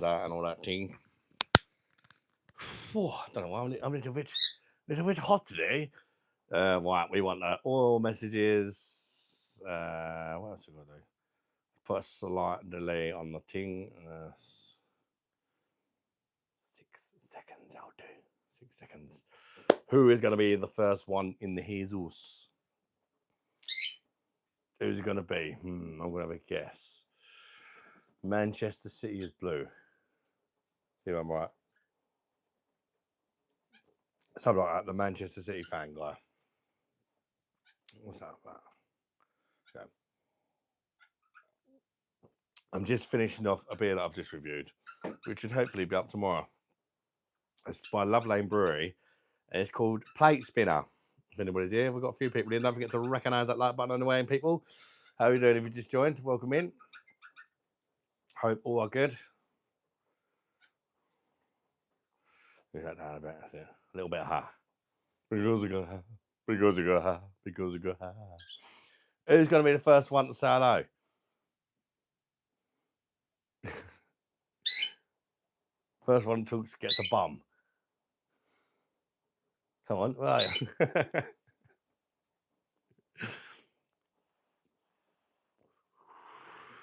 that and all that thing. I don't know why I'm a little bit hot today. Right, we want all messages. What else we got to do? Put a slight delay on the thing. 6 seconds, I'll do. 6 seconds. Who is going to be the first one in the Jesus? Who's it going to be? I'm going to have a guess. Manchester City is blue. See if I'm right. Something like that. The Manchester City fan guy. What's that about? Okay. I'm just finishing off a beer that I've just reviewed, which should hopefully be up tomorrow. It's by Love Lane Brewery, and it's called Plate Spinner. If anybody's here, we've got a few people in. Don't forget to recognise that like button on the way in, people. How are you doing? If you just joined, welcome in. Hope all are good. Is that down a bit? That's it. A little bit high. Because we go high. Because we go high. Because we go high. Who's going to be the first one to say hello? First one talks gets a bum. Come on, right.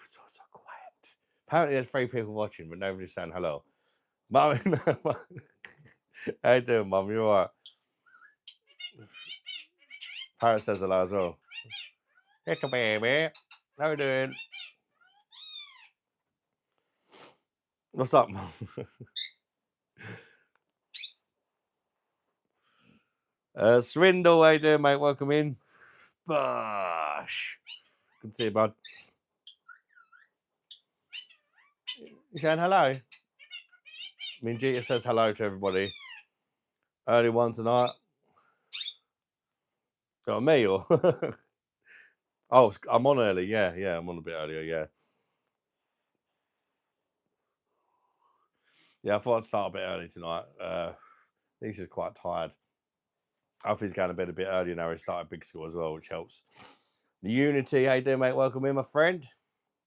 So quiet. Apparently, there's 3 people watching, but nobody's saying hello. Mum, how you doing, Mum? You all right? Parrot says hello as well. Little baby, how you doing? What's up, Mum? Swindle, how you doing, mate? Welcome in. Bosh. Good to see you, bud. You saying hello? I mean, Gita says hello to everybody. Early one tonight. Got me or? Oh, I'm on early. Yeah, I'm on a bit earlier. Yeah. Yeah, I thought I'd start a bit early tonight. Lisa's quite tired. Alfie's going to bed a bit earlier now. He started big school as well, which helps. The Unity, how you doing, mate? Welcome in, my friend.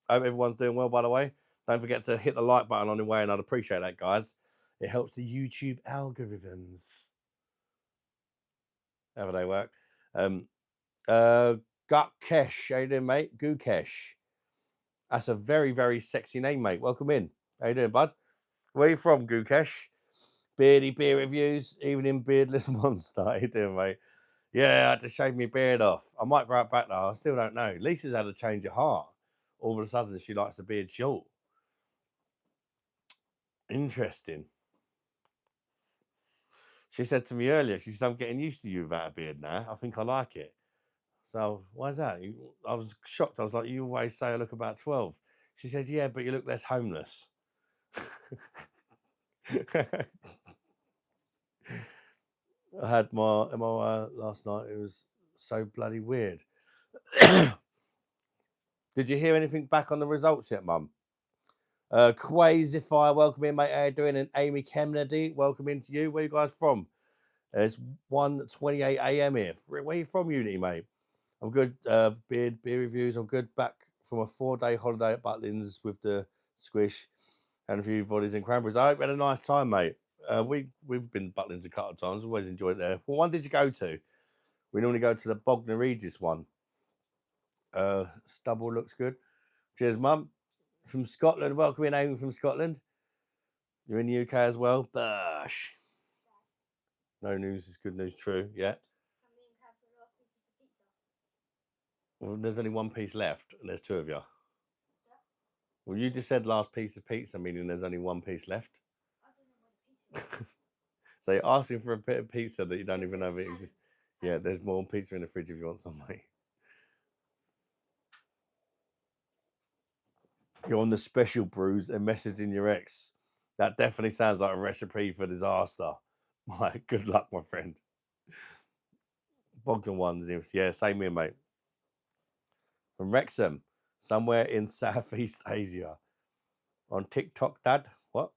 Hope everyone's doing well, by the way. Don't forget to hit the like button on the way, and I'd appreciate that, guys. It helps the YouTube algorithms. However they work. Gutkesh, how you doing, mate? Gukesh. That's a very, very sexy name, mate. Welcome in. How you doing, bud? Where are you from, Gukesh? Beardy beer reviews, evening beardless monster. How you doing, mate? Yeah, I had to shave my beard off. I might grow it back though. I still don't know. Lisa's had a change of heart. All of a sudden, she likes the beard short. Interesting. She said to me earlier, she said, I'm getting used to you without a beard now. I think I like it. So, why is that? I was shocked. I was like, you always say I look about 12. She said, yeah, but you look less homeless. I had my MRI last night. It was so bloody weird. Did you hear anything back on the results yet, Mum? Quasify, welcome in, mate. How you doing? And Amy Kennedy, welcome in to you. Where you guys from? It's 1:28 a.m. here. Where are you from, Unity, mate? I'm good. Beer reviews. I'm good. Back from a 4-day holiday at Butlins with the squish and a few volleys and cranberries. I hope you had a nice time, mate. We've been to Butlins a couple of times. Always enjoyed it there. What one did you go to? We normally go to the Bognor Regis one. Stubble looks good. Cheers, Mum. From Scotland. Welcome in, Amy from Scotland. You're in the UK as well. Bush. No news is good news. True. Yeah. Well, there's only one piece left, and there's 2 of you. Well, you just said last piece of pizza, meaning there's only one piece left. So you're asking for a bit of pizza that you don't even know if it exists. Yeah, there's more pizza in the fridge if you want some, mate. You're on the special brews and messaging your ex. That definitely sounds like a recipe for disaster. My good luck, my friend. Bogdan ones, yeah, same here, mate. From Wrexham, somewhere in Southeast Asia. On TikTok, Dad. What?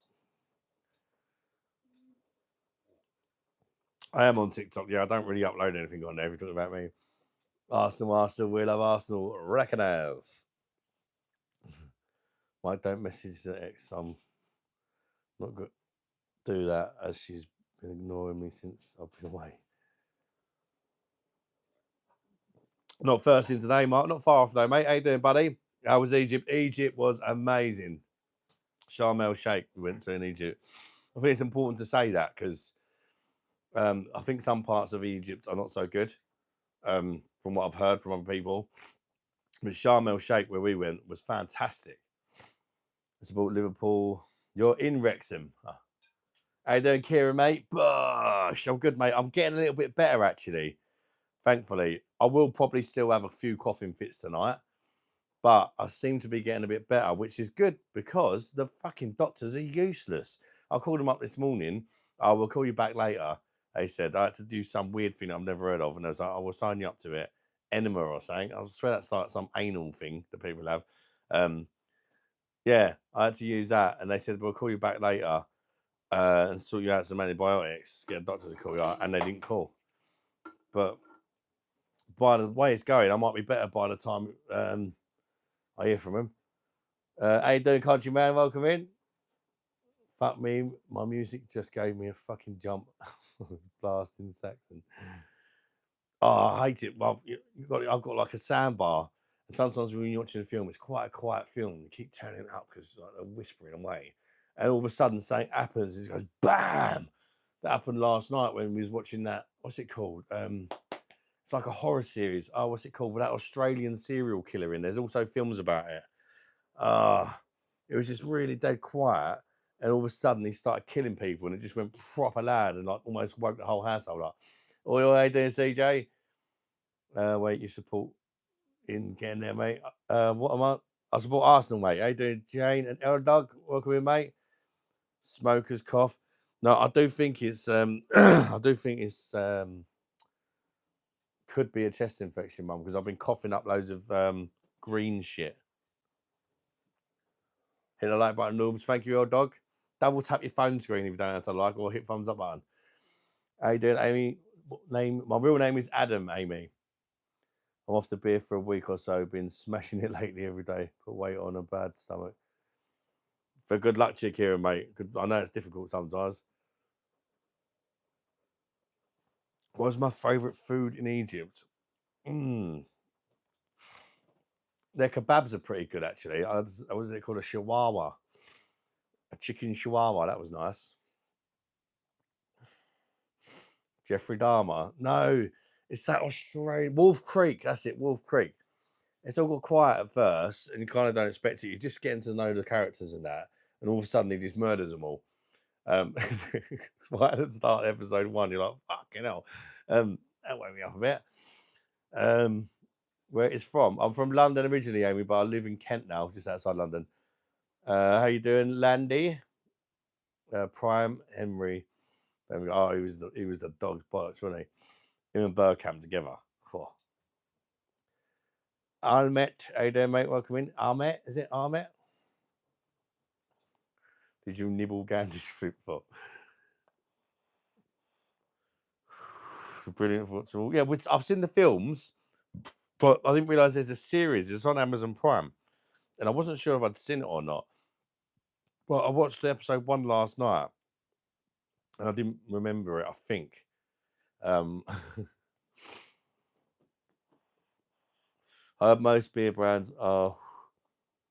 I am on TikTok. Yeah, I don't really upload anything on there if you're talking about me. Arsenal, we love Arsenal. Recognise. Mike, don't message the ex. Not good. Do that as she's been ignoring me since I've been away. Not first in today, Mark. Not far off though, mate. How you doing, buddy? How was Egypt? Egypt was amazing. Sharm el Sheikh we went to in Egypt. I think it's important to say that because I think some parts of Egypt are not so good, from what I've heard from other people. But Sharm el Sheikh, where we went, was fantastic. It's about Liverpool. You're in Wrexham. Oh. How you doing, Kieran, mate? Bosh. I'm good, mate. I'm getting a little bit better, actually. Thankfully. I will probably still have a few coughing fits tonight, but I seem to be getting a bit better, which is good because the fucking doctors are useless. I called them up this morning. I will call you back later. They said I had to do some weird thing I've never heard of, and I was like, I will sign you up to it. Enema or something. I swear that's like some anal thing that people have. Yeah, I had to use that, and they said we'll call you back later and sort you out some antibiotics. Get a doctor to call you out, and they didn't call. But by the way it's going, I might be better by the time I hear from him. How you doing, country man? Welcome in. Fuck me, my music just gave me a fucking jump. Blasting Saxon. Oh, I hate it. Well, I've got like a soundbar, and sometimes when you're watching a film, it's quite a quiet film. You keep turning it up because like, they're whispering away, and all of a sudden something happens. It goes bam. That happened last night when we was watching that. What's it called? It's like a horror series. Oh, what's it called? With that Australian serial killer in. There's also films about it. It was just really dead quiet, and all of a sudden he started killing people, and it just went proper loud and like almost woke the whole household up. Oi, how you doing, CJ? Wait, you support in getting there, mate. What am I? I support Arsenal, mate. How you doing, Jane and El Dog? Welcome in, mate. Smokers cough. No, I do think it's I do think it's could be a chest infection, mum, because I've been coughing up loads of green shit. Hit the like button, noobs. Thank you, old dog. Double tap your phone screen if you don't have to like, or hit thumbs up button. How you doing, Amy? My real name is Adam, Amy. I'm off the beer for a week or so. Been smashing it lately every day. Put weight on a bad stomach. For good luck to you, Kieran, mate. I know it's difficult sometimes. What's my favourite food in Egypt? Their kebabs are pretty good, actually. What was it called? A shawarma. A chicken shawarma. That was nice. Jeffrey Dahmer. No, it's that Australian Wolf Creek. That's it, Wolf Creek. It's all got quiet at first, and you kind of don't expect it. You're just getting to know the characters and that, and all of a sudden he just murders them all. Right at the start of episode 1, you're like, fucking hell. That woke me up a bit. Where it's from? I'm from London originally, Amy, but I live in Kent now, just outside London. How you doing, Landy? Prime Henry. Oh, he was the dog's bollocks, wasn't he? Him and Burkham together. Oh. Ahmet, how you doing, mate? Welcome in. Ahmet, is it Ahmet? Did you nibble Gandhi's flip flop? Brilliant football. Yeah, I've seen the films, but I didn't realise there's a series. It's on Amazon Prime, and I wasn't sure if I'd seen it or not. Well, I watched episode 1 last night, and I didn't remember it. I think. I heard most beer brands are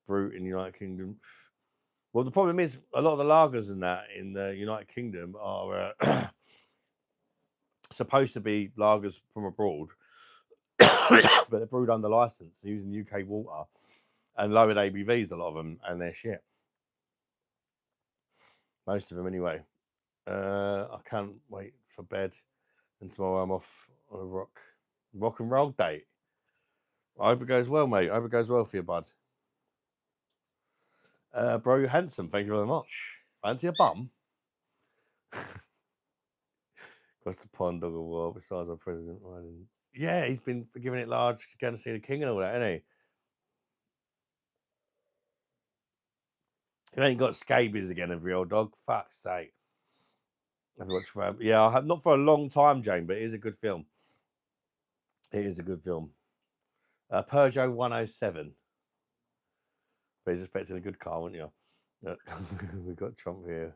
brewed in the United Kingdom. Well, the problem is a lot of the lagers in the United Kingdom are supposed to be lagers from abroad, but they're brewed under license using UK water and lowered ABVs. A lot of them, and they're shit. Most of them, anyway. I can't wait for bed, and tomorrow I'm off on a rock and roll date. I hope it goes well, mate. I hope it goes well for you, bud. Bro, you're handsome. Thank you very much. Fancy a bum? Across the pond, dog of war. Besides our president, yeah, he's been giving it large, going to see the king and all that, hasn't he? He ain't got scabies again, every old dog. Fuck's sake. I've watched for yeah, I have not for a long time, Jane, but it is a good film. It is a good film. Peugeot 107. But he's expecting a good car, wouldn't you? We've got Trump here.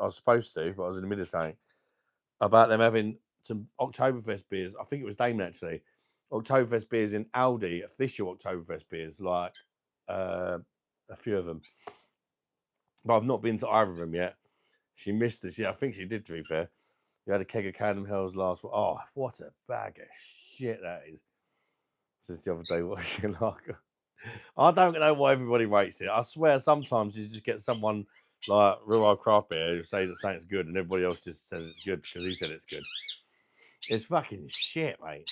I was supposed to, but I was in the middle of saying about them having some Oktoberfest beers. I think it was Damon actually. Oktoberfest beers in Aldi, official Oktoberfest beers, like a few of them. But I've not been to either of them yet. She missed us. Yeah, I think she did, to be fair. You had a keg of Camden Hells last. Oh, what a bag of shit that is. Since the other day watching lager. I don't know why everybody rates it. I swear sometimes you just get someone like real old craft beer who says that something's good and everybody else just says it's good because he said it's good. It's fucking shit, mate.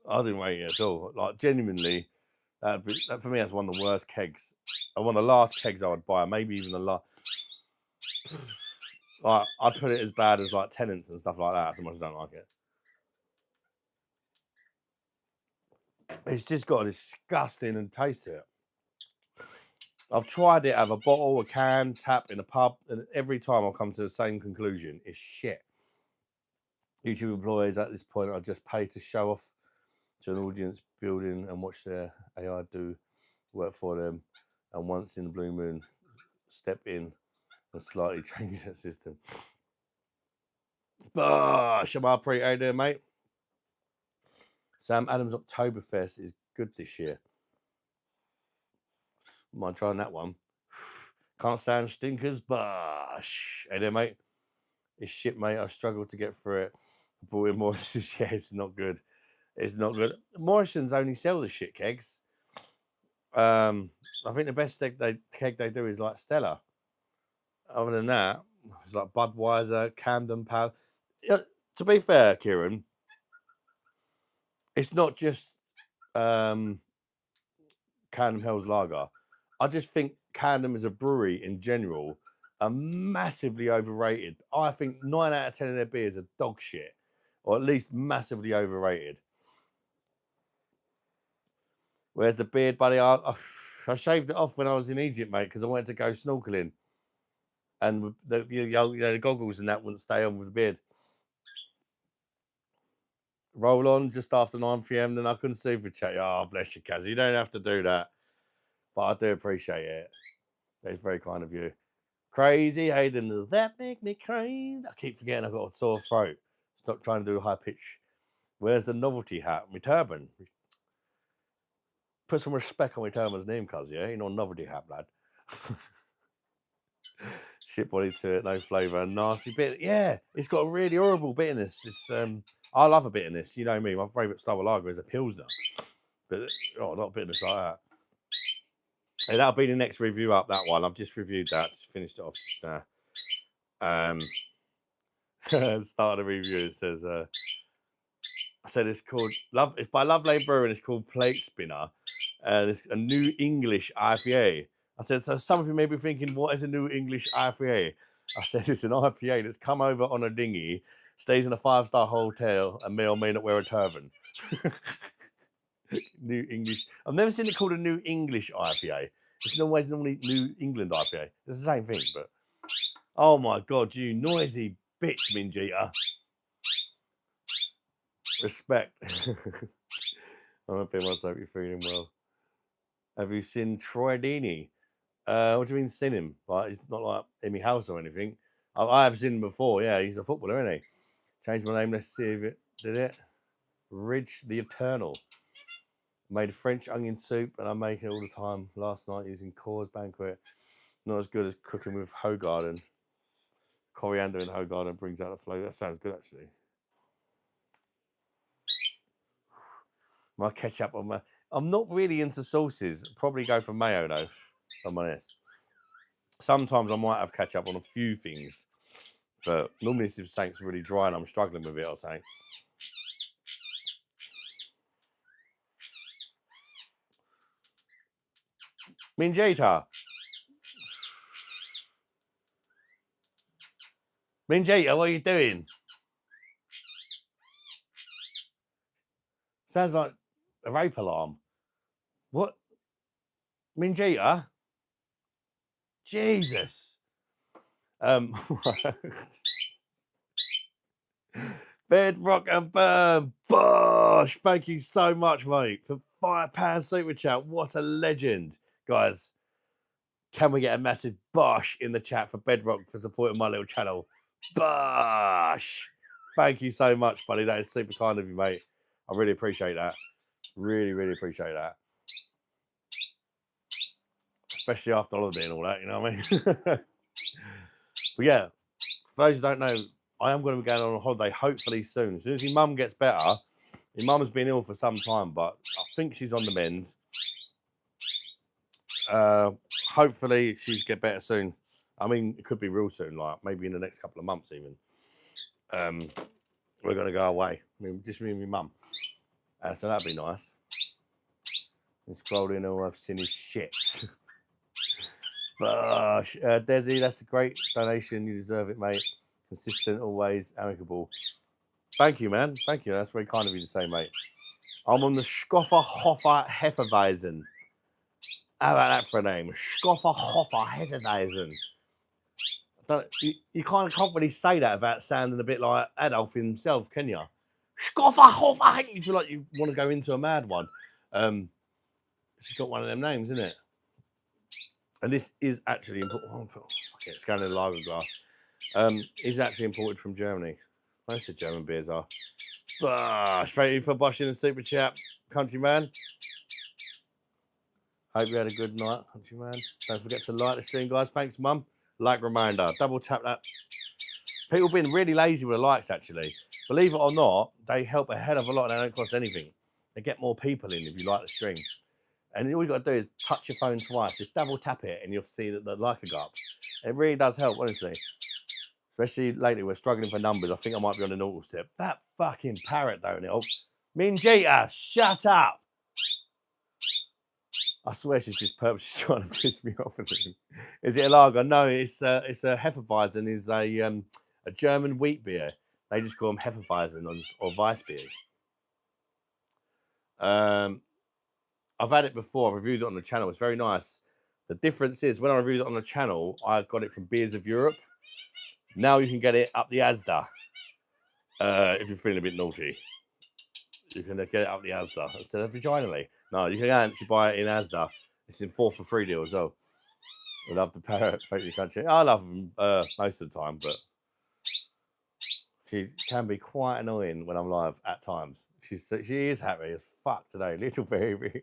I didn't rate it at all. Like, genuinely, that for me, that's one of the worst kegs. And one of the last kegs I would buy, maybe even the last. Like, I'd put it as bad as like Tenants and stuff like that. So much I don't like it. It's just got a disgusting taste to it. I've tried it out of a bottle, a can, tap in a pub, and every time I've come to the same conclusion: it's shit. YouTube employees at this point are just paid to show off to an audience building and watch their AI do work for them, and once in the blue moon, step in and slightly change that system. Bah, Shamar Pre, how you doing, mate? Sam Adams Oktoberfest is good this year. Mind trying that one. Can't stand stinkers, bosh. Hey there, mate. It's shit, mate. I struggled to get through it. I bought in Morrison's. Yeah, it's not good. It's not good. Morrison's only sell the shit kegs. I think the best keg they do is like Stella. Other than that, it's like Budweiser, Camden Pal. To be fair, Kieran, it's not just Camden Hell's Lager. I just think Camden as a brewery in general are massively overrated. I think 9 out of 10 of their beers are dog shit, or at least massively overrated. Whereas the beard, buddy, I shaved it off when I was in Egypt, mate, because I wanted to go snorkeling, and the goggles and that wouldn't stay on with the beard. Roll on just after 9 p.m. Then I couldn't super chat. Oh, bless you, Kaz. You don't have to do that, but I do appreciate it. It's very kind of you. Crazy, Hayden. Does that make me crazy? I keep forgetting I've got a sore throat. Stop trying to do a high pitch. Where's the novelty hat? My turban. Put some respect on my turban's name, cuz, yeah? You know, novelty hat, lad. Shit body to it, no flavour, nasty bit. Yeah, it's got a really horrible bitterness. It's I love a bitterness. You know me. My favourite style of lager is a pilsner, but not bitterness like that. And that'll be the next review up. That one I've just reviewed that. Just finished it off just now. Start the review. It says I said it's called Love. It's by Love Lane Brewing. It's called Plate Spinner. It's a New English IPA. I said, so some of you may be thinking, what is a New English IPA? I said, it's an IPA that's come over on a dinghy, stays in a 5-star hotel, and may or may not wear a turban. New English. I've never seen it called a New English IPA. It's always normally New England IPA. It's the same thing, but oh my God, you noisy bitch, Minjita. Respect. I'm happy myself. You're feeling well. Have you seen Troy Deeney? What do you mean seen him? Like, he's not like Emmy House or anything. I have seen him before. Yeah, he's a footballer, isn't he? Changed my name. Let's see if it did it. Ridge the Eternal. Made French onion soup, and I make it all the time. Last night using Coors Banquet. Not as good as cooking with Hogarden. Coriander and Hogarden brings out the flavour. That sounds good, actually. My ketchup on my. I'm not really into sauces. Probably go for mayo though. If I'm honest. Sometimes I might have ketchup on a few things, but normally if something's really dry and I'm struggling with it, I'll say. Minjita. Minjita, what are you doing? Sounds like a rape alarm. What? Minjita? Jesus. Bedrock and Burn. Bosh. Thank you so much, mate, for £5 super chat. What a legend. Guys, Can we get a massive bosh in the chat for Bedrock for supporting my little channel? Bosh! Thank you so much, buddy. That is super kind of you, mate. I really appreciate that. Really, really appreciate that. Especially after holiday and all that, you know what I mean? But yeah, for those who don't know, I am going to be going on a holiday hopefully soon. As soon as your mum gets better, your mum has been ill for some time, but I think she's on the mend. Hopefully she's get better soon. I mean, it could be real soon, like maybe in the next couple of months even. We're going to go away. I mean, just me and my mum. So that'd be nice. And scrolling all I've seen is shit. But Desi, that's a great donation. You deserve it, mate. Consistent, always amicable. Thank you, man. Thank you. That's very kind of you to say, mate. I'm on the Schoffer Hoffer Hefeweizen. How about that for a name? Schoffer Hoffer Hefeweizen. You kind of can't really say that without sounding a bit like Adolf himself, can you? Schoffer Hoffer. You feel like you want to go into a mad one. She's got one of them names, isn't it? And this is actually important. Oh, okay, it's going in a lager glass. Is actually imported from Germany. Most of the German beers are. Straight in for Bosch in the super chat, countryman. Hope you had a good night, countryman. Don't forget to like the stream, guys. Thanks, mum. Like reminder. Double tap that. People have been really lazy with the likes, actually. Believe it or not, they help a hell of a lot and they don't cost anything. They get more people in if you like the stream. And all you got to do is touch your phone twice. Just double tap it and you'll see that the like will go up. It really does help, honestly. Especially lately, we're struggling for numbers. I think I might be on a naughty tip. That fucking parrot, don't it? Minjita, shut up. I swear she's just purposely trying to piss me off. Is it a lager? No, it's a Hefeweizen. Is a German wheat beer. They just call them Hefeweizen or Weiss beers. I've had it before. I've reviewed it on the channel. It's very nice. The difference is when I reviewed it on the channel, I got it from Beers of Europe. Now you can get it up the Asda. If you're feeling a bit naughty, you can get it up the Asda instead of vaginally. No, you can actually buy it in Asda. It's in 4 for 3 deal as well. I love the parrot, fake the country. I love them most of the time, but she can be quite annoying when I'm live at times. She is happy as fuck today, little baby.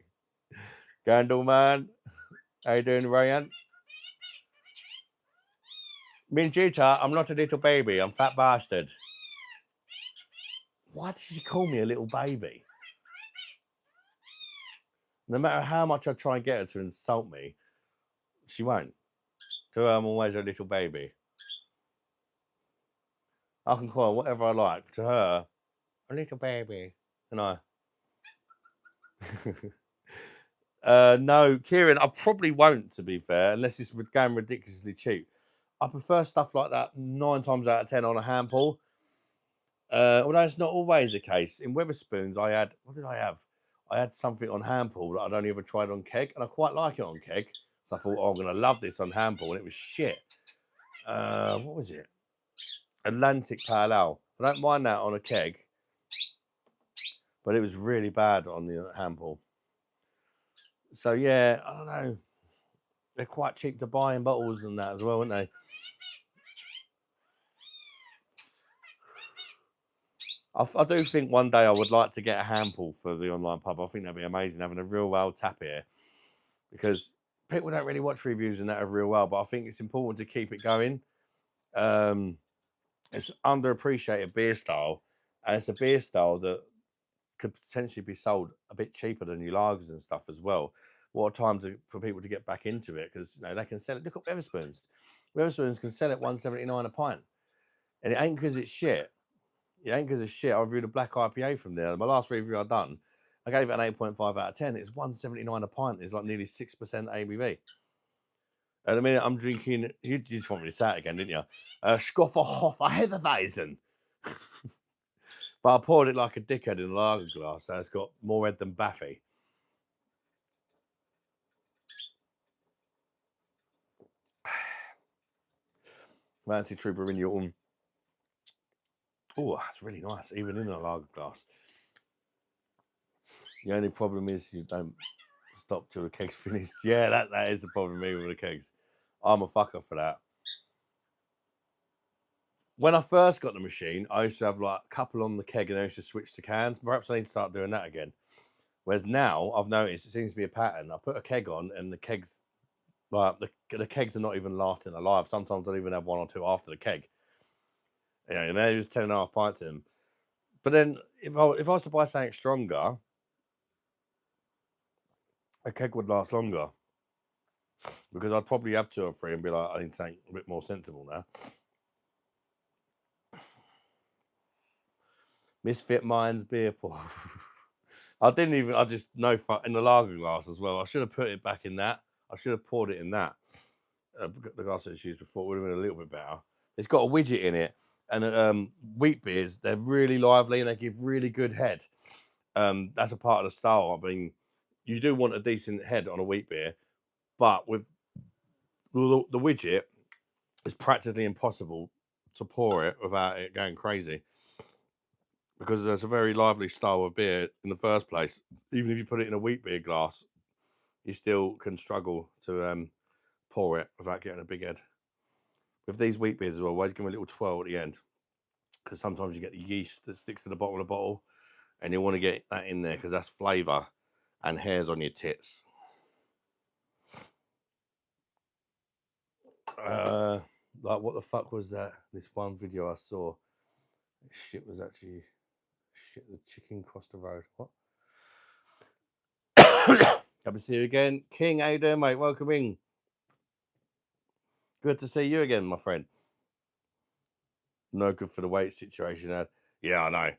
Gandal man, how you doing, Ryan? Minjita, I'm not a little baby. I'm fat bastard. Why did she call me a little baby? No matter how much I try and get her to insult me, she won't. To her, I'm always a little baby. I can call her whatever I like. To her, a little baby. You know. No, Kieran, I probably won't, to be fair, unless it's going ridiculously cheap. I prefer stuff like that 9 times out of 10 on a hand pull. Although it's not always the case. In Wetherspoons, I had, what did I have? I had something on hand pull that I'd only ever tried on keg, and I quite like it on keg. So I thought, oh, I'm going to love this on hand pull, and it was shit. What was it? Atlantic Pale Ale. I don't mind that on a keg, but it was really bad on the hand pull. So yeah, I don't know. They're quite cheap to buy in bottles and that as well, aren't they? I do think one day I would like to get a hand pull for the online pub. I think that'd be amazing, having a real well tap here, because people don't really watch reviews and that of real well, but I think it's important to keep it going. It's underappreciated beer style, and it's a beer style that could potentially be sold a bit cheaper than your lagers and stuff as well. What a time for people to get back into it, because they can sell it. Look at Wetherspoons. Wetherspoons can sell it $1.79 a pint, and it ain't because it's shit. It ain't because it's shit. I reviewed a black IPA from there. My last review I've done, I gave it an 8.5 out of 10. It's $1.79 a pint. It's like nearly 6% ABV. At a minute, I'm drinking. You just want me to say it again, didn't you? Schoffer Hoffer Hefeweizen. But I poured it like a dickhead in a lager glass, so it's got more head than Baffy. Fancy Trooper in your own. Oh, that's really nice, even in a lager glass. The only problem is you don't Stop till the keg's finished. Yeah, that is the problem with me with the kegs. I'm a fucker for that. When I first got the machine, I used to have like a couple on the keg and I used to switch to cans. Perhaps I need to start doing that again. Whereas now I've noticed it seems to be a pattern. I put a keg on and the kegs, like the kegs are not even lasting alive. Sometimes I'll even have one or two after the keg. You know, and they're just 10.5 pints in them. But then if I was to buy something stronger, a keg would last longer. Because I'd probably have 2 or 3 and be like, I need something a bit more sensible now. Misfit Minds beer pour. I just know in the lager glass as well. I should have put it back in that. I should have poured it in that. The glass that it's used before would have been a little bit better. It's got a widget in it. And wheat beers, they're really lively and they give really good head. That's a part of the style. I mean, you do want a decent head on a wheat beer, but with the widget, it's practically impossible to pour it without it going crazy. Because there's a very lively style of beer in the first place. Even if you put it in a wheat beer glass, you still can struggle to pour it without getting a big head. With these wheat beers as well, always give them a little twirl at the end. Because sometimes you get the yeast that sticks to the bottom of the bottle and you want to get that in there because that's flavour and hairs on your tits. Like, what the fuck was that? This one video I saw. Shit was actually... Shit, the chicken crossed the road. What? Happy to see you again. King, how you doing, mate? Welcome in. Good to see you again, my friend. No good for the weight situation. Yeah, I know.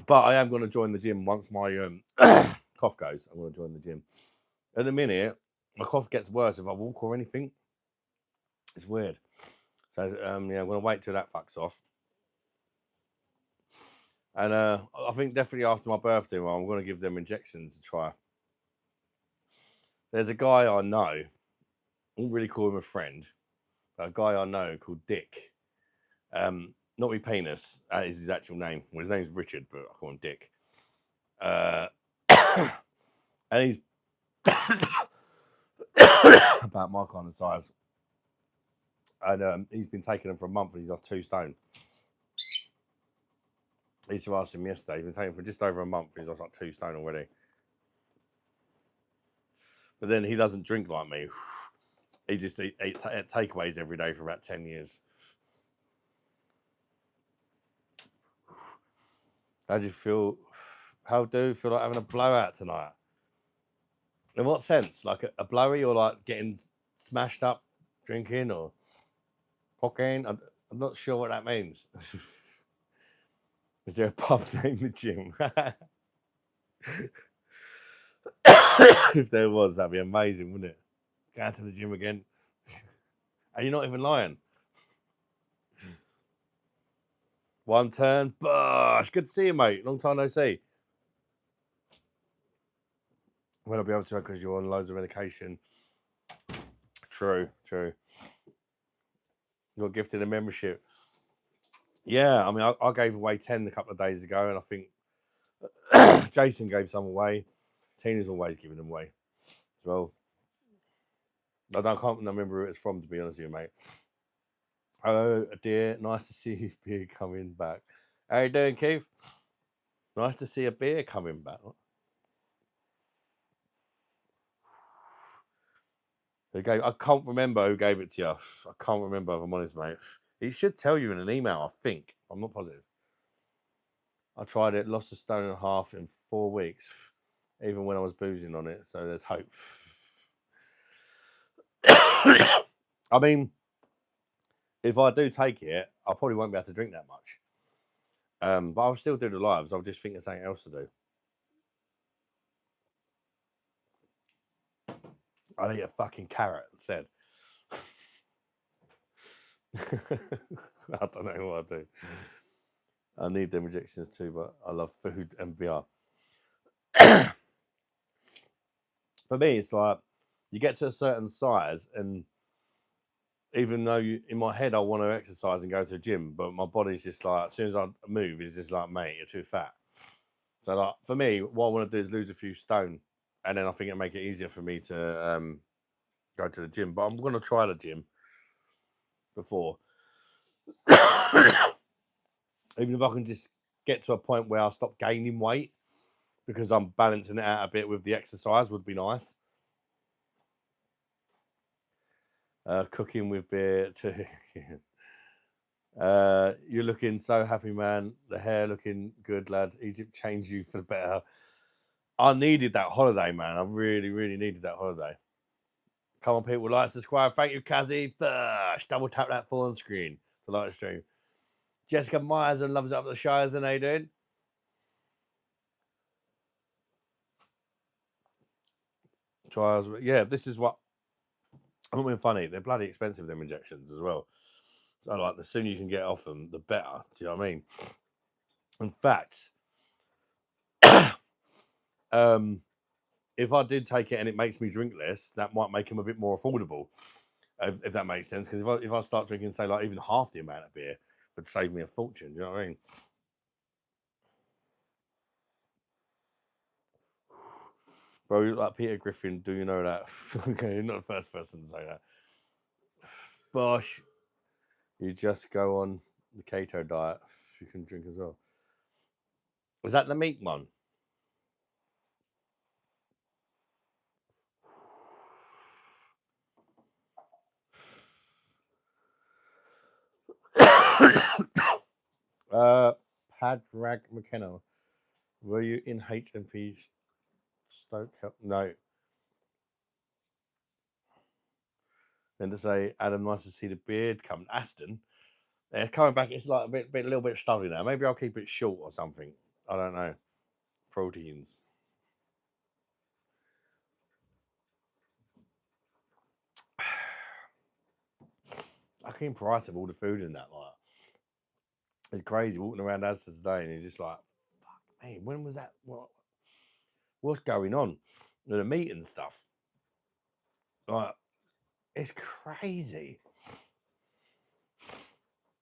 But I am going to join the gym once my cough goes. I'm going to join the gym. At the minute, my cough gets worse if I walk or anything. It's weird. So, yeah, I'm going to wait till that fucks off. And I think definitely after my birthday, well, I'm going to give them injections a try. There's a guy I know. I won't really call him a friend. But a guy I know called Dick. Not with penis. That is his actual name. Well, his name's Richard, but I call him Dick. And he's about my kind of size. And he's been taking them for a month and he's lost 2 stone. I used to ask him yesterday. He's been taking them for just over a month and he's lost like 2 stone already. But then he doesn't drink like me. He just ate takeaways every day for about 10 years. How do you feel? How do you feel like having a blowout tonight? In what sense? Like a blowy or like getting smashed up drinking or cocaine? I'm not sure what that means. Is there a pub named the gym? If there was, that'd be amazing, wouldn't it? Going to the gym again. And you're not even lying. One turn. Bosh. Good to see you, mate. Long time no see. When I'll be able to, because you're on loads of medication. True. You got gifted a membership. Yeah, I mean, I gave away 10 a couple of days ago, and I think Jason gave some away. Tina's always giving them away as well. I can't remember who it's from, to be honest with you, mate. Hello, dear. Nice to see you, beer coming back. How you doing, Keith? Nice to see a beer coming back. I can't remember who gave it to you. I can't remember, if I'm honest, mate. He should tell you in an email, I think. I'm not positive. I tried it, lost 1.5 stone in 4 weeks, even when I was boozing on it. So there's hope. I mean, if I do take it, I probably won't be able to drink that much. But I'll still do the lives. I'll just think of something else to do. I'll eat a fucking carrot instead. I don't know what I do. I need them injections too, but I love food and beer. For me, it's like you get to a certain size and even though in my head I want to exercise and go to the gym, but my body's just like, as soon as I move, it's just like, mate, you're too fat. So like for me, what I want to do is lose a few stone, and then I think it'll make it easier for me to go to the gym. But I'm going to try the gym before, even if I can just get to a point where I stop gaining weight because I'm balancing it out a bit with the exercise would be nice. Cooking with beer too. You're looking so happy, man. The hair looking good, lad. Egypt changed you for the better. I needed that holiday, man. I really, really needed that holiday. Come on, people, like, subscribe. Thank you, Kazzy. Double tap that full on screen to like the stream. Jessica Myers and loves it up the Shires, and they doing. Trials, yeah. This is what I'm not being funny. They're bloody expensive, them injections as well. So like, the sooner you can get off them, the better. Do you know what I mean? In fact, if I did take it and it makes me drink less, that might make them a bit more affordable, if that makes sense. Because if I start drinking, say, like even half the amount of beer, it would save me a fortune. Do you know what I mean? Bro, you look like Peter Griffin. Do you know that? Okay, you're not the first person to say that. Bosh, you just go on the keto diet. You can drink as well. Was that the meat one? Padrag McKenna. Were you in HMP Stoke? No. Then to say, Adam, nice to see the beard come. Aston. Yeah, it's coming back. It's like a little bit stubby now. Maybe I'll keep it short or something. I don't know. Proteins. I came price of all the food in that. Like, it's crazy walking around Asda today, and you're just like, fuck, man, when was that? What's going on with the meat and stuff? Like, it's crazy.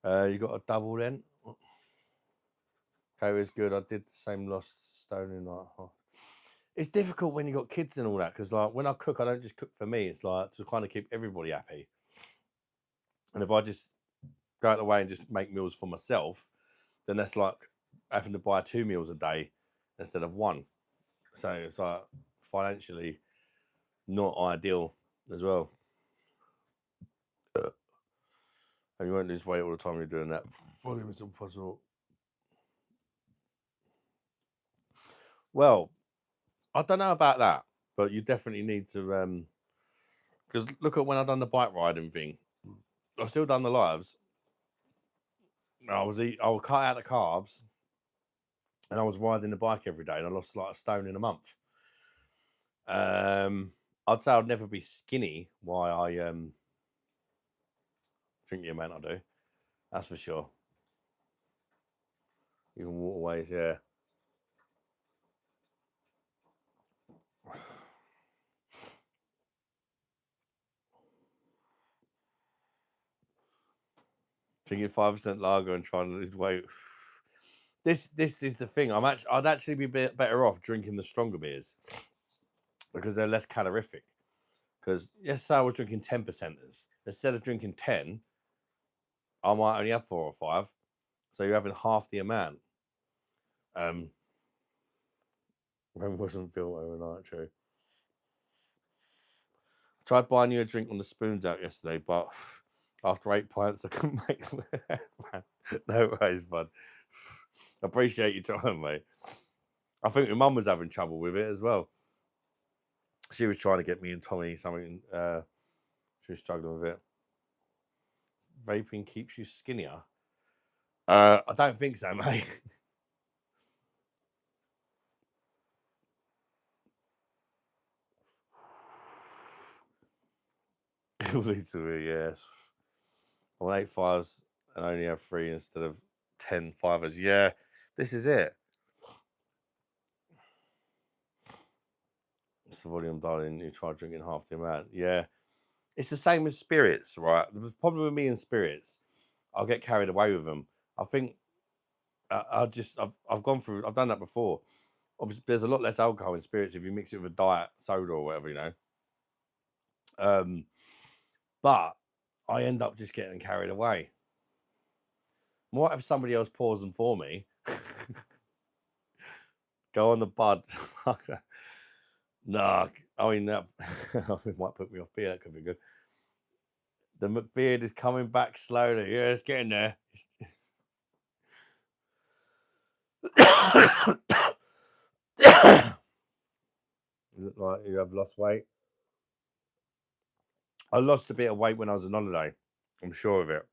You got a double then? Okay, it was good. I did the same, lost stone in like. Oh. It's difficult when you got kids and all that, because like when I cook, I don't just cook for me. It's like to kind of keep everybody happy. And if I just go out of the way and just make meals for myself, then that's like having to buy 2 meals a day instead of one. So it's like financially not ideal as well. And you won't lose weight all the time you're doing that. Volume is impossible. Well, I don't know about that, but you definitely need to because look at when I done the bike riding thing. I still done the lives. I would cut out the carbs, and I was riding the bike every day, and I lost like a stone in a month. I'd say I'd never be skinny. Why I drink the amount I do, that's for sure. Even waterways, yeah. Drinking 5% lager and trying to lose weight. This is the thing. I'd actually be better off drinking the stronger beers because they're less calorific. Because yes, say I was drinking 10%ers. Instead of drinking 10, I might only have 4 or 5. So you're having half the amount. Rome wasn't built overnight, true. I tried buying you a drink on the spoons out yesterday, but after 8 pints, I couldn't make no worries, bud. I appreciate your time, mate. I think your mum was having trouble with it as well. She was trying to get me and Tommy something. She was struggling with it. Vaping keeps you skinnier. I don't think so, mate. Literally, yes. I want 8 fives and only have 3 instead of 10 fivers. Yeah, this is it. It's the volume, darling. You try drinking half the amount. Yeah. It's the same as spirits, right? The problem with me and spirits, I'll get carried away with them. I think I've gone through. I've done that before. Obviously, there's a lot less alcohol in spirits if you mix it with a diet soda or whatever, you know. But I end up just getting carried away. What if somebody else pours them for me? Go on the bud. Nah, I mean that it might put me off beer. That could be good. The beard is coming back slowly. Yeah, it's getting there. You look like you have lost weight. I lost a bit of weight when I was on holiday. I'm sure of it.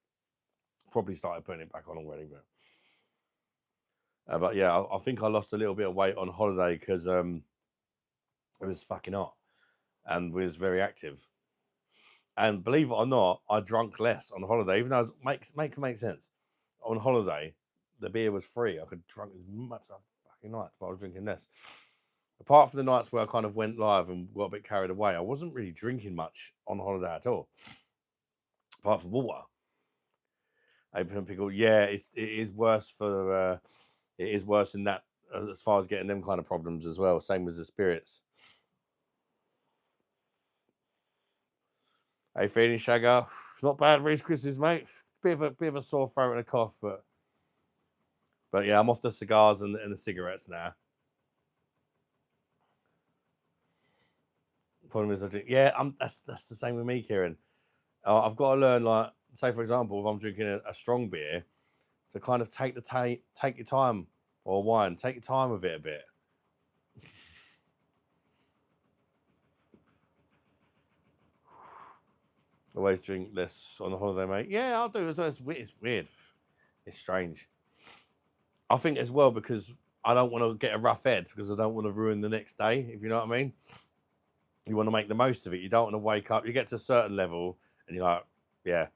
Probably started putting it back on already, but yeah, I think I lost a little bit of weight on holiday because it was fucking hot and was very active. And believe it or not, I drunk less on holiday, even though it makes sense. On holiday, the beer was free. I could drink as much as I fucking liked, but I was drinking less. Apart from the nights where I kind of went live and got a bit carried away, I wasn't really drinking much on holiday at all, apart from water. People, yeah, it is worse for it is worse than that as far as getting them kind of problems as well. Same as the spirits. Hey, feeling Shagger? It's not bad, Reese Chris's, mate. Bit of a sore throat and a cough, but yeah, I'm off the cigars and the cigarettes now. Problem is, yeah, that's the same with me, Kieran. I've got to learn, like, say for example, if I'm drinking a strong beer, to kind of take your time, or wine, take your time with it a bit. Always drink less on the holiday, mate. Yeah, I'll do it. It's weird. It's strange. I think as well because I don't want to get a rough head because I don't want to ruin the next day, if you know what I mean. You want to make the most of it. You don't want to wake up. You get to a certain level and you're like, yeah,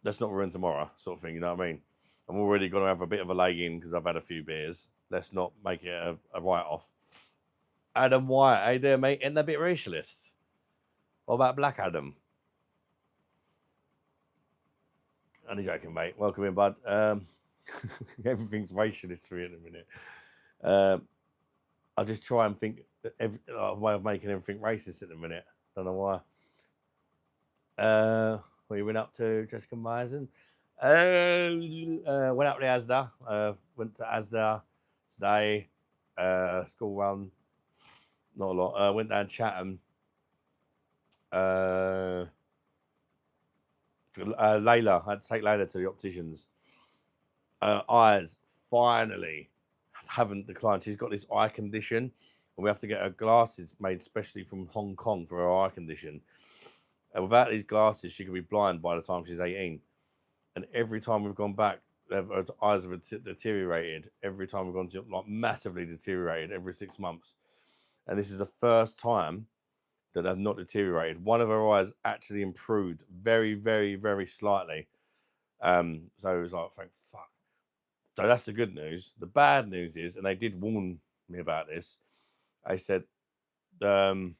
let's not ruin tomorrow, sort of thing. You know what I mean? I'm already going to have a bit of a leg in because I've had a few beers. Let's not make it a write off. Adam White, hey there, mate. Isn't that a bit racialist? What about Black Adam? Only joking, mate. Welcome in, bud. Everything's racialist for you in a minute. I just try and think a way of making everything racist at the minute. Don't know why. What you went up to, Jessica Meisen? Went up to Asda. Went to Asda today. School run. Not a lot. Went down Chatham. Layla. I had to take Layla to the opticians. Eyes finally haven't declined. She's got this eye condition, and we have to get her glasses made specially from Hong Kong for her eye condition. And without these glasses, she could be blind by the time she's 18. And every time we've gone back, her eyes have deteriorated. Every time we've gone to, like, massively deteriorated every 6 months. And this is the first time that they've not deteriorated. One of her eyes actually improved very, very, very slightly. So it was like, thank fuck. So that's the good news. The bad news is, and they did warn me about this, they said the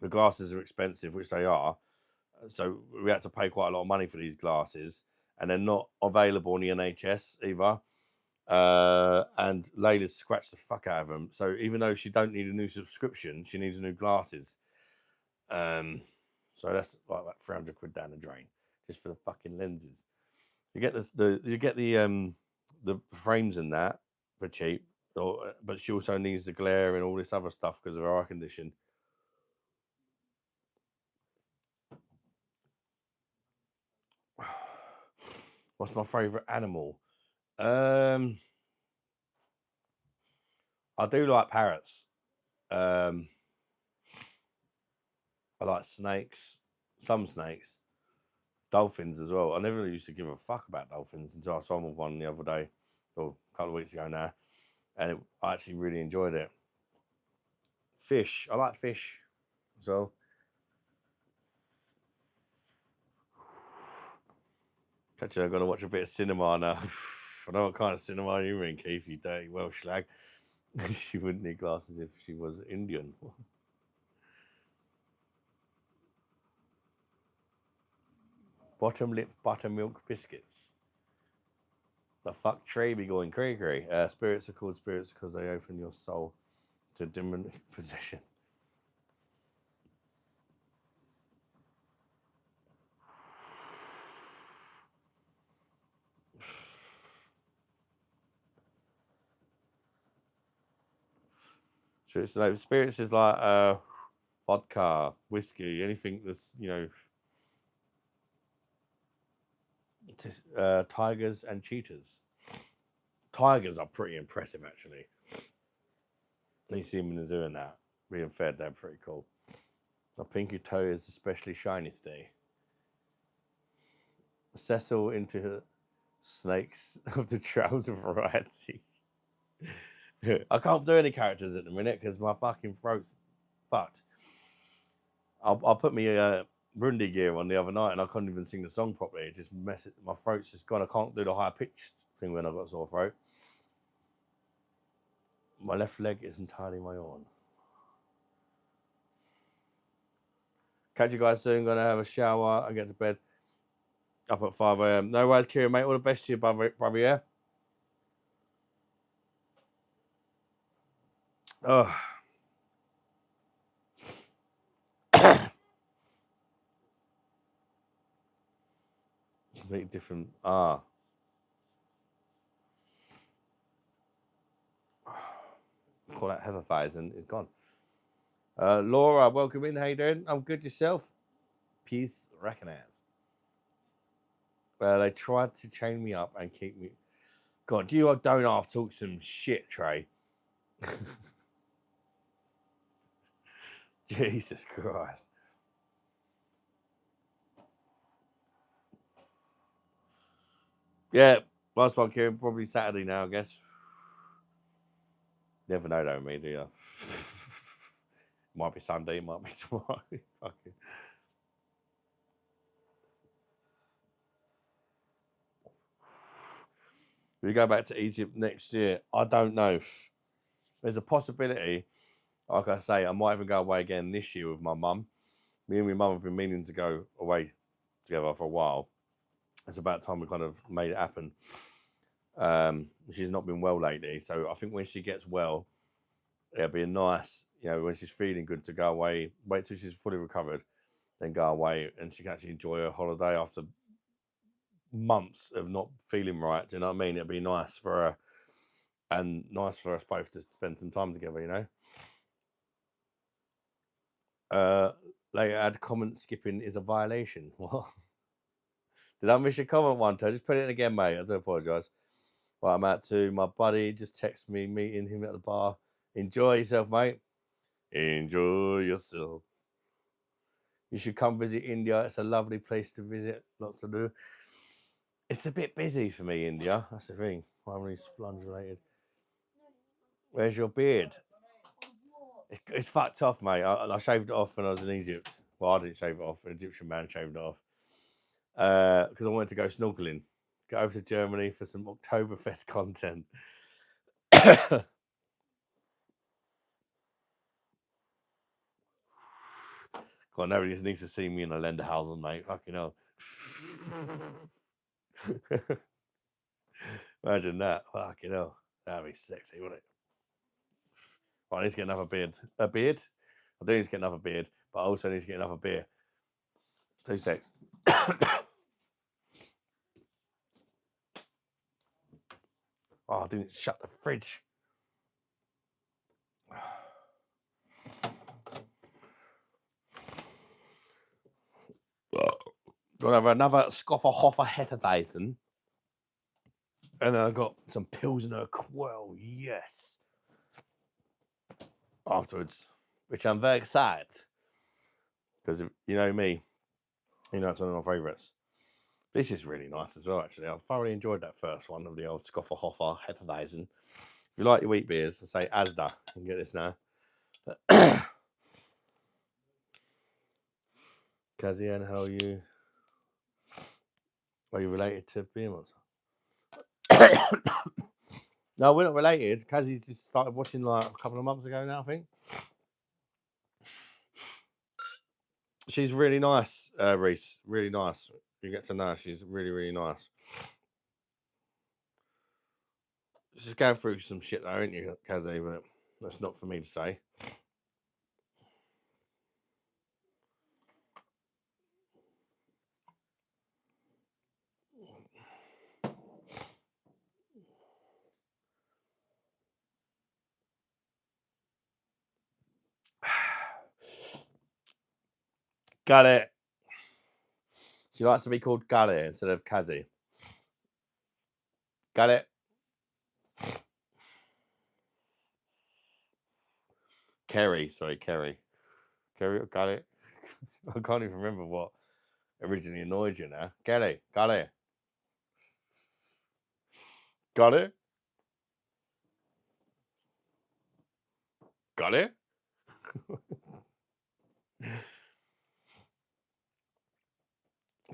glasses are expensive, which they are. So we had to pay quite a lot of money for these glasses, and they're not available on the NHS either. And Layla's scratched the fuck out of them. So even though she don't need a new subscription, she needs new glasses. So that's like 300 quid down the drain just for the fucking lenses. You get the frames and that for cheap, but she also needs the glare and all this other stuff because of her eye condition. What's my favourite animal? I do like parrots. I like snakes, some snakes, dolphins as well. I never really used to give a fuck about dolphins until I swam with one the other day, or a couple of weeks ago now, and I actually really enjoyed it. Fish, I like fish as well. Actually, I'm going to watch a bit of cinema now. I know what kind of cinema you mean, Keith, you dirty Welsh slag. She wouldn't need glasses if she was Indian. Bottom lip buttermilk biscuits. The fuck tree be going cray. Spirits are called spirits because they open your soul to a demonic possession. Spirits is like vodka, whiskey, anything that's, you know, tigers and cheetahs. Tigers are pretty impressive, actually. You see them in the zoo and that, being fed, they're pretty cool. The pinky toe is especially shiny today. Cecil into her snakes of the trouser variety. I can't do any characters at the minute because my fucking throat's fucked. I'll put me Rundy gear on the other night and I couldn't even sing the song properly. It just messes. My throat's just gone. I can't do the high pitched thing when I've got a sore throat. My left leg is entirely my own. Catch you guys soon. Gonna have a shower and get to bed. Up at 5 a.m. No worries, Kieran, mate. All the best to you, brother, yeah? Oh. Completely different. Call that heather thighs and it's gone. Laura, welcome in. How you doing? I'm good, yourself? Peace, recognize. They tried to chain me up and keep me. God, you don't half talk some shit, Trey. Jesus Christ. Yeah, last one, Kieran. Probably Saturday now, I guess. Never know, don't me, do you? Might be Sunday, might be tomorrow. Okay. We go back to Egypt next year. I don't know. There's a possibility. Like I say, I might even go away again this year with my mum. Me and my mum have been meaning to go away together for a while. It's about time we kind of made it happen. She's not been well lately, so I think when she gets well, it'll be a nice, you know, when she's feeling good to go away. Wait till she's fully recovered, then go away, and she can actually enjoy her holiday after months of not feeling right. Do you know what I mean? It'll be nice for her, and nice for us both to spend some time together. You know. Later, add comment skipping is a violation. What? Did I miss your comment one time? Just put it in again, mate. I do apologise. Right, I'm out to my buddy. Just text me, meeting him at the bar. Enjoy yourself, mate. Enjoy yourself. You should come visit India. It's a lovely place to visit. Lots to do. It's a bit busy for me, India. That's the thing. I'm really splunge related. Where's your beard? It's fucked off, mate. I shaved it off when I was in Egypt. Well, I didn't shave it off. An Egyptian man shaved it off. Because I wanted to go snorkeling. Go over to Germany for some Oktoberfest content. God, nobody just needs to see me in a Lenderhausen, mate. Fucking hell. Imagine that. Fucking hell. That'd be sexy, wouldn't it? Right, I need to get another beard. A beard? I do need to get another beard, but I also need to get another beer. 2 secs. Oh, I didn't shut the fridge. Gonna have another Scoffer Hoffer Hefeweizen. And then I got some Pilsner Quell, yes. Afterwards, which I'm very excited. Because you know me, you know it's one of my favourites. This is really nice as well, actually. I thoroughly enjoyed that first one of the old Scoffer Hoffer Hefeweizen. If you like your wheat beers, say Asda. You can get this now. Kazian, how are you? Are you related to Beer Monster? No, we're not related. Kazi just started watching like a couple of months ago now, I think. She's really nice, Reese. Really nice. You get to know her. She's really, really nice. She's going through some shit though, ain't you, Kazzy? But that's not for me to say. Got it. She likes to be called Gully instead of Kazzy. Got it. Kerry, sorry, Kerry. Kerry, got it. I can't even remember what originally annoyed you now. Got it. Got it. Got it. Got it.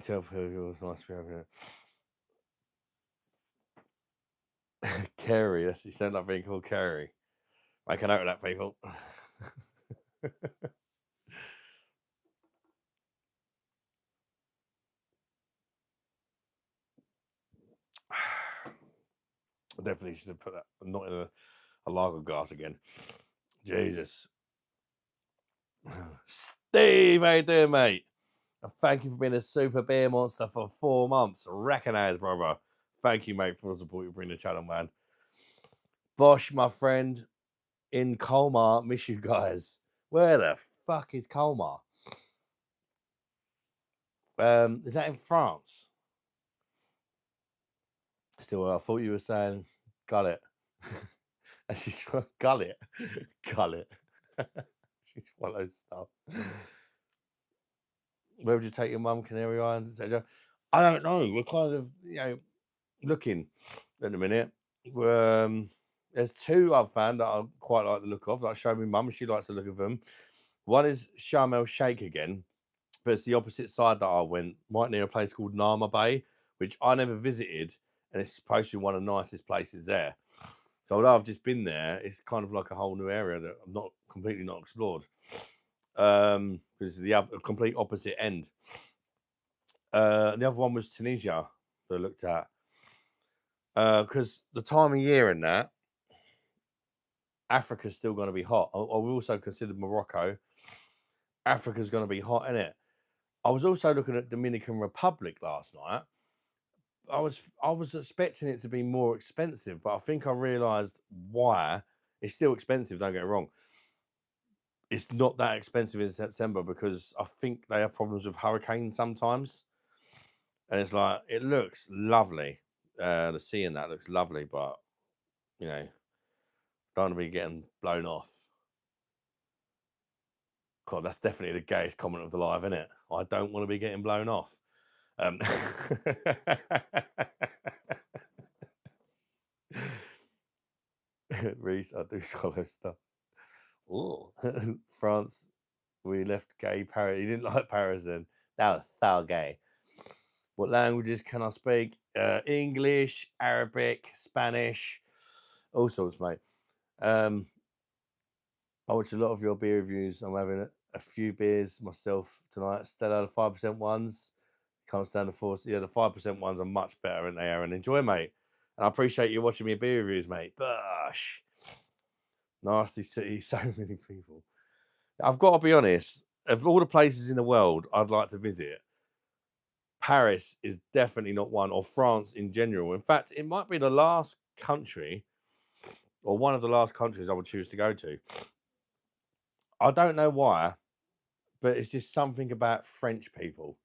Tell people it was nice to be over here. Kerry, that's you sound like being called Kerry. Make a note of that, people. I definitely should have put that not in a lager glass again. Jesus. Steve, how you doing, mate? Thank you for being a super beer monster for 4 months. Recognize, brother. Thank you, mate, for the support you bring to the channel, man. Bosh, my friend, in Colmar, miss you guys. Where the fuck is Colmar? Is that in France? Still, I thought you were saying gullet. And she's gullet. Gullet. She's one of those stuff. Where would you take your mum, Canary Islands, etc.? I don't know. We're kind of, looking at the minute. There's 2 I've found that I quite like the look of. Like, show me mum, she likes the look of them. One is Sharm el Sheikh again, but it's the opposite side that I went, right near a place called Nama Bay, which I never visited, and it's supposed to be one of the nicest places there. So although I've just been there, it's kind of like a whole new area that I'm not completely not explored. Because it's the complete opposite end. The other one was Tunisia that I looked at. Because the time of year in that, Africa's still going to be hot. I've also considered Morocco. Africa's going to be hot, isn't it? I was also looking at Dominican Republic last night. I was expecting it to be more expensive, but I think I realised why. It's still expensive, don't get me wrong. It's not that expensive in September because I think they have problems with hurricanes sometimes. And it's like, it looks lovely. The sea in that looks lovely, but, don't want to be getting blown off. God, that's definitely the gayest comment of the live, isn't it? I don't want to be getting blown off. Reese, I do swallow stuff. Oh, France, we left gay Paris. You didn't like Paris then? That was so gay. What languages can I speak? English, Arabic, Spanish, all sorts, mate. I watch a lot of your beer reviews. I'm having a few beers myself tonight. Stella, the 5% ones. Can't stand the 4. Yeah, the 5% ones are much better, and they are. And enjoy, mate. And I appreciate you watching me beer reviews, mate. Gosh. Nasty city, so many people. I've got to be honest, of all the places in the world I'd like to visit, Paris is definitely not one, or France in general. In fact, it might be the last country, or one of the last countries I would choose to go to. I don't know why, but it's just something about French people.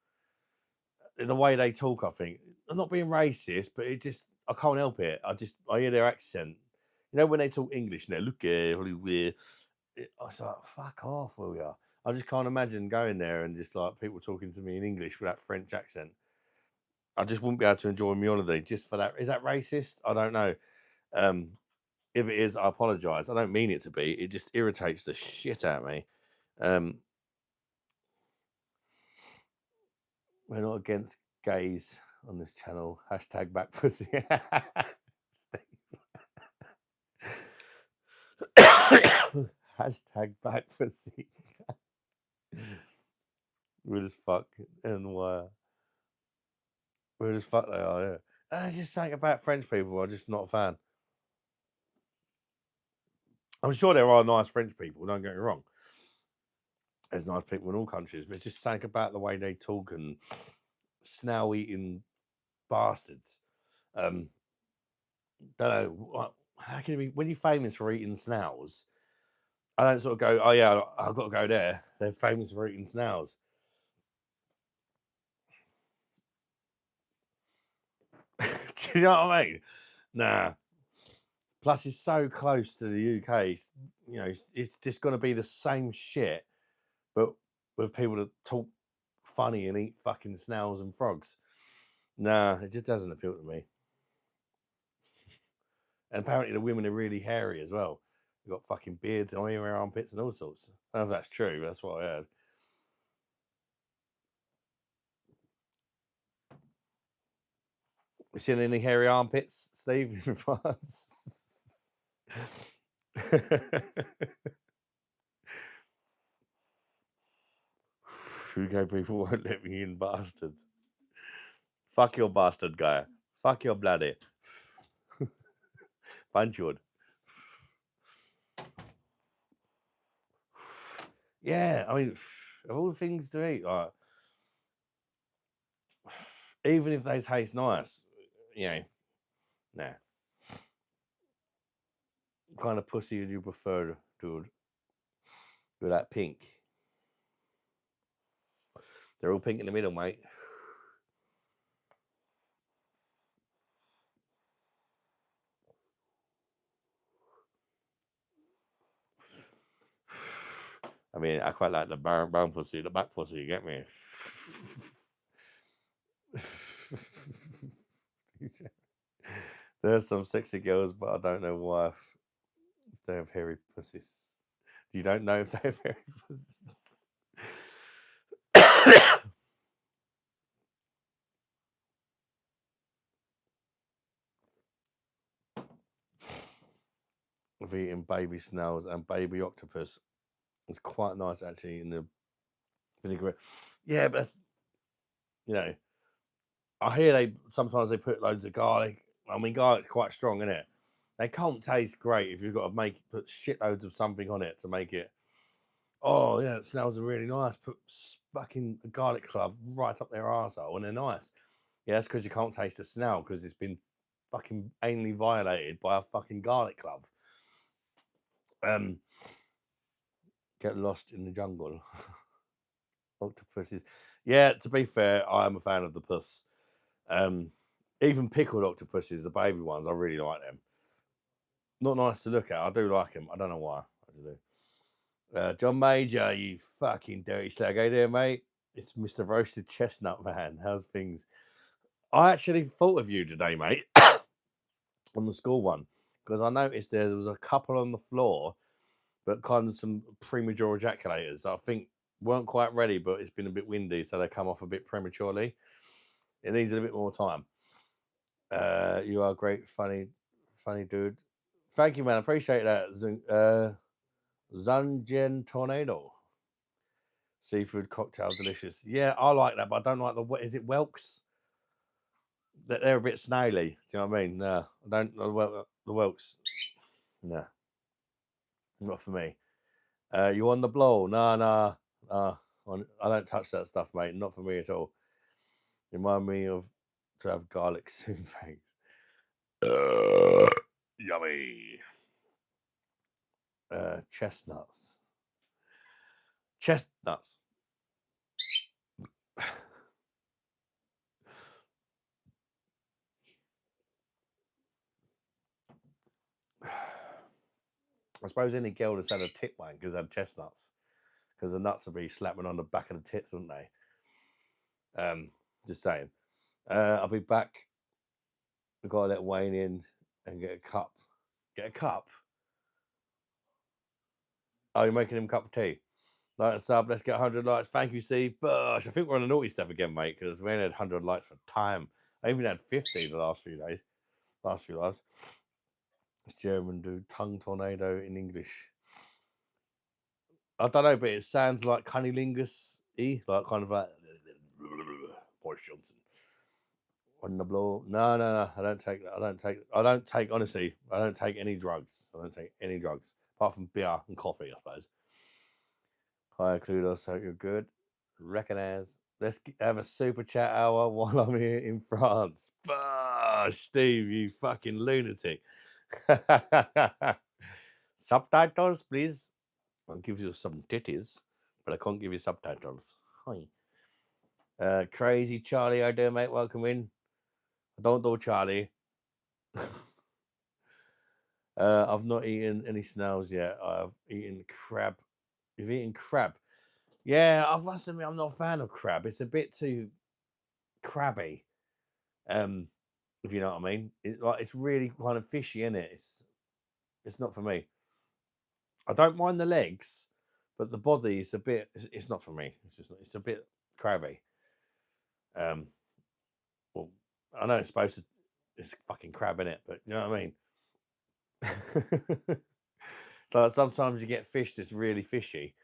The way they talk, I think. I'm not being racist, but I can't help it. I hear their accent. When they talk English and they look at Hollywood, I was like, fuck off, will ya? I just can't imagine going there and just like people talking to me in English with that French accent. I just wouldn't be able to enjoy my holiday just for that. Is that racist? I don't know. If it is, I apologise. I don't mean it to be. It just irritates the shit out of me. We're not against gays on this channel. Hashtag back pussy. Hashtag back pussy. We'll just fuck and We're just fuck they are, yeah. There's just something about French people I'm just not a fan. I'm sure there are nice French people, don't get me wrong. There's nice people in all countries, but just something about the way they talk and snail eating bastards. Don't know. How can it be when you're famous for eating snails? I don't sort of go, oh yeah, I've got to go there. They're famous for eating snails. Do you know what I mean? Nah. Plus, it's so close to the UK. You know, it's just going to be the same shit, but with people that talk funny and eat fucking snails and frogs. Nah, it just doesn't appeal to me. And apparently, the women are really hairy as well. They've got fucking beards on their armpits and all sorts. I don't know if that's true, but that's what I heard. You seen any hairy armpits, Steve? UK people won't let me in, bastards. Fuck your bastard guy. Fuck your bloody. Punchwood. Yeah, I mean, of all the things to eat, like, even if they taste nice, you know, nah. What kind of pussy would you prefer, dude? With that pink? They're all pink in the middle, mate. I mean, I quite like the brown pussy, the back pussy. You get me? There's some sexy girls, but I don't know why if they have hairy pussies. You don't know if they have hairy pussies. Of eating baby snails and baby octopus. It's quite nice actually in the vinaigrette. Yeah, but that's, you know, I hear they sometimes they put loads of garlic. I mean, garlic's quite strong, isn't it? They can't taste great if you've got to put shitloads of something on it to make it. Oh yeah, snails are really nice. Put fucking garlic clove right up their arsehole and they're nice. Yeah, that's because you can't taste a snail because it's been fucking anally violated by a fucking garlic clove. Get lost in the jungle. Octopuses. Yeah, to be fair, I am a fan of the puss. Even pickled octopuses, the baby ones, I really like them. Not nice to look at. I do like them. I don't know why. I do. John Major, you fucking dirty slag. Hey there, mate. It's Mr. Roasted Chestnut Man. How's things? I actually thought of you today, mate, on the school one, because I noticed there was a couple on the floor, but kind of some premature ejaculators. I think weren't quite ready, but it's been a bit windy, so they come off a bit prematurely. It needs a bit more time. You are great, funny dude. Thank you, man. I appreciate that. Zungen Tornado. Seafood cocktail, delicious. Yeah, I like that, but I don't like the. Is it whelks? They're a bit snaily. Do you know what I mean? No, I don't. The whelks. No, not for me. You on the blow? No. I don't touch that stuff, mate. Not for me at all. Remind me of to have garlic soon, thanks. Yummy. Chestnuts. Chestnuts. I suppose any girl that's had a tit wank has had chestnuts because the nuts would be slapping on the back of the tits, wouldn't they? Just saying. I'll be back. I've got to let Wayne in and get a cup. Get a cup? Oh, you're making him a cup of tea. Like and sub, let's get 100 likes. Thank you, Steve. Bush. I think we're on the naughty stuff again, mate, because we only had 100 likes for time. I even had 50 the last few days. Last few lives. It's German dude. Tongue tornado in English. I don't know, but it sounds like cunnilingus y, like kind of like Boris Johnson. On the blow. No. I don't take. Honestly, I don't take any drugs. I don't take any drugs apart from beer and coffee, I suppose. Hi, Cludos. Hope you're good. Recognize. Let's have a super chat hour while I'm here in France. Bah, Steve, you fucking lunatic. Subtitles, please. I'll give you some titties, but I can't give you subtitles. Hi. Crazy Charlie, how do, mate? Welcome in. I don't do Charlie. I've not eaten any snails yet. I've eaten crab. You've eaten crab? Yeah, I must admit I'm not a fan of crab. It's a bit too crabby. If you know what I mean. It's really kind of fishy, isn't it? It's not for me. I don't mind the legs, but the body is a bit. It's not for me. It's a bit crabby. Well, I know it's supposed to. It's fucking crab in it, but you know what I mean. So sometimes you get fish that's really fishy.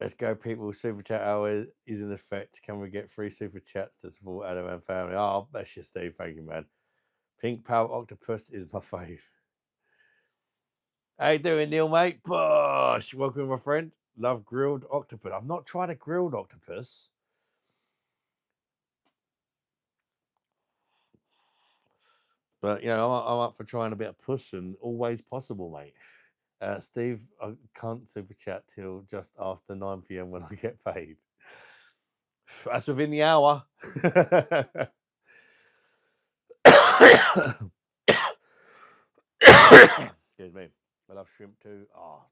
Let's go, people. Super chat hour is in effect. Can we get 3 super chats to support Adam and family? Oh, bless you, Steve. Thank you, man. Pink Power Octopus is my fave. How you doing, Neil, mate? Bosh. Welcome, my friend. Love grilled octopus. I've not tried a grilled octopus. But, you know, I'm up for trying a bit of puss and always possible, mate. Steve, I can't super chat till just after 9 p.m. when I get paid. That's within the hour. Excuse me. I love shrimp too. Oh,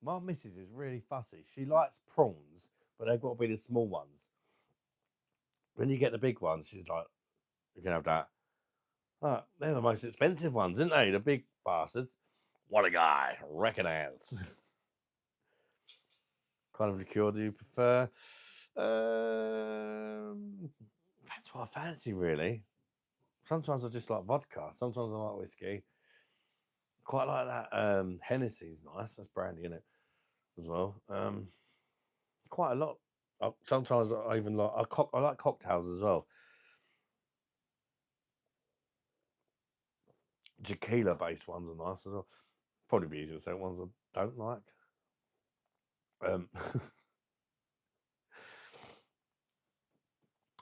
my missus is really fussy. She likes prawns, but they've got to be the small ones. When you get the big ones, she's like, you can have that. Oh, they're the most expensive ones, aren't they? The big bastards. What a guy. Recognize. Kind of liqueur do you prefer? Depends what I fancy, really. Sometimes I just like vodka. Sometimes I like whiskey. Quite like that. Hennessy's nice. That's brandy in it as well. Quite a lot. Sometimes I even like I like cocktails as well. Tequila based ones are nice as well. Probably be easier to say ones I don't like.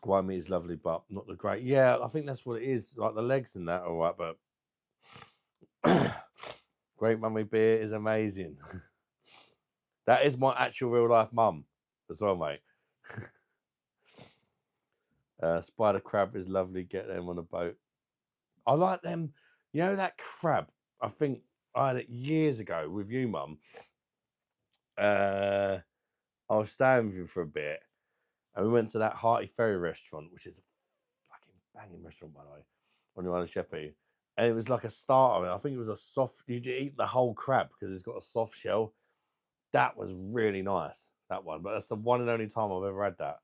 Wine meat is lovely, but not the great. Yeah, I think that's what it is. Like the legs and that are all right, but Great Mummy beer is amazing. That is my actual real life mum as well, mate. Spider crab is lovely. Get them on a boat. I like them. You know that crab? I think I had it years ago with you, mum. I was staying with you for a bit, and we went to that Hearty Ferry restaurant, which is a fucking banging restaurant, by the way, on your own Sheppey. And it was like a starter. I think it was a soft. You eat the whole crab because it's got a soft shell. That was really nice. That one, but that's the one and only time I've ever had that.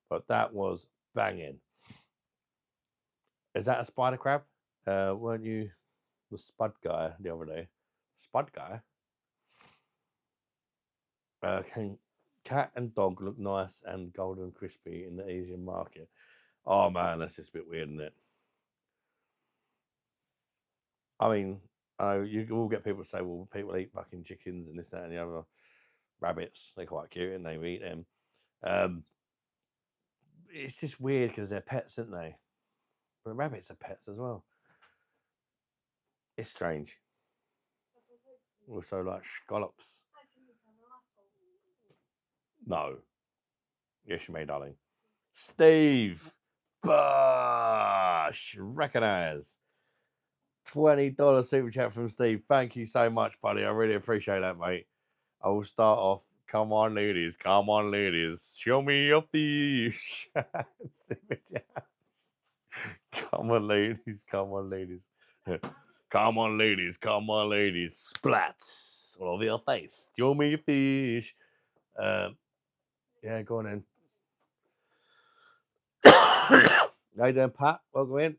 But that was banging. Is that a spider crab? Weren't you the spud guy the other day? Spud guy? Can cat and dog look nice and golden crispy in the Asian market? Oh man, that's just a bit weird, isn't it? I mean, you will get people to say, well, people eat fucking chickens and this, that, and the other. Rabbits, they're quite cute and they eat them. It's just weird because they're pets, aren't they? But rabbits are pets as well. It's strange. Also, like scallops. No. Yes, you may, darling. Steve Bush, recognize. $20 super chat from Steve. Thank you so much, buddy. I really appreciate that, mate. I will start off. Come on, ladies. Come on, ladies. Show me your fish. Super chat. Come on, ladies. Come on, ladies. Come on, ladies. Come on, ladies. Splats all over your face. Show me your fish. Yeah, go on then. How you doing, Pat? Welcome in.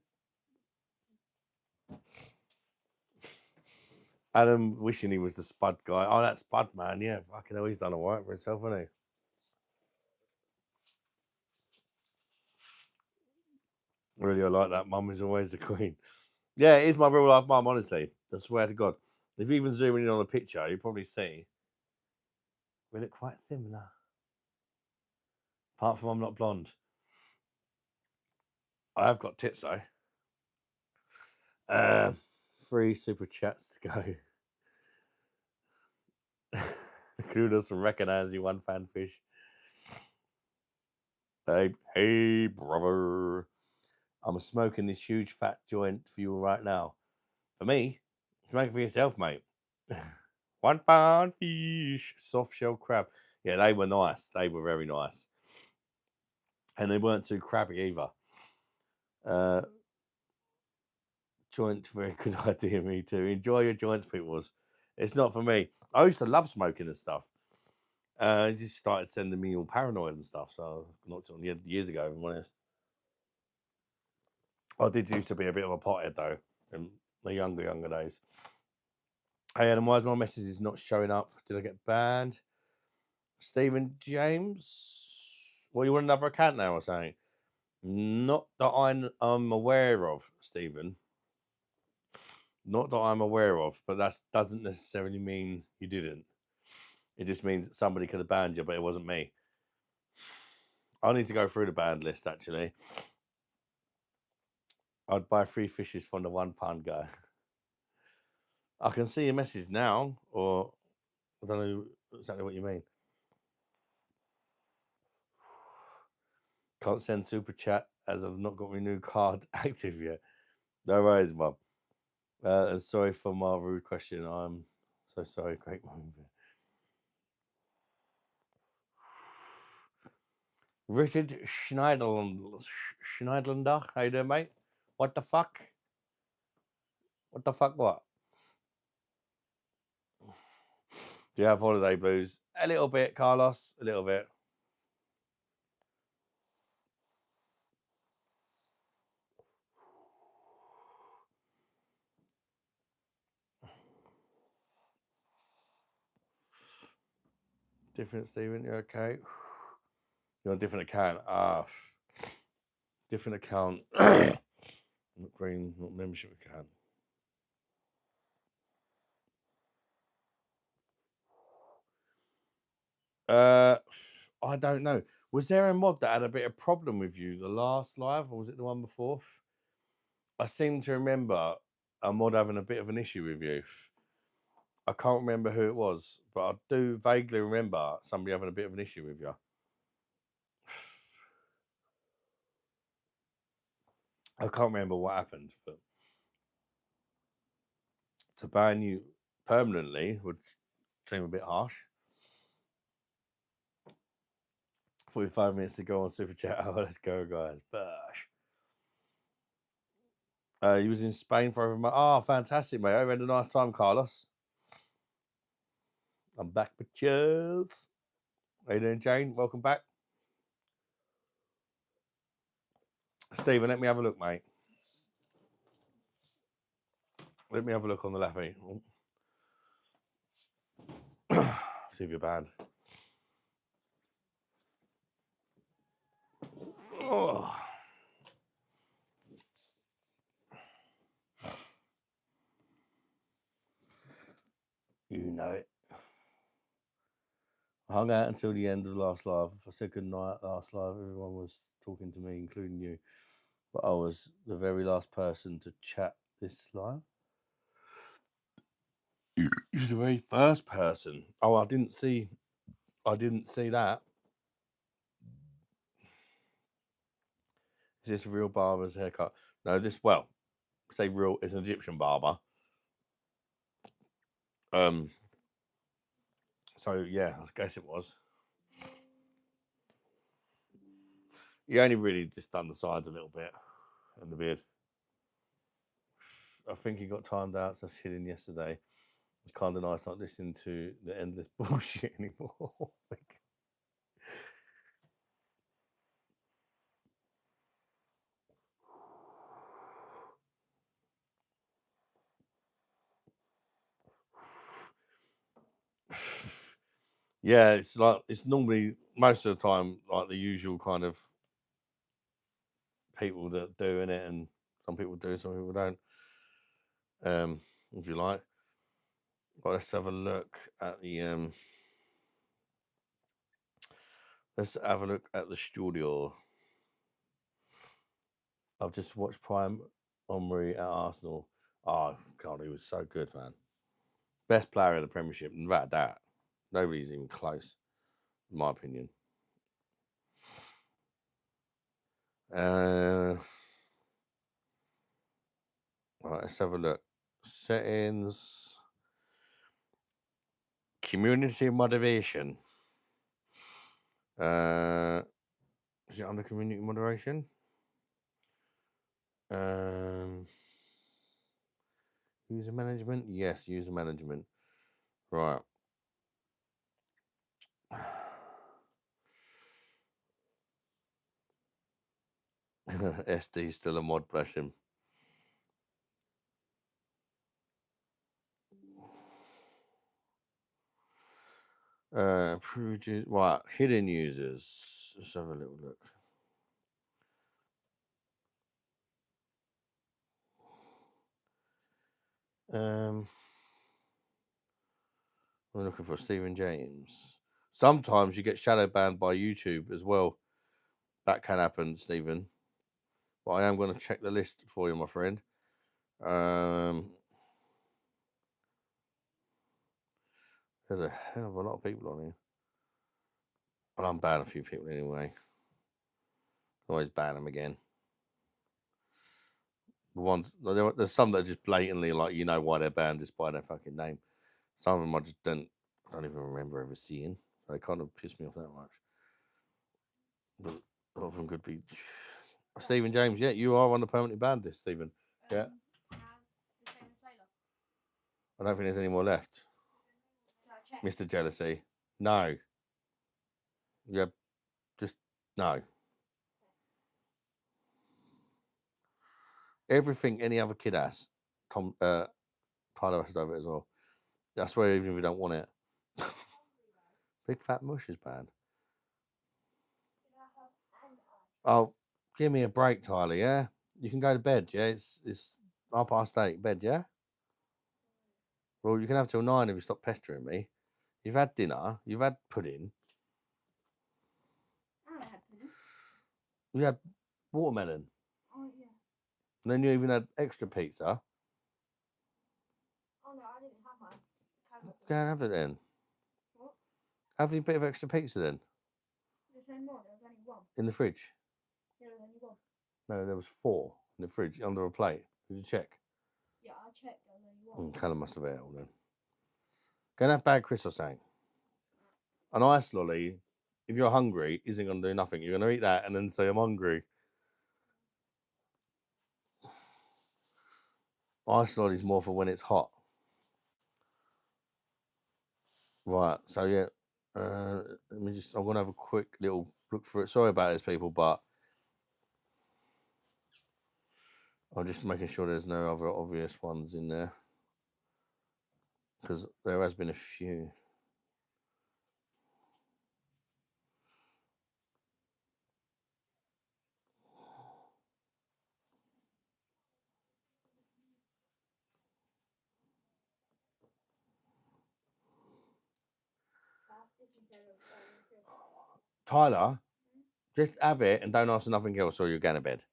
Adam wishing he was the Spud guy. Oh, that Spud man. Yeah, fucking hell, he's done all right for himself, hasn't Really, I like that. Mum is always the queen. Yeah, it is my real life mum, honestly. I swear to God. If you even zoom in on a picture, you probably see we look quite similar. Apart from I'm not blonde. I have got tits though. 3 super chats to go. Kudos for recognizing one fanfish. Hey, brother. I'm smoking this huge fat joint for you right now. For me, smoke for yourself, mate. 1 pound fish, soft shell crab. Yeah, they were nice. They were very nice. And they weren't too crabby either. Joint, very good idea, me too. Enjoy your joints, people. It's not for me. I used to love smoking and stuff. He just started sending me all paranoid and stuff. So I knocked it on the head years ago, if I'm honest. I did used to be a bit of a pothead though in my younger days. Hey Adam, why is my messages not showing up? Did I get banned? Stephen James? Well, you want another account now or something? Not that I'm aware of, Stephen. Not that I'm aware of, but that doesn't necessarily mean you didn't. It just means somebody could have banned you, but it wasn't me. I need to go through the banned list, actually. I'd buy 3 fishes from the 1 pound guy. I can see your message now, or I don't know exactly what you mean. Can't send super chat as I've not got my new card active yet. No worries, Mum. And sorry for my rude question. I'm so sorry. Great moment. Richard Schneidlander. How you doing, mate? What the fuck? What the fuck, what? Do you have holiday blues? A little bit, Carlos. A little bit. Different, Stephen. You okay? You're on a different account. Different account. Not green, not membership account. I don't know. Was there a mod that had a bit of problem with you the last live, or was it the one before? I seem to remember a mod having a bit of an issue with you. I can't remember who it was, but I do vaguely remember somebody having a bit of an issue with you. I can't remember what happened, but to ban you permanently would seem a bit harsh. 45 minutes to go on Super Chat. Oh, let's go, guys. Bash. He was in Spain for over a month. Oh, fantastic, mate. I had a nice time, Carlos. I'm back with cheers. How you doing, Jane? Welcome back. Stephen, let me have a look, mate. Let me have a look on the lappy. See if you're banned. Oh. You know it. I hung out until the end of last live. I said good night last live. Everyone was talking to me, including you. But I was the very last person to chat this live. You're the very first person. Oh, I didn't see that. Is this a real barber's haircut? No, say real, it's an Egyptian barber. So yeah, I guess it was. He only really just done the sides a little bit and the beard. I think he got timed out, so shitting yesterday. It's kind of nice not listening to the endless bullshit anymore. Yeah, it's normally most of the time like the usual kind of people that are doing it, and some people do, some people don't. If you like. But let's have a look at the let's have a look at the studio. I've just watched Prime Omri at Arsenal. Oh God, he was so good, man. Best player of the Premiership, and without that, nobody's even close, in my opinion. Right, let's have a look. Settings, community moderation. Is it under community moderation? User management? Yes, user management. Right. SD's still a mod, bless him. Right, hidden users. Let's have a little look. I'm looking for Stephen James. Sometimes you get shadow banned by YouTube as well. That can happen, Stephen. But I am going to check the list for you, my friend. There's a hell of a lot of people on here. Well, I'm banning a few people anyway. Always ban them again. The ones there's some that are just blatantly like you know why they're banned just by their fucking name. Some of them I just don't even remember ever seeing. They kind of piss me off that much. But a lot of them could be Stephen James. Yeah, you are on the permanently banned list, Stephen. Yeah. I don't think there's any more left. Mr. Jealousy. No. Yeah, just no. Everything any other kid has, Tyler has to have it as well. That's where even if you don't want it. Big Fat Mush is banned. Oh, give me a break, Tyler, yeah? You can go to bed, yeah? It's 8:30, bed, yeah? Well, you can have till 9 if you stop pestering me. You've had dinner, you've had pudding. I had pudding. You had watermelon. Oh, yeah. And then you even had extra pizza. Oh, no, I didn't have mine. Go and have it then. What? Have a bit of extra pizza then. There's no more, there was only one. In the fridge? Yeah, there was only one. No, there was 4 in the fridge under a plate. Did you check? Yeah, I checked. There was only one. Callum must have ate it all then. Go and have bad Chris or something. An ice lolly, if you're hungry, isn't going to do nothing. You're going to eat that and then say, I'm hungry. Ice lolly's more for when it's hot. Right, so yeah. Let me I'm going to have a quick little look for it. Sorry about this, people, but I'm just making sure there's no other obvious ones in there. Because there has been a few. Tyler, just have it and don't ask nothing else or you're going to bed.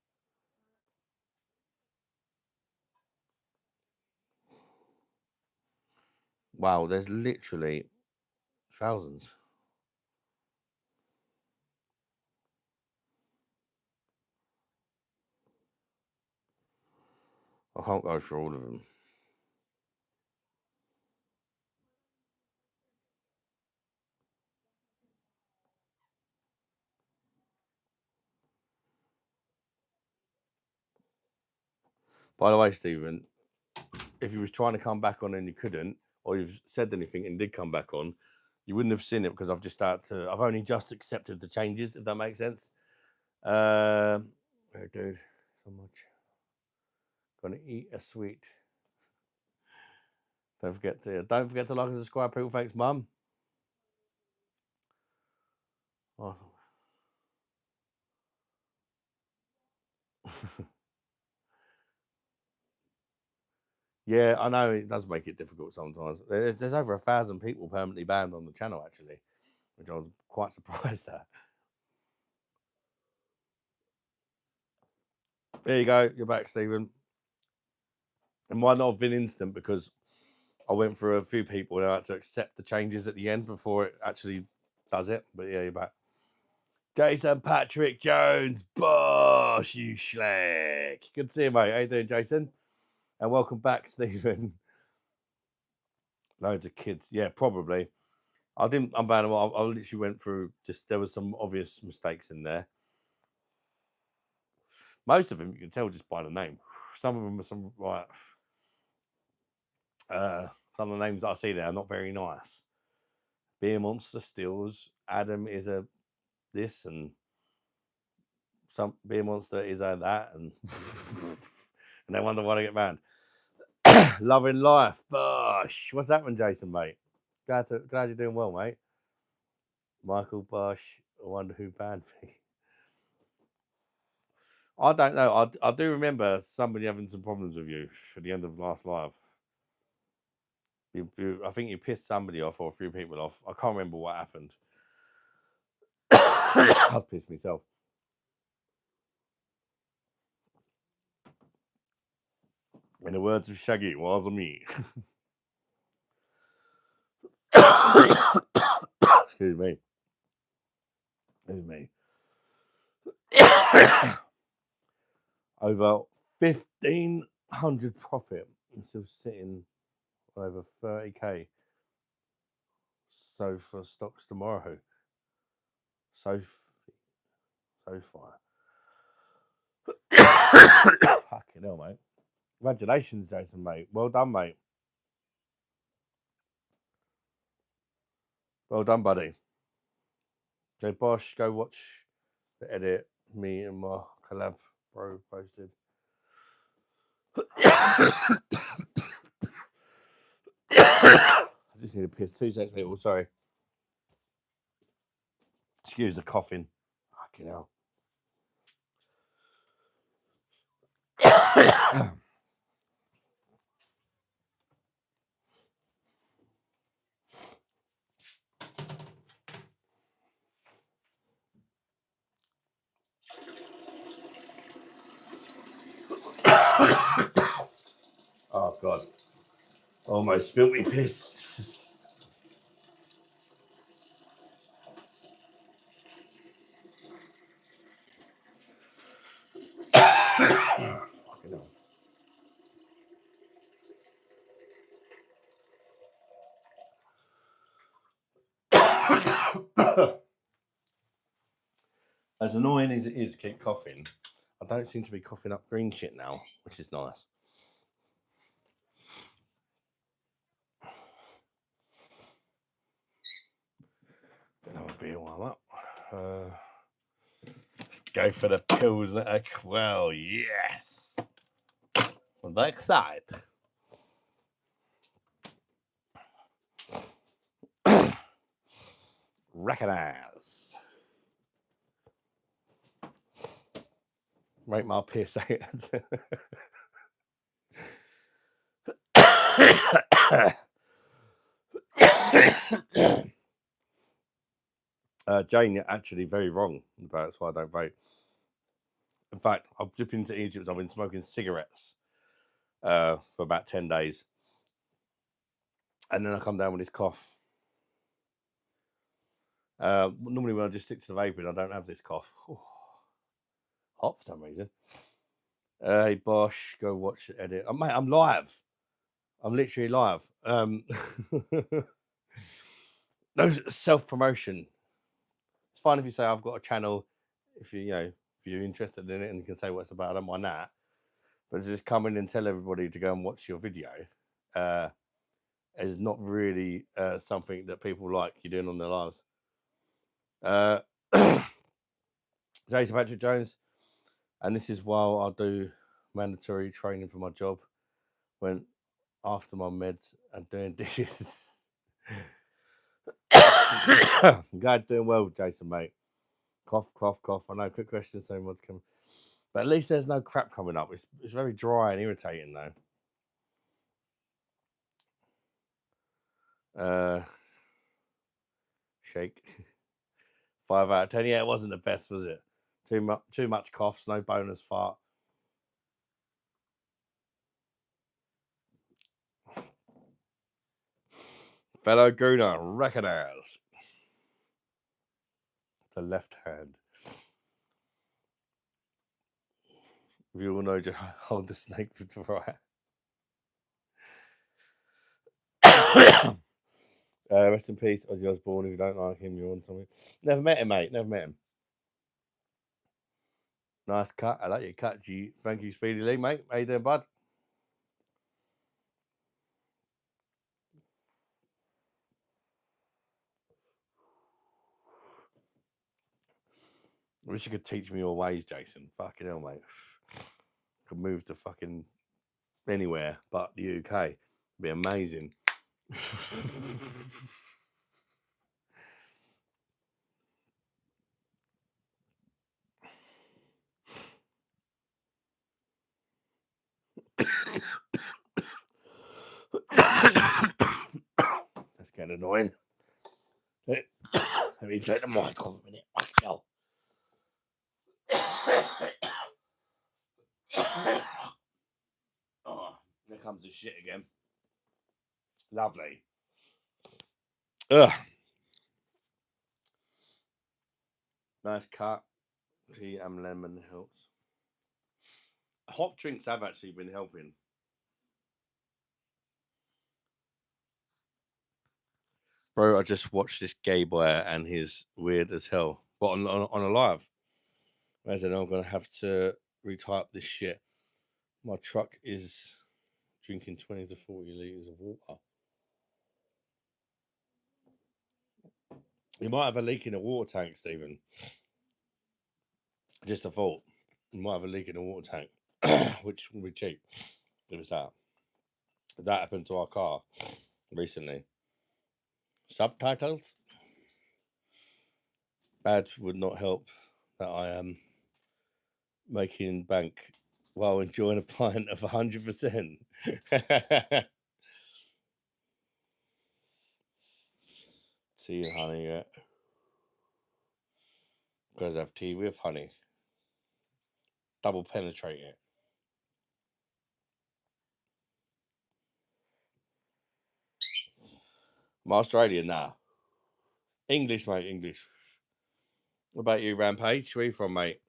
Wow, there's literally thousands. I can't go through all of them. By the way, Stephen, if you was trying to come back on and you couldn't, or you've said anything and did come back on, you wouldn't have seen it because I've only just accepted the changes, if that makes sense. Oh, dude, so much. Gonna eat a sweet. Don't forget to like and subscribe, people. Thanks, Mum. Oh. Yeah, I know it does make it difficult sometimes. There's over 1,000 people permanently banned on the channel actually, which I was quite surprised at. There you go. You're back, Stephen. It might not have been instant because I went through a few people and I had to accept the changes at the end before it actually does it. But yeah, you're back. Jason Patrick Jones, bosh, you schleck. Good to see you, mate. How you doing, Jason? And welcome back, Stephen. Loads of kids. Yeah, probably. I didn't unban them. I literally went through just, there was some obvious mistakes in there. Most of them you can tell just by the name. Some of them are some, like, some of the names I see there are not very nice. Beer Monster Stills. Adam is a this, and some Beer Monster is a that, and and they wonder why they get banned. Loving life, Bosh. What's happening, Jason, mate? Glad you're doing well, mate. Michael Bosh. I wonder who banned me. I don't know. I do remember somebody having some problems with you at the end of last live. I think you pissed somebody off or a few people off. I can't remember what happened. I've pissed myself. In the words of Shaggy, it wasn't me. Excuse me. Excuse me. Over 1,500 profit. I'm still sitting over 30k. So for stocks tomorrow. So far. Fucking hell, mate. Congratulations, Jason, mate. Well done, mate. Well done, buddy. So Bosh, go watch the edit me and my collab bro posted. I just need to piss. 2 seconds, people. Sorry. Excuse the coughing. Fucking hell. Oh, God. Almost spilled me piss. Fucking hell. As annoying as it is to keep coughing, I don't seem to be coughing up green shit now, which is nice. Another beer while I'm up. Let's go for the pills that are well, yes. On that side. Recognize. Make my piss out. Jane, you're actually very wrong about that's why I don't vape. In fact, I've dipped into Egypt. I've been smoking cigarettes for about 10 days. And then I come down with this cough. Normally when I just stick to the vaping, I don't have this cough. Hot for some reason. Hey Bosh, go watch the edit. Mate, I'm live. I'm literally live. No self-promotion. It's fine if you say I've got a channel, if you're interested in it and you can say what it's about, I don't mind that. But just come in and tell everybody to go and watch your video is not really something that people like you doing on their lives. Jason Patrick Jones, and this is while I do mandatory training for my job when after my meds and doing dishes. I'm glad doing well, Jason, mate. Cough, cough, cough. I know, quick question, so much coming. But at least there's no crap coming up. It's very dry and irritating though. Shake. 5 out of 10. Yeah, it wasn't the best, was it? Too much coughs, no bonus fart. Fellow Gooner, recognize the left hand. We all know to hold the snake with the right. Rest in peace, Ozzy Osbourne. If you don't like him, you're on something. Never met him, mate. Never met him. Nice cut. I like your cut, G. Thank you, Speedy Lee, mate. How you doing, bud? I wish you could teach me your ways, Jason. Fucking hell, mate. Could move to fucking anywhere but the UK. It'd be amazing. That's getting annoying. Let me take the mic off a minute. Oh, there comes the shit again. Lovely. Ugh. Nice cut. Tea and lemon helps. Hot drinks have actually been helping. Bro, I just watched this gay boy and he's weird as hell. But on a live. I said, I'm going to have to retype this shit. My truck is drinking 20 to 40 litres of water. You might have a leak in the water tank, Stephen. Just a thought. You might have a leak in the water tank, which will be cheap if it's that. That happened to our car recently. Subtitles? Bad would not help that I am making bank while enjoying a pint of 100%. Tea and honey, yeah. Because I have tea with honey. Double penetrate it. I'm Australian now. English, mate, English. What about you, Rampage? Where you from, mate?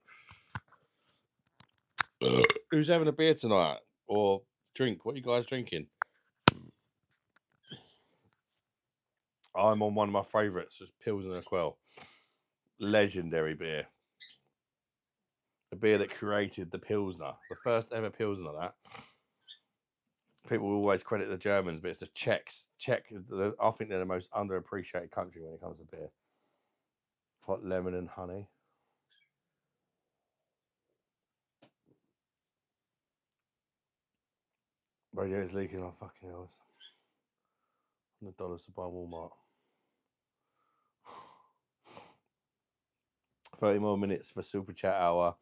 Who's having a beer tonight? Or drink? What are you guys drinking? I'm on one of my favourites. It's Pilsner Quell. Legendary beer. The beer that created the Pilsner. The first ever Pilsner, that. People always credit the Germans, but it's the Czechs. I think they're the most underappreciated country when it comes to beer. Hot lemon and honey. Radio's leaking our fucking hills. $100 to buy Walmart. 30 more minutes for Super Chat hour.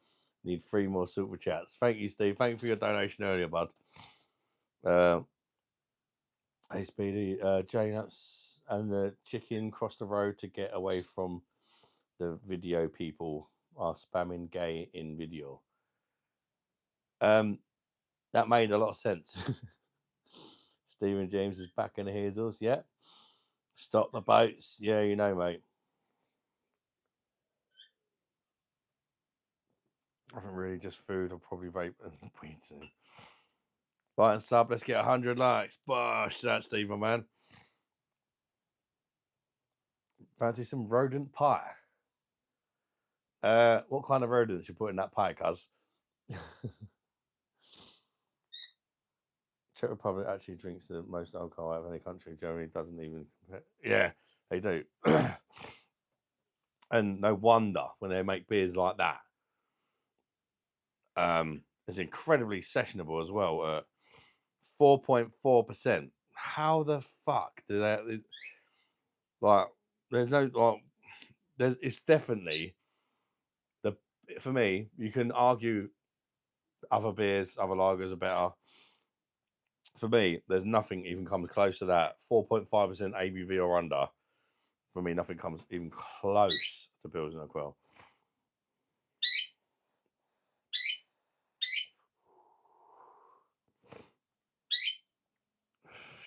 Need 3 more Super Chats. Thank you, Steve. Thank you for your donation earlier, bud. Hey, Speedy. Jane Ups and the chicken crossed the road to get away from the video people are spamming gay in video. That made a lot of sense. Stephen James is back in the heels. Yeah. Stop the boats. Yeah, you know, mate. I haven't really just food. I'll probably vape and weed soon. Like and sub. Let's get 100 likes. Bosh, that Steve, my man. Fancy some rodent pie? What kind of rodents you put in that pie, cuz? Czech Republic actually drinks the most alcohol out of any country. Germany doesn't even. Yeah, they do. And no wonder when they make beers like that. It's incredibly sessionable as well. 4.4%. How the fuck do they? Like, there's no like. It's definitely for me. You can argue other beers, other lagers are better. For me, there's nothing even comes close to that. 4.5% ABV or under. For me, nothing comes even close to Pilsner Quell.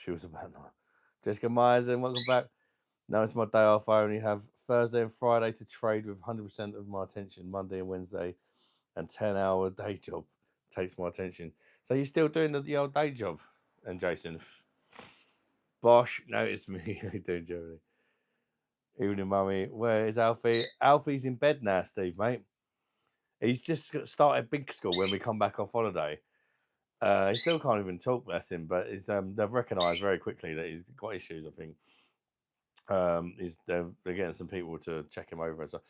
She was about night. Jessica Myers, and welcome back. Now it's my day off. I only have Thursday and Friday to trade with 100% of my attention. Monday and Wednesday, and 10-hour day job takes my attention. So you're still doing the old day job, and Jason? Bosh noticed me. How you doing, Jeremy? Evening, mummy. Where is Alfie? Alfie's in bed now, Steve, mate. He's just started big school when we come back off holiday. He still can't even talk, bless him, but they've recognised very quickly that he's got issues, I think. They're getting some people to check him over. So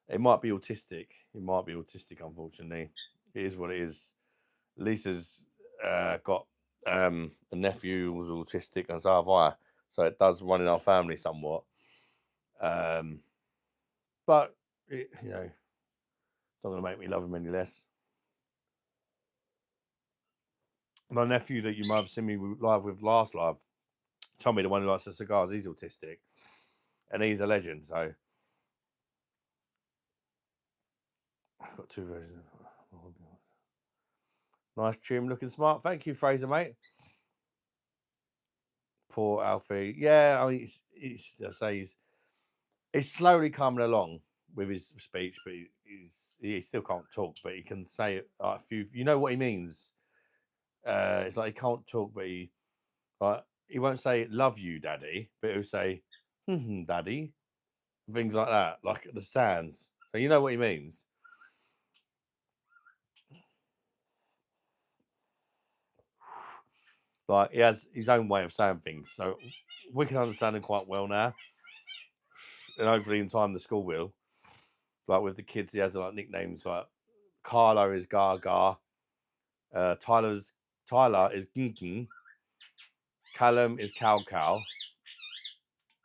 it might be autistic. Unfortunately. It is what it is. Lisa's got a nephew who's autistic, and so have I. So it does run in our family somewhat. But it, not going to make me love him any less. My nephew that you might have seen me live with last live, Tommy, the one who likes the cigars, he's autistic, and he's a legend. So I've got two versions. Nice trim, looking smart. Thank you, Fraser, mate. Poor Alfie. Yeah, I mean, he's slowly coming along with his speech, but he still can't talk, but he can say a few. You know what he means? It's like he can't talk, but he won't say "love you, daddy," but he'll say "daddy," things like that, like the sounds. So you know what he means. Like he has his own way of saying things, so we can understand him quite well now. And hopefully, in time, the school will. Like with the kids, he has like nicknames like Carlo is Gaga, Tyler is Ginkin, Callum is Cow Cow,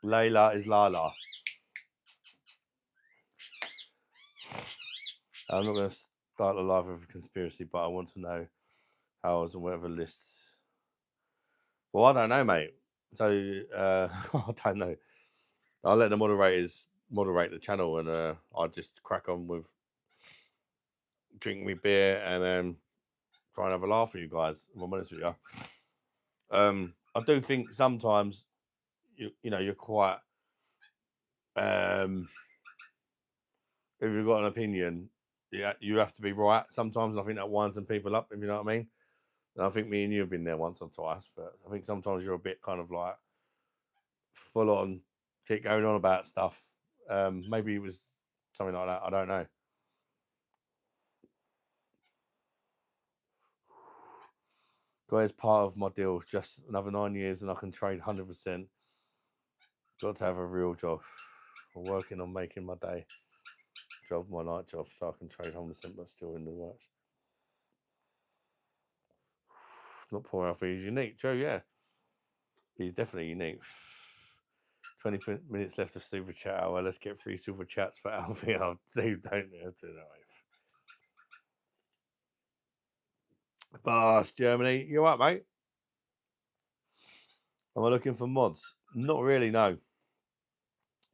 Layla is Lala. I'm not going to start a live with a conspiracy, but I want to know how I was on whatever lists. Well, I don't know, mate. So I don't know. I'll let the moderators moderate the channel, and I'll just crack on with drinking me beer and try and have a laugh with you guys. If I'm honest with you, I do think sometimes you're quite if you've got an opinion, yeah, you have to be right. Sometimes I think that winds some people up, if you know what I mean. And I think me and you have been there once or twice, but I think sometimes you're a bit kind of like full on, keep going on about stuff. Maybe it was something like that. I don't know. Guys, part of my deal. Just another 9 years, and I can trade 100%. Got to have a real job. I'm working on making my day job, my night job, so I can trade 100%, but still in the works. Not poor Alfie. He's unique, Joe. Yeah, he's definitely unique. 20 minutes left of super chat. Well, let's get 3 super chats for Alfie. I'll Steve, don't do that. Boss, Germany. You all right, mate? Am I looking for mods? Not really, no.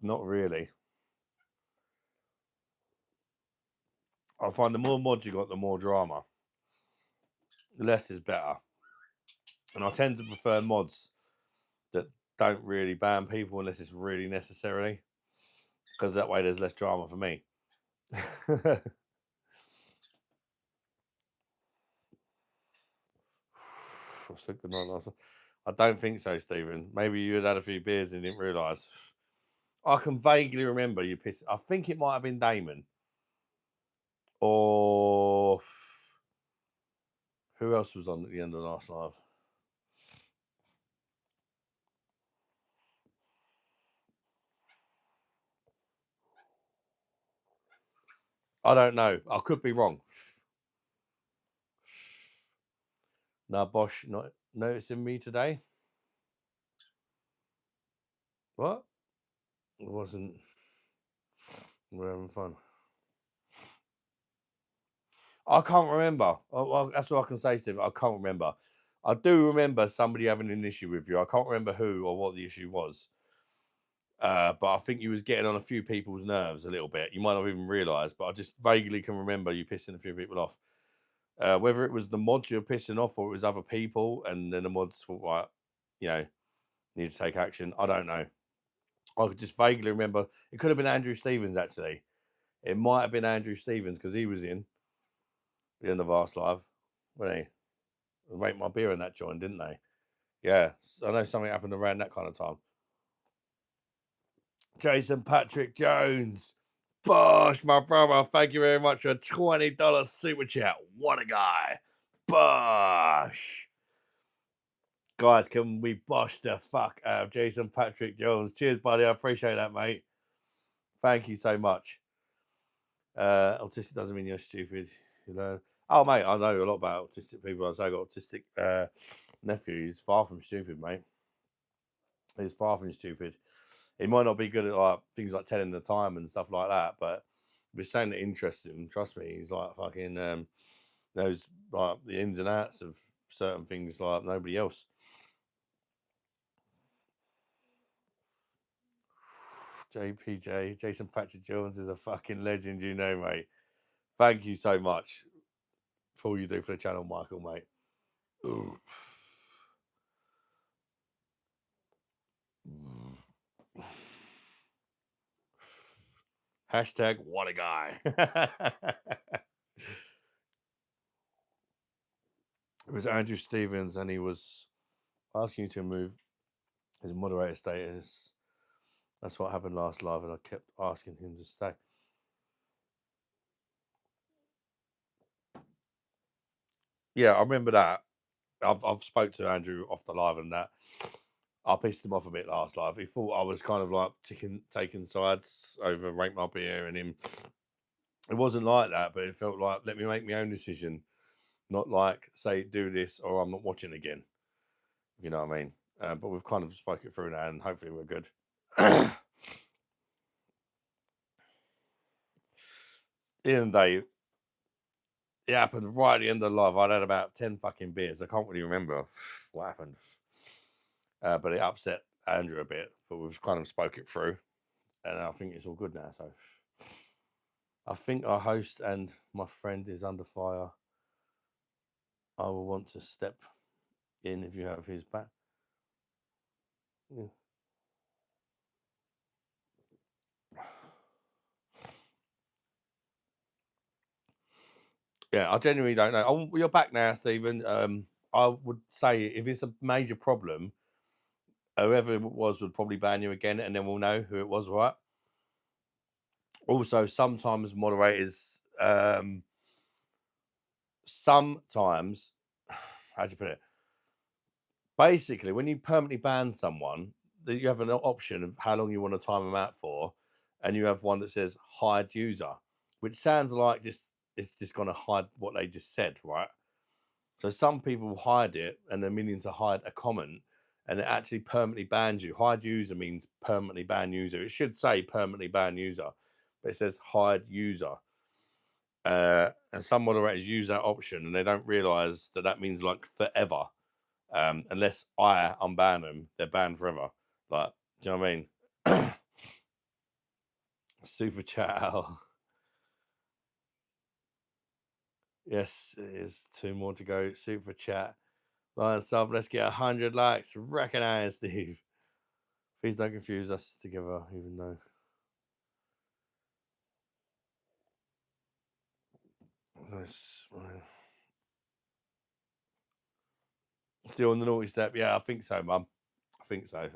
Not really. I find the more mods you got, the more drama. The less is better. And I tend to prefer mods that don't really ban people unless it's really necessary. Because that way there's less drama for me. I don't think so, Stephen. Maybe you had a few beers and didn't realise. I can vaguely remember you pissed. I think it might have been Damon. Or who else was on at the end of the last live? I don't know. I could be wrong. Now, Bosch not noticing me today. What? It wasn't. We're having fun. I can't remember. Well, that's what I can say, Steve. I can't remember. I do remember somebody having an issue with you. I can't remember who or what the issue was. But I think you was getting on a few people's nerves a little bit. You might not even realise, but I just vaguely can remember you pissing a few people off. Whether it was the mods you're pissing off or it was other people, and then the mods thought, right, you know, need to take action. I don't know. I could just vaguely remember. It could have been Andrew Stevens, actually. It might have been Andrew Stevens because he was in the end of Ask Live, wasn't he? They Rate My Beer and that joined, didn't they? Yeah, I know something happened around that kind of time. Jason Patrick Jones. Bosh, my brother, thank you very much for a $20 super chat. What a guy. Bosh. Guys, can we bosh the fuck out of Jason Patrick Jones? Cheers, buddy. I appreciate that, mate. Thank you so much. Autistic doesn't mean you're stupid, you know. Oh, mate, I know a lot about autistic people. I got autistic nephew. He's far from stupid, mate. He's far from stupid. He might not be good at like things like telling the time and stuff like that, but we're saying that interests him. Trust me, he's like fucking knows like the ins and outs of certain things like nobody else. JPJ, Jason Patrick Jones is a fucking legend, you know, mate. Thank you so much for all you do for the channel, Michael, mate. Ooh. Hashtag what a guy. It was Andrew Stevens, and he was asking you to move his moderator status. That's what happened last live, and I kept asking him to stay. Yeah, I remember that. I've spoke to Andrew off the live and that. I pissed him off a bit last live. He thought I was kind of like taking sides over Rank My Beer and him. It wasn't like that, but it felt like let me make my own decision, not like say do this or I'm not watching again. You know what I mean? But we've kind of spoke it through now, and hopefully we're good. The end of the day, it happened right at the end of the live. I'd had about 10 fucking beers. I can't really remember what happened. But it upset Andrew a bit. But we've kind of spoke it through. And I think it's all good now. So I think our host and my friend is under fire. I will want to step in if you have his back. Yeah. Yeah, I genuinely don't know. Oh, you're back now, Stephen. I would say if it's a major problem, whoever it was would probably ban you again, and then we'll know who it was, right? Also, sometimes moderators, sometimes, how do you put it? Basically, when you permanently ban someone, you have an option of how long you want to time them out for, and you have one that says hide user, which sounds like it's just going to hide what they just said, right? So some people hide it and they're meaning to hide a comment, and it actually permanently bans you. Hide user means permanently ban user. It should say permanently ban user, but it says hide user. And some moderators use that option and they don't realize that that means like forever. Unless I unban them, they're banned forever. Like, do you know what I mean? Super chat. Yes, it is 2 more to go. Super chat. Lions sub, let's get 100 likes. Recognize, Steve. Please don't confuse us together, even though. Still on the naughty step. Yeah, I think so, Mum. I think so.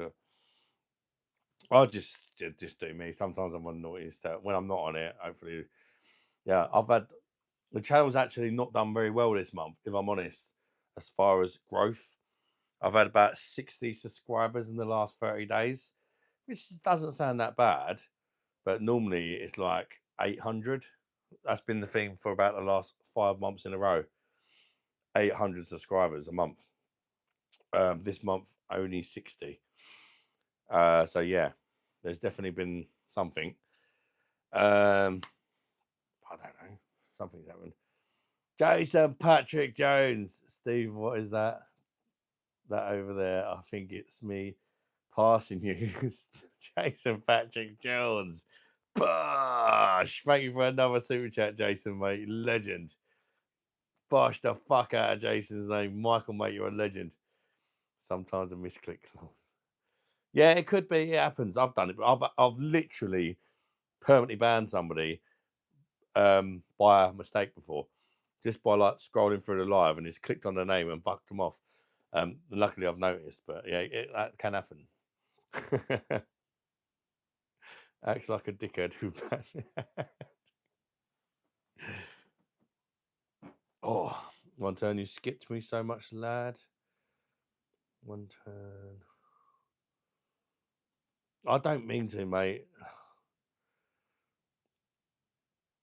I'll just do me. Sometimes I'm on the naughty step. When I'm not on it, hopefully. Yeah, I've had the channel's actually not done very well this month, if I'm honest, as far as growth. I've had about 60 subscribers in the last 30 days, which doesn't sound that bad, but normally it's like 800. That's been the thing for about the last 5 months in a row. 800 subscribers a month. This month, only 60. So, yeah, there's definitely been something. I don't know. Something's happened. Jason Patrick Jones. Steve, what is that? That over there? I think it's me passing you. Jason Patrick Jones. Bosh! Thank you for another super chat, Jason, mate. Legend. Bosh the fuck out of Jason's name. Michael, mate, you're a legend. Sometimes a misclick. Yeah, it could be. It happens. I've done it. But I've literally permanently banned somebody by a mistake before, just by like scrolling through the live and it's clicked on the name and bucked them off. Luckily, I've noticed, but yeah, that can happen. Acts like a dickhead who Oh, one turn you skipped me so much, lad. One turn. I don't mean to, mate.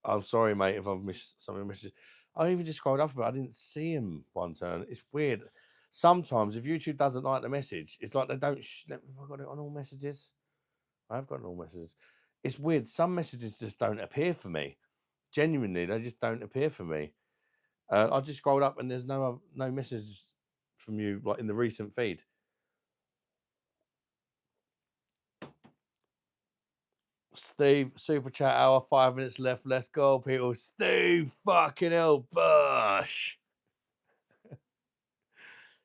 I'm sorry, mate, if I've missed some of the messages. I even just scrolled up a bit. I didn't see him one turn. It's weird. Sometimes if YouTube doesn't like the message, it's like they don't. Have I got it on all messages? I've got all messages. It's weird. Some messages just don't appear for me. Genuinely, they just don't appear for me. I just scrolled up and there's no messages from you like in the recent feed. Steve, super chat hour, 5 minutes left. Let's go, people. Steve, fucking hell, Bush.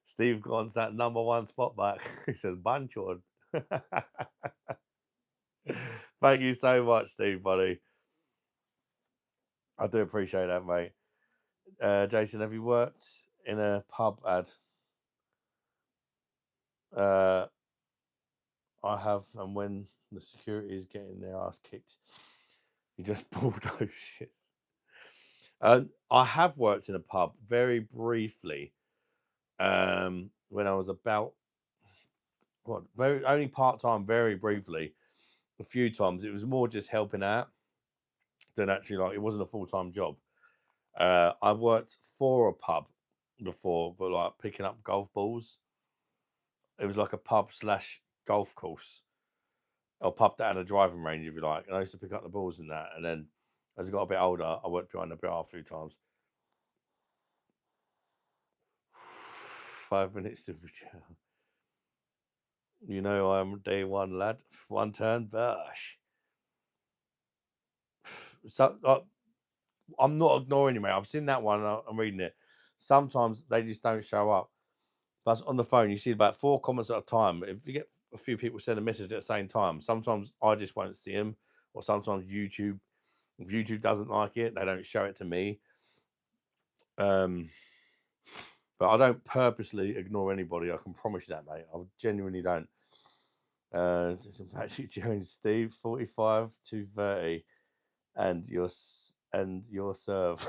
Steve wants that #1 spot back. He says, Bunchord. Thank you so much, Steve, buddy. I do appreciate that, mate. Jason, have you worked in a pub ad? I have, and when the security is getting their ass kicked, you just bulldoze shit. I have worked in a pub very briefly. When I was about only part time, very briefly, a few times. It was more just helping out than actually like it wasn't a full time job. I worked for a pub before, but like picking up golf balls. It was like a pub slash golf course, or pub that had a driving range, if you like. And I used to pick up the balls in that. And then as I got a bit older, I worked behind the bar a few times. 5 minutes of you know, I'm day one, lad. One turn, Bush. So I'm not ignoring you, mate. I've seen that one. I'm reading it. Sometimes they just don't show up. Plus, on the phone, you see about 4 comments at a time. If you get a few people send a message at the same time, sometimes I just won't see them, or sometimes YouTube, if YouTube doesn't like it, they don't show it to me. But I don't purposely ignore anybody. I can promise you that, mate. I genuinely don't. Patrick Jones, Steve, 45 to 30, and your serve.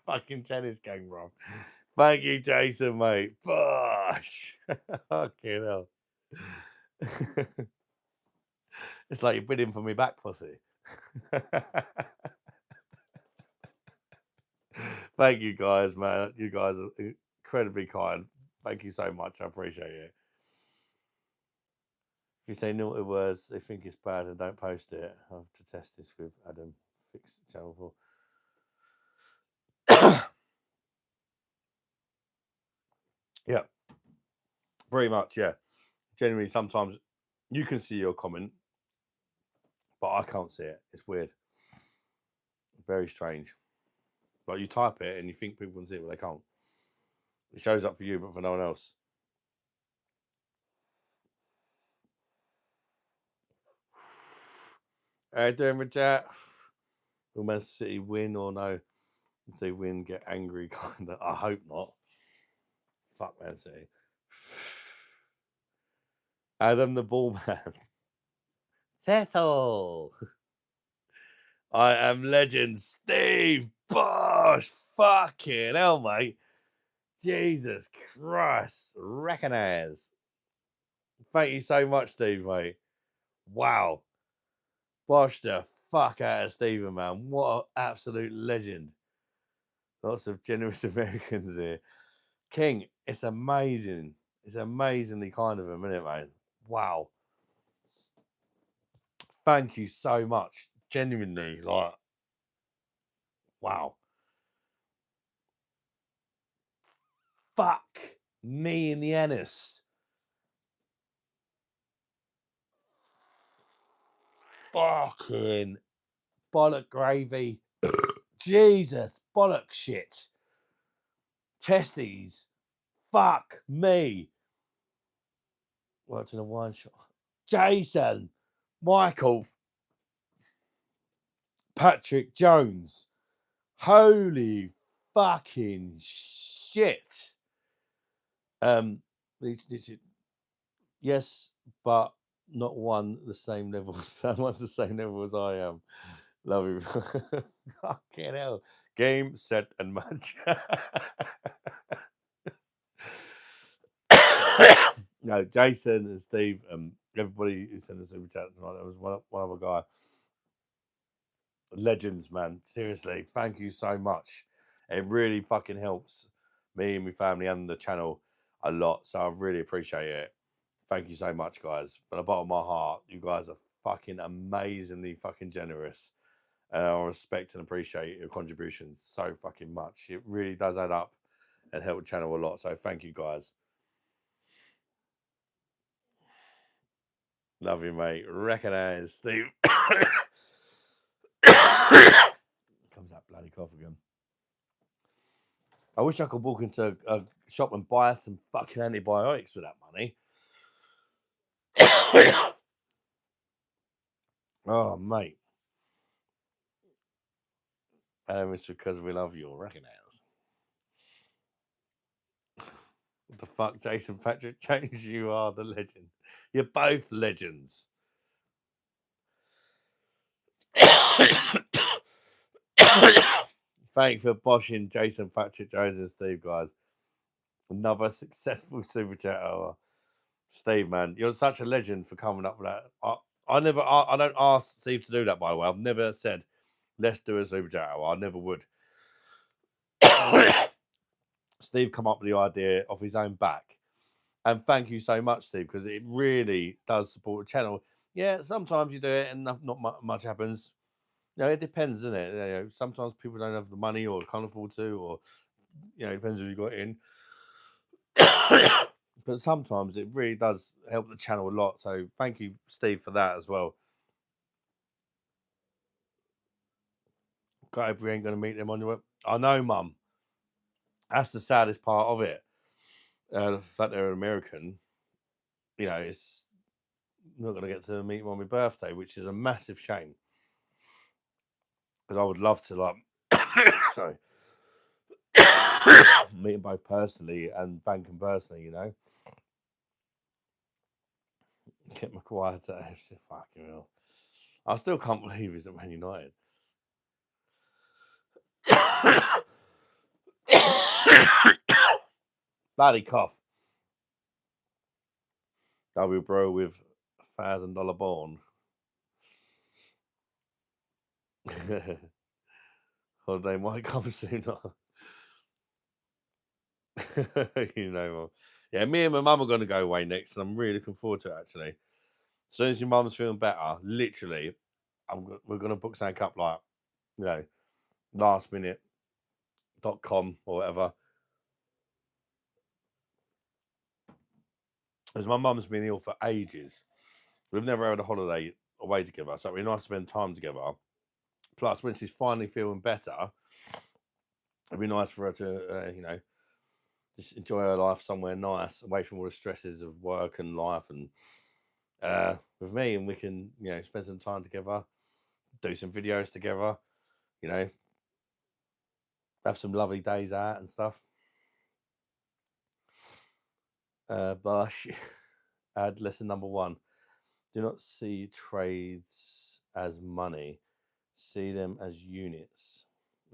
Fucking tennis game, bro. Thank you, Jason, mate. Bosh. Fucking hell. It's like you're bidding for me back, pussy. Thank you, guys, man. You guys are incredibly kind. Thank you so much. I appreciate it. If you say naughty words, they think it's bad and don't post it. I have to test this with Adam. Fix channel 4. Yeah, very much. Yeah, genuinely, sometimes you can see your comment, but I can't see it. It's weird. Very strange. Like you type it and you think people can see it, but they can't. It shows up for you, but for no one else. How you doing with that? Will Man City win or no? If they win, get angry, kind of. I hope not. Fuck Man City. Adam the Ball Man. Cecil. I am legend Steve Bosh. Fucking hell, mate. Jesus Christ. Recognize. Thank you so much, Steve, mate. Wow. Bosh the fuck out of Stephen, man. What an absolute legend. Lots of generous Americans here. King, it's amazing. It's amazingly kind of him, isn't it, man? Wow. Thank you so much. Genuinely, like, wow. Fuck me in the anus. Fucking bollock gravy. Jesus, bollock shit. Testes. Fuck me. Worked in a wine shop. Jason, Michael, Patrick Jones. Holy fucking shit. Yes, but not one the same level. Someone's the same level as I am. Love you. Fucking hell. Game, set, and match. No, Jason and Steve, everybody who sent us a super chat tonight, there was one other guy. Legends, man. Seriously, thank you so much. It really fucking helps me and my family and the channel a lot. So I really appreciate it. Thank you so much, guys. From the bottom of my heart, you guys are fucking amazingly fucking generous. And I respect and appreciate your contributions so fucking much. It really does add up and help the channel a lot. So thank you, guys. Love you, mate. Recognize Steve. Comes that bloody cough again. I wish I could walk into a shop and buy some fucking antibiotics with that money. Oh, mate. It's because we love you. Recognize. What the fuck, Jason Patrick James? You are the legend. You're both legends. Thank you for boshing Jason Patrick Jones and Steve, guys. Another successful super chat hour. Steve, man, you're such a legend for coming up with that. I don't ask Steve to do that, by the way. I've never said, let's do a super chat hour. I never would. Steve come up with the idea off his own back. And thank you so much, Steve, because it really does support the channel. Yeah, sometimes you do it and not much happens. You know, it depends, doesn't it? You know, sometimes people don't have the money or can't afford to, or, you know, it depends who you got in. But sometimes it really does help the channel a lot. So thank you, Steve, for that as well. God, we ain't going to meet them on the web. I know, Mum. That's the saddest part of it. The fact they're American, you know, it's not going to get to meet them on my birthday, which is a massive shame. Because I would love to, like, sorry, meet them both personally and thank them personally, you know. Get McGuire to FC, fucking hell. I still can't believe he's at Man United. Bloody cough. W bro with $1,000 bond. Holiday might come sooner. You know, well, yeah, me and my mum are going to go away next, and I'm really looking forward to it, actually. As soon as your mum's feeling better, literally, we're going to book something up, like, you know, lastminute.com or whatever. Because my mum's been ill for ages. We've never had a holiday away together, so it'd be nice to spend time together. Plus, when she's finally feeling better, it'd be nice for her to, you know, just enjoy her life somewhere nice, away from all the stresses of work and life, and with me, and we can, you know, spend some time together, do some videos together, you know, have some lovely days out and stuff. Bosh, add lesson number 1. Do not see trades as money. See them as units.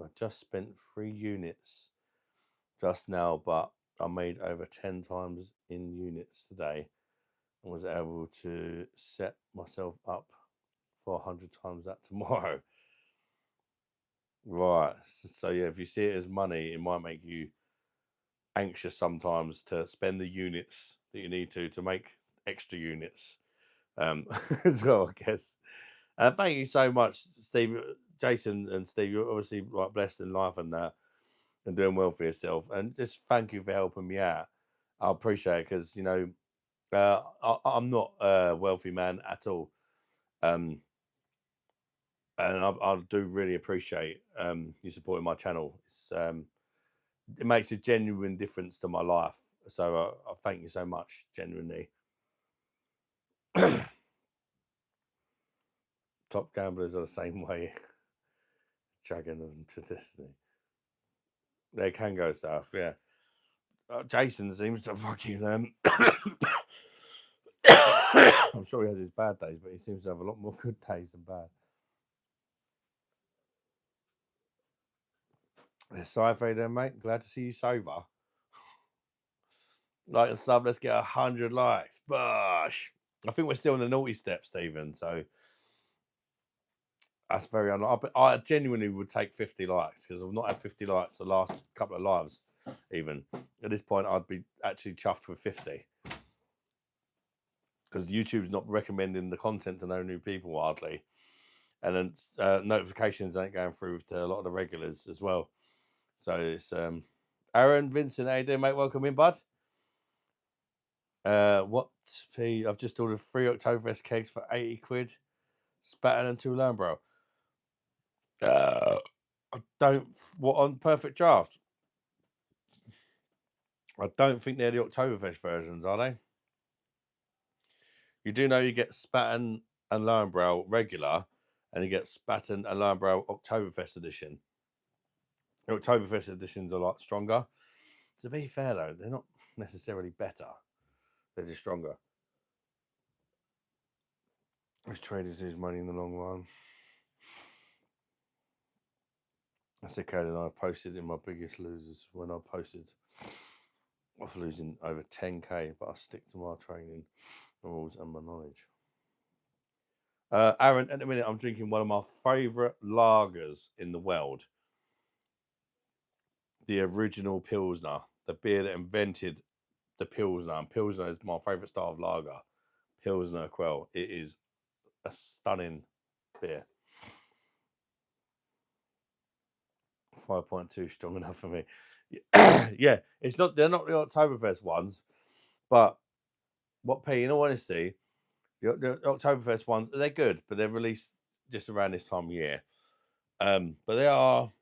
I just spent 3 units just now, but I made over 10 times in units today and was able to set myself up for 100 times that tomorrow. Right. So yeah, if you see it as money, it might make you anxious sometimes to spend the units that you need to make extra units. As well, I guess. Thank you so much, Steve, Jason, and Steve. You're obviously like blessed in life and and doing well for yourself. And just thank you for helping me out. I appreciate it because I'm not a wealthy man at all. Um, and I do really appreciate you supporting my channel. It makes a genuine difference to my life. So I thank you so much, genuinely. Top gamblers are the same way. Dragging them to Destiny. They can go south, yeah. Jason seems to fucking I'm sure he has his bad days, but he seems to have a lot more good days than bad. Sci-fi then, mate. Glad to see you sober. Like and sub, let's get 100 likes. Bosh. I think we're still in the naughty step, Stephen. So that's very unlikely. I genuinely would take 50 likes because I've not had 50 likes the last couple of lives. Even at this point, I'd be actually chuffed with 50 because YouTube's not recommending the content to no new people hardly, and then notifications ain't going through to a lot of the regulars as well. So it's Aaron, Vincent, how you doing, mate? Welcome in, bud. I've just ordered 3 Oktoberfest kegs for 80 quid. Spatten and 2 Lambro. I don't. What on Perfect Draft? I don't think they're the Oktoberfest versions, are they? You do know you get Spatten and Lambro regular, and you get Spatten and Lambro Oktoberfest edition. The Oktoberfest editions are a lot stronger. To be fair though, they're not necessarily better. They're just stronger. Most traders lose money in the long run. I said Caroline, I posted in my biggest losers when I posted of losing over 10k, but I stick to my training rules and my knowledge. Aaron, at the minute I'm drinking one of my favourite lagers in the world. The original Pilsner, the beer that invented the Pilsner. And Pilsner is my favourite style of lager. Pilsner Quell. It is a stunning beer. 5.2 strong enough for me. Yeah, it's not. They're not the Oktoberfest ones, but in all honesty, the Oktoberfest ones they're good, but they're released just around this time of year. But they are,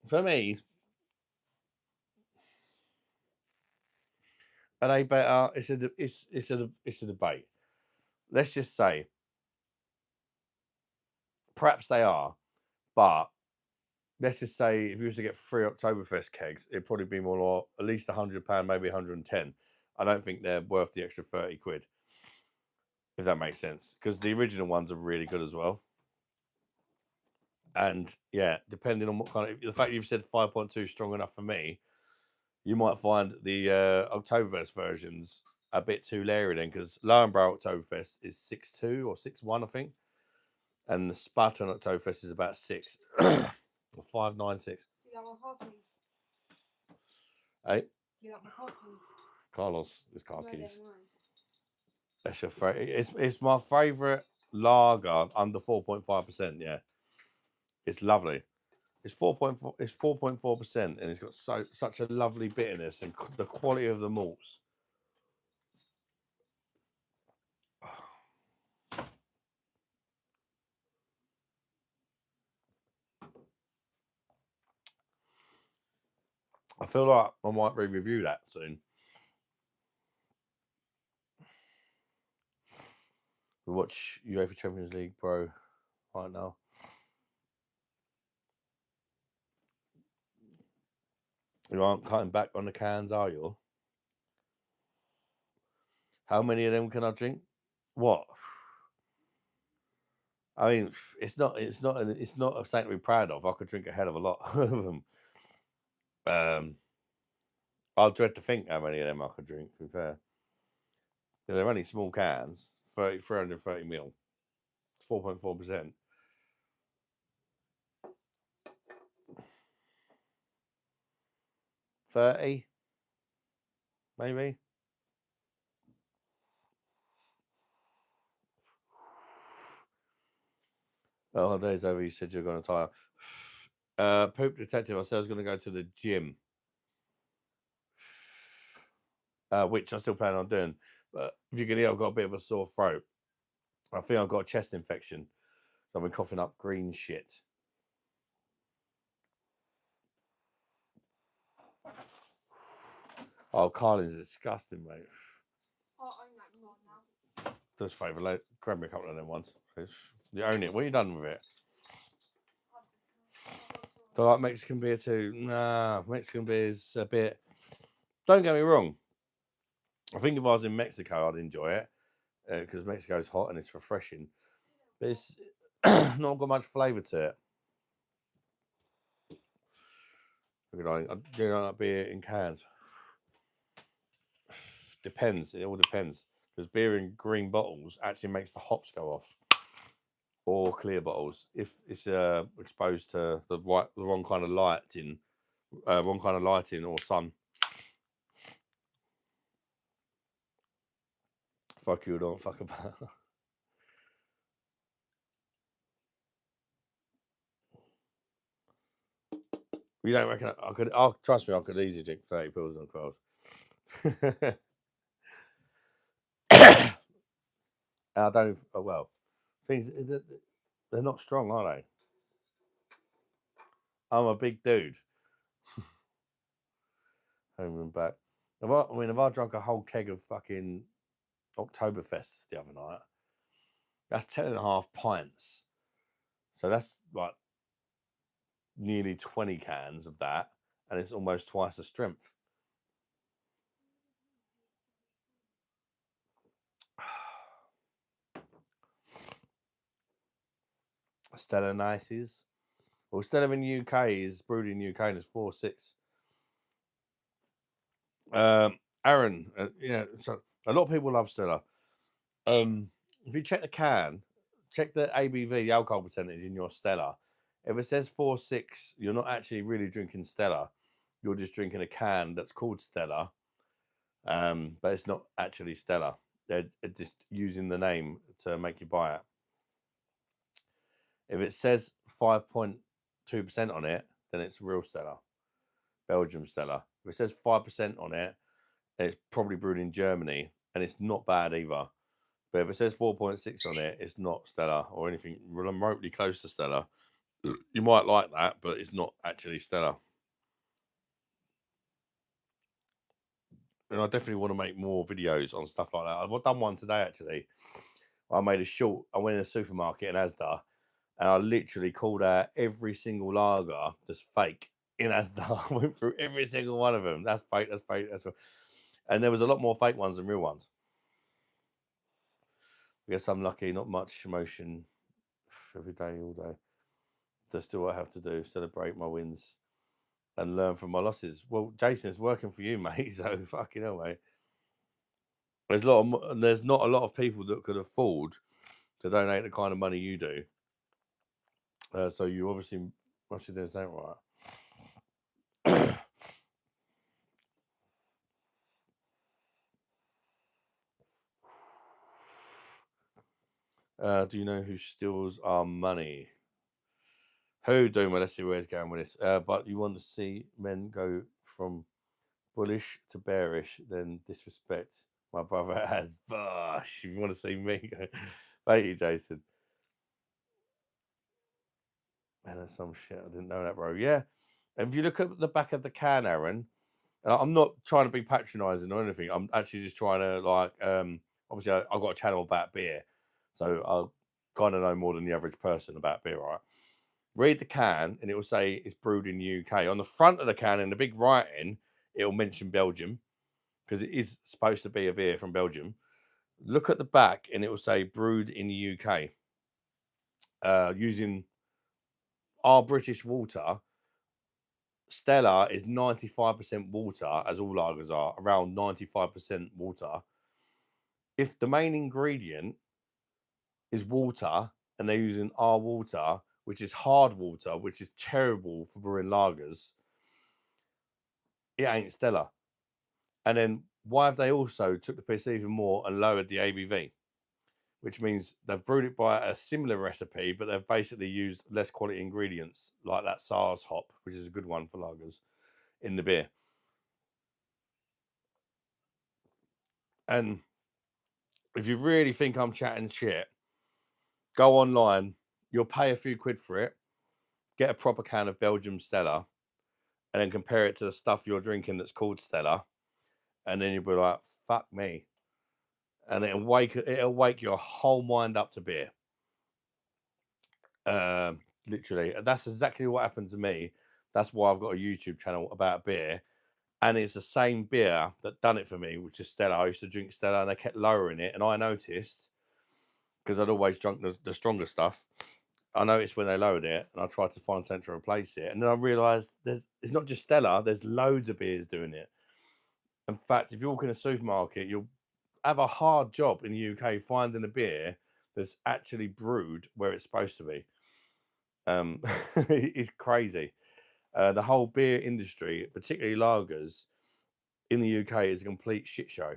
for me, are they better? It's a debate. Let's just say, perhaps they are, but let's just say if you was to get 3 Oktoberfest kegs, it'd probably be more like at least £100, maybe 110. I don't think they're worth the extra 30 quid, if that makes sense. Because the original ones are really good as well. And yeah, depending on what kind of the fact you've said 5.2 strong enough for me, you might find the Oktoberfest versions a bit too leery then, because Lowenbrow Oktoberfest is 6.2 or 6.1, I think. And the Spaten Oktoberfest is about 6 or 5.96. Hey, Carlos, his car keys. That's your favorite. It's my favorite lager under 4.5%. Yeah, it's lovely. It's 4.4. It's 4.4%, and it's got such a lovely bitterness and the quality of the malts. I feel like I might re-review that soon. We watch UEFA Champions League Pro right now. You aren't cutting back on the cans, are you? How many of them can I drink? What? I mean, it's not something to be proud of. I could drink a hell of a lot of them. I'll dread to think how many of them I could drink, to be fair. Because they're only small cans, 330 ml, 4.4%. 30, maybe. Oh, days over, you said you're going to tire. Poop Detective, I said I was going to go to the gym. which I still plan on doing. But if you can hear, I've got a bit of a sore throat. I think I've got a chest infection. So I've been coughing up green shit. Oh, Carlin's disgusting, mate. Oh, I'm like more now. Do us a favour, grab me a couple of them ones, please. You own it. What have you done with it? Do I like Mexican beer too? Nah, Mexican beer is a bit. Don't get me wrong. I think if I was in Mexico, I'd enjoy it because Mexico's hot and it's refreshing. But it's not got much flavour to it. I do like beer in cans. Depends. It all depends. Because beer in green bottles actually makes the hops go off. Or clear bottles if it's exposed to the wrong kind of lighting, or sun. Fuck you, don't fuck about. You don't reckon I could? Oh, trust me, I could easily drink 30 pills on 12. I don't. Well, things they're not strong, are they? I'm a big dude. Home and back. If I drank a whole keg of fucking Oktoberfest the other night, that's 10.5 pints. So that's like nearly 20 cans of that, and it's almost twice the strength. Stella Nices. Well, Stella in UK is brewed in UK and it's 4.6. Aaron, so a lot of people love Stella. If you check the can, check the ABV, the alcohol percentage in your Stella. If it says 4.6, you're not actually really drinking Stella. You're just drinking a can that's called Stella, but it's not actually Stella. They're just using the name to make you buy it. If it says 5.2% on it, then it's real Stella, Belgium Stella. If it says 5% on it, it's probably brewed in Germany, and it's not bad either. But if it says 4.6 on it, it's not Stella or anything remotely close to Stella. You might like that, but it's not actually Stella. And I definitely want to make more videos on stuff like that. I've done one today, actually. I made a short. I went in a supermarket in Asda, and I literally called out every single lager that's fake in Asda. I went through every single one of them. That's fake, that's fake, that's fake. And there was a lot more fake ones than real ones. I guess I'm lucky, not much emotion every day, all day. That's still what I have to do, celebrate my wins and learn from my losses. Well, Jason, it's working for you, mate. So fucking hell, mate. There's not a lot of people that could afford to donate the kind of money you do. So you obviously must be doing something right. Do you know who steals our money? Who do? Well, let's see where he's going with this. But you want to see men go from bullish to bearish, then disrespect my brother as bosh. If you want to see me go, thank you, Jason. Man, that's some shit. I didn't know that, bro. Yeah. And if you look at the back of the can, Aaron, I'm not trying to be patronizing or anything. I'm actually just trying to obviously I've got a channel about beer. So I kind of know more than the average person about beer, right? Read the can and it will say it's brewed in the UK. On the front of the can in the big writing, it will mention Belgium because it is supposed to be a beer from Belgium. Look at the back and it will say brewed in the UK using our British water. Stella is 95% water, as all lagers are, around 95% water. If the main ingredient is water and they're using our water, which is hard water, which is terrible for brewing lagers, it ain't Stella. And then why have they also took the piss even more and lowered the ABV? Which means they've brewed it by a similar recipe, but they've basically used less quality ingredients like that SARS hop, which is a good one for lagers, in the beer. And if you really think I'm chatting shit, go online. You'll pay a few quid for it. Get a proper can of Belgium Stella, and then compare it to the stuff you're drinking that's called Stella, and then you'll be like, "Fuck me," and it'll wake your whole mind up to beer. Literally, that's exactly what happened to me. That's why I've got a YouTube channel about beer, and it's the same beer that done it for me, which is Stella. I used to drink Stella, and they kept lowering it, and I noticed because I'd always drunk the stronger stuff. I noticed when they lowered it, and I tried to find something to replace it, and then I realised it's not just Stella. There's loads of beers doing it. In fact, if you walk in a supermarket, you'll have a hard job in the UK finding a beer that's actually brewed where it's supposed to be. Um, it's crazy. The whole beer industry, particularly lagers in the UK, is a complete shit show.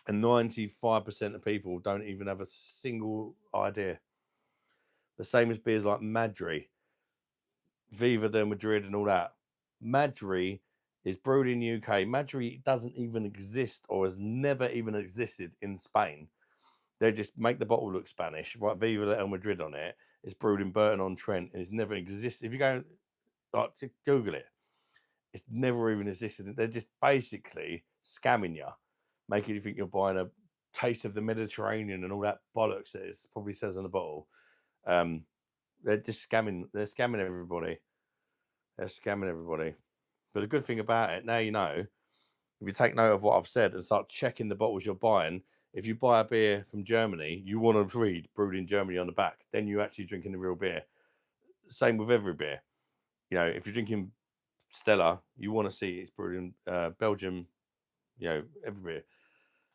And 95% of people don't even have a single idea. The same as beers like Madri, Viva de Madrid, and all that. Madri is brewed in UK. Madri doesn't even exist or has never even existed in Spain. They just make the bottle look Spanish, write Viva de Madrid on it. It's brewed in Burton on Trent and it's never existed. If you go like to Google it, it's never even existed. They're just basically scamming you, making you think you're buying a taste of the Mediterranean and all that bollocks that it probably says on the bottle. Um, they're just scamming. They're scamming everybody. They're scamming everybody. But the good thing about it, now you know, if you take note of what I've said and start checking the bottles you're buying, if you buy a beer from Germany, you want to read brewed in Germany on the back. Then you're actually drinking the real beer. Same with every beer. You know, if you're drinking Stella, you want to see it's brewed in Belgium. You know, every beer.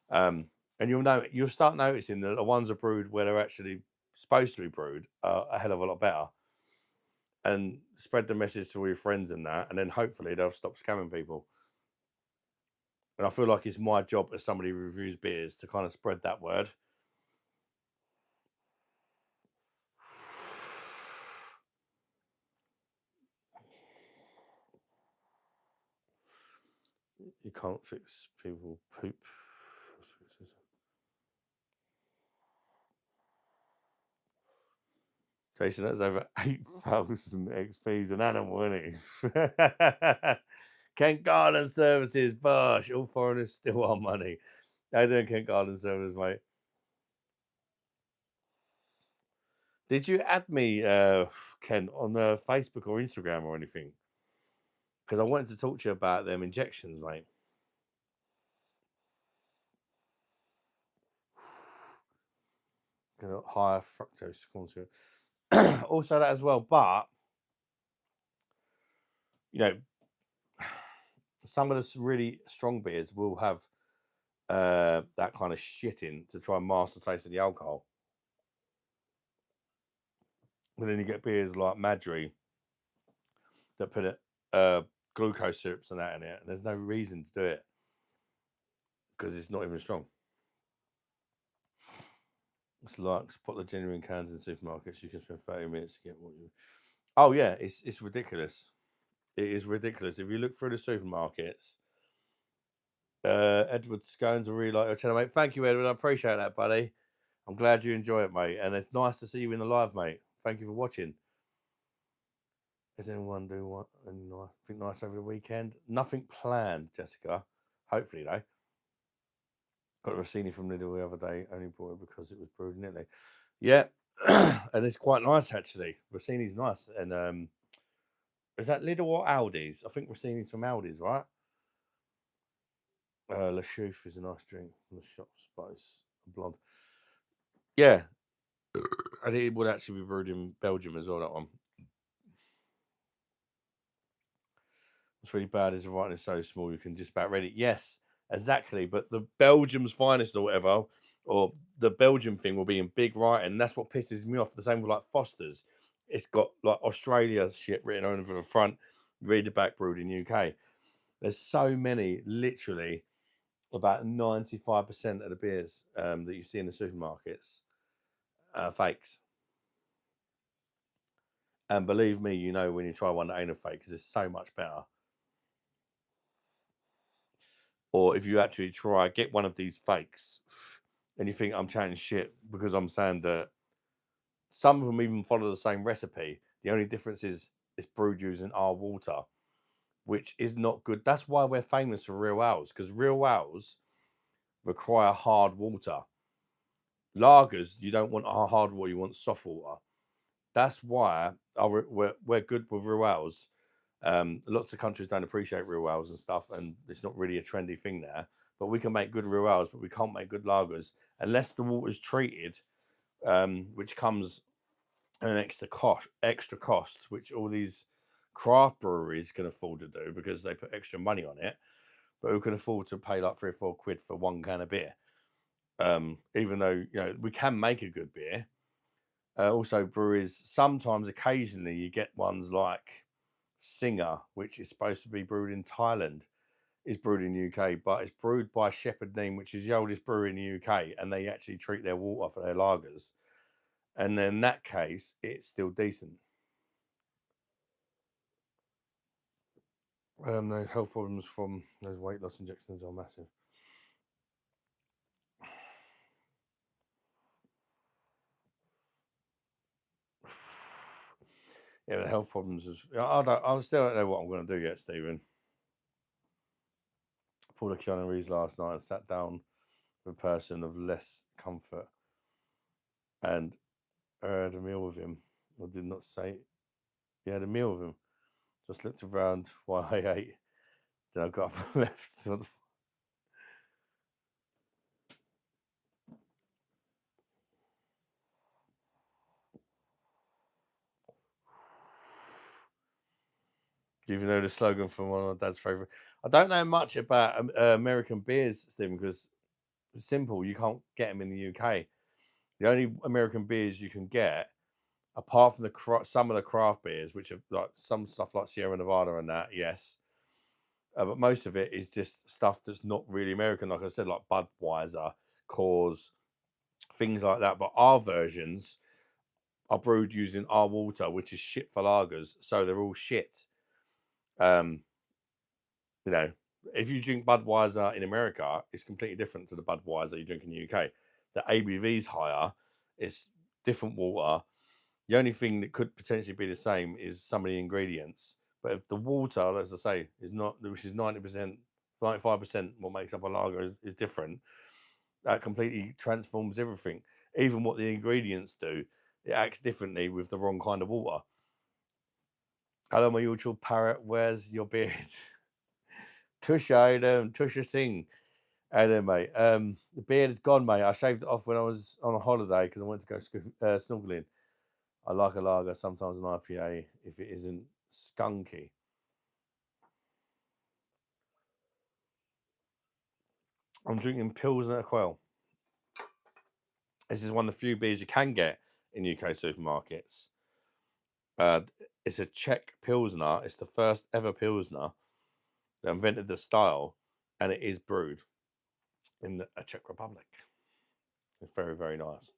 And you'll start noticing that the ones are brewed where they're actually supposed to be brewed are a hell of a lot better. And spread the message to all your friends and that, and then hopefully they'll stop scamming people. And I feel like it's my job as somebody who reviews beers to kind of spread that word. You can't fix people poop. Jason, that's over 8,000 XPs an annum, wasn't it? Kent Garden Services, bosh. All foreigners still want money. How you doing, Kent Garden Services, mate? Did you add me, Ken, on Facebook or Instagram or anything? Because I wanted to talk to you about them injections, mate. Higher fructose corn syrup. Also, that as well, but you know, some of the really strong beers will have that kind of shit in to try and mask the taste of the alcohol. And then you get beers like Madri that put it glucose syrups and that in it. And there's no reason to do it because it's not even strong. It's like put the genuine cans in supermarkets. You can spend 30 minutes to get what you. Oh yeah, it's ridiculous. It is ridiculous. If you look through the supermarkets, Edward Scones will really like your channel, mate. Thank you, Edward. I appreciate that, buddy. I'm glad you enjoy it, mate. And it's nice to see you in the live, mate. Thank you for watching. Does anyone do what? Anything nice over the weekend? Nothing planned, Jessica. Hopefully, though. Got Rossini from Lidl the other day, only bought it because it was brewed in Italy. Yeah, and it's quite nice actually. Rossini's nice, and is that Lidl or Aldi's? I think Rossini's from Aldi's, right? Le Chouffe is a nice drink from the shops, but it's a blonde. Yeah, and it would actually be brewed in Belgium as well. That one. What's really bad is the writing is so small you can just about read it. Yes, exactly. But the Belgium's finest or whatever, or the Belgium thing will be in big writing. And that's what pisses me off. The same with like Foster's. It's got like Australia shit written over the front. Read the back, brewed in UK. There's so many, literally about 95% of the beers that you see in the supermarkets are fakes. And believe me, you know when you try one that ain't a fake because it's so much better. or if you actually try get one of these fakes, and you think I'm chatting shit because I'm saying that some of them even follow the same recipe. The only difference is it's brewed using our water, which is not good. That's why we're famous for real ales, because real ales require hard water. Lagers, you don't want hard water, you want soft water. That's why we're good with real ales. Lots of countries don't appreciate real ales and stuff, and it's not really a trendy thing there. But we can make good real ales, but we can't make good lagers unless the water's treated, which comes at an extra cost, which all these craft breweries can afford to do because they put extra money on it. But who can afford to pay like 3 or 4 quid for one can of beer? Even though we can make a good beer. Also, breweries sometimes, occasionally, you get ones like Singer, which is supposed to be brewed in Thailand, is brewed in the UK, but it's brewed by Shepherd Neame, which is the oldest brewery in the UK, and they actually treat their water for their lagers. And in that case, it's still decent. The health problems from those weight loss injections are massive. Yeah, the health problems is. I still don't know what I'm going to do yet, Stephen. Pulled a Keanu Reeves last night and sat down with a person of less comfort and had a meal with him. I did not say he had a meal with him. Just looked around while I ate. Then I got up and left. Do you even know the slogan from one of my dad's favorite? I don't know much about American beers, Stephen, because it's simple. You can't get them in the UK. The only American beers you can get, apart from some of the craft beers, which are like some stuff like Sierra Nevada and that, yes. But most of it is just stuff that's not really American, like I said, like Budweiser, Coors, things like that. But our versions are brewed using our water, which is shit for lagers, so they're all shit. Um, you know, if you drink Budweiser in America, it's completely different to the Budweiser you drink in the UK. The ABV is higher, it's different water. The only thing that could potentially be the same is some of the ingredients. But if the water, as I say, is not, which is 90%, 95% what makes up a lager is different, that completely transforms everything. Even what the ingredients do, it acts differently with the wrong kind of water. Hello, my usual parrot. Where's your beard? Tusha, Tusha Singh. Hey there, mate. The beard is gone, mate. I shaved it off when I was on a holiday because I went to go snorkeling. I like a lager, sometimes an IPA, if it isn't skunky. I'm drinking Pilsner Quell. This is one of the few beers you can get in UK supermarkets. It's a Czech Pilsner. It's the first ever Pilsner that invented the style, and it is brewed in the Czech Republic. It's very, very nice.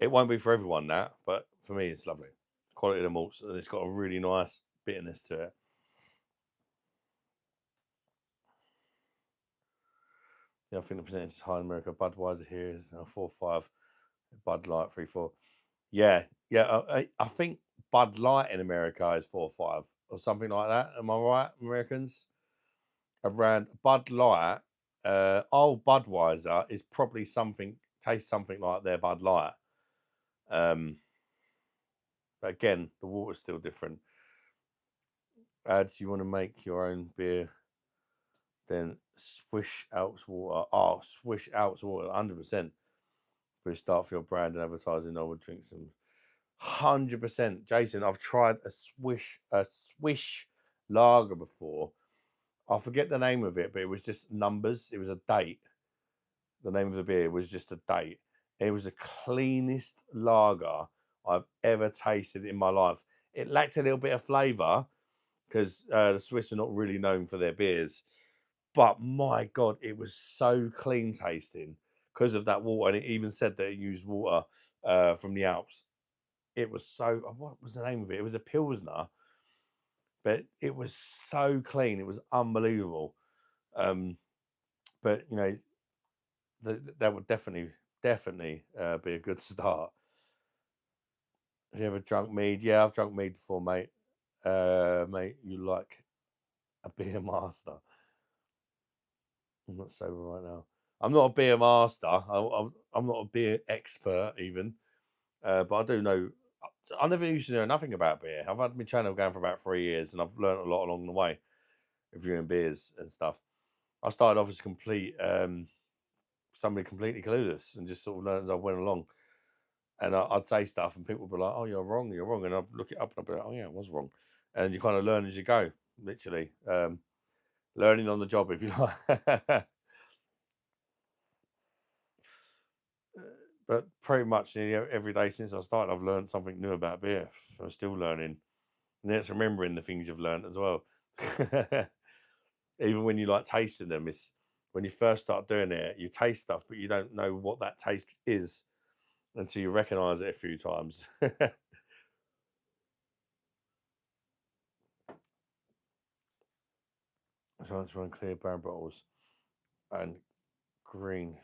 It won't be for everyone, that, but for me, it's lovely. Quality of the malts, and it's got a really nice bitterness to it. Yeah, I think the percentage is high in America. Budweiser here is 4.5. Bud Light 3.4. Yeah, yeah. I think Bud Light in America is 4.5 or something like that. Am I right, Americans? Around Bud Light, old Budweiser is probably tastes something like their Bud Light. But again, the water's still different. Do you want to make your own beer? Then swish out water. Oh, swish out water, 100%. But start for your brand and advertising. I would drink some 100%. Jason, I've tried a swish lager before. I forget the name of it, but it was just numbers. It was a date. The name of the beer was just a date. It was the cleanest lager I've ever tasted in my life. It lacked a little bit of flavour because the Swiss are not really known for their beers. But my God, it was so clean tasting because of that water. And it even said that it used water from the Alps. It was so, what was the name of it? It was a Pilsner, but it was so clean. It was unbelievable. But you know, that would definitely be a good start. Have you ever drunk mead? Yeah, I've drunk mead before, mate. Mate, you like a beer master? I'm not sober right now. I'm not a beer master. I'm not a beer expert even, but I do know. I never used to know nothing about beer. I've had my channel going for about 3 years, and I've learned a lot along the way, reviewing beers and stuff. I started off as somebody completely clueless, and just sort of learned as I went along. And I'd say stuff, and people would be like, "Oh, you're wrong, you're wrong," and I'd look it up, and I'd be like, "Oh yeah, I was wrong." And you kind of learn as you go, literally, learning on the job, if you like. But pretty much nearly every day since I started, I've learned something new about beer. I'm still learning, and then it's remembering the things you've learned as well. Even when you like tasting them, it's when you first start doing it, you taste stuff, but you don't know what that taste is until you recognize it a few times. So let's run clear brown bottles and green.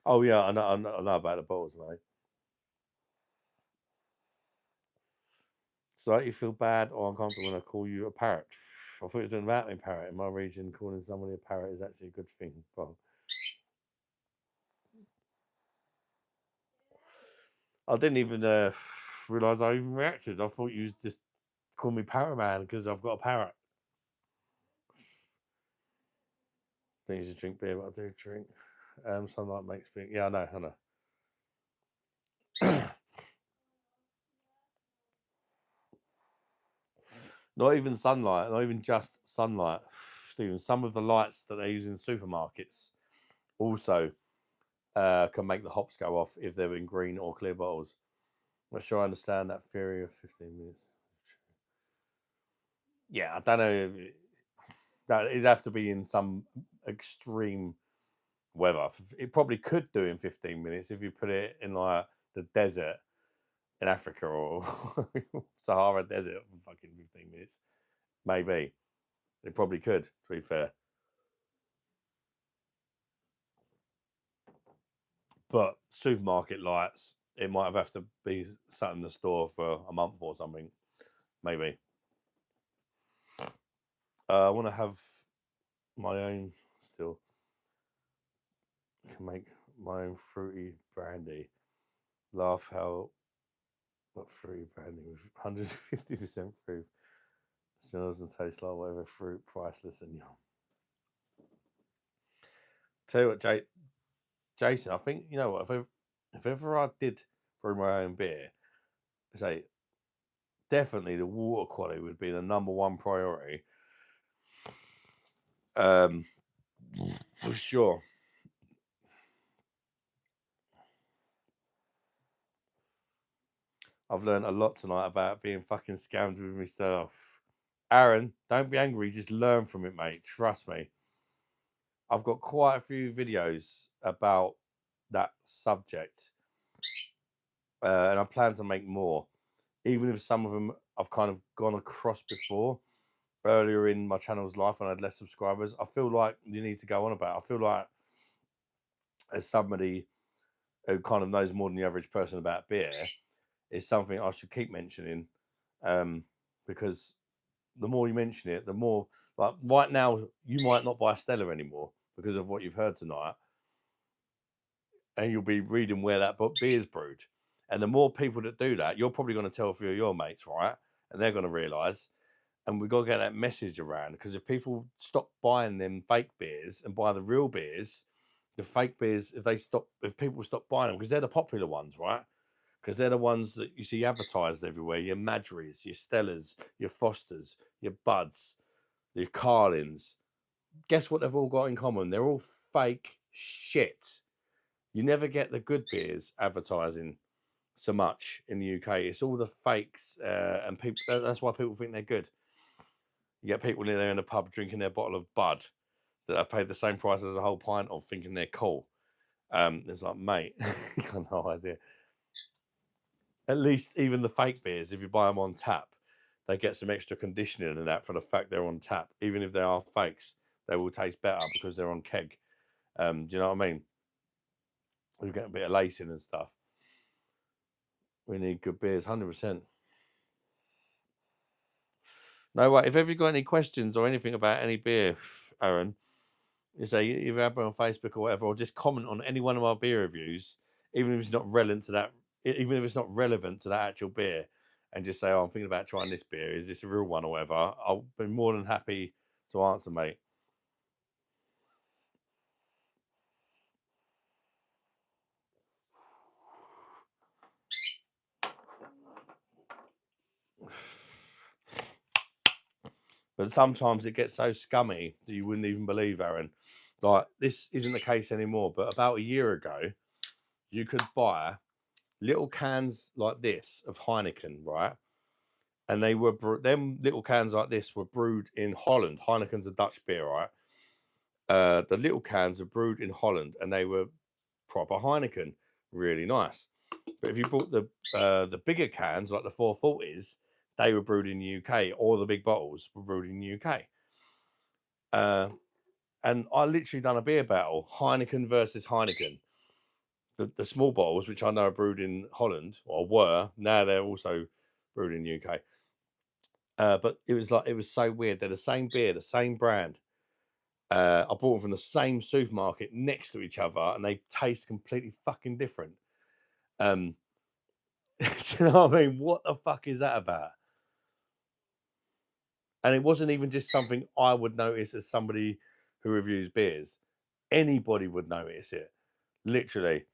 Oh yeah, I know about the bottles, mate. So you feel bad or uncomfortable when I call you a parrot? I thought you were doing about me parrot. In my region, calling somebody a parrot is actually a good thing. Well, I didn't even realize I even reacted. I thought you was just call me parrot man because I've got a parrot. Don't usually drink beer, but I do drink. Sunlight makes me. Yeah, I know. Not even sunlight, not even just sunlight. Stephen, some of the lights that they use in supermarkets also can make the hops go off if they're in green or clear bottles. I'm not sure I understand that theory of 15 minutes. Yeah, I don't know. That it'd have to be in some extreme weather. It probably could do in 15 minutes if you put it in like the desert in Africa or Sahara Desert for fucking 15 minutes. Maybe. It probably could, to be fair. But supermarket lights, it might have to be sat in the store for a month or something. Maybe. I want to have my own still. I can make my own fruity brandy. Laugh how what fruity brandy with 150% fruit smells and tastes like whatever fruit, priceless and yum. Tell you what, Jason, I think you know what if ever I did brew my own beer, say definitely the water quality would be the number one priority. Um, for sure. I've learned a lot tonight about being fucking scammed with my stuff. Aaron, don't be angry. Just learn from it, mate. Trust me. I've got quite a few videos about that subject, and I plan to make more. Even if some of them I've kind of gone across before earlier in my channel's life when I had less subscribers. I feel like you need to go on about. I feel like as somebody who kind of knows more than the average person about beer, is something I should keep mentioning, because the more you mention it, the more like right now you might not buy Stella anymore because of what you've heard tonight, and you'll be reading where that beer's brewed. And the more people that do that, you're probably going to tell a few of your mates, right? And they're going to realise. And we've got to get that message around because if people stop buying them fake beers and buy the real beers, the fake beers, if people stop buying them, because they're the popular ones, right? Because they're the ones that you see advertised everywhere. Your Madries, your Stellas, your Fosters, your Buds, your Carlins. Guess what they've all got in common? They're all fake shit. You never get the good beers advertising so much in the UK. It's all the fakes, and people. That's why people think they're good. You get people in there in a pub drinking their bottle of Bud that have paid the same price as a whole pint of, thinking they're cool. It's like, mate, you got no idea. At least even the fake beers, if you buy them on tap, they get some extra conditioning and that for the fact they're on tap. Even if they are fakes, they will taste better because they're on keg. Do you know what I mean? We get a bit of lacing and stuff. We need good beers, 100%. No, way. If ever you got any questions or anything about any beer, Aaron, you say either have on Facebook or whatever, or just comment on any one of our beer reviews, even if it's not relevant to that, even if it's not relevant to that actual beer, and just say, "Oh, I'm thinking about trying this beer. Is this a real one or whatever?" I'll be more than happy to answer, mate. But sometimes it gets so scummy that you wouldn't even believe, Aaron. Like, this isn't the case anymore, but about a year ago, you could buy little cans like this of Heineken, right? And they were them little cans like this were brewed in Holland. Heineken's a Dutch beer, right? The little cans are brewed in Holland, and they were proper Heineken, really nice. But if you bought the bigger cans, like the 440s, they were brewed in the UK, or the big bottles were brewed in the UK. And I literally done a beer battle, Heineken versus Heineken. The small bottles, which I know are brewed in Holland, or were, now they're also brewed in the UK. But it was so weird. They're the same beer, the same brand. I bought them from the same supermarket next to each other, and they taste completely fucking different. Do you know what I mean? What the fuck is that about? And it wasn't even just something I would notice as somebody who reviews beers. Anybody would notice it, literally.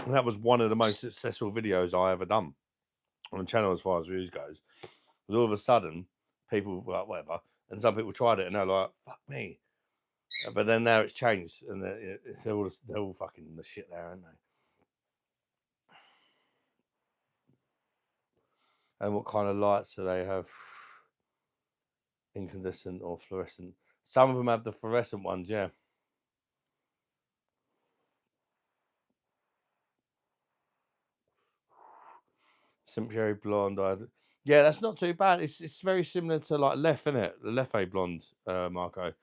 And that was one of the most successful videos I ever done on the channel as far as views goes. But all of a sudden, people were like, whatever, and some people tried it and they're like, fuck me. But then now it's changed, and they're all fucking the shit there, aren't they? And what kind of lights do they have? Incandescent or fluorescent? Some of them have the fluorescent ones, yeah. St. Blonde. Yeah, that's not too bad. It's very similar to like Lef, isn't it? The Leffe Blonde, Marco.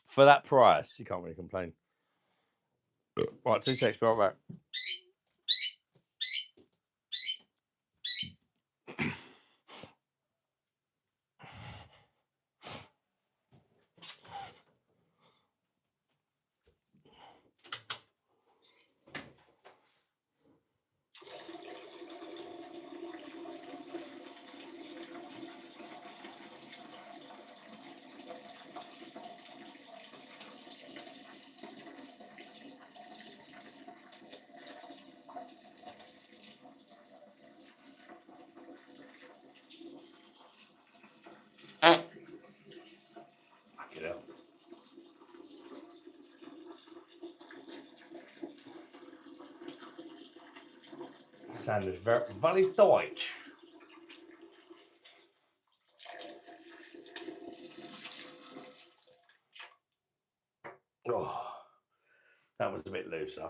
For that price, you can't really complain. Right, 2 seconds, be right back. Get out. Sound is very Deutsch. Oh, that was a bit looser.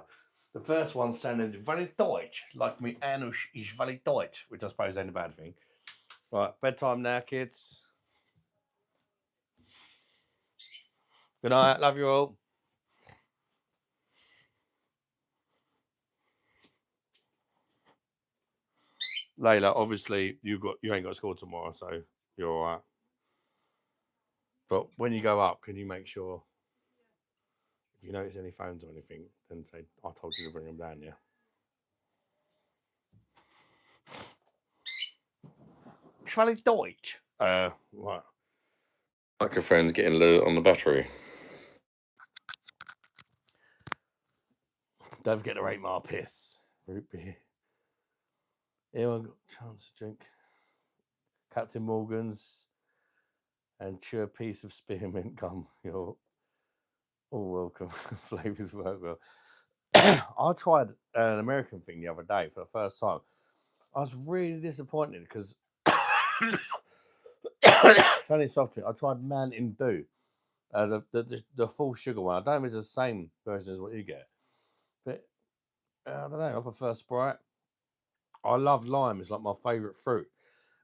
The first one sounded very Deutsch, like me Anush is very Deutsch, which I suppose ain't a bad thing. Right, bedtime now, kids. Good night, love you all. Layla, obviously you ain't got school tomorrow, so you're all right. But when you go up, can you make sure if you notice any phones or anything, then say I told you to bring them down, yeah. Schwally Deutsch. What? Microphone's getting low on the battery. Don't forget to rate my piss. Root beer. Anyone got a chance to drink Captain Morgan's and chew a piece of spearmint gum? You're Oh, welcome. Flavors work well. I tried an American thing the other day for the first time. I was really disappointed because only soft drink. I tried Mountain Dew, the full sugar one. I don't know if it's the same version as what you get, but I don't know. I prefer Sprite. I love lime. It's like my favourite fruit,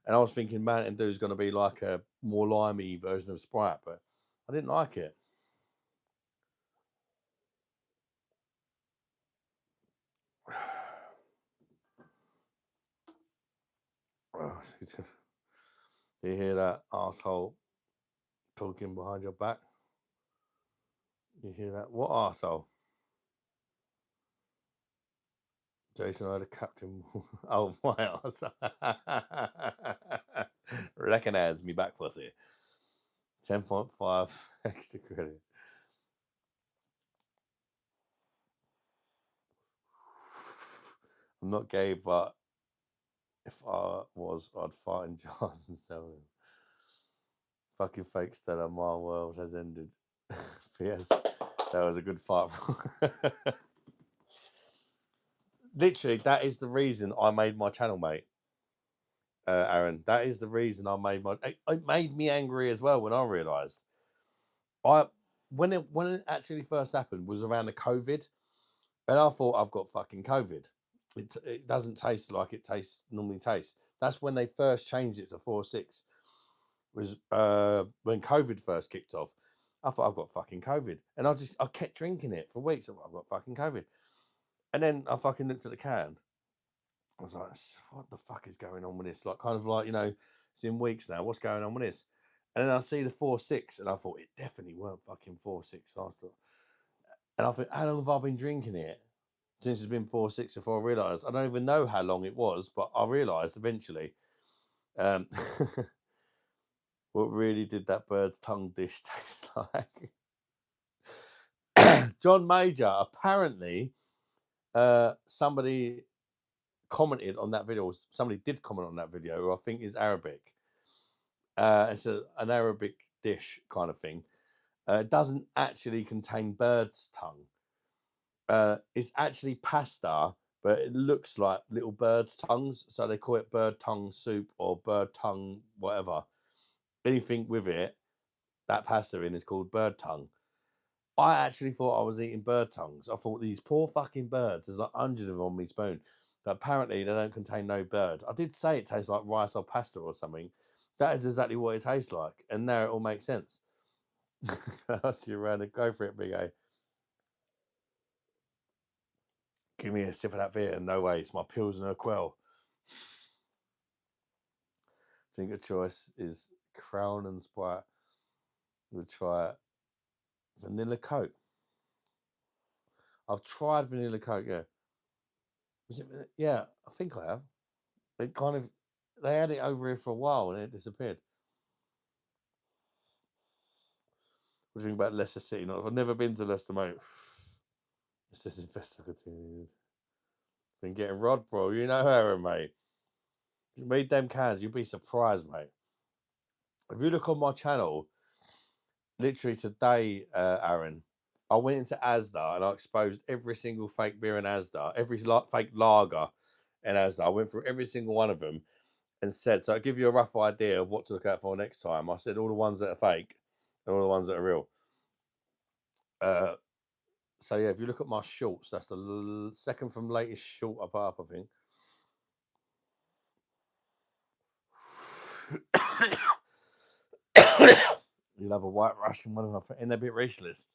and I was thinking Mountain Dew is going to be like a more limey version of Sprite, but I didn't like it. You hear that asshole talking behind your back? You hear that? What arsehole? Jason, I had a captain. Oh, my arsehole. Recognize me back, pussy. 10.5 extra credit. I'm not gay, but if I was, I'd fart in jars and sell them. Fucking fake Stella, my world has ended. Yes, that was a good fart. Literally, that is the reason I made my channel, mate. Aaron, that is the reason I made my. It made me angry as well when I realised. When it actually first happened was around the COVID, and I thought I've got fucking COVID. It doesn't taste like it normally tastes. That's when they first changed it to 4.6. Was when COVID first kicked off. I thought I've got fucking COVID, and I kept drinking it for weeks. I thought I've got fucking COVID, and then I fucking looked at the can. I was like, what the fuck is going on with this? Like, kind of like, it's in weeks now. What's going on with this? And then I see the 4.6, and I thought it definitely weren't fucking 4.6 last time. And I thought, how long have I been drinking it? Since it's been 4.6 before I realised. I don't even know how long it was, but I realised eventually. What really did that bird's tongue dish taste like? John Major, apparently, somebody commented on that video. Somebody did comment on that video, who I think is Arabic. It's an Arabic dish kind of thing. It doesn't actually contain bird's tongue. It's actually pasta, but it looks like little bird's tongues. So they call it bird tongue soup or bird tongue whatever. Anything with it, that pasta in is called bird tongue. I actually thought I was eating bird tongues. I thought these poor fucking birds, there's like 100 of them on my spoon. But apparently they don't contain no bird. I did say it tastes like rice or pasta or something. That is exactly what it tastes like. And now it all makes sense. Ask you around and go for it, big A. Give me a sip of that beer. No way, it's my Pilsner Quell. I think a choice is Crown and Sprite. We'll try vanilla Coke. I've tried vanilla Coke, yeah. Yeah, I think I have. It kind of, they had it over here for a while and it disappeared. What do you think about Leicester City? I've never been to Leicester, mate. It's just investigative. Been getting rod, bro. You know her, mate. You read them cans, you'll be surprised, mate. If you look on my channel, literally today, Aaron, I went into Asda and I exposed every single fake beer in Asda, every fake lager in Asda. I went through every single one of them and said, so I'll give you a rough idea of what to look out for next time. I said all the ones that are fake and all the ones that are real. So yeah, if you look at my shorts, that's the second from latest short I put up, I think. You'll have a white Russian one, and they're a bit racialist.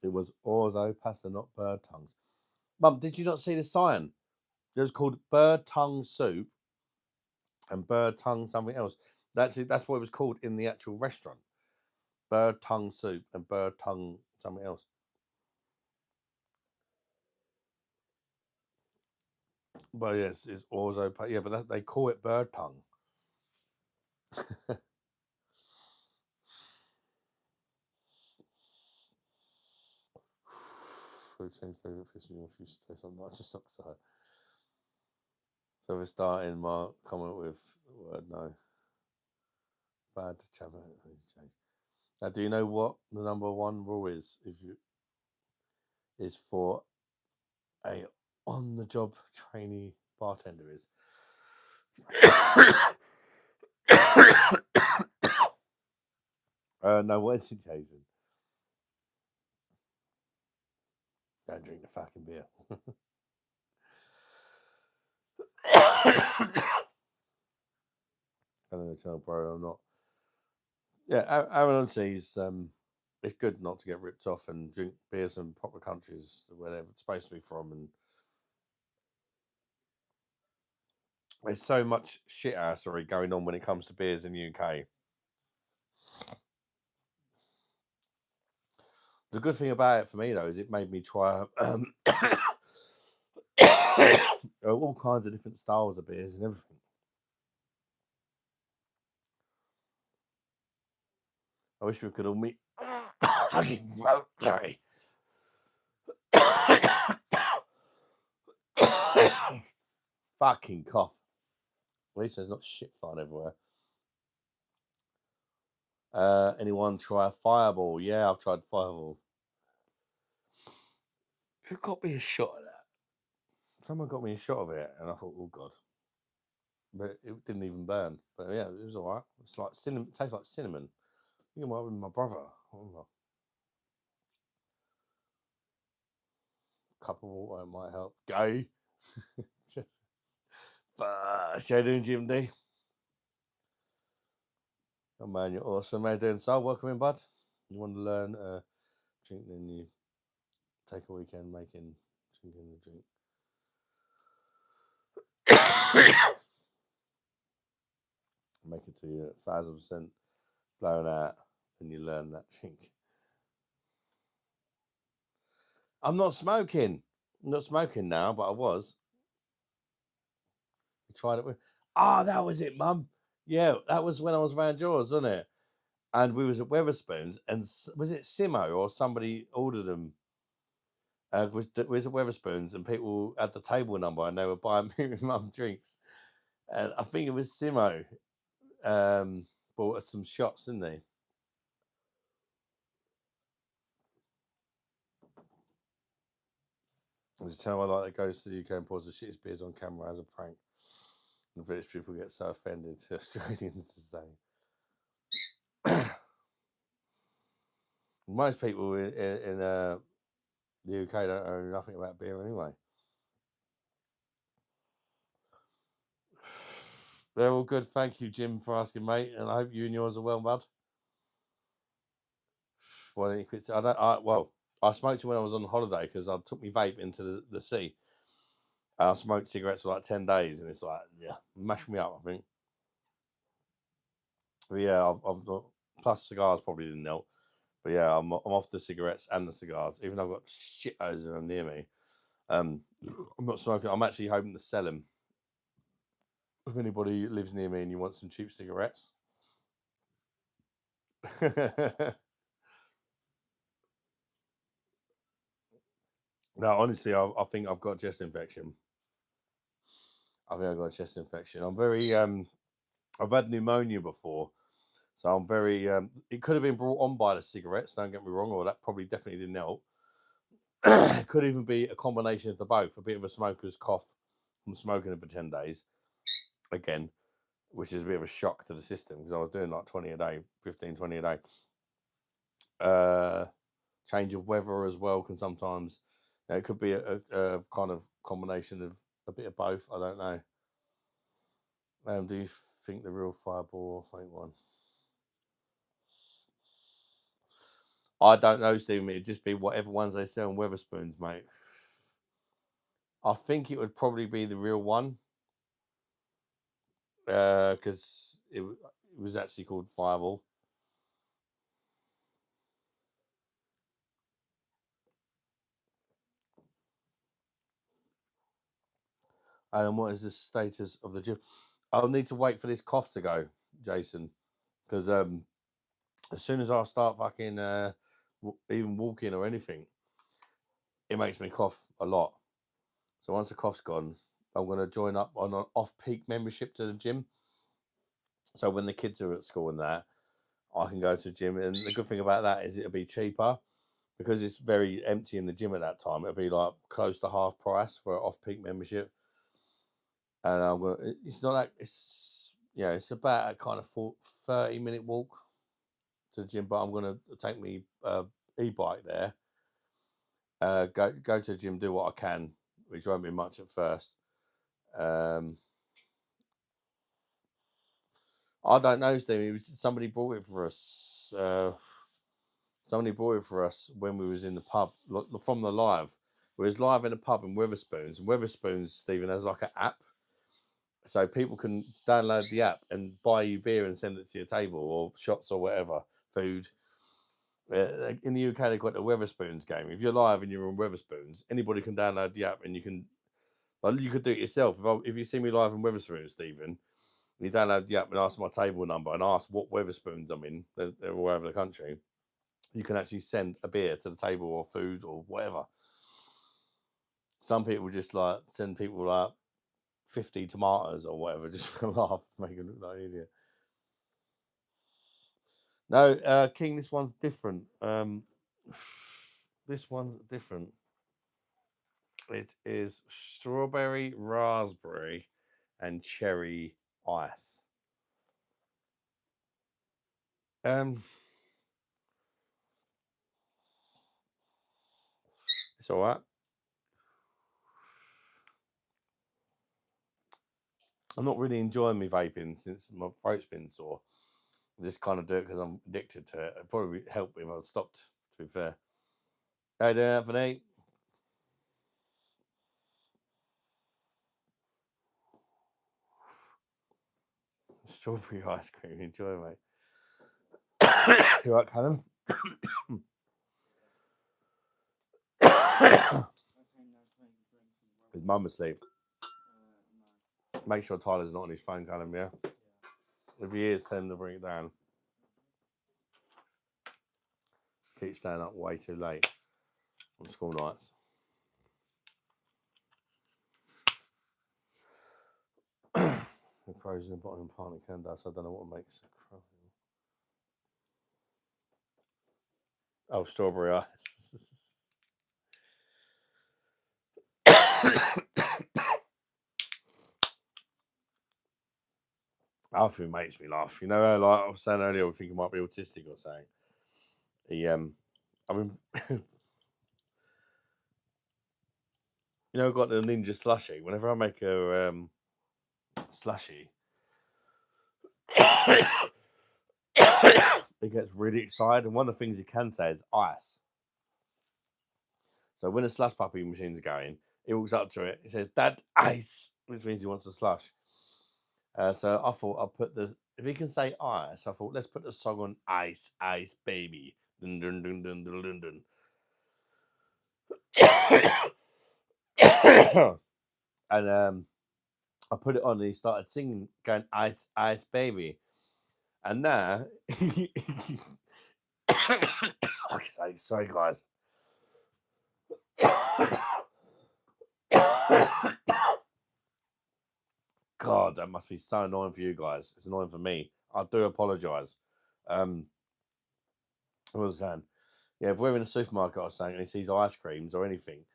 It was orzo pasta, not bird tongues. Mum, did you not see the sign? It was called bird tongue soup and bird tongue something else. That's what it was called in the actual restaurant. Bird tongue soup and bird tongue something else. But yes, it's orzo. Yeah, but they call it bird tongue. food chain favourite fish in your future taste. I'm not just outside. So we're starting my comment with the word no. Bad chabba. Now, do you know what the number one rule is? Is for a on-the-job trainee bartender is. No, what is it, Jason? Don't drink the fucking beer. I don't know, tell bro, I'm not. Yeah, Aaron, honestly, it's good not to get ripped off and drink beers in proper countries where they're supposed to be from. And there's so much shit assery going on when it comes to beers in the UK. The good thing about it for me, though, is it made me try all kinds of different styles of beers and everything. I wish we could all meet. Sorry. Fucking cough. At least there's not shit flying everywhere. Anyone try Fireball? Yeah, I've tried Fireball. Who got me a shot of that? Someone got me a shot of it, and I thought, oh god. But it didn't even burn. But yeah, it was alright. It's like cinnamon. It tastes like cinnamon. I think it might have been my brother. I don't know. Cup of water might help. Go. Show doing Jim D. Oh man, you're awesome. How you doing? So welcome in, bud. You want to learn drink, then you take a weekend making drinking the drink. Make it to you 1,000% blown out, and you learn that drink. I'm not smoking. I'm not smoking now, but I was. You tried it with. Ah, that was it, Mum. Yeah, that was when I was around yours, wasn't it? And we was at Weatherspoons, and was it Simo or somebody ordered them? Was at Weatherspoons, and people had the table number, and they were buying me and Mum drinks. And I think it was Simo. Bought us some shots, didn't they? There's a channel I like that goes to the UK and pours the shittest beers on camera as a prank. And British people get so offended to Australians to say. Most people in the UK don't know nothing about beer anyway. They're all good. Thank you, Jim, for asking, mate. And I hope you and yours are well, bud. Why don't you quit? I smoked it when I was on holiday because I took my vape into the sea. I smoked cigarettes for like 10 days, and it's like, yeah, mashed me up, I think. But yeah, I've got, plus cigars probably didn't help. But yeah, I'm off the cigarettes and the cigars, even though I've got shit loads of them near me. I'm not smoking. I'm actually hoping to sell them. If anybody lives near me and you want some cheap cigarettes. No, honestly, I think I've got chest infection. I think I've got a chest infection. I'm very I've had pneumonia before, so I'm very it could have been brought on by the cigarettes, don't get me wrong, or that probably definitely didn't help. It could even be a combination of the both, a bit of a smoker's cough from smoking it for 10 days again, which is a bit of a shock to the system because I was doing like 20 a day, 15, 20 a day. Change of weather as well can sometimes, it could be a kind of combination of a bit of both. I don't know. Do you think the real Fireball fake one? I don't know, Stephen. It'd just be whatever ones they sell in Weatherspoons, mate. I think it would probably be the real one because it was actually called Fireball. And what is the status of the gym? I'll need to wait for this cough to go, Jason, because as soon as I start fucking even walking or anything, it makes me cough a lot. So once the cough's gone, I'm going to join up on an off-peak membership to the gym. So when the kids are at school and that, I can go to the gym. And the good thing about that is it'll be cheaper because it's very empty in the gym at that time. It'll be like close to half price for an off-peak membership. And I'm going. It's not like it's it's about a kind of 30-minute walk to the gym, but I'm going to take me e-bike there. Go to the gym, do what I can, which won't be much at first. I don't know, Steve. It was somebody brought it for us. Somebody brought it for us when we was in the pub from the live. We was live in the pub in Weatherspoons. And Weatherspoons, Stephen, has like an app, so people can download the app and buy you beer and send it to your table or shots or whatever food. In the UK, they've got the Weatherspoons game. If you're live and you're on Weatherspoons, anybody can download the app and you can. Well, you could do it yourself. If you see me live in Weatherspoons, Stephen, you download the app and ask my table number and ask what Weatherspoons I'm in. They're all over the country. You can actually send a beer to the table or food or whatever. Some people just like send people like 50 tomatoes or whatever just for a laugh to make it look like an idiot. No, King, this one's different. This one's different. It is strawberry, raspberry, and cherry ice. It's all right. I'm not really enjoying my vaping since my throat's been sore. I just kind of do it because I'm addicted to it. It'd probably help if I stopped, to be fair. How you doing, Anthony? Strawberry ice cream. Enjoy, mate. You right, Callum? His mum asleep. Make sure Tyler's not on his phone, Callum, yeah? If he is, tell him to bring it down. Keep staying up way too late on school nights. The crows in the bottom of planting candas, so I don't know what makes a crow. Oh, strawberry ice. Alfie makes me laugh. You know, like I was saying earlier, I think he might be autistic or something. I mean, you know, I've got the ninja slushy. Whenever I make a slushy, he gets really excited. And one of the things he can say is ice. So when the slush puppy machine's going, he walks up to it. He says, "Dad, ice," which means he wants a slush. So I thought I'll put if he can say ice, I thought let's put the song on ice, ice, baby. Dun, dun, dun, dun, dun, dun, dun. And I put it on and he started singing, going ice, ice, baby. And now, okay, sorry guys. God, that must be so annoying for you guys. It's annoying for me. I do apologise. What was I saying? Yeah, if we're in a supermarket or something and he sees ice creams or anything,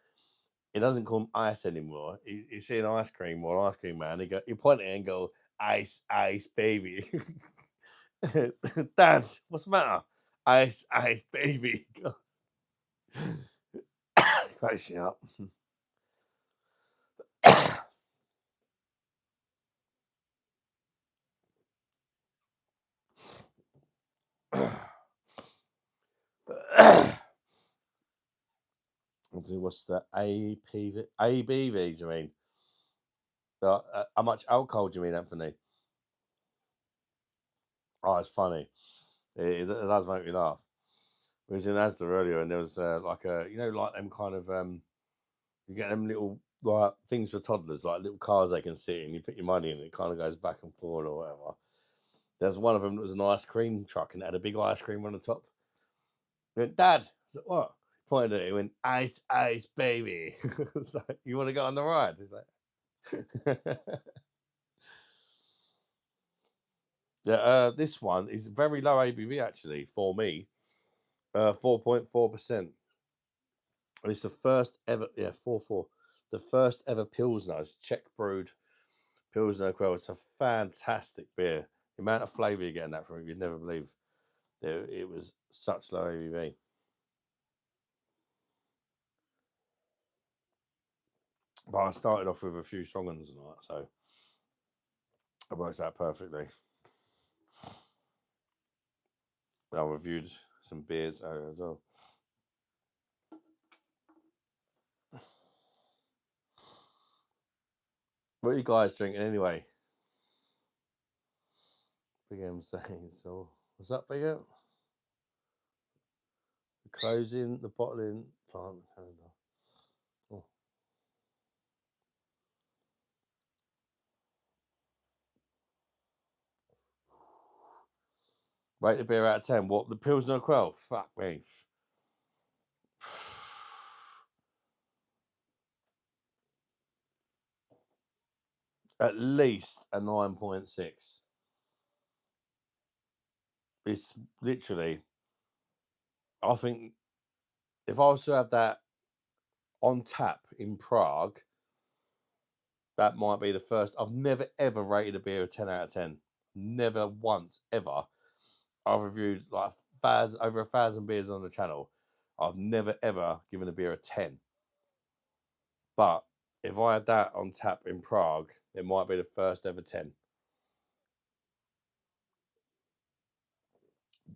he doesn't call them ice anymore. He see an ice cream or an ice cream man. He point at it and go, ice, ice, baby. Dad, what's the matter? Ice, ice, baby. Cracks me up. What's the ABVs? You mean? How much alcohol do you mean, Anthony? Oh, it's funny. It does make me laugh. We was in Asda earlier, and there was like like them kind of you get them little like things for toddlers, like little cars they can sit in. You put your money in, it kind of goes back and forward or whatever. There's one of them that was an ice cream truck and it had a big ice cream on the top. I went, Dad, I said, what? pointed at it, he went, ice, ice, baby. So, you want to go on the ride? He's like, yeah, this one is very low ABV actually for me, 4.4%. It's the first ever, 4.4, the first ever Pilsner. It's Czech brewed Pilsner Quell. It's a fantastic beer. The amount of flavour you're getting that from it, you'd never believe. It was such low ABV. But I started off with a few strong ones tonight, so it works out perfectly. I reviewed some beers as well. What are you guys drinking anyway? Big M saying so. What's up, Big M? The closing, the bottling plant calendar. Oh. Rate the beer out of 10. What? The Pilsner Quell? Fuck me. At least a 9.6. It's literally, I think if I was to have that on tap in Prague, that might be the first. I've never ever rated a beer a 10 out of 10. Never once ever. I've reviewed like over 1,000 beers on the channel. I've never ever given a beer a 10. But if I had that on tap in Prague, it might be the first ever 10.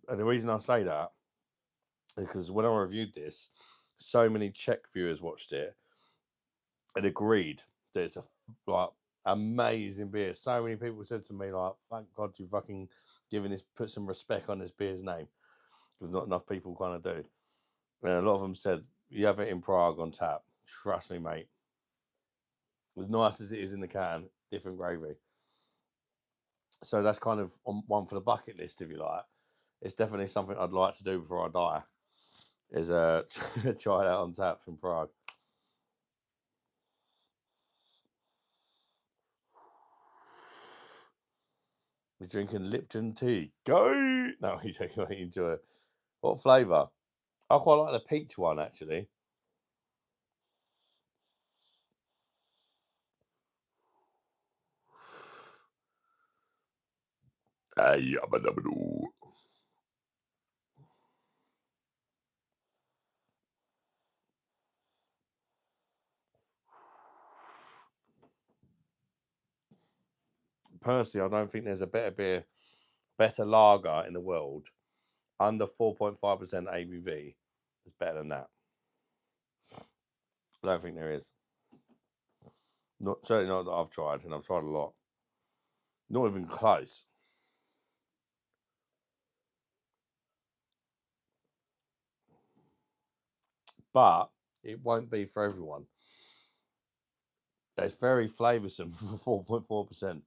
And the reason I say that is because when I reviewed this, so many Czech viewers watched it and agreed that it's a like amazing beer. So many people said to me like, "Thank God you fucking given this, put some respect on this beer's name," because not enough people kind of do. And a lot of them said, "You have it in Prague on tap. Trust me, mate. As nice as it is in the can, different gravy." So that's kind of one for the bucket list, if you like. It's definitely something I'd like to do before I die. Is try it out on tap in Prague. He's drinking Lipton tea. Go! No, he's taking it enjoy it. What flavour? I quite like the peach one actually. Personally, I don't think there's a better lager in the world under 4.5% ABV. It's better than that. I don't think there is. Not certainly not that I've tried, and I've tried a lot. Not even close. But it won't be for everyone. It's very flavoursome for 4.4%.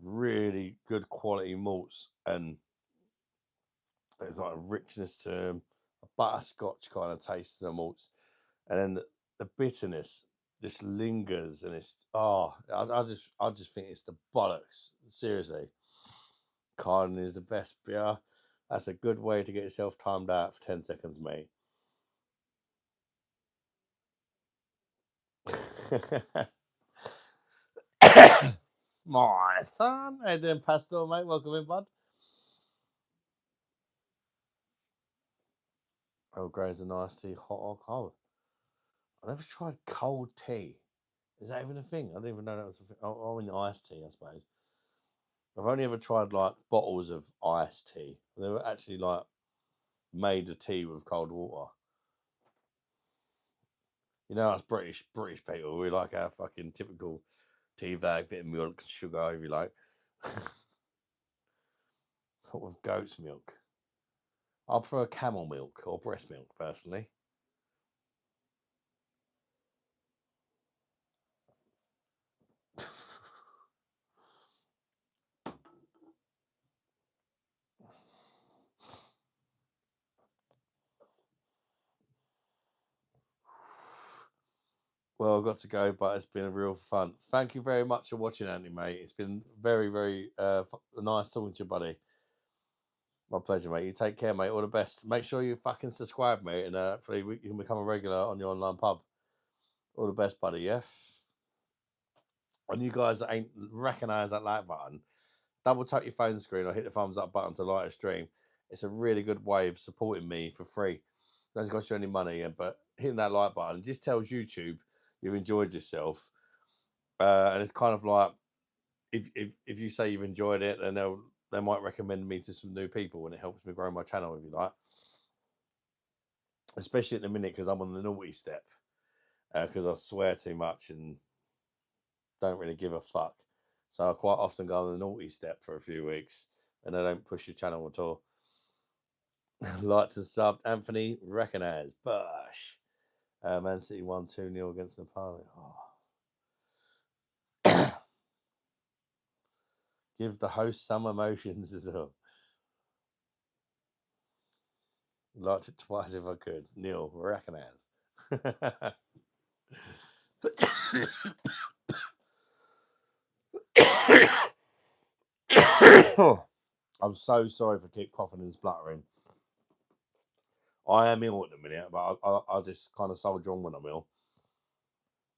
Really good quality malts, and there's like a richness to them, a butterscotch kind of taste to the malts, and then the bitterness just lingers, and it's I just think it's the bollocks. Seriously, Carden is the best beer. That's a good way to get yourself timed out for 10 seconds, mate. My son, how you doing, Pastor, mate? Welcome in, bud. Oh, Grey's a nice tea, hot or cold. I never tried cold tea. Is that even a thing? I didn't even know that was a thing. Oh, in iced tea, I suppose. I've only ever tried like bottles of iced tea. I've never actually like made a tea with cold water. You know, us British people, we like our fucking typical tea bag, bit of milk, sugar, if you like. With goat's milk. I prefer camel milk or breast milk, personally. Well, I've got to go, but it's been a real fun. Thank you very much for watching, Andy, mate. It's been very, very nice talking to you, buddy. My pleasure, mate. You take care, mate. All the best. Make sure you fucking subscribe, mate, and hopefully you can become a regular on your online pub. All the best, buddy, yeah? And you guys that ain't recognise that like button, double tap your phone screen or hit the thumbs up button to like a stream. It's a really good way of supporting me for free. It doesn't cost you any money, but hitting that like button just tells YouTube you've enjoyed yourself. And it's kind of like if you say you've enjoyed it, then they might recommend me to some new people, and it helps me grow my channel, if you like. Especially at the minute because I'm on the naughty step, because I swear too much and don't really give a fuck. So I quite often go on the naughty step for a few weeks, and I don't push your channel at all. Like to sub Anthony, recognise Bush. Man City won 2-0 against Napoli. Oh. Give the host some emotions as well. Liked it twice if I could. Neil, recognise. I'm so sorry for keep coughing and spluttering. I am ill at the minute, but I just kind of soldier on when I'm ill.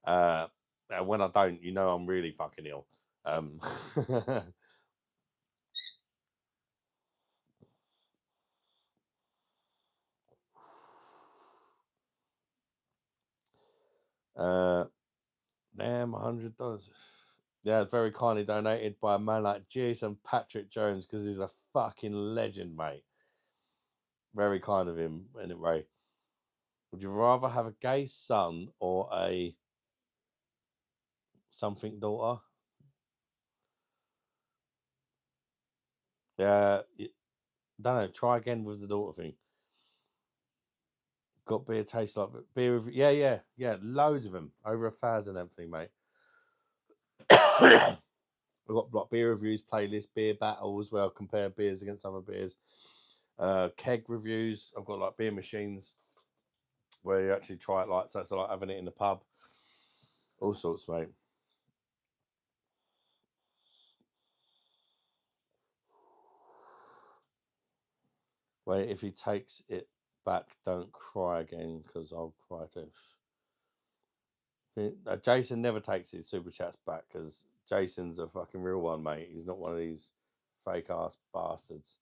And when I don't, you know, I'm really fucking ill. Damn, $100. Yeah, very kindly donated by a man like Jason Patrick Jones because he's a fucking legend, mate. Very kind of him, anyway. Would you rather have a gay son or a something daughter? Yeah, don't know. Try again with the daughter thing. Got beer tastes like beer. Yeah. Loads of them. Over 1,000 everything, mate. I've got like beer reviews, playlist, beer battles where I compare beers against other beers. Keg reviews. I've got like beer machines where you actually try it, like so it's like having it in the pub. All sorts, mate. Wait, if he takes it back, don't cry again because I'll cry too. Jason never takes his super chats back because Jason's a fucking real one, mate. He's not one of these fake ass bastards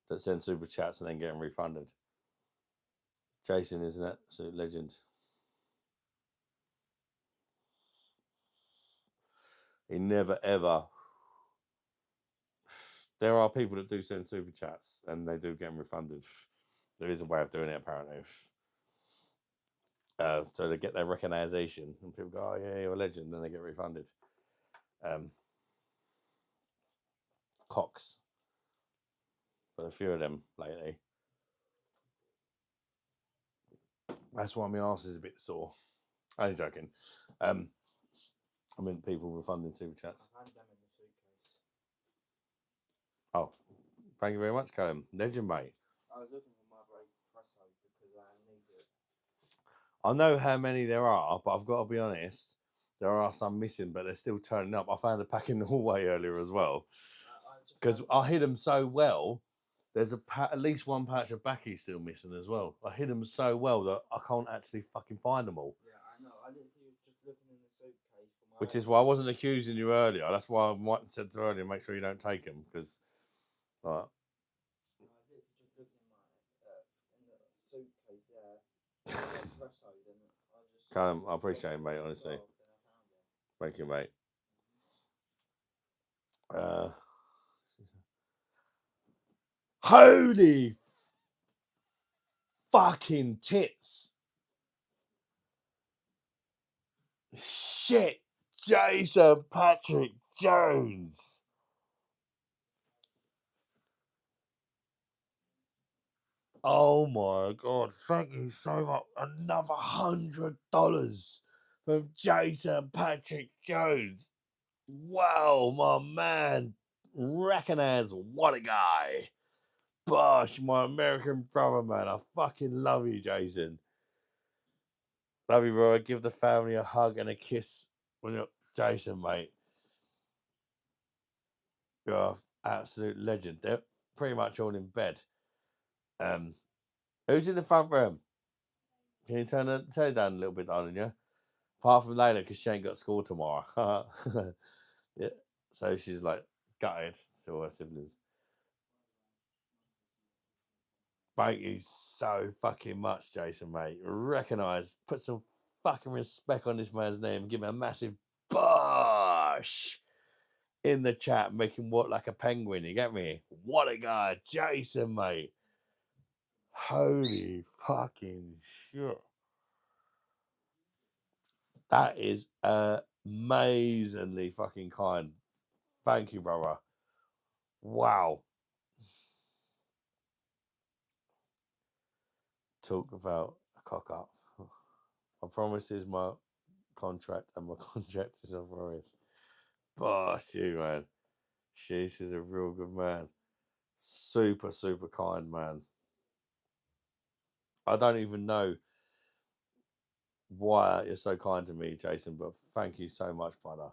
that send super chats and then get them refunded. Jason is an absolute legend. He never ever. There are people that do send super chats and they do get them refunded. There is a way of doing it, apparently. So they get their recognition and people go, oh yeah, you're a legend, and they get refunded. Cox. But a few of them lately. That's why my arse is a bit sore. I'm only joking. I mean, people refunding super chats. Oh, thank you very much, Callum. Legend, mate. I was looking for my break presso because I need it. I know how many there are, but I've got to be honest. There are some missing, but they're still turning up. I found a pack in the hallway earlier as well because I hid them so well. There's at least one patch of Backy still missing as well. I hid them so well that I can't actually fucking find them all. Yeah, I know. I literally was just looking in the suitcase for my. Which is why I wasn't accusing you earlier. That's why I might have said to earlier, make sure you don't take them because, like. I was literally just looking in the suitcase there. Espresso, then I just. Callum, I appreciate it, mate. Honestly, thank you, mate. Holy fucking tits. Shit. Jason Patrick Jones. Oh my God. Thank you so much. Another $100 from Jason Patrick Jones. Wow, my man. Recognize what a guy. Bosh, my American brother, man. I fucking love you, Jason. Love you, bro. Give the family a hug and a kiss when you're Jason, mate. You're an absolute legend. They're pretty much all in bed. Who's in the front room? Can you turn it down a little bit, darling? Yeah. Apart from Layla, because she ain't got school tomorrow. Yeah. So she's like gutted to her siblings. Thank you so fucking much, Jason, mate. Recognise, put some fucking respect on this man's name. Give him a massive bosh in the chat, make him walk like a penguin. You get me? What a guy, Jason, mate. Holy fucking shit. That is amazingly fucking kind. Thank you, brother. Wow. Talk about a cock up. I promise is my contract, and my contract is on Forest. Boss, you, man. Sheesh is a real good man. Super, super kind man. I don't even know why you're so kind to me, Jason, but thank you so much, brother.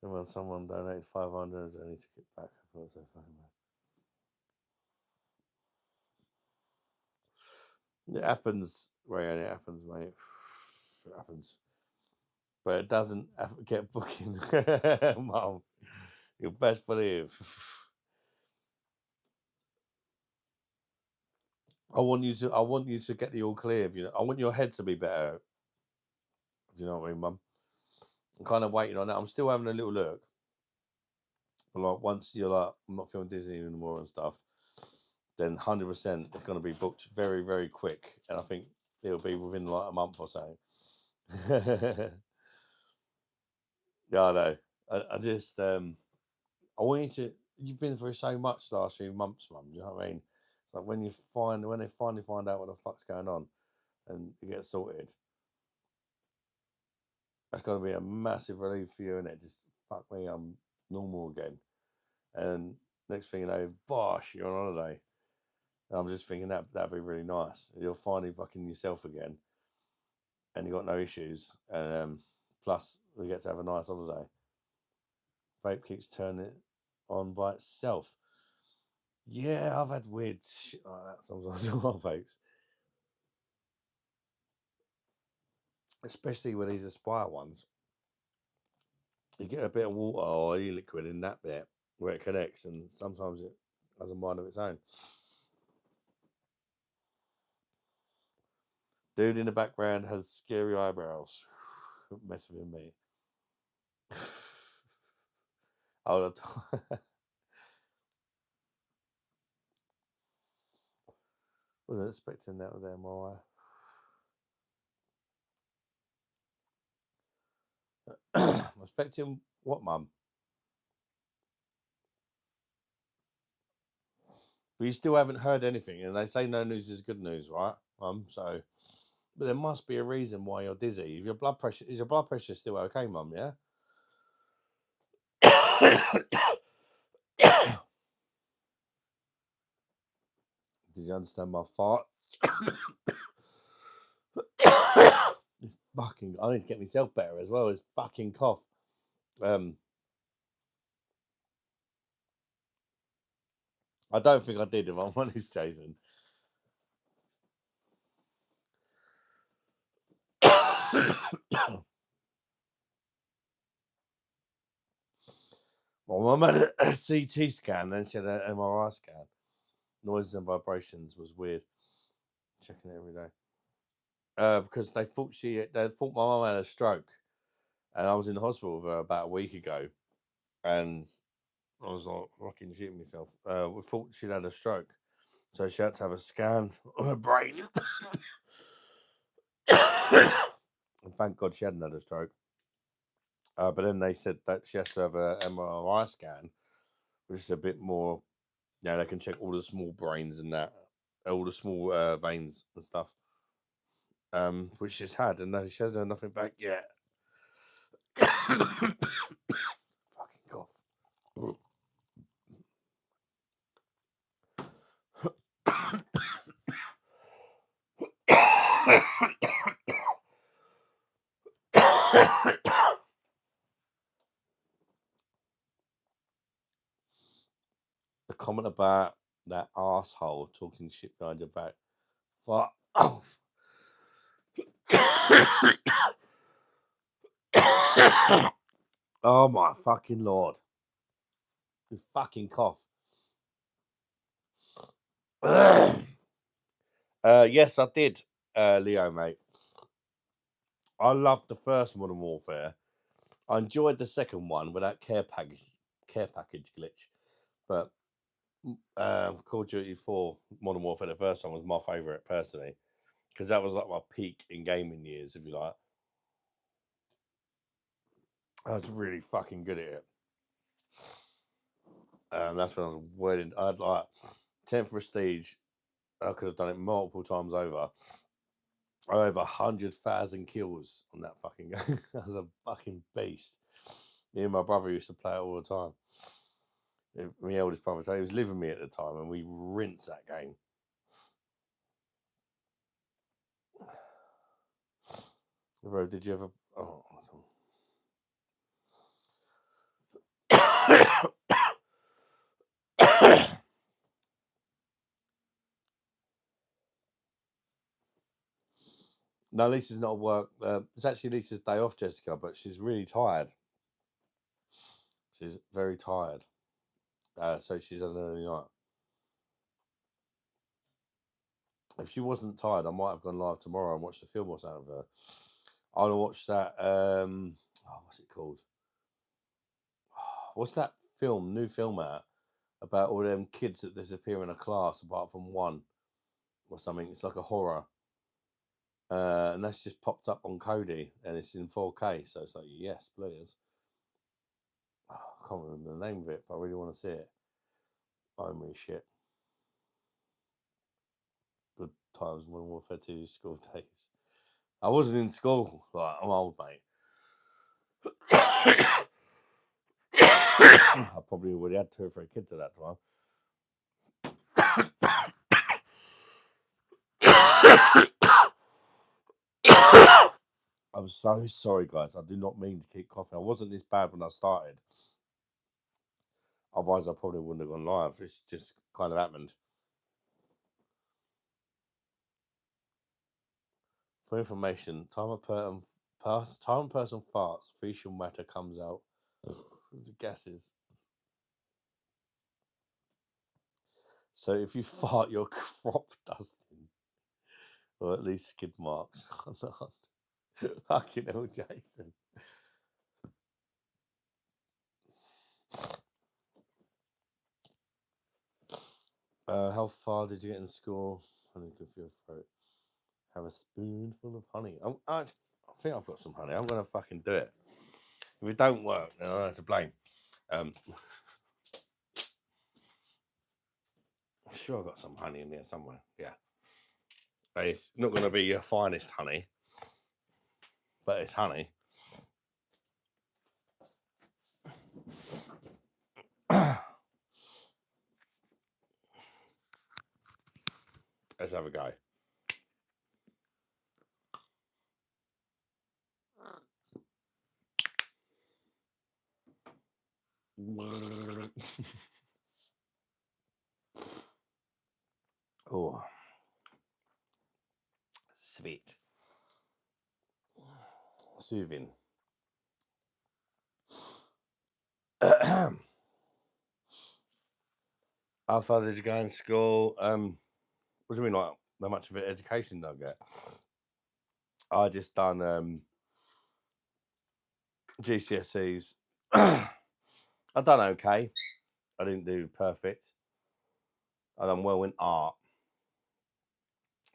And when someone donated 500, I need to get back. I thought so funny, man. It happens, Rayan. It happens, mate. It happens. But it doesn't get booking. Mum, you best believe. I want you to get the all clear. You know, I want your head to be better. Do you know what I mean, Mum? I'm kind of waiting on that. I'm still having a little look. But like once you're like, I'm not feeling dizzy anymore and stuff, then 100% it's going to be booked very, very quick. And I think it'll be within like a month or so. Yeah, I know. I just, I want you to, you've been through so much the last few months, Mum. Do you know what I mean? It's like when they finally find out what the fuck's going on and it gets sorted, that's going to be a massive relief for you, innit? Just fuck me, I'm normal again. And next thing you know, bosh, you're on holiday. And I'm just thinking that'd be really nice. You're finally fucking yourself again, and you got no issues. And plus, we get to have a nice holiday. Vape keeps turning it on by itself. Yeah, I've had weird shit like that sometimes with my vapes, especially with these Aspire ones. You get a bit of water or e-liquid in that bit where it connects, and sometimes it has a mind of its own. Dude in the background has scary eyebrows. Don't mess with him, mate. All the time. Wasn't expecting that with MRI. Expecting what, Mum? But you still haven't heard anything, and they say no news is good news, right, Mum? So, but there must be a reason why you're dizzy. If your blood pressure is your blood pressure still okay, Mum? Yeah. Did you understand my fart? This fucking. I need to get myself better as well. This fucking cough. I don't think I did. If I'm honest, Jason. Well, my mum had a CT scan, then she had an MRI scan. Noises and vibrations was weird. Checking it every day. Because they thought my mum had a stroke, and I was in the hospital with her about a week ago, and I was like fucking shitting myself. We thought she'd had a stroke, so she had to have a scan of her brain. And thank God she hadn't had a stroke. But then they said that she has to have an MRI scan, which is a bit more. Yeah, they can check all the small brains and that, all the small veins and stuff. Which she's had, and no, she hasn't had nothing back yet. Fucking cough. about that asshole talking shit behind your back. Fuck off. Oh my fucking lord. You fucking cough. Yes, I did, Leo, mate. I loved the first Modern Warfare. I enjoyed the second one with that care package glitch. But Call of Duty 4 Modern Warfare, the first one, was my favourite personally. Because that was like my peak in gaming years, if you like. I was really fucking good at it. That's when I was wedding. I had like 10th Prestige. I could have done it multiple times over. Over 100,000 kills on that fucking game. I was a fucking beast. Me and my brother used to play it all the time. My eldest brother, so he was living with me at the time, and we rinsed that game. Bro, did you ever? Oh, no, Lisa's not at work. It's actually Lisa's day off, Jessica, but she's really tired. She's very tired. So she's on an early night. If she wasn't tired, I might have gone live tomorrow and watched the film or something of her. I want to watch that. What's it called? What's that film? New film out about all them kids that disappear in a class apart from one or something. It's like a horror. And that's just popped up on Kodi and it's in 4K. So it's like, yes, please. I can't remember the name of it, but I really want to see it. Oh, me shit. Good times, Modern Warfare 2 school days. I wasn't in school. Like, I'm old, mate. I probably already had 2 or 3 kids at that time. I'm so sorry, guys. I do not mean to keep coughing. I wasn't this bad when I started. Otherwise, I probably wouldn't have gone live. It's just kind of happened. For information, time a person farts, facial matter comes out. The gases. So if you fart, you're crop dusting, or at least skid marks on the hand. Fucking hell, Jason. How far did you get in school? Honey, good for your throat. Have a spoonful of honey. I think I've got some honey. I'm gonna fucking do it. If it don't work, then I have to blame. I'm sure I've got some honey in there somewhere. Yeah. But it's not gonna be your finest honey, but it's honey. Let's have a go. Oh, sweet, soothing. How far did you go in school? What do you mean, like, how much of an education did I get? I just done GCSEs. I done okay. I didn't do perfect. I done well in art.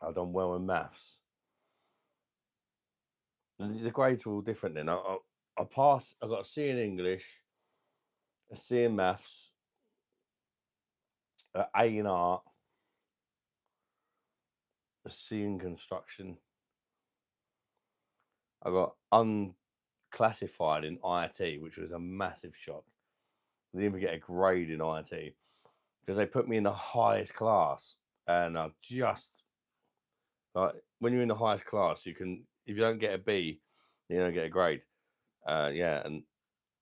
I done well in maths. The grades were all different then. I passed. I got a C in English, a C in maths, an A in art, a C in construction. I got unclassified in IT, which was a massive shock. I didn't even get a grade in IT because they put me in the highest class, and I just like when you're in the highest class, you can, if you don't get a B, you don't get a grade. Yeah, and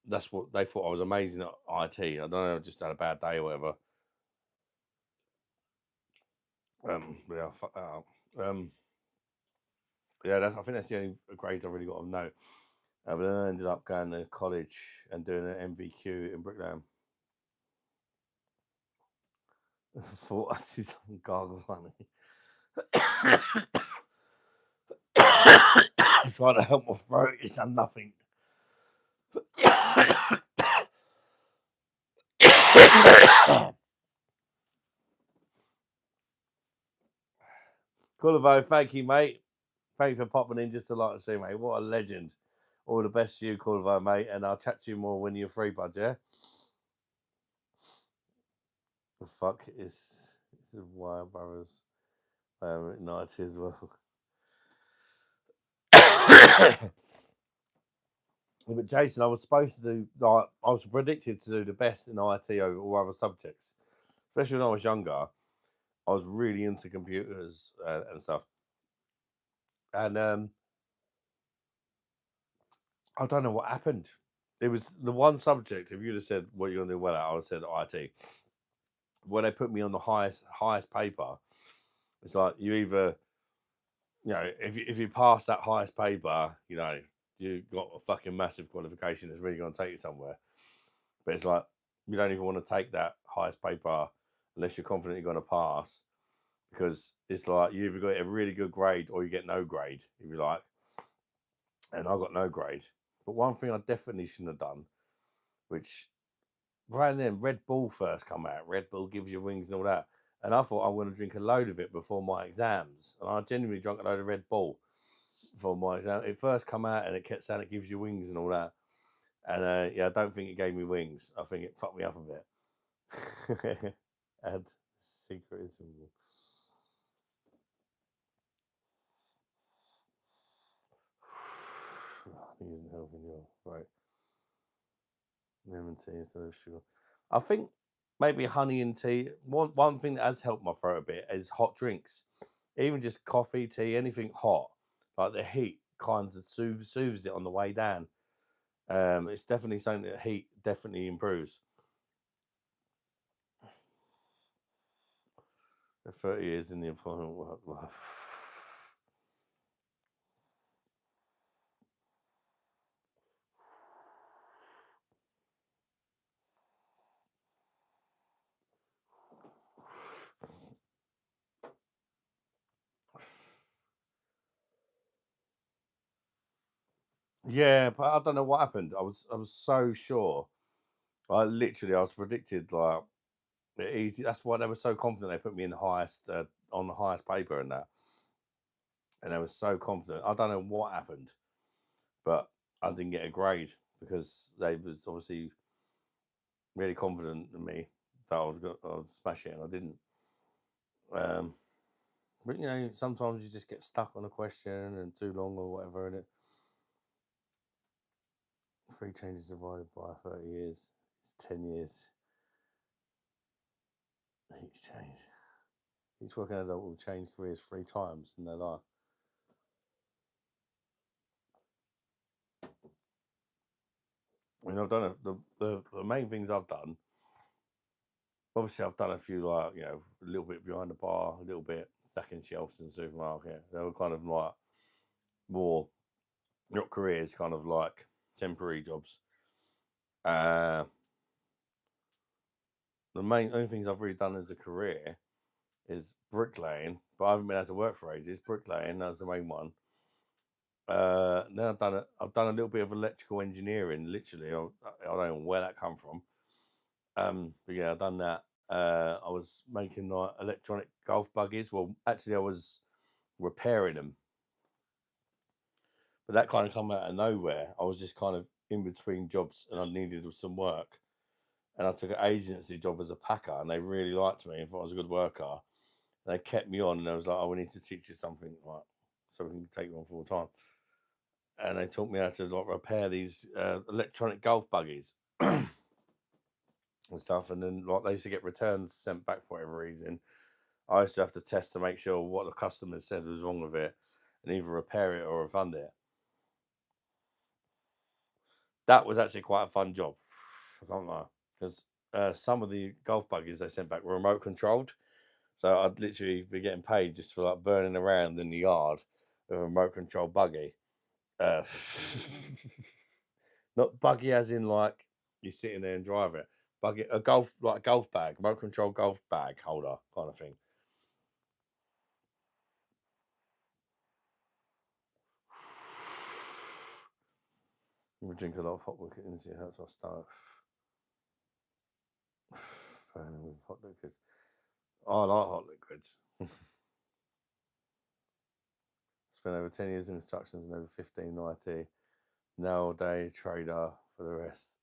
that's what they thought I was amazing at IT. I don't know, I just had a bad day or whatever. Yeah, fuck that up. Yeah, I think that's the only grades I really got of note. But then I ended up going to college and doing an MVQ in bricklaying. Thought I see some gargle honey. Trying to help my throat, it's done nothing. Coolivo, thank you, mate. Thank you for popping in just to like to see, mate. What a legend. All the best to you, Coolivo, mate. And I'll chat to you more when you're free, bud, yeah? The fuck is Wire Brothers 90 as well. But Jason, I was supposed to do, like, I was predicted to do the best in IT over all other subjects, especially when I was younger. I was really into computers and stuff, and I don't know what happened. It was the one subject. If you'd have said what you're gonna do well at, I would have said IT. When they put me on the highest paper, it's like you either, if you pass that highest paper, you got a fucking massive qualification that's really going to take you somewhere. But it's like you don't even want to take that highest paper unless you're confident you're going to pass, because it's like you either got a really good grade or you get no grade, if you like. And I got no grade. But one thing I definitely shouldn't have done, which right then Red Bull first come out. Red Bull gives you wings and all that. And I thought I'm going to drink a load of it before my exams. And I genuinely drank a load of Red Bull for my exam. It first come out and it kept saying it gives you wings and all that. And I don't think it gave me wings. I think it fucked me up a bit. Add secret interval. Using health in your right. Lemon tea instead of sugar. I think maybe honey and tea. One thing that has helped my throat a bit is hot drinks. Even just coffee, tea, anything hot. Like the heat kind of soothes it on the way down. It's definitely something that heat definitely improves. The 30 years in the employment work life. Yeah, but I don't know what happened. I was so sure. I was predicted like easy. That's why they were so confident. They put me in the highest on the highest paper and that, and they were so confident. I don't know what happened, but I didn't get a grade because they was obviously really confident in me that I would smash it, and I didn't. But sometimes you just get stuck on a question and too long or whatever, and it. 3 changes divided by 30 years is 10 years. Each change. Each working adult will change careers 3 times in their life. I mean, I've done the main things I've done. Obviously, I've done a few, like, a little bit behind the bar, a little bit stacking shelves in the supermarket. They were kind of like more, not careers, kind of like temporary jobs. The only things I've really done as a career is bricklaying, but I haven't been able to work for ages. Bricklaying, that's the main one. Then I've done a little bit of electrical engineering. Literally, I don't know where that come from. But yeah, I've done that. I was making like electronic golf buggies. Well, actually, I was repairing them, but that kind of come out of nowhere. I was just kind of in between jobs, and I needed some work. And I took an agency job as a packer, and they really liked me and thought I was a good worker. And they kept me on, and I was like, "Oh, we need to teach you something, like, so we can take you on full time." And they taught me how to like repair these electronic golf buggies and stuff. And then like they used to get returns sent back for whatever reason. I used to have to test to make sure what the customer said was wrong with it, and either repair it or refund it. That was actually quite a fun job. I can't lie, because some of the golf buggies they sent back were remote controlled, So I'd literally be getting paid just for like burning around in the yard with a remote control buggy. Uh, not buggy as in like you're sitting there and drive it. Buggy, a golf, like a golf bag, remote control golf bag holder kind of thing. We drink a lot of hot liquids. It hurts my stomach. Hot liquids. I like hot liquids. Spent over 10 years in instructions and over 15 IT. Now all day trader for the rest.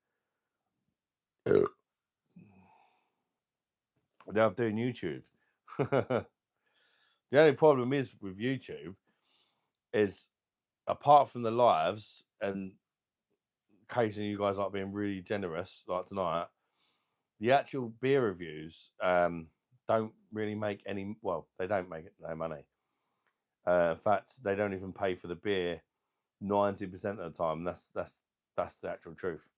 Now I'm doing YouTube. The only problem is with YouTube is apart from the lives and occasionally you guys like being really generous like tonight, the actual beer reviews don't really make any, well, they don't make no money. In fact, they don't even pay for the beer 90% of the time. That's the actual truth.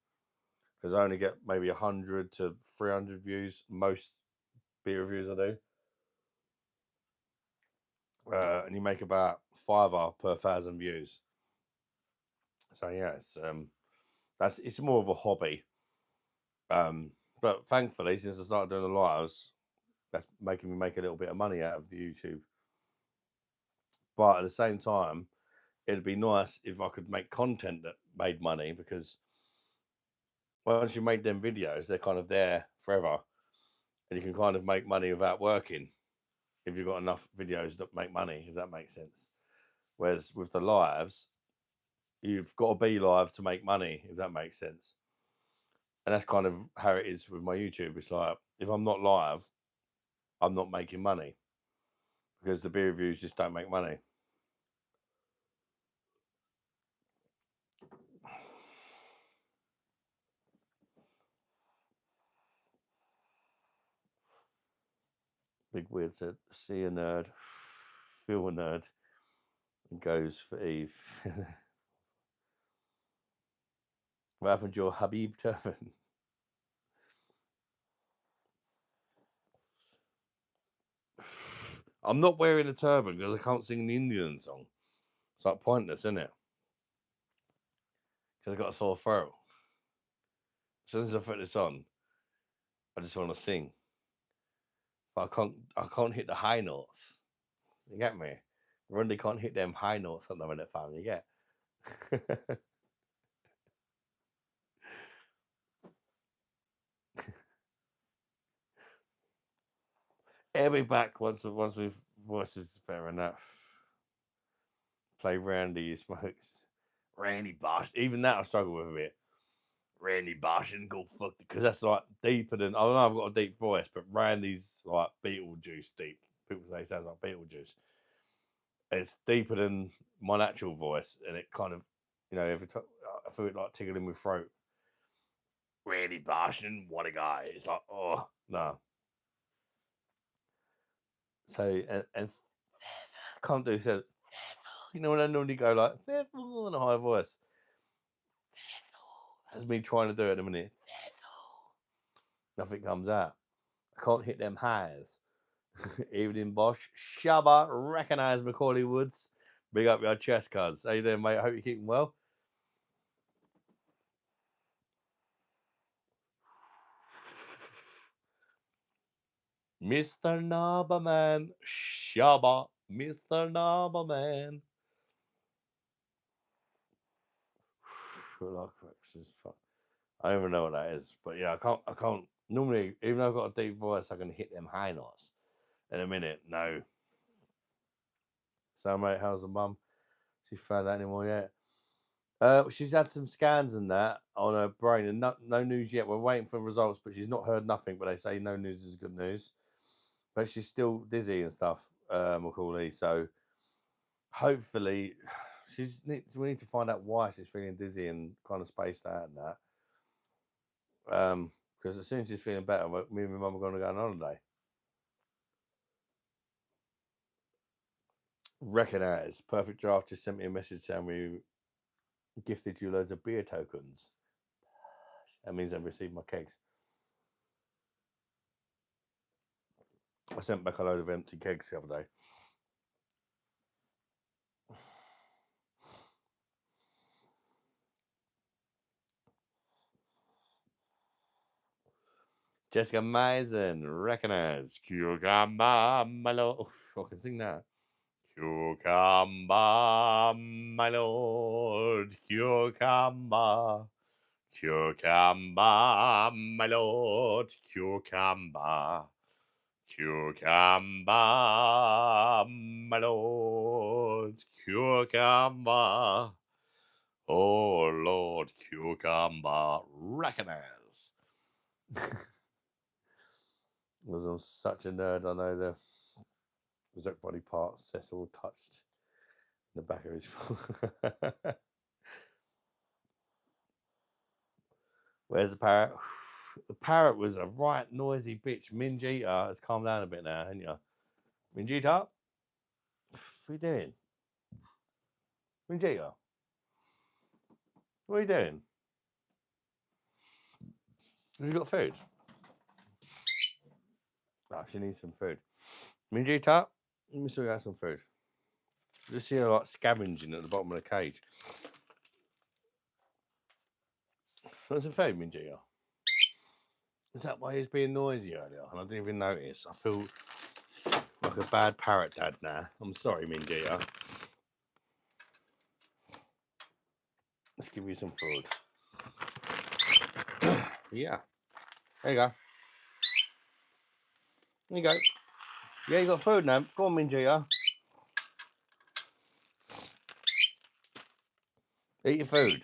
Because I only get maybe 100 to 300 views most beer reviews I do. And you make about $5 per 1,000 views. So yeah, it's more of a hobby. But thankfully, since I started doing the lives, that's making me make a little bit of money out of the YouTube. But at the same time, it'd be nice if I could make content that made money, because once you make them videos, they're kind of there forever, and you can kind of make money without working if you've got enough videos that make money, if that makes sense. Whereas with the lives, you've got to be live to make money, if that makes sense. And that's kind of how it is with my YouTube. It's like, if I'm not live, I'm not making money, because the beer reviews just don't make money. Big Weird said, see a nerd, feel a nerd, and goes for Eve. What happened to your Habib turban? I'm not wearing a turban because I can't sing an Indian song. It's like pointless, isn't it? Because I've got a sore throat. As soon as I put this on, I just want to sing. But I can't hit the high notes. You get me? Rundy can't hit them high notes at the minute, fam. You get? He'll be back once we've voices better enough. Play Randy Smokes. Randy Bosch. Even that I struggle with a bit. Randy Bosch and go fuck, because that's like deeper than, I don't know, I've got a deep voice, but Randy's like Beetlejuice deep. People say it sounds like Beetlejuice. It's deeper than my natural voice, and it kind of, every time I feel it like tickling my throat. Randy Bosch and what a guy. It's like, oh no. So and can't do so. When I normally go like in a high voice. That's me trying to do it in a minute. Nothing comes out. I can't hit them highs. Evening, Bosch. Shabba, recognise Macaulay Woods. Big up your chest, cuz. How you doing, mate? I hope you're keeping well. Mr. Narberman. Shabba, Mr. Narberman. I don't even know what that is, but yeah, I can't. Normally, even though I've got a deep voice, I can hit them high notes. In a minute, no. So, mate, how's the mum? She found that anymore yet? She's had some scans and that on her brain, and no news yet. We're waiting for results, but she's not heard nothing. But they say no news is good news. But she's still dizzy and stuff, Macaulay. So hopefully, we need to find out why she's feeling dizzy and kind of spaced out and that. Because as soon as she's feeling better, me and my mum are going to go on holiday. Recognize Perfect Draft just sent me a message saying we gifted you loads of beer tokens. That means I've received my kegs. I sent back a load of empty kegs the other day. Jessica Mason, recognize cucumber, my lord. Oh, I can sing that. Cucumber, my lord, cucumber. Cucumber, my lord, cucumber. Cucumber, my lord, cucumber. Oh, Lord, cucumber, recognize. Was on such a nerd, I know the exact body parts Cecil touched in the back of his. Where's the parrot? The parrot was a right noisy bitch. Minjita has calmed down a bit now, hasn't you? Minjita? What are you doing? Minjita? What are you doing? Have you got food? Oh, she needs some food. Minjita? Let me still get some food. Just see her like scavenging at the bottom of the cage. Want some food, Minjita? Is that why he was being noisy earlier? And I didn't even notice. I feel like a bad parrot dad now. I'm sorry, Minjita. Let's give you some food. Yeah. There you go. There you go. Yeah, you got food now. Go on, Minjita. Eat your food.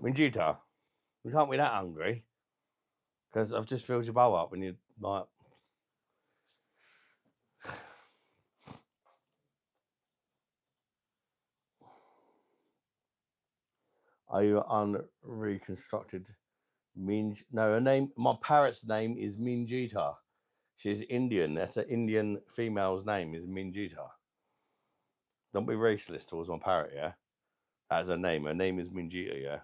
Minjita, you can't be that hungry. Because I've just filled your bowl up and you're like... Are you unreconstructed Minj? No, her name. My parrot's name is Minjita. She's Indian. That's an Indian female's name is Minjita. Don't be racist towards my parrot, yeah. That's her name. Her name is Minjita, yeah.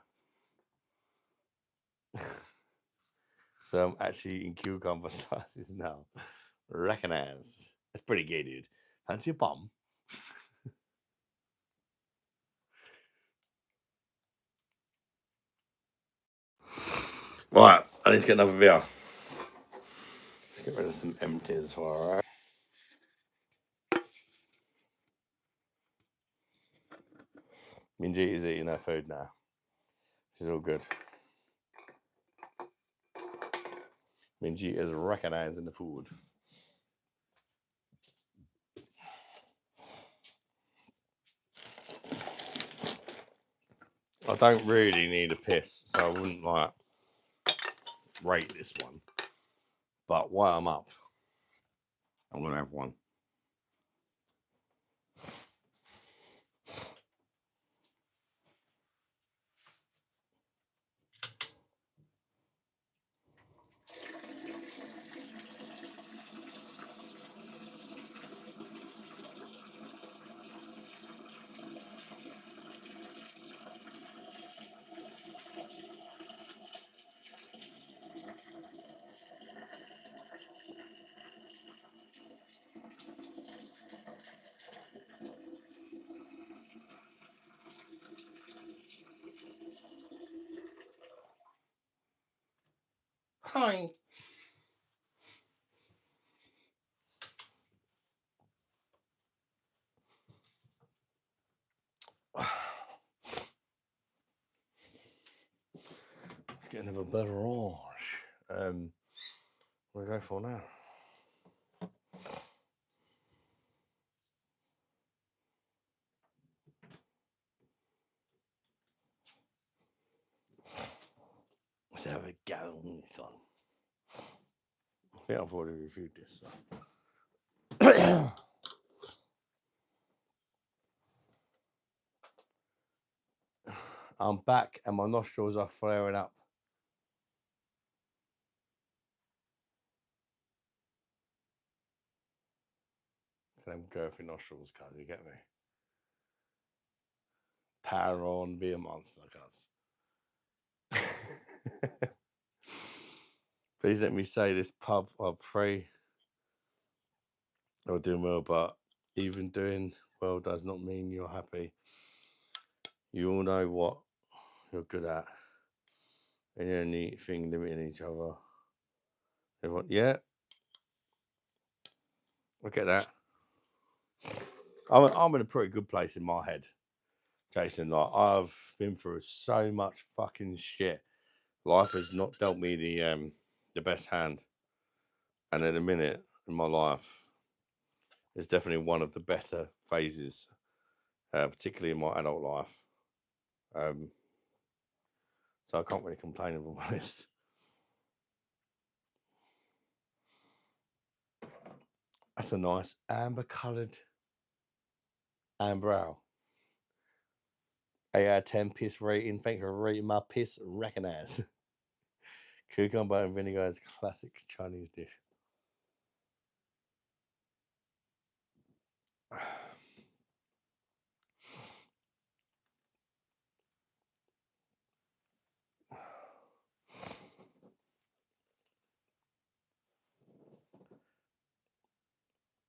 So I'm actually eating cucumber slices now. Recognize. That's pretty gay, dude. Fancy a bum? Right, I need to get another beer. Let's get rid of some empties, alright. Minjita's eating her food now. She's all good. Minjita's recognizing the food. I don't really need a piss, so I wouldn't like rate this one. But while I'm up, I'm gonna have one. Hi. Let's get another beverage. What do we go for now? Let's have a go on this one. I think I've already reviewed this. So. I'm back and my nostrils are flaring up. Can I go for nostrils, cuz? You get me? Power on, be a monster, cuz. Please let me say this pub, I pray You're doing well, but even doing well does not mean you're happy. You all know what you're good at. And the only thing limiting each other. Everyone, yeah, look at that. I'm in a pretty good place in my head, Jason. Like, I've been through so much fucking shit. Life has not dealt me the best hand. And in a minute in my life, it's definitely one of the better phases, particularly in my adult life. So I can't really complain, if I'm honest. That's a nice amber-coloured amber ale. 8 out of 10 piss rating. Thank you for rating my piss. Recognize. Cucumber and vinegar is a classic Chinese dish.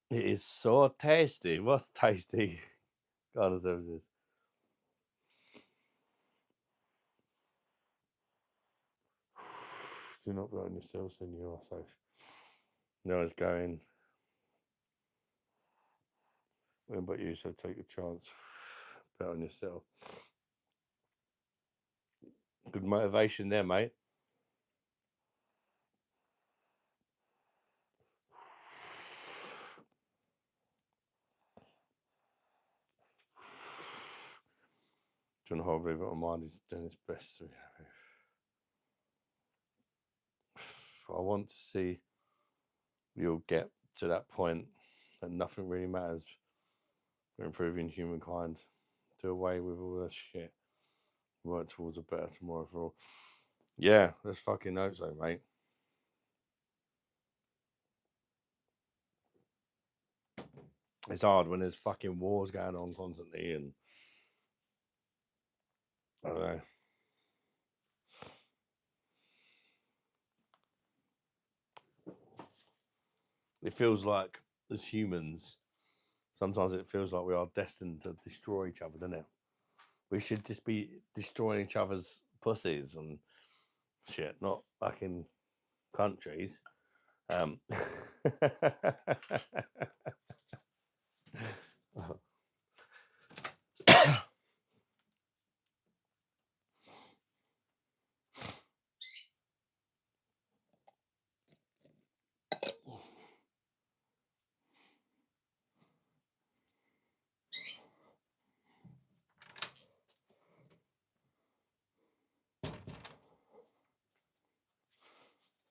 It is so tasty. What's tasty? Garden services. Do not burn yourselves in your safe. No one's going. When but you, so take a chance. Bet on yourself. Good motivation there, mate. John Horbury, but my mind is doing its best. I want to see you'll get to that point that nothing really matters. We're improving humankind. Do away with all that shit. Work towards a better tomorrow for all. Yeah, let's fucking hope so, mate. It's hard when there's fucking wars going on constantly, and I don't know. It feels like, as humans, sometimes it feels like we are destined to destroy each other, doesn't it? We should just be destroying each other's pussies and shit, not fucking countries.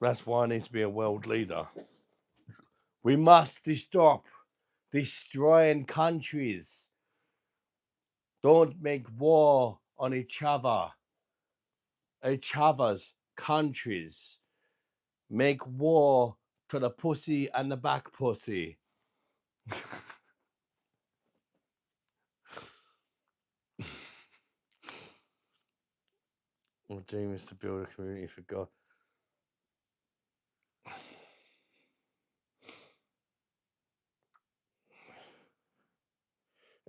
That's why I need to be a world leader. We must stop destroying countries. Don't make war on each other's countries. Make war to the pussy and the back pussy. My dream is to build a community for God.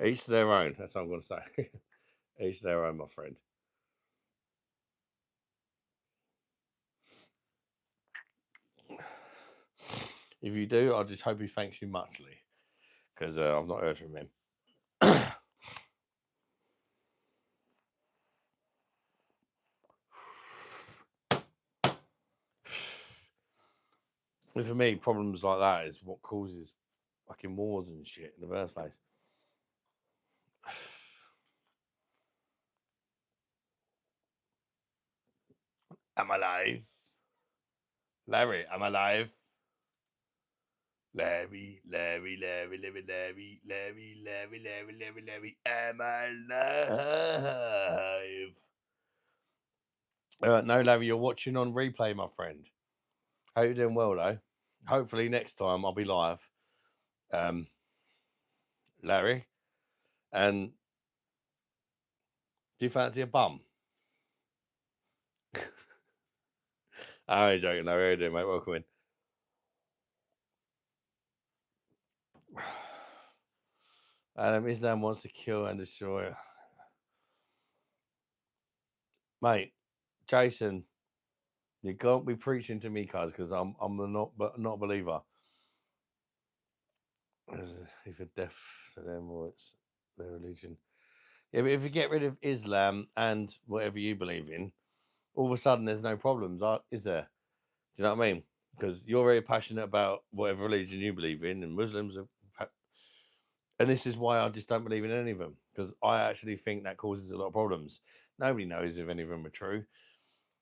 Each to their own. That's what I'm going to say. Each to their own, my friend. If you do, I just hope he thanks you muchly, because I've not heard from him. And for me, problems like that is what causes fucking wars and shit in the first place. I'm alive. Larry, I'm alive. Larry, Larry, Larry, Larry, Larry, Larry, Larry, Larry, Larry, Larry, am alive. No, Larry, you're watching on replay, my friend. Hope you're doing well, though. Hopefully next time I'll be live. Larry, and do you fancy a bum? I'm joking. No, how you doing, mate? Welcome in. Islam wants to kill and destroy. Mate, Jason, you can't be preaching to me, cuz, because I'm not a believer. It's either death to them or it's their religion. Yeah, but if you get rid of Islam and whatever you believe in, all of a sudden there's no problems, is there? Do you know what I mean? Because you're very passionate about whatever religion you believe in, and Muslims are. And this is why I just don't believe in any of them, because I actually think that causes a lot of problems. Nobody knows if any of them are true,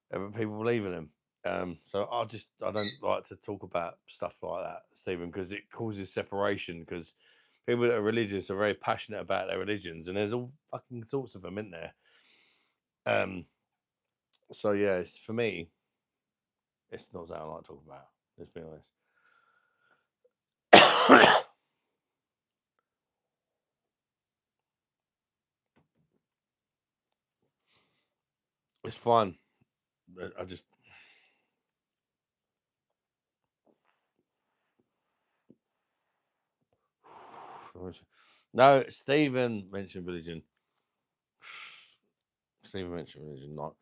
but people believe in them. So I don't like to talk about stuff like that, Stephen, because it causes separation. Because people that are religious are very passionate about their religions, and there's all fucking sorts of them in there. So yeah, for me, it's not something I like to talk about. Let's be honest. It's fun. I just no. Stephen mentioned religion. Stephen mentioned religion. Not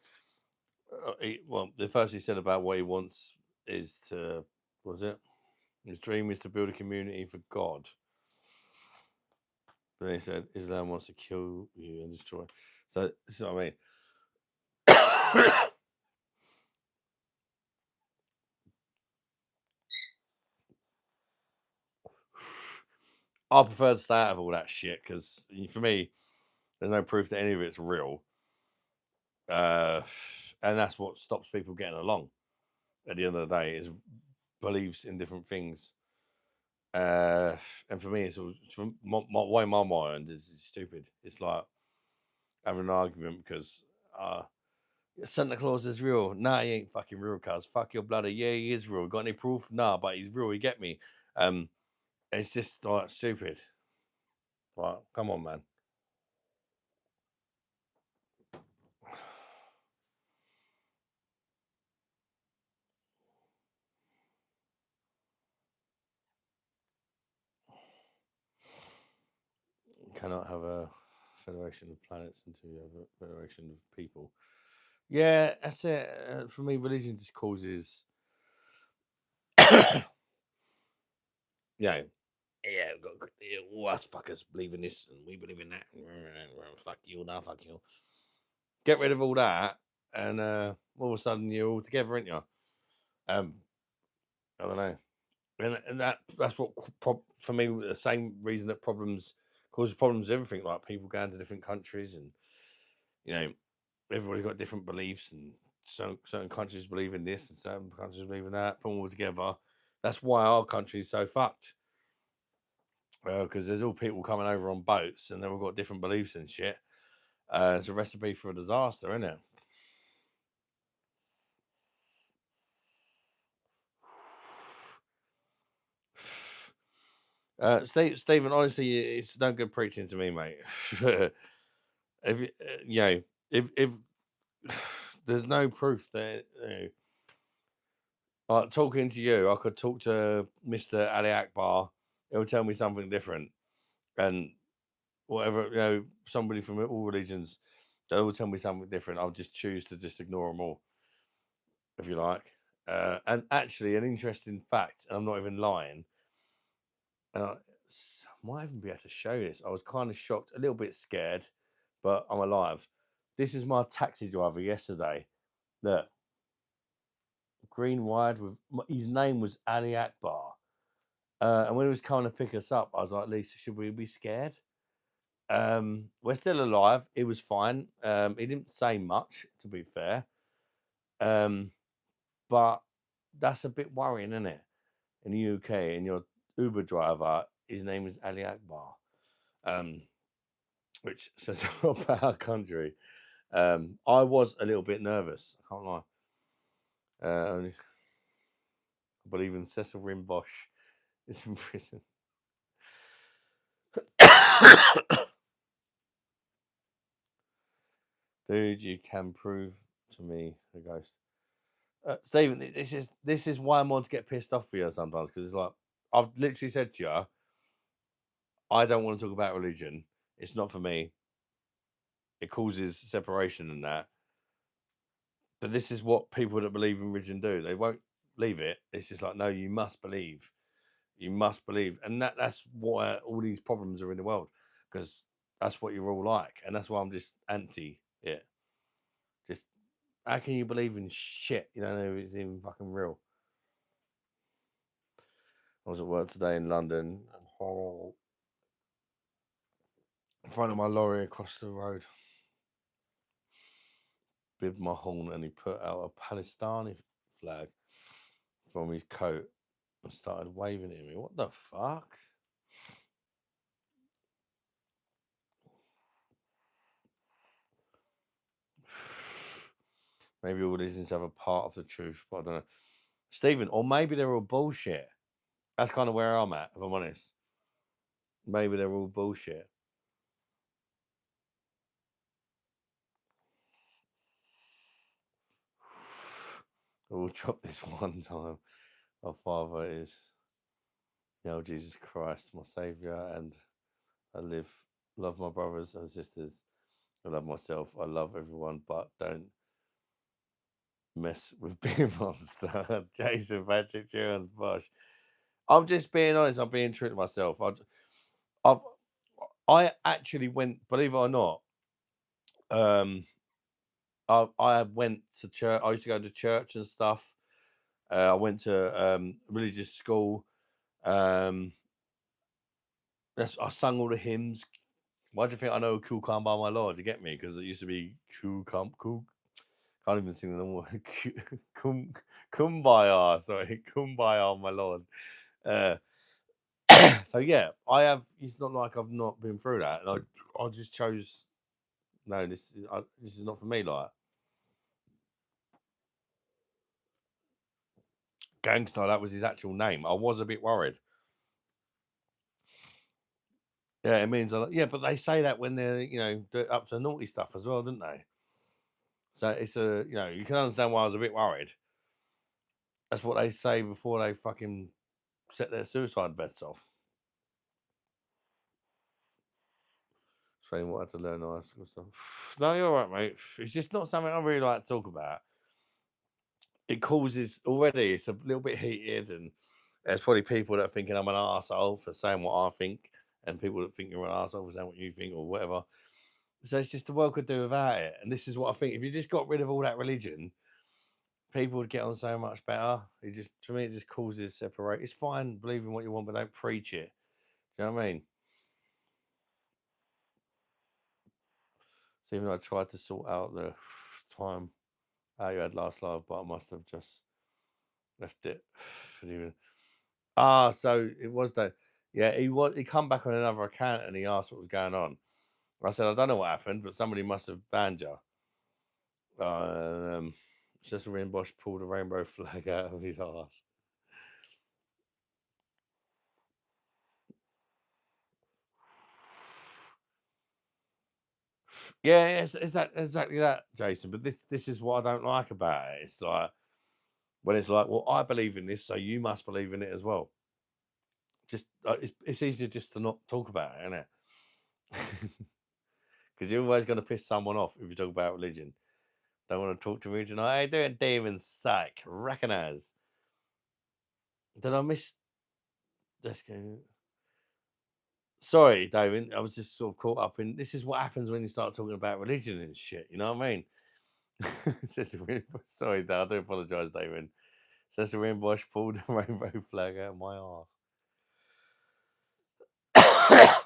well. The first he said about what he wants is to. What was it? His dream is to build a community for God. Then he said Islam wants to kill you and destroy. So this is what I mean. I prefer to stay out of all that shit because for me, there's no proof that any of it's real. And that's what stops people getting along. At the end of the day, is beliefs in different things. And for me, it's from my way my mind is stupid. It's like having an argument because Santa Claus is real. Nah, he ain't fucking real, cuz. Fuck your bloody. Yeah, he is real. Got any proof? Nah, but he's real. You get me? It's just like stupid. Like, come on, man. You cannot have a federation of planets until you have a federation of people. Yeah, that's it. For me, religion just causes. Yeah, yeah, we've got all us fuckers believe in this and we believe in that. Fuck you, now fuck you. Get rid of all that, and all of a sudden you're all together, aren't you? I don't know, and that's what for me the same reason that problems causes problems with everything, like people going to different countries, and you know everybody's got different beliefs, and certain countries believe in this and certain countries believe in that. Put them all together. That's why our country is so fucked. Because there's all people coming over on boats, and they've all got different beliefs and shit. It's a recipe for a disaster, isn't it? Stephen, honestly, it's no good preaching to me, mate. If you know, if there's no proof that like talking to you, I could talk to Mr. Ali Akbar. He'll tell me something different, and whatever somebody from all religions, they'll all tell me something different. I'll just choose to just ignore them all, if you like. And actually, an interesting fact, and I'm not even lying. I might even be able to show this. I was kind of shocked, a little bit scared, but I'm alive. This is my taxi driver yesterday. Look, green wide with his name was Ali Akbar. And when he was coming to pick us up, I was like, Lisa, should we be scared? We're still alive. It was fine. He didn't say much, to be fair. But that's a bit worrying, isn't it? In the UK, and your Uber driver, his name is Ali Akbar, which says a lot about our country. I was a little bit nervous. I can't lie. I believe in Cecil Rimbosch is in prison. Dude, you can prove to me the ghost. Stephen, this is why I'm on to get pissed off for you sometimes, because it's like I've literally said to you, I don't want to talk about religion. It's not for me. It causes separation and that. But this is what people that believe in religion do. They won't leave it. It's just like, no, you must believe. You must believe. And that's why all these problems are in the world. Because that's what you're all like. And that's why I'm just anti it. Just how can you believe in shit? You don't know if it's even fucking real. I was at work today in London and in front of my lorry across the road. Bibbed my horn and he put out a Palestinian flag from his coat and started waving it at me. What the fuck? Maybe all these things have a part of the truth, but I don't know. Stephen, or maybe they're all bullshit. That's kind of where I'm at, if I'm honest. Maybe they're all bullshit. We'll drop this one time. Our Father is, Jesus Christ, my Saviour, and I love my brothers and sisters. I love myself. I love everyone, but don't mess with Beer Monster. Jason, Patrick, Jones, Bosch. I'm just being honest. I'm being true to myself. I actually went, believe it or not. I went to church. I used to go to church and stuff. I went to religious school. I sung all the hymns. Why do you think I know "Cool Calm by My Lord"? You get me? Because it used to be "Cool Calm, Cool." Can't even sing the normal "Kumbaya." Sorry, "Kumbaya, my Lord." So yeah, I have. It's not like I've not been through that. And I just chose. No, this is not for me. Like Gangster, that was his actual name. I was a bit worried. Yeah, it means a lot. Yeah, but they say that when they're up to naughty stuff as well, don't they? So it's you can understand why I was a bit worried. That's what they say before they fucking set their suicide bets off. Saying what I had to learn high school stuff. No, you're right, mate. It's just not something I really like to talk about. It causes already. It's a little bit heated, and there's probably people that are thinking I'm an arsehole for saying what I think, and people that think you're an arsehole for saying what you think or whatever. So it's just the world could do without it. And this is what I think. If you just got rid of all that religion, people would get on so much better. It just, for me, it just causes separate. It's fine believing what you want, but don't preach it. Do you know what I mean? So even though I tried to sort out the time you had last live, but I must have just left it. So it was that. Yeah, he come back on another account and he asked what was going on. I said, I don't know what happened, but somebody must have banned you. Cecil Bosch pulled a rainbow flag out of his arse. Yeah, it's exactly that, Jason. But this is what I don't like about it. It's like when it's like, well, I believe in this, so you must believe in it as well. Just it's easier just to not talk about it, isn't it? Because you're always going to piss someone off if you talk about religion. Don't want to talk to religion. Hey, doing demon psych. Recognize. Did I miss? Let's go. Sorry, David. I was just sort of caught up in. This is what happens when you start talking about religion and shit. You know what I mean? Sorry, I do apologise, David. Says the Bosch pulled the rainbow flag out of my arse.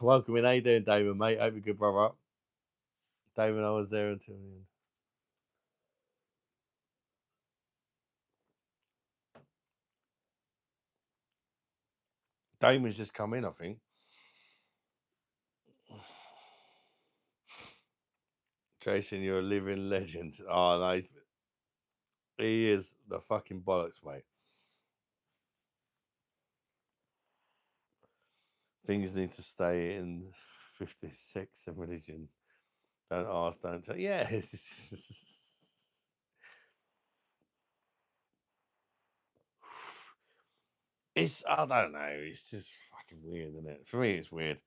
Welcome in. How you doing, David, mate? Hope you're good, brother. David, I was there until the end. Damon's just come in, I think. Jason, you're a living legend. Oh, no, he is the fucking bollocks, mate. Things need to stay in 56 and religion. Don't ask, don't tell. Yeah, it's I don't know. It's just fucking weird, isn't it? For me, it's weird.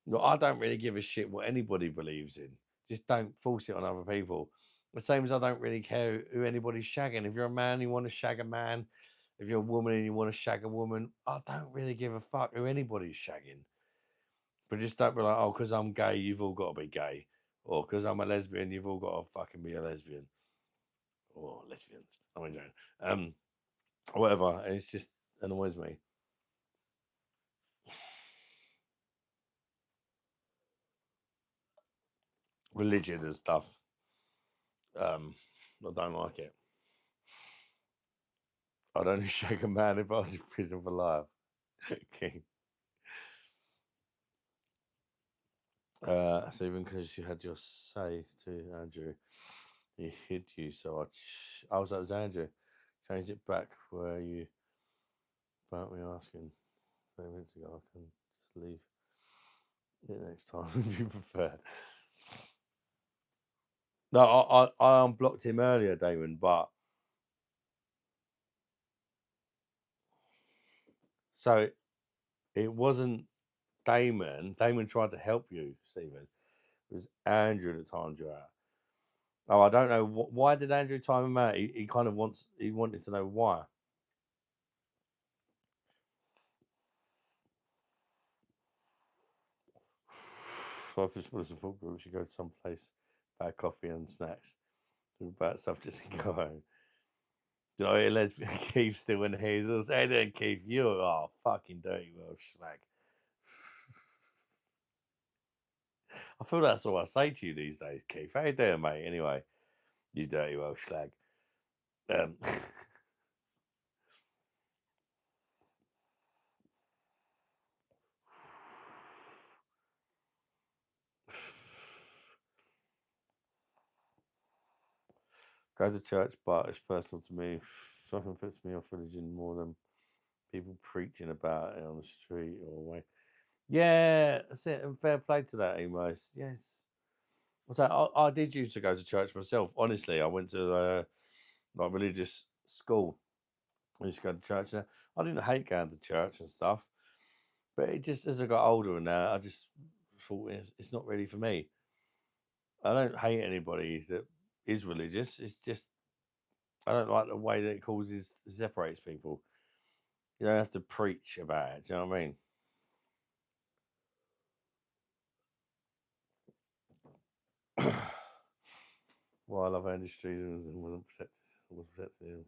No, I don't really give a shit what anybody believes in. Just don't force it on other people. The same as I don't really care who anybody's shagging. If you're a man, you want to shag a man. If you're a woman and you want to shag a woman, I don't really give a fuck who anybody's shagging. But just don't be like, oh, because I'm gay, you've all got to be gay. Or because I'm a lesbian, you've all got to fucking be a lesbian. Or lesbians. I mean, whatever. It's just annoys me. Religion and stuff. I don't like it. I'd only shake a man if I was in prison for life. Okay. Stephen, because you had your say to Andrew, he hid you, so I was that was Andrew. Changed it back where you about me asking 20 minutes ago. I can just leave it next time if you prefer. No, I unblocked him earlier, Damon, but so it wasn't Damon. Damon tried to help you, Stephen. It was Andrew that timed you out. Oh, I don't know why did Andrew time him out. He kind of wanted to know why. So I just for the support group, we should go to some place, buy coffee and snacks, do about stuff just to go home. Did I hear lesbian Keith still in Hazel's? Hey there, Keith, you are fucking dirty well slag. I feel that's all I say to you these days, Keith. How you doing, mate? Anyway, you dirty well slag. Go to church, but it's personal to me. Something puts me off religion more than people preaching about it on the street or way. Yeah, that's it. And fair play to that, Emos. Yes. So I did used to go to church myself. Honestly, I went to like religious school. I used to go to church there. I didn't hate going to church and stuff, but it just as I got older and now, I just thought it's not really for me. I don't hate anybody that is religious. It's just I don't like the way that it separates people. You don't have to preach about it. Do you know what I mean? Well, I love Andy Stevens and was protected.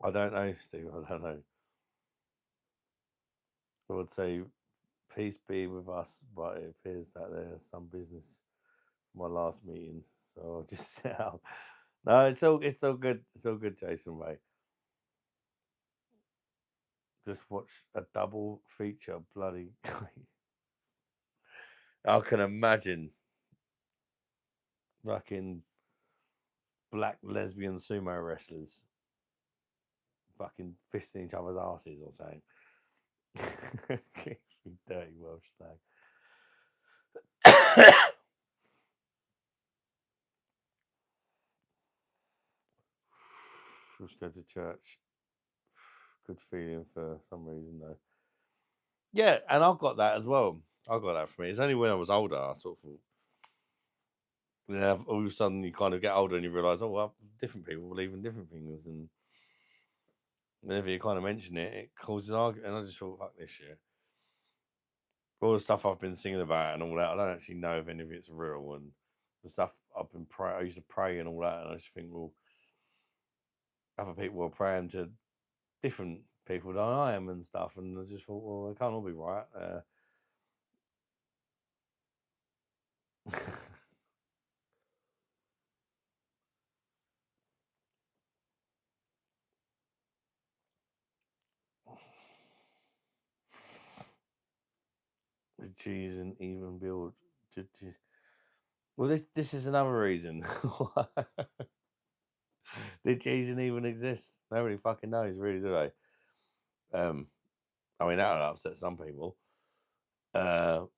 I don't know, Stephen. I don't know. I would say peace be with us, but it appears that there's some business for my last meeting, so I'll just sit out. No, it's all good. It's all good, Jason, mate. Just watch a double feature, bloody. I can imagine fucking black lesbian sumo wrestlers fucking fisting each other's asses or something. You dirty Welsh slag. Just go to church. Good feeling for some reason though. Yeah, and I've got that as well. I got that for me. It's only when I was older I sort of thought. Yeah, all of a sudden you kind of get older and you realise, oh well, different people believe in different things, and whenever you kind of mention it, it causes argument. And I just thought, fuck this shit. All the stuff I've been singing about and all that, I don't actually know if any of it's real. And the stuff I used to pray and all that, and I just think, well, other people are praying to different people than I am and stuff, and I just thought, well, it can't all be right. The cheese and even build. Well, this is another reason. Did cheese even exist? Nobody fucking knows, really, do they? I mean, that would upset some people. But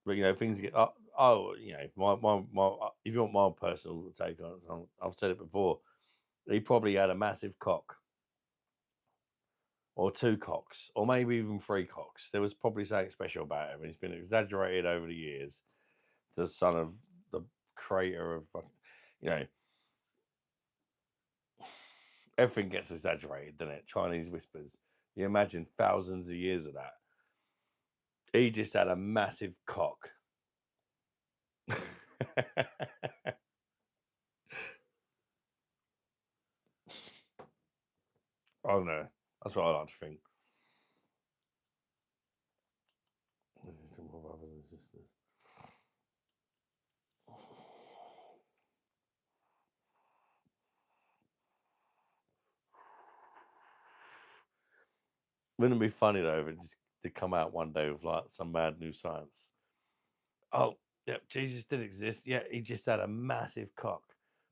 you know, things get you know, my if you want my personal take on it, I've said it before. He probably had a massive cock, or 2 cocks, or maybe even 3 cocks. There was probably something special about him. He's been exaggerated over the years. The son of the creator of, you know, everything gets exaggerated, doesn't it? Chinese whispers. You imagine thousands of years of that. He just had a massive cock. I don't know. That's what I like to think. Some more brothers and sisters. Wouldn't it be funny though if it just did come out one day with like some mad new science? Oh, yeah, Jesus did exist. Yeah, he just had a massive cock.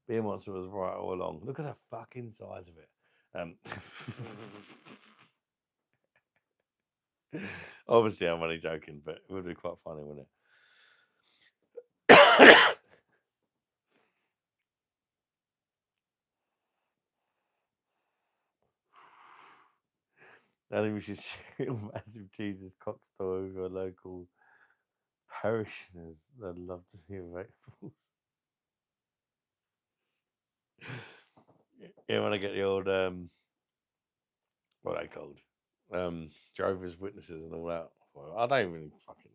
Beer Monster was right all along. Look at the fucking size of it. Obviously, I'm only joking, but it would be quite funny, wouldn't it? I think we should share a massive Jesus cock story with our local parishioners. I'd love to see vegetables. Yeah, when I get the old what are they called? Jehovah's Witnesses and all that. Well, I don't even fucking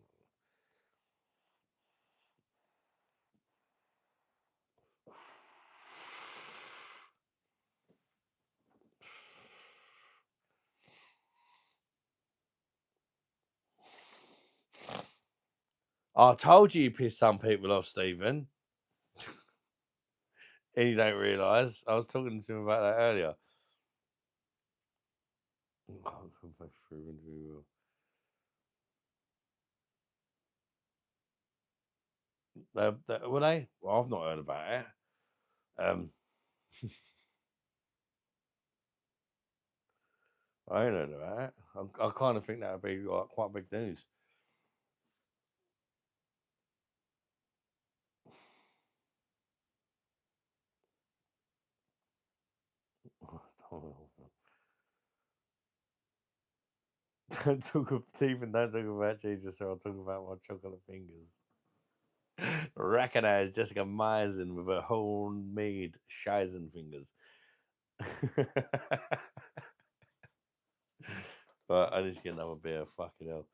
I told you piss some people off, Stephen. And you don't realise. I was talking to him about that earlier. Were they? Well, I've not heard about it. I ain't heard about it. I kind of think that would be like quite big news. Don't talk of Stephen, don't talk about Jesus, or I'll talk about my chocolate fingers. Recognize Jessica Meisen with her homemade Scheisen fingers. But I need to get another beer. Fucking hell.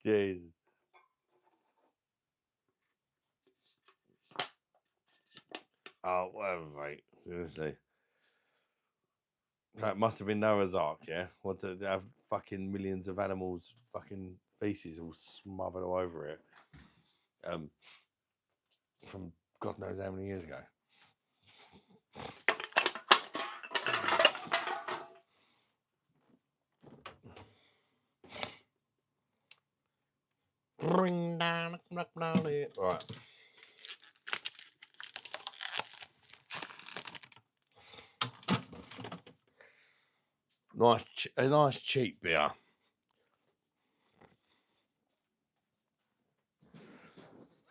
Jesus. Oh, whatever, mate. Seriously. That must have been Noah's Ark, yeah? What did they have fucking millions of animals' fucking feces all smothered all over it? From God knows how many years ago. Bring down, right. A nice cheap beer.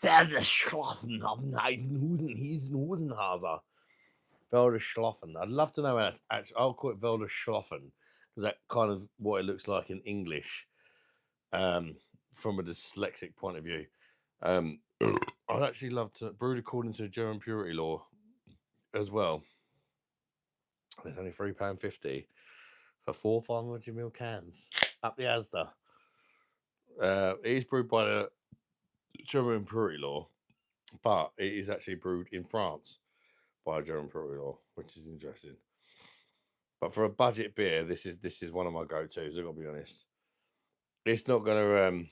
Der Schloffen of Husenhaser. Velder Schloffen. I'd love to know how that's actually. I'll call it Velder Schloffen because that kind of what it looks like in English, from a dyslexic point of view. I'd actually love to brewed according to German purity law as well. It's only £3.50 for 4 500ml cans. Up the Asda. It is brewed by the German purity law, but it is actually brewed in France by a German purity law, which is interesting. But for a budget beer, this is one of my go-tos. I've got to be honest. It's not going to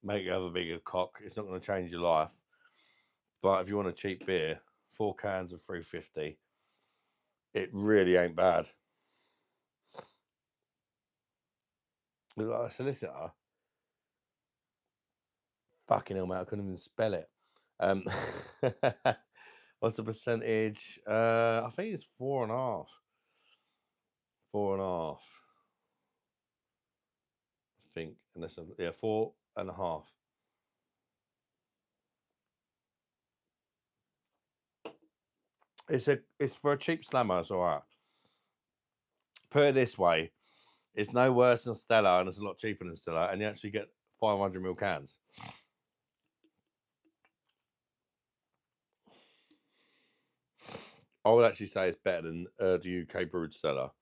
make you have a bigger cock. It's not going to change your life. But if you want a cheap beer, 4 cans of 350, it really ain't bad. Look like a solicitor. Fucking hell, mate, I couldn't even spell it. What's the percentage? I think it's 4.5. 4.5. I think, unless 4.5. It's for a cheap slammer. It's all right. Put it this way, it's no worse than Stella, and it's a lot cheaper than Stella, and you actually get 500ml cans. I would actually say it's better than the UK brewed Stella.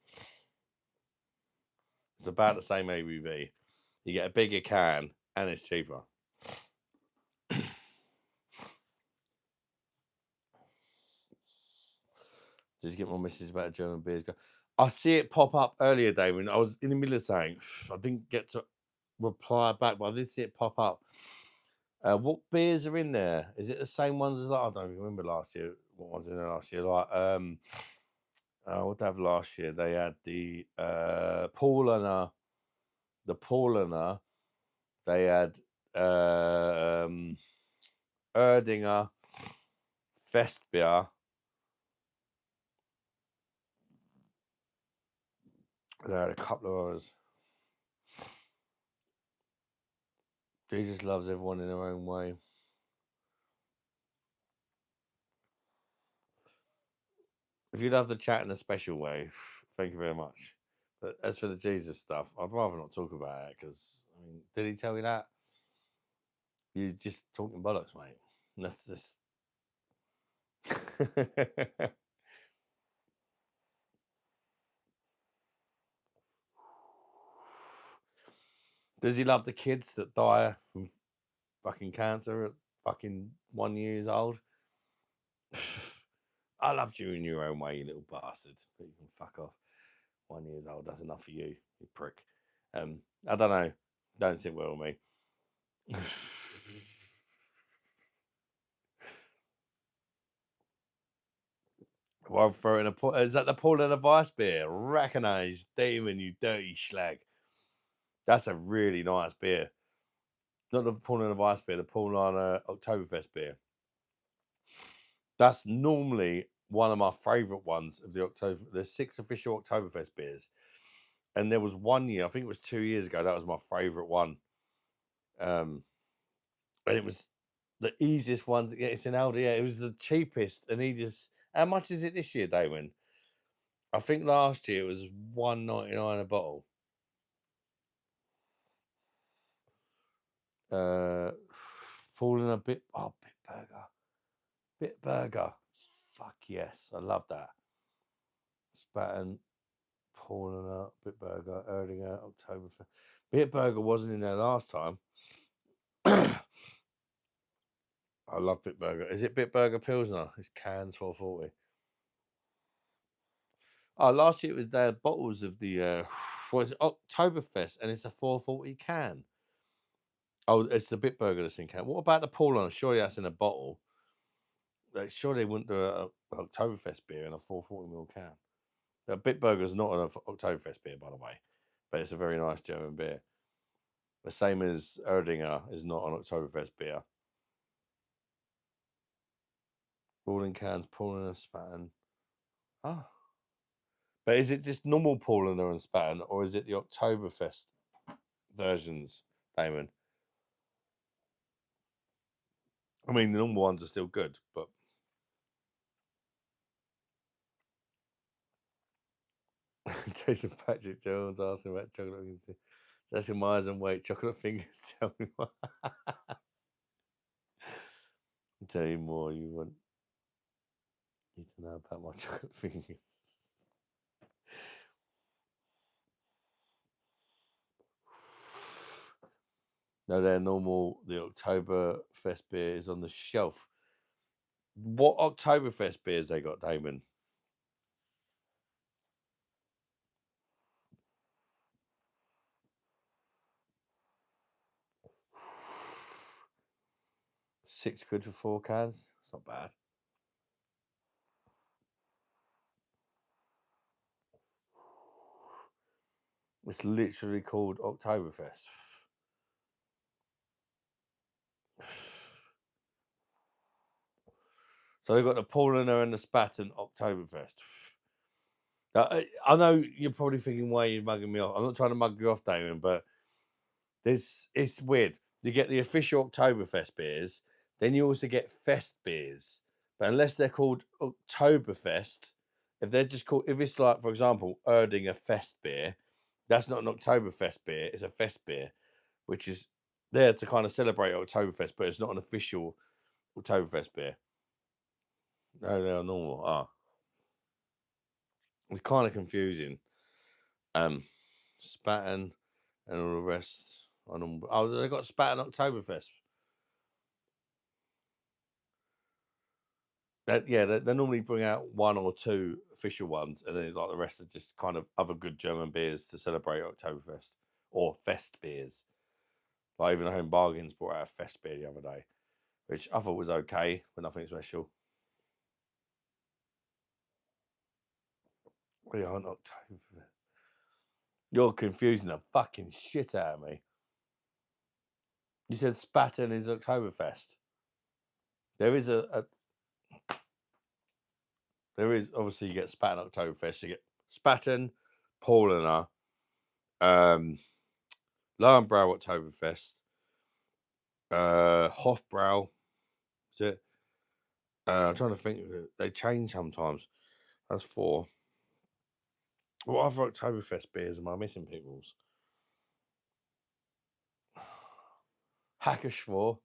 It's about the same ABV. You get a bigger can, and it's cheaper. Did you get my message about German beers? I see it pop up earlier, Damon. I was in the middle of saying I didn't get to reply back, but I did see it pop up. What beers are in there? Is it the same ones as I don't even remember last year. What ones in there last year? Like what they have last year? They had the Paulaner, They had Erdinger, Festbier. They had a couple of others. Jesus loves everyone in their own way. If you love the chat in a special way, thank you very much. But as for the Jesus stuff, I'd rather not talk about it because, I mean, did he tell you that? You're just talking bollocks, mate. That's just. Does he love the kids that die from fucking cancer at fucking 1 years old? I loved you in your own way, you little bastard. But you can fuck off. 1 years old, that's enough for you, you prick. I don't know. Don't sit well with me. Well, throwing is that the Paul and the Vice beer? Recognize Damon, you dirty slag. That's a really nice beer. Not the Paul and the Vice beer, the Paul on Oktoberfest beer. That's normally one of my favourite ones of the October. There's 6 official Oktoberfest beers, and there was 1 year, I think it was 2 years ago, that was my favourite one. And it was the easiest one to get. It's in Aldi. Yeah, it was the cheapest and easiest. How much is it this year, Damon? I think last year it was $1.99 a bottle. Falling a bit. Oh, Bit burger. Fuck yes, I love that. Spatten, Falling up, Bit burger, Erdinger, October. Bit burger wasn't in there last time. I love Bit burger. Is it Bit burger Pilsner? It's cans 440. Oh, last year it was their bottles of the what is it, Oktoberfest, and it's a 440 can. Oh, it's the Bitburger that's in can. What about the Paulaner? Surely that's in a bottle. Like, surely they wouldn't do a Oktoberfest beer in a 440ml can. The Bitburger's not an Oktoberfest beer, by the way, but it's a very nice German beer. The same as Erdinger is not an Oktoberfest beer. All in cans, Paulaner, Spatten. Ah. But is it just normal Paulaner and Spatten, or is it the Oktoberfest versions, Damon? I mean, the normal ones are still good, but Jason Patrick Jones asking about chocolate fingers. Jason Myers and wait, chocolate fingers. Tell me more. Tell you more. You need to know about my chocolate fingers. No, they're normal. The Oktoberfest beer is on the shelf. What Oktoberfest beers they got, Damon? £6 for 4 cans. It's not bad. It's literally called Oktoberfest. So they've got the Paulaner and the Spatten Oktoberfest. I know you're probably thinking, why are you mugging me off? I'm not trying to mug you off, Damon, but it's weird. You get the official Oktoberfest beers, then you also get Fest beers. But unless they're called Oktoberfest, if they're just called, if it's like, for example, Erdinger Fest beer, that's not an Oktoberfest beer, it's a fest beer, which is there to kind of celebrate Oktoberfest, but it's not an official Oktoberfest beer. No, they are normal. It's kind of confusing. Spaten and all the rest. Oh, they got Spaten Oktoberfest. They normally bring out one or two official ones, and then like the rest are just kind of other good German beers to celebrate Oktoberfest or fest beers. Like even Home Bargains brought out a fest beer the other day, which I thought was okay, but nothing special. We are on Oktoberfest. You're confusing the fucking shit out of me. You said Spaten is Oktoberfest. There is there is obviously you get Spaten Oktoberfest. You get Spaten, Paulaner, Lowenbrau Oktoberfest, Hofbrau. Is it? I'm trying to think. They change sometimes. That's 4. What other Oktoberfest beers am I missing, peoples? Hackerschwor.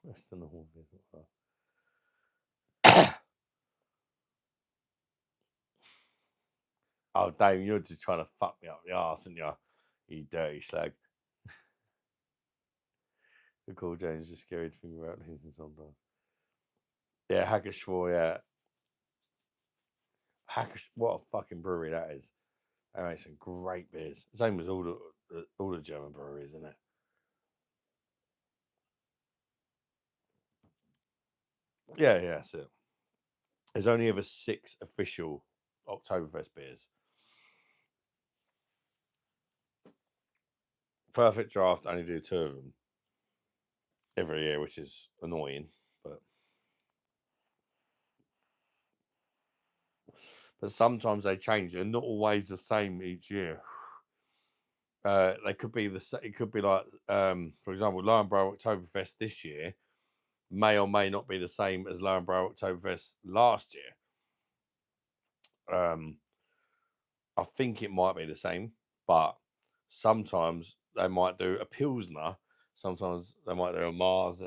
That's the normal beer. Oh, Dave, you're just trying to fuck me up the arse, aren't you? You dirty slag. The cool James is scary to think about losing sometimes. Yeah, Hackerschwor, yeah. What a fucking brewery that is. They make some great beers. Same as all the German breweries, isn't it? Yeah, that's it. There's only ever 6 official Oktoberfest beers. Perfect Draft only do 2 of them every year, which is annoying, but sometimes they change. They're not always the same each year. They could be it could be like, for example, Lowenbrau Oktoberfest this year may or may not be the same as Lowenbrau Oktoberfest last year. I think it might be the same, but sometimes they might do a Pilsner. Sometimes they might do a Mars,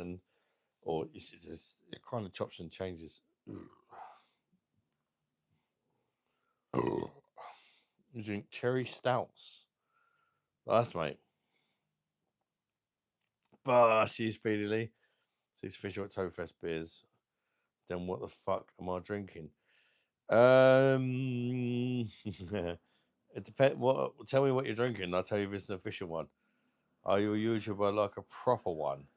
or it kind of chops and changes. You drink cherry stouts. That's mate. But she's speedily. 6 official Oktoberfest beers. Then what the fuck am I drinking? It depends. Tell me what you're drinking. I'll tell you if it's an official one. Are you a YouTuber like a proper one?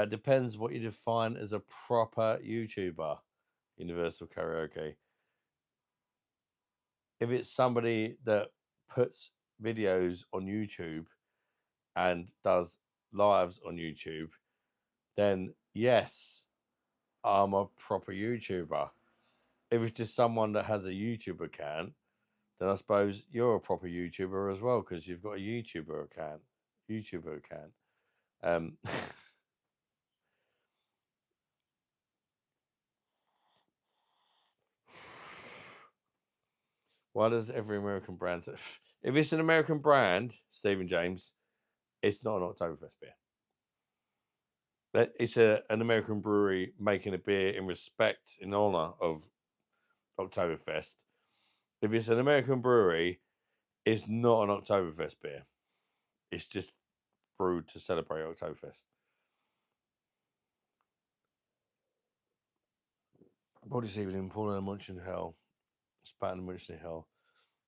Depends what you define as a proper YouTuber. Universal Karaoke. If it's somebody that puts videos on YouTube and does lives on YouTube, then yes, I'm a proper YouTuber. If it's just someone that has a YouTube account, then I suppose you're a proper YouTuber as well because you've got a YouTuber account. Why does every American brand? If it's an American brand, Stephen James, it's not an Oktoberfest beer. It's an American brewery making a beer in respect, in honor of Oktoberfest. If it's an American brewery, it's not an Oktoberfest beer. It's just brewed to celebrate Oktoberfest. Body sleeping in Paul and Munchen Hell. Spaten and Munchen Hell.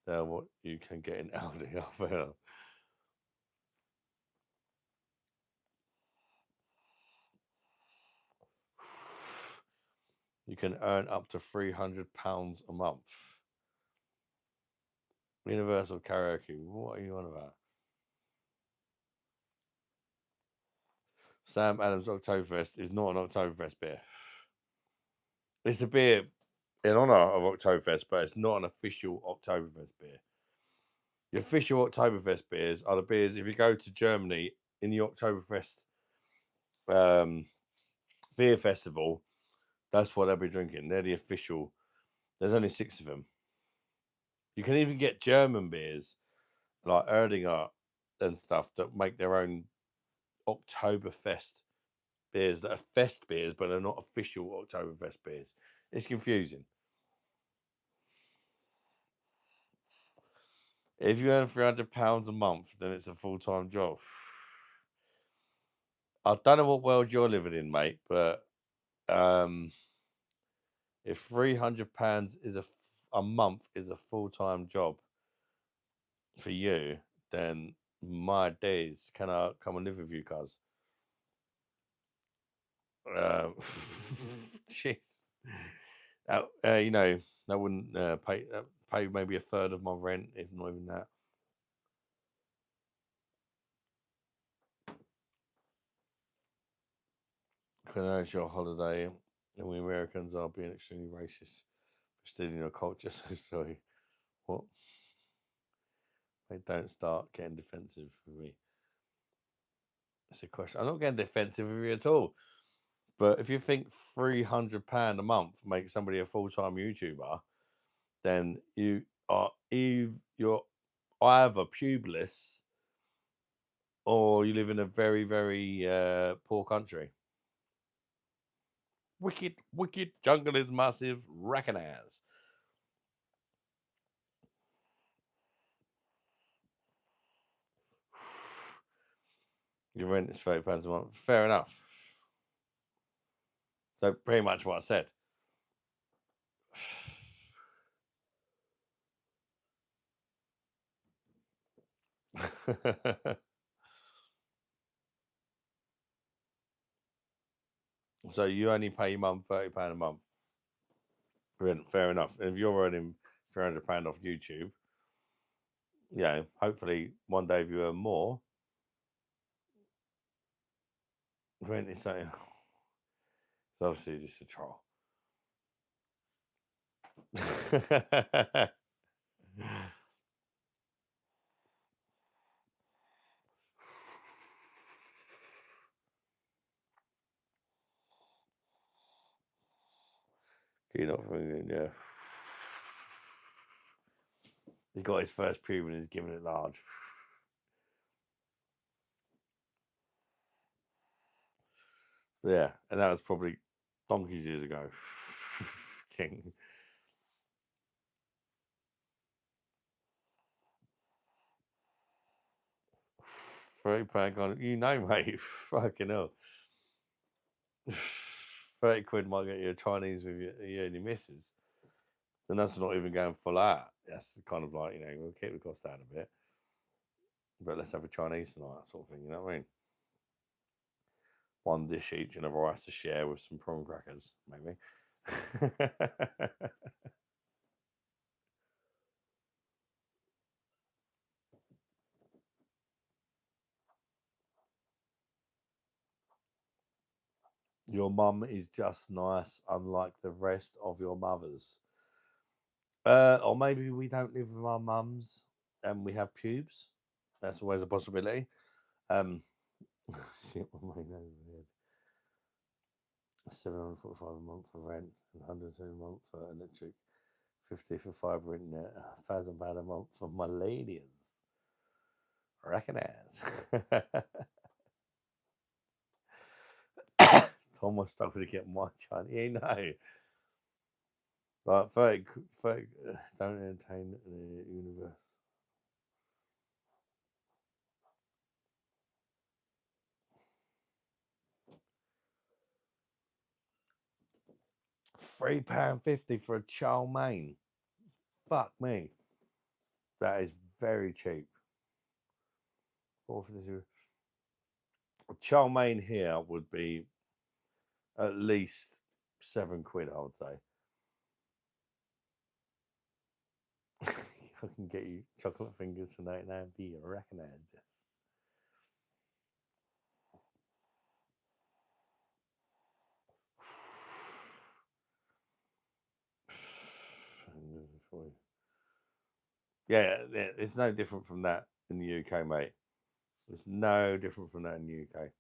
They're what you can get in Aldi. You can earn up to £300 a month. Universal Karaoke. What are you on about? Sam Adams Oktoberfest is not an Oktoberfest beer. It's a beer in honor of Oktoberfest, but it's not an official Oktoberfest beer. The official Oktoberfest beers are the beers, if you go to Germany in the Oktoberfest beer festival, that's what they'll be drinking. They're the official. There's only 6 of them. You can even get German beers like Erdinger and stuff that make their own Oktoberfest beers that are fest beers, but they're not official Oktoberfest beers. It's confusing. If you earn £300 a month, then it's a full-time job. I don't know what world you're living in, mate, but if £300 is a month is a full-time job for you, then my days, can I come and live with you, cuz? Jeez. You know, I wouldn't pay maybe a third of my rent, if not even that. Can I urge your holiday, and we Americans are being extremely racist, stealing your culture. So sorry. What? They don't start getting defensive with me. That's a question. I'm not getting defensive with you at all. But if you think £300 a month makes somebody a full-time YouTuber, then you're either pubeless or you live in a very, very poor country. Wicked jungle is massive, recognize. Your rent is £30 a month. Fair enough. So pretty much what I said. So you only pay your mum £30 a month. Rent, fair enough. And if you're earning £300 off YouTube, yeah, hopefully one day if you earn more, rent is something. It's obviously just a troll. You're not thinking, yeah. He's got his first pube and he's giving it large. Yeah, and that was probably donkeys years ago. King. £30 on, you know, mate. Fucking hell. 30 quid might get you a Chinese with you and your missus. And that's not even going full out. That's kind of like, you know, we'll keep the cost down a bit. But let's have a Chinese tonight, sort of thing, you know what I mean? One dish each and a rice to share with some prawn crackers, maybe. Your mum is just nice, unlike the rest of your mothers. Or maybe we don't live with our mums and we have pubes. That's always a possibility. Shit, my main overhead. 745 a month for rent and 120 a month for electric, 50 for fibre internet, £1,000 a month for my ladies. Recognize. Tom was struggling to get my Chinese. You know. Like 30, don't entertain the universe. £3.50 for a chow mein. Fuck me. That is very cheap. A chow mein here would be at least £7, I would say. I can get you chocolate fingers for 99p. I recognise this. Yeah, it's no different from that in the UK, mate. It's no different from that in the UK.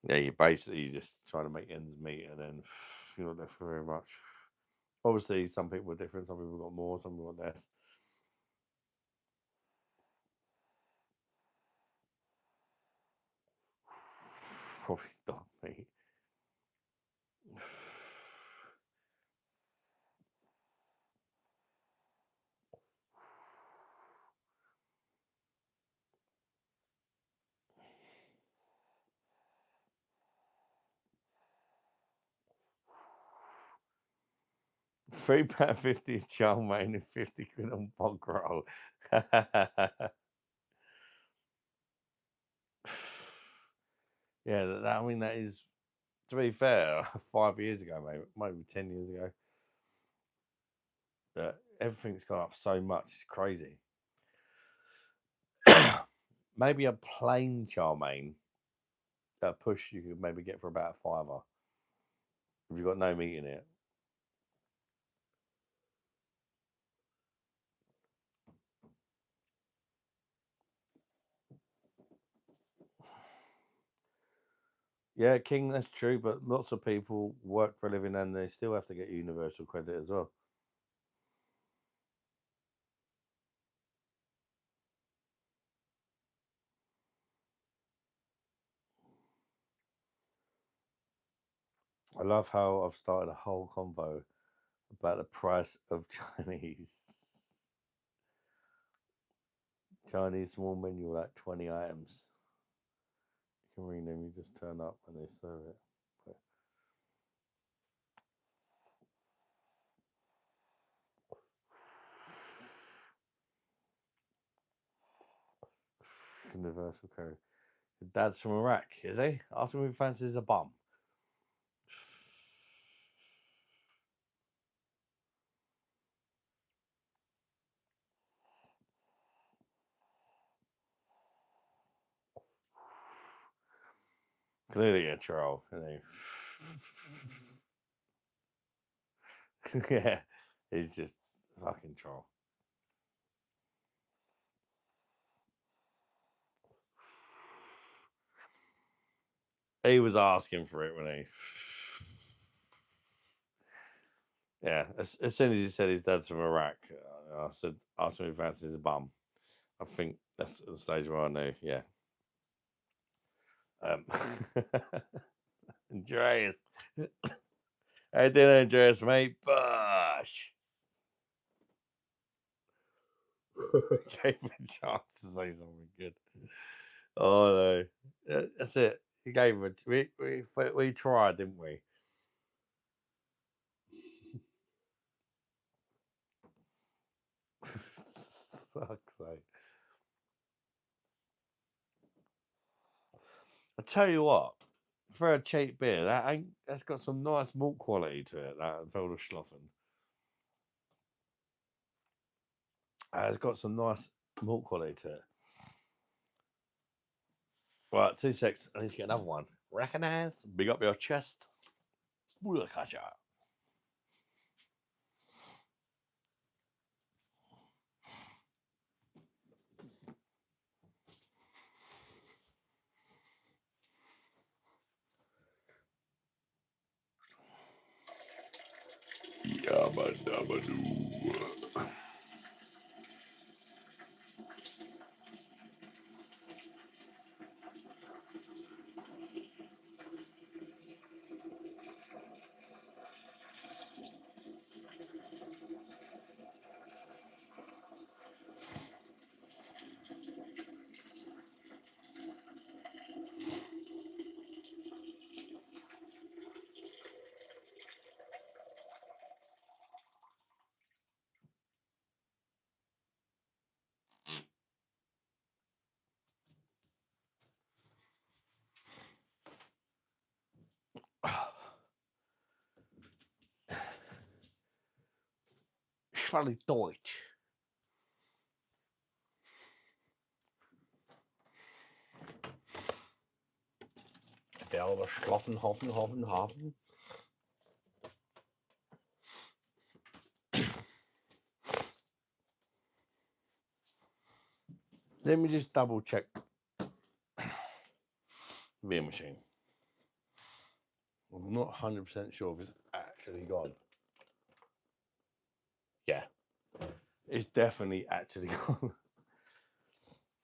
Yeah, you're basically just trying to make ends meet, and then you're not left for very much. Obviously, some people are different. Some people got more, some people got less. Probably dog meat. 3.50 chow mein and 50 quid on bog roll. Yeah, I mean, that is, to be fair, 5 years ago, maybe 10 years ago. Everything's gone up so much, it's crazy. Maybe a plain chow mein, a push you could maybe get for about a £5 if you've got no meat in it. Yeah, King, that's true, but lots of people work for a living and they still have to get universal credit as well. I love how I've started a whole convo about the price of Chinese small menu, like 20 items. You can ring them, you just turn up and they serve it. Universal code. Your dad's from Iraq, is he? Ask him if he fancies a bum. Clearly a troll, isn't he? Yeah, he's just a fucking troll. He was asking for it, wasn't he? Yeah, as soon as he said his dad's from Iraq, I said, ask him if he fancies his bum. I think that's the stage where I knew, yeah. Andreas. How you doing, Andreas, mate? Bosh. Gave him a chance to say something good. Oh, no. That's it. He gave him we tried, didn't we? Sucks, sake. I tell you what, for a cheap beer, that's got some nice malt quality to it. That Felderschloffen. It's got some nice malt quality to it. Right, 2 secs. I need to get another one. Recognize, big up your chest. Bulakacha. Yabba dabba doo. Schwally Deutsch. Derbe Schloffen, Hoffen. Let me just double check beer machine. I'm not 100% sure if it's actually gone. Yeah, it's definitely actually gone.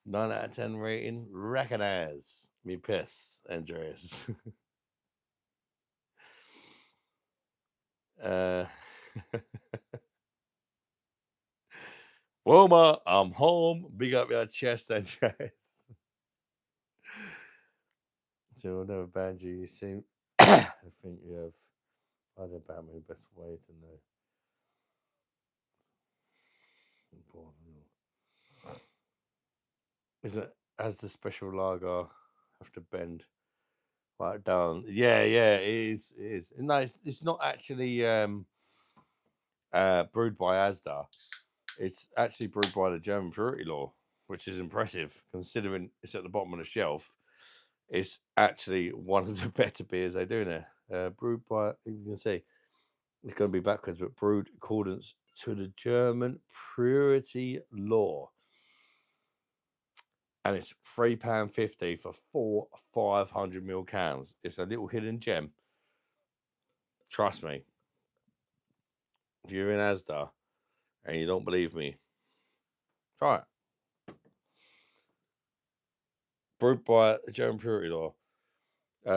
9 out of 10 rating. Recognize me piss, Andreas. Wilma, I'm home. Big up your chest, Andreas. So another band you seem. I think you have. I don't know about my best way to know. Is it as the special lager have to bend right down? Yeah, it is. It is. No, it's not actually brewed by Asda. It's actually brewed by the German purity law, which is impressive considering it's at the bottom of the shelf. It's actually one of the better beers they do there. Brewed by, you can see, it's going to be backwards, but brewed in accordance to the German purity law. And it's £3.50 for 4 500ml cans. It's a little hidden gem. Trust me. If you're in Asda and you don't believe me, try it. Brewed by the German purity law.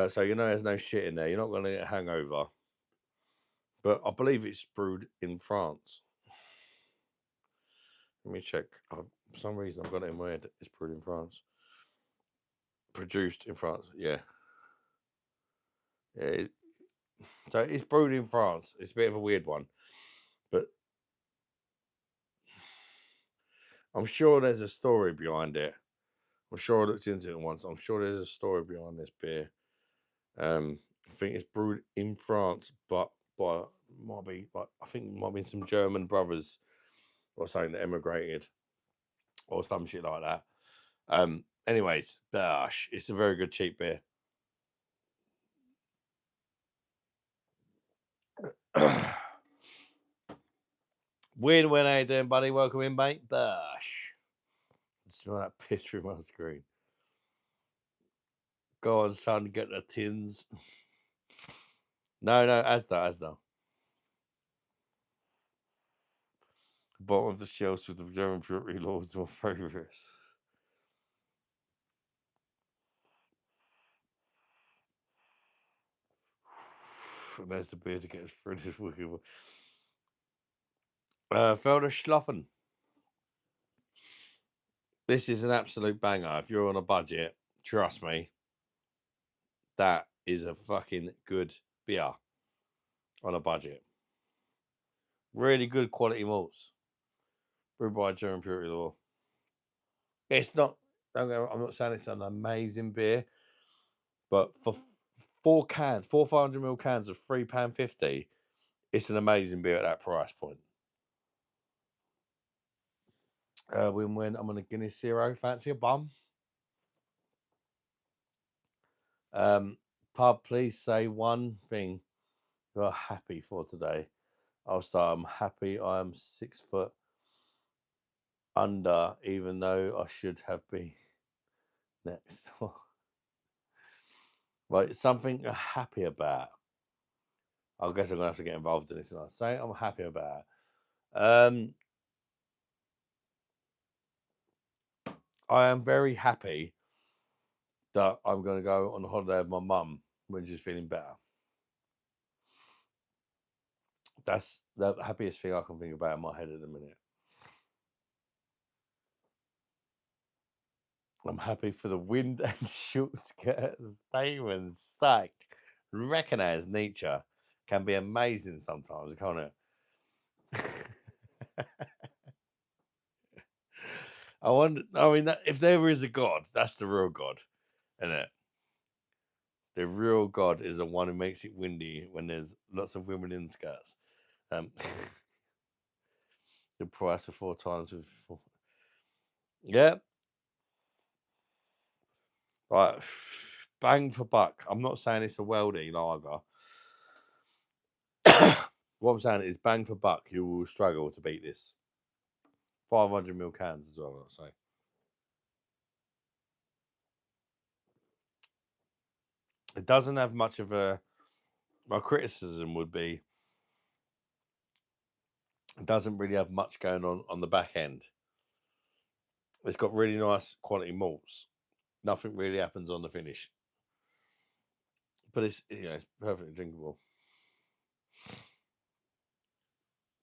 So you know there's no shit in there. You're not going to get a hangover. But I believe it's brewed in France. Let me check. For some reason I've got it in my head. It's brewed in France. Produced in France. Yeah. So it's brewed in France. It's a bit of a weird one. But I'm sure there's a story behind it. I'm sure I looked into it once. I'm sure there's a story behind this beer. I think it's brewed in France, but I think it might have been some German brothers or something that emigrated or some shit like that. Anyways, gosh, it's a very good cheap beer. Win, how you doing, buddy? Welcome in, mate. Bosh. Smell that piss through my screen. Go on, son, get the tins. No, Asda. Bottom of the shelves with the German purity laws or favourites. And there's the beer to get us through this wicked one. Felder Schloffen. This is an absolute banger. If you're on a budget, trust me, that is a fucking good beer on a budget. Really good quality malts. Brewed by German purity law. It's not, I'm not saying it's an amazing beer, but for 500ml cans of £3.50, it's an amazing beer at that price point. Win-win. I'm on a Guinness Zero. Fancy a bum? Pub, please say one thing you're happy for today. I'll start. I'm happy I'm 6 foot under, even though I should have been next. Right, something you're happy about. I guess I'm gonna have to get involved in this. And I say I'm happy about. I am very happy that I'm going to go on a holiday with my mum when she's feeling better. That's the happiest thing I can think about in my head at the minute. I'm happy for the wind and short skirts. Statement psych. Recognize nature can be amazing sometimes, can't it? If there is a God, that's the real God, isn't it? The real God is the one who makes it windy when there's lots of women in skirts. The price of 4 times with 4. Yeah. Right. Bang for buck. I'm not saying it's a welding lager. What I'm saying is bang for buck, you will struggle to beat this. 500ml cans as well, I'll say. It doesn't have much of a my criticism would be it doesn't really have much going on the back end. It's got really nice quality malts. Nothing really happens on the finish, but it's it's perfectly drinkable.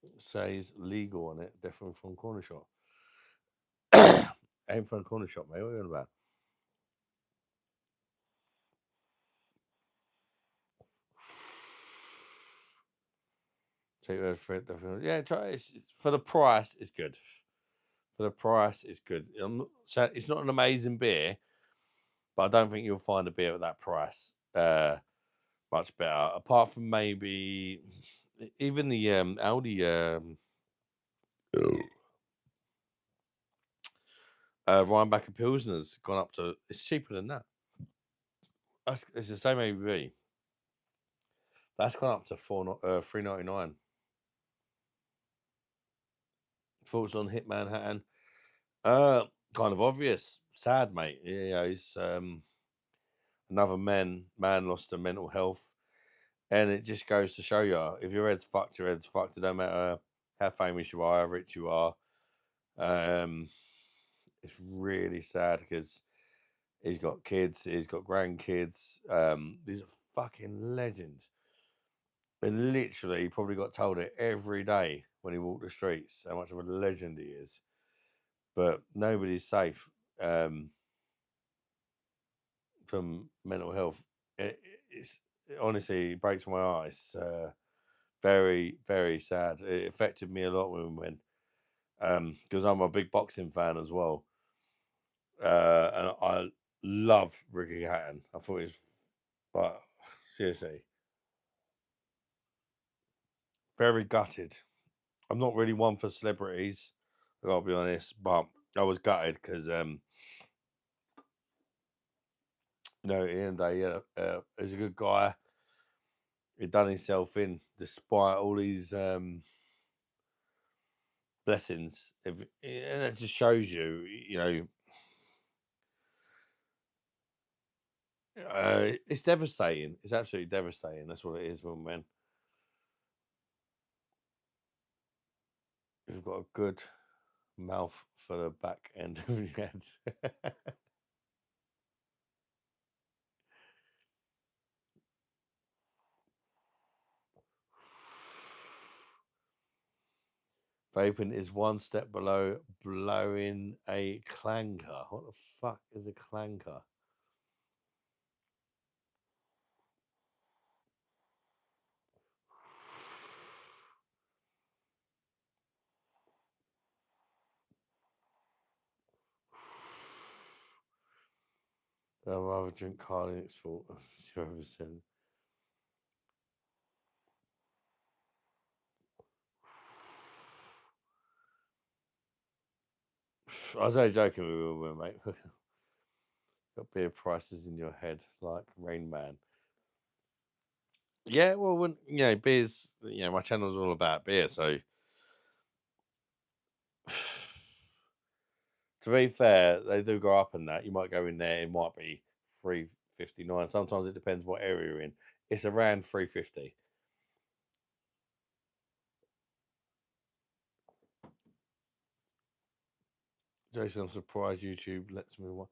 It says legal on it, definitely from corner shop. Ain't from corner shop, mate. What are you on about? Take that for it, definitely. Yeah, try it. For the price. It's good. For the price, it's good. It's not an amazing beer, but I don't think you'll find a beer at that price much better. Apart from maybe even the Audi Rhinebacker Pilsner's gone up to. It's cheaper than that. It's the same ABV. That's gone up to $3.99. Thoughts on Hit Manhattan? Kind of obvious. Sad, mate. Yeah, he's another man lost to mental health, and it just goes to show you if your head's fucked, your head's fucked. It don't matter how famous you are, how rich you are. It's really sad because he's got kids, he's got grandkids. He's a fucking legend. And literally, he probably got told it every day when he walked the streets how much of a legend he is. But nobody's safe from mental health. It's honestly, it breaks my heart. It's very, very sad. It affected me a lot when because I'm a big boxing fan as well. And I love Ricky Hatton. I thought he was, but seriously, very gutted. I'm not really one for celebrities, I gotta be honest, but I was gutted because at the end of the day, he's a good guy. He done himself in despite all these blessings. And that just shows you, it's devastating. It's absolutely devastating. That's what it is, man. You've got a good mouth for the back end of your head. Vaping is one step below blowing a clanker. What the fuck is a clanker? I'd rather drink Carling Export 0%. I was only joking with you, mate. Got beer prices in your head like Rain Man. Yeah, well, when beers, my channel's all about beer, so to be fair, they do go up in that. You might go in there, it might be $3.59. Sometimes it depends what area you're in. It's around $3.50. Jason, I'm surprised YouTube lets me watch.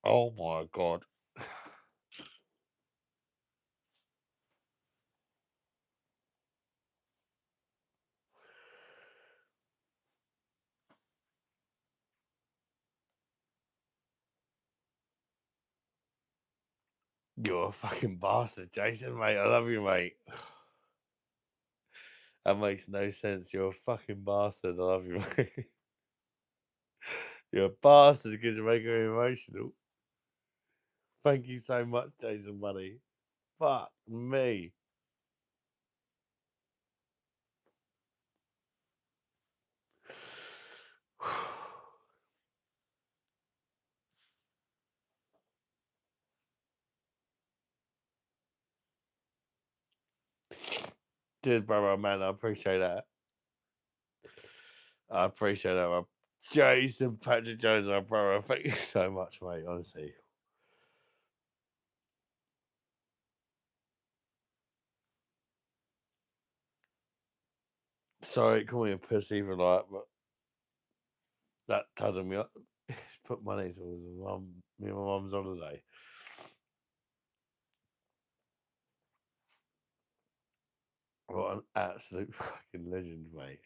Oh my god. You're a fucking bastard, Jason, mate. I love you, mate. That makes no sense. You're a fucking bastard. I love you, mate. You're a bastard because you're making me emotional. Thank you so much, Jason, buddy. Fuck me. Cheers, brother, man. I appreciate that. I appreciate that. Jason Patrick Jones, my brother. Thank you so much, mate. Honestly. Sorry, call me a pussy for like, but that doesn't me up. He's put money towards me and my mum's holiday. What an absolute fucking legend, mate.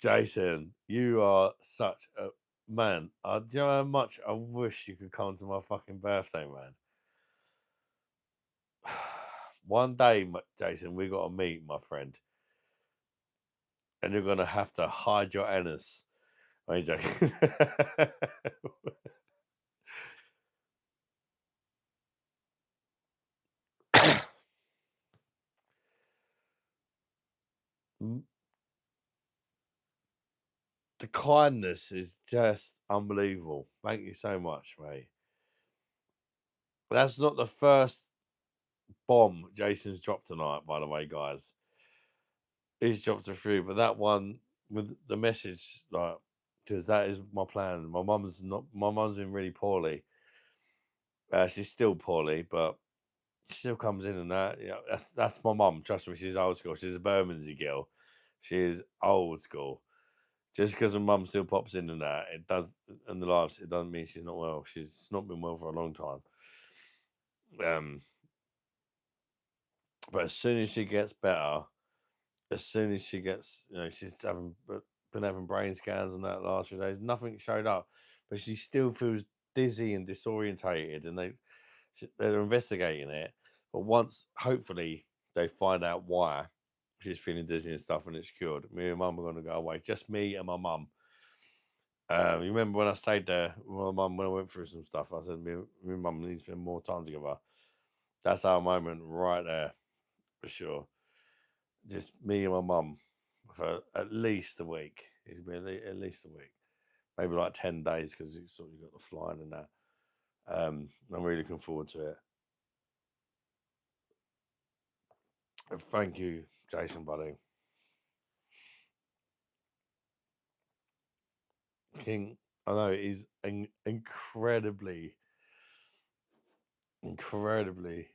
Jason, you are such a man. Do you know how much I wish you could come to my fucking birthday, man? One day, Jason, we got to meet, my friend. And you're going to have to hide your anus. I ain't joking. The kindness is just unbelievable. Thank you so much, mate. That's not the first bomb Jason's dropped tonight, by the way, guys. He's dropped a few, but that one with the message, like, because that is my plan. My mum's been really poorly. She's still poorly, but she still comes in and that. You know, that's my mum. Trust me, she's old school. She's a Bermondsey girl. She is old school. Just because my mum still pops in and that, it does in the lives. It doesn't mean she's not well. She's not been well for a long time. But as soon as she gets better, as soon as she gets, she's been having brain scans and that last few days. Nothing showed up, but she still feels dizzy and disorientated, and they're investigating it. But once, hopefully, they find out why she's feeling dizzy and stuff, and it's cured. Me and mum are going to go away. Just me and my mum. You remember when I stayed there with my mum when I went through some stuff? I said, me and mum need to spend more time together. That's our moment right there, for sure. Just me and my mum for at least a week. It's been at least a week, maybe like 10 days because you got the flying and that. I'm really looking forward to it. Thank you, Jason, buddy. King, I know he's incredibly, incredibly.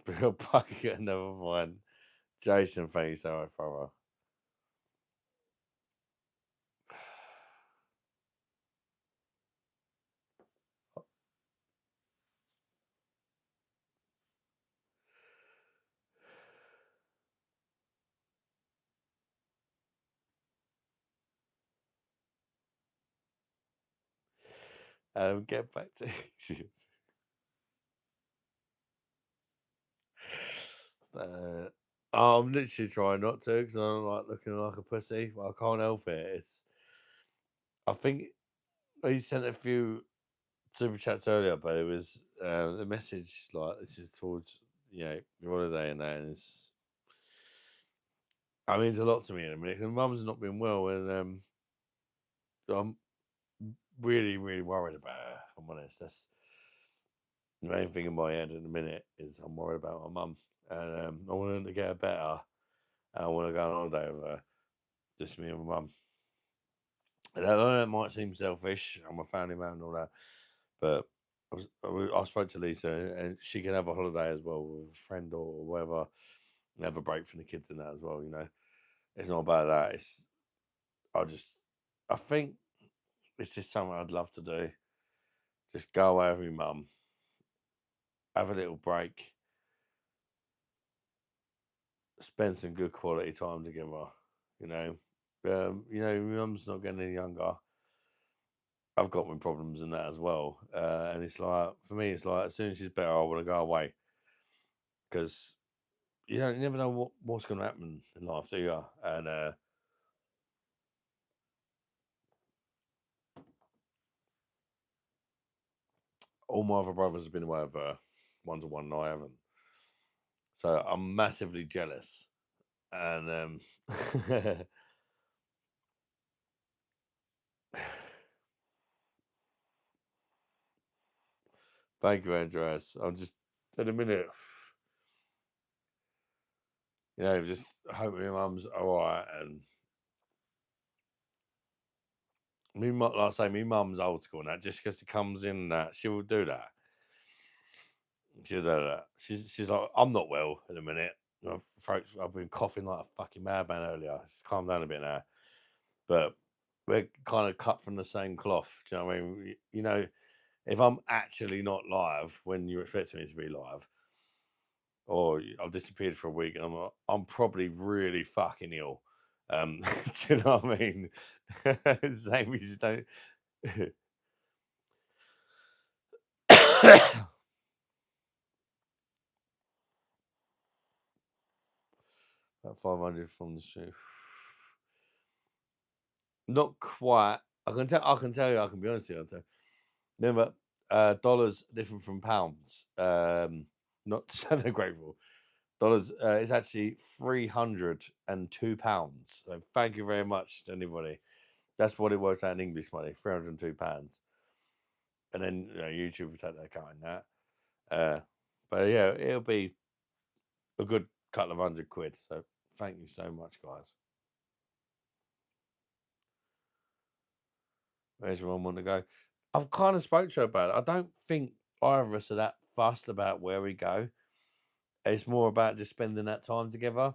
Real bucket, never mind. Jason, thank you so much, brother. Get back to I'm literally trying not to because I don't like looking like a pussy, but I can't help it. I think he sent a few super chats earlier, but it was the message like this is towards your holiday and that, and I mean it's a lot to me in a minute. Because mum's not been well, and I'm really really worried about her. If I'm honest, that's the main thing in my head in a minute is I'm worried about my mum, and I want her to get her better. And I want to go on holiday with her, just me and my mum. And I know that might seem selfish. I'm a family man and all that, but I spoke to Lisa, and she can have a holiday as well with a friend or whatever, and have a break from the kids and that as well. It's not about that. I think it's just something I'd love to do. Just go away with my mum, have a little break, spend some good quality time together. My mum's not getting any younger. I've got my problems in that as well, and it's like for me, it's like as soon as she's better, I want to go away because you never know what's going to happen in life, do you? And all my other brothers have been away with 1-to-1 and I haven't. So I'm massively jealous. And thank you, Andreas. I'm just in a minute, just hoping my mum's all right. And like I say, my mum's old school and that, just because it comes in that, she will do that. She'll do that. She's like, I'm not well in a minute. I've been coughing like a fucking madman earlier. It's calmed down a bit now. But we're kind of cut from the same cloth. Do you know what I mean? If I'm actually not live when you're expecting me to be live, or I've disappeared for a week, and I'm probably really fucking ill. Do you know what I mean? Same, we just don't. About 500 from the street. Not quite. I can tell. I can tell you. I can be honest with you. I'll tell you. Remember, dollars different from pounds. Not to sound ungrateful. Dollars. It's actually £302. So thank you very much to anybody. That's what it works out in English money. £302. And then YouTube will take their cut in that. But yeah, it'll be a good couple of £100. So thank you so much, guys. Where's one want to go? I've kind of spoke to her about it. I don't think either of us are that fussed about where we go. It's more about just spending that time together.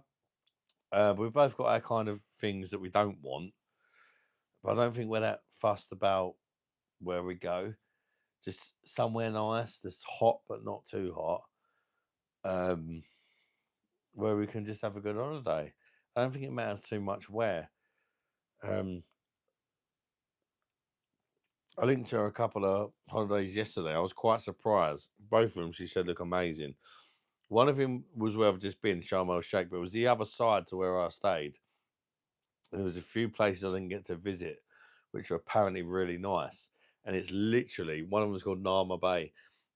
We've both got our kind of things that we don't want, but I don't think we're that fussed about where we go. Just somewhere nice that's hot but not too hot, where we can just have a good holiday. I don't think it matters too much where. I linked to her a couple of holidays yesterday. I was quite surprised. Both of them, she said, look amazing. One of them was where I've just been, Sharm el Sheikh, but it was the other side to where I stayed. There was a few places I didn't get to visit, which are apparently really nice. And it's literally, one of them is called Nama Bay.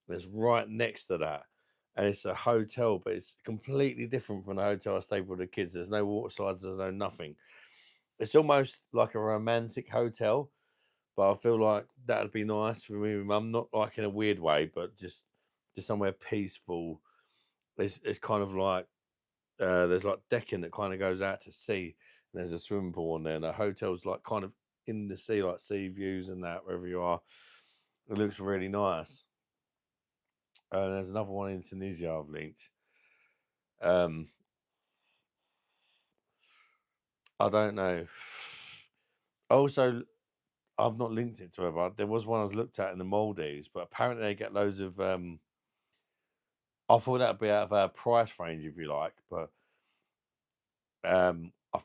And it's right next to that. And it's a hotel, but it's completely different from the hotel I stayed with the kids. There's no water slides, there's no nothing. It's almost like a romantic hotel, but I feel like that'd be nice for me and mum. Not like in a weird way, but just somewhere peaceful. It's kind of like there's like decking that kind of goes out to sea. And there's a swimming pool on there, and the hotel's like kind of in the sea, like sea views and that wherever you are. It looks really nice. And there's another one in Tunisia I've linked. I don't know. Also, I've not linked it to her, but there was one I was looked at in the Maldives, but apparently they get loads of. I thought that'd be out of our price range, if you like, but I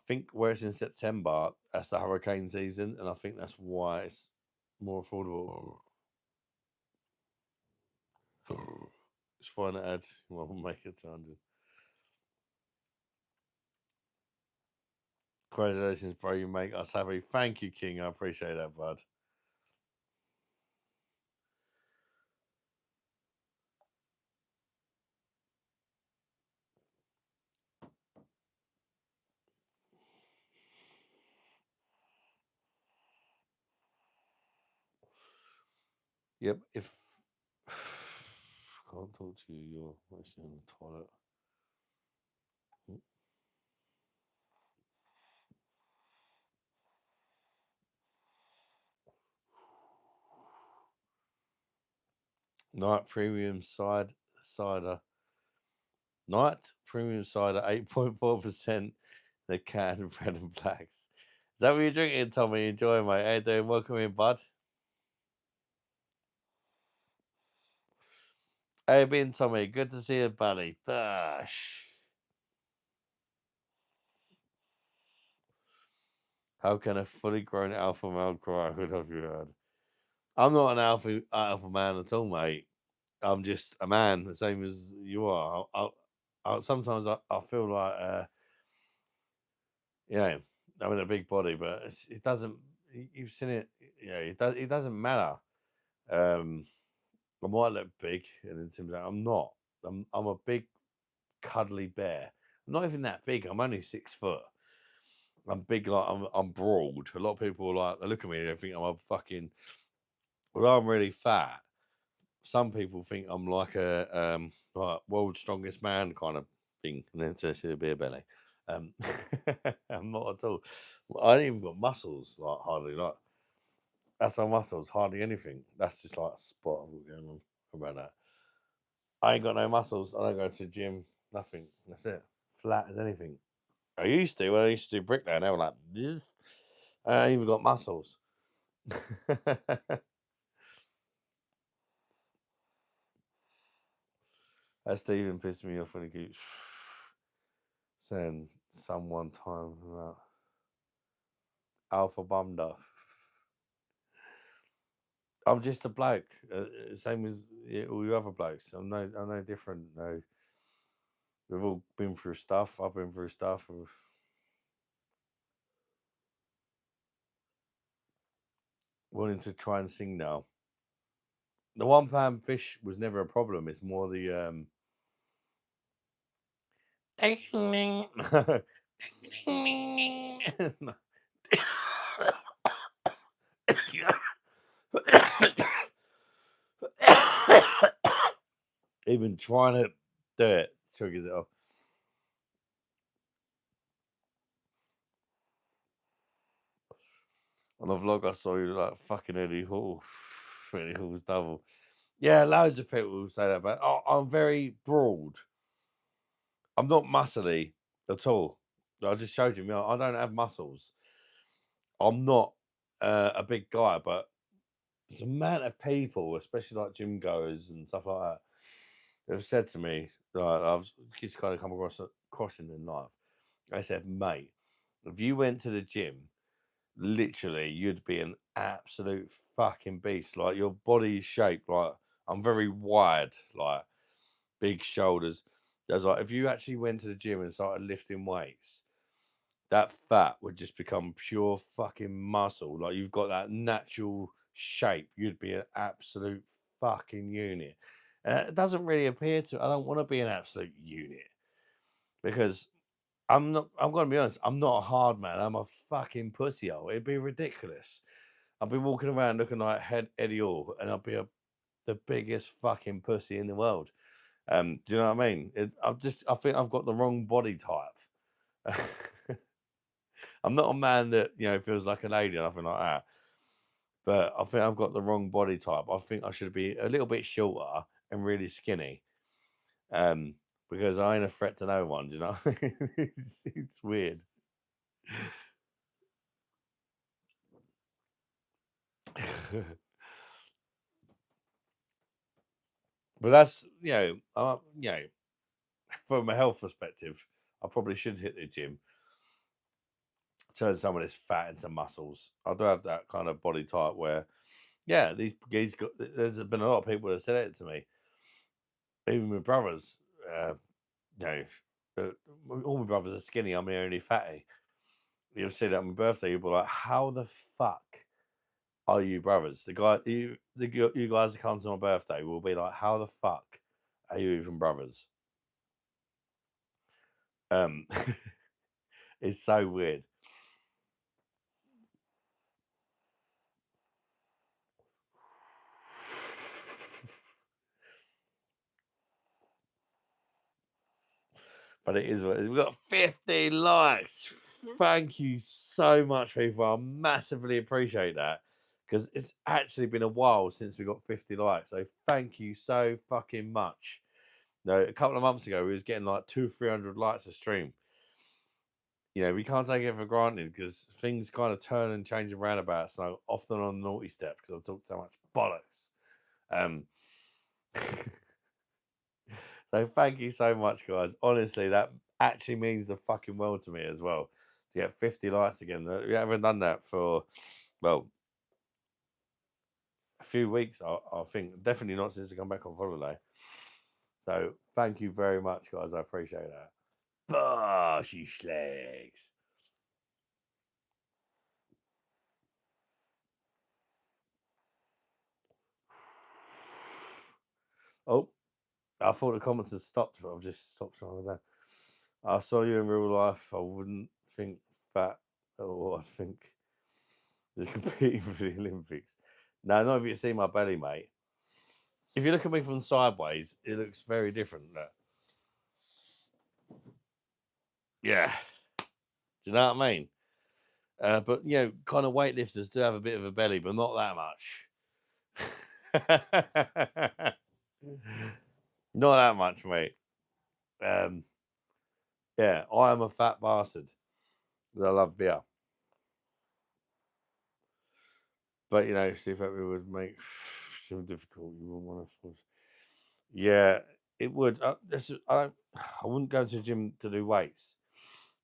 think where it's in September, that's the hurricane season, and I think that's why it's more affordable. It's fine to add. We'll make it to 100. Congratulations, bro. You make us happy. Thank you, King. I appreciate that, bud. Yep. If can't talk to you, you're actually in the toilet. Night premium cider. Night premium cider, 8.4%. The can of red and blacks. Is that what you're drinking, Tommy? Enjoy, mate. How you doing? Welcome in, bud. How you been, Tommy? Good to see you, buddy. Gosh. How can a fully grown alpha male cry? Who have you heard? I'm not an alpha man at all, mate. I'm just a man, the same as you are. Sometimes I feel like, I'm in a big body, but it doesn't. You've seen it. It doesn't matter. Um, I might look big and intimidating. I'm not. I'm a big, cuddly bear. I'm not even that big. I'm only 6 foot. I'm big, like I'm broad. A lot of people are like, they look at me and they think I'm a fucking. Well, I'm really fat. Some people think I'm like a like world's strongest man kind of thing, and then to see a beer belly. Um, I'm not at all. I ain't even got muscles, like hardly. Like that's our muscles, hardly anything. That's just like a spot going on around that. I ain't got no muscles. I don't go to the gym. Nothing. That's it. Flat as anything. I used to. When I used to do bricklaying, they were like, this. I ain't even got muscles. That Stephen pissed me off when he keeps saying some one time about Alpha Bumda. I'm just a bloke, same as all you other blokes. I'm no different. No, we've all been through stuff. I've been through stuff. Wanting to try and sing now. The £1 fish was never a problem. It's more the even trying to do it triggers it off. On the vlog, I saw you like fucking Eddie Hall. Eddie Hall's double. Yeah, loads of people say that, but I'm very broad. I'm not muscly at all. I just showed you, I don't have muscles. I'm not a big guy, but there's a amount of people, especially like gym goers and stuff like that, have said to me, like, I've just kind of come across a crossing in life. They said, mate, if you went to the gym, literally, you'd be an absolute fucking beast. Like, your body shape, like, I'm very wide, like, big shoulders. There's like, if you actually went to the gym and started lifting weights, that fat would just become pure fucking muscle. Like, you've got that natural shape. You'd be an absolute fucking unit. It doesn't really appear to. I don't want to be an absolute unit because I'm not. I'm gonna be honest. I'm not a hard man. I'm a fucking pussy hole. It'd be ridiculous. I'd be walking around looking like Eddie Hall, and I'd be the biggest fucking pussy in the world. Do you know what I mean? I think I've got the wrong body type. I'm not a man that feels like a lady or nothing like that. But I think I've got the wrong body type. I think I should be a little bit shorter and really skinny. Because I ain't a threat to no one, do you know? It's weird. But that's from a health perspective, I probably should hit the gym, turn some of this fat into muscles. I do have that kind of body type where, there's been a lot of people that said it to me, even my brothers. You know, all my brothers are skinny. I'm the only fatty. You'll see that on my birthday. You'll be like, "How the fuck are you brothers?" You guys that come to my birthday will be like, "How the fuck are you even brothers?" Um, it's so weird. But it is what it is. We've got 50 likes. Thank you so much, people. I massively appreciate that because it's actually been a while since we got 50 likes. So thank you so fucking much. No, a couple of months ago, we was getting like 200-300 likes a stream. We can't take it for granted because things kind of turn and change around about. So often on the naughty step because I talk so much bollocks. Um, so thank you so much, guys. Honestly, that actually means the fucking world to me as well. To get 50 likes again. We haven't done that for, well, a few weeks, I think. Definitely not since I come back on holiday. So thank you very much, guys. I appreciate that. Bossy slags. Oh, I thought the comments had stopped, but I've just stopped trying to. I saw you in real life. I wouldn't think fat, or I think you're competing for the Olympics. No, not if you see my belly, mate. If you look at me from sideways, it looks very different. Look. Yeah. Do you know what I mean? But you know, kind of weightlifters do have a bit of a belly, but not that much. Not that much, mate. Yeah, I am a fat bastard. I love beer. But you know, see if that would make it difficult. You wouldn't want to force. Yeah, it would. I wouldn't go to the gym to do weights.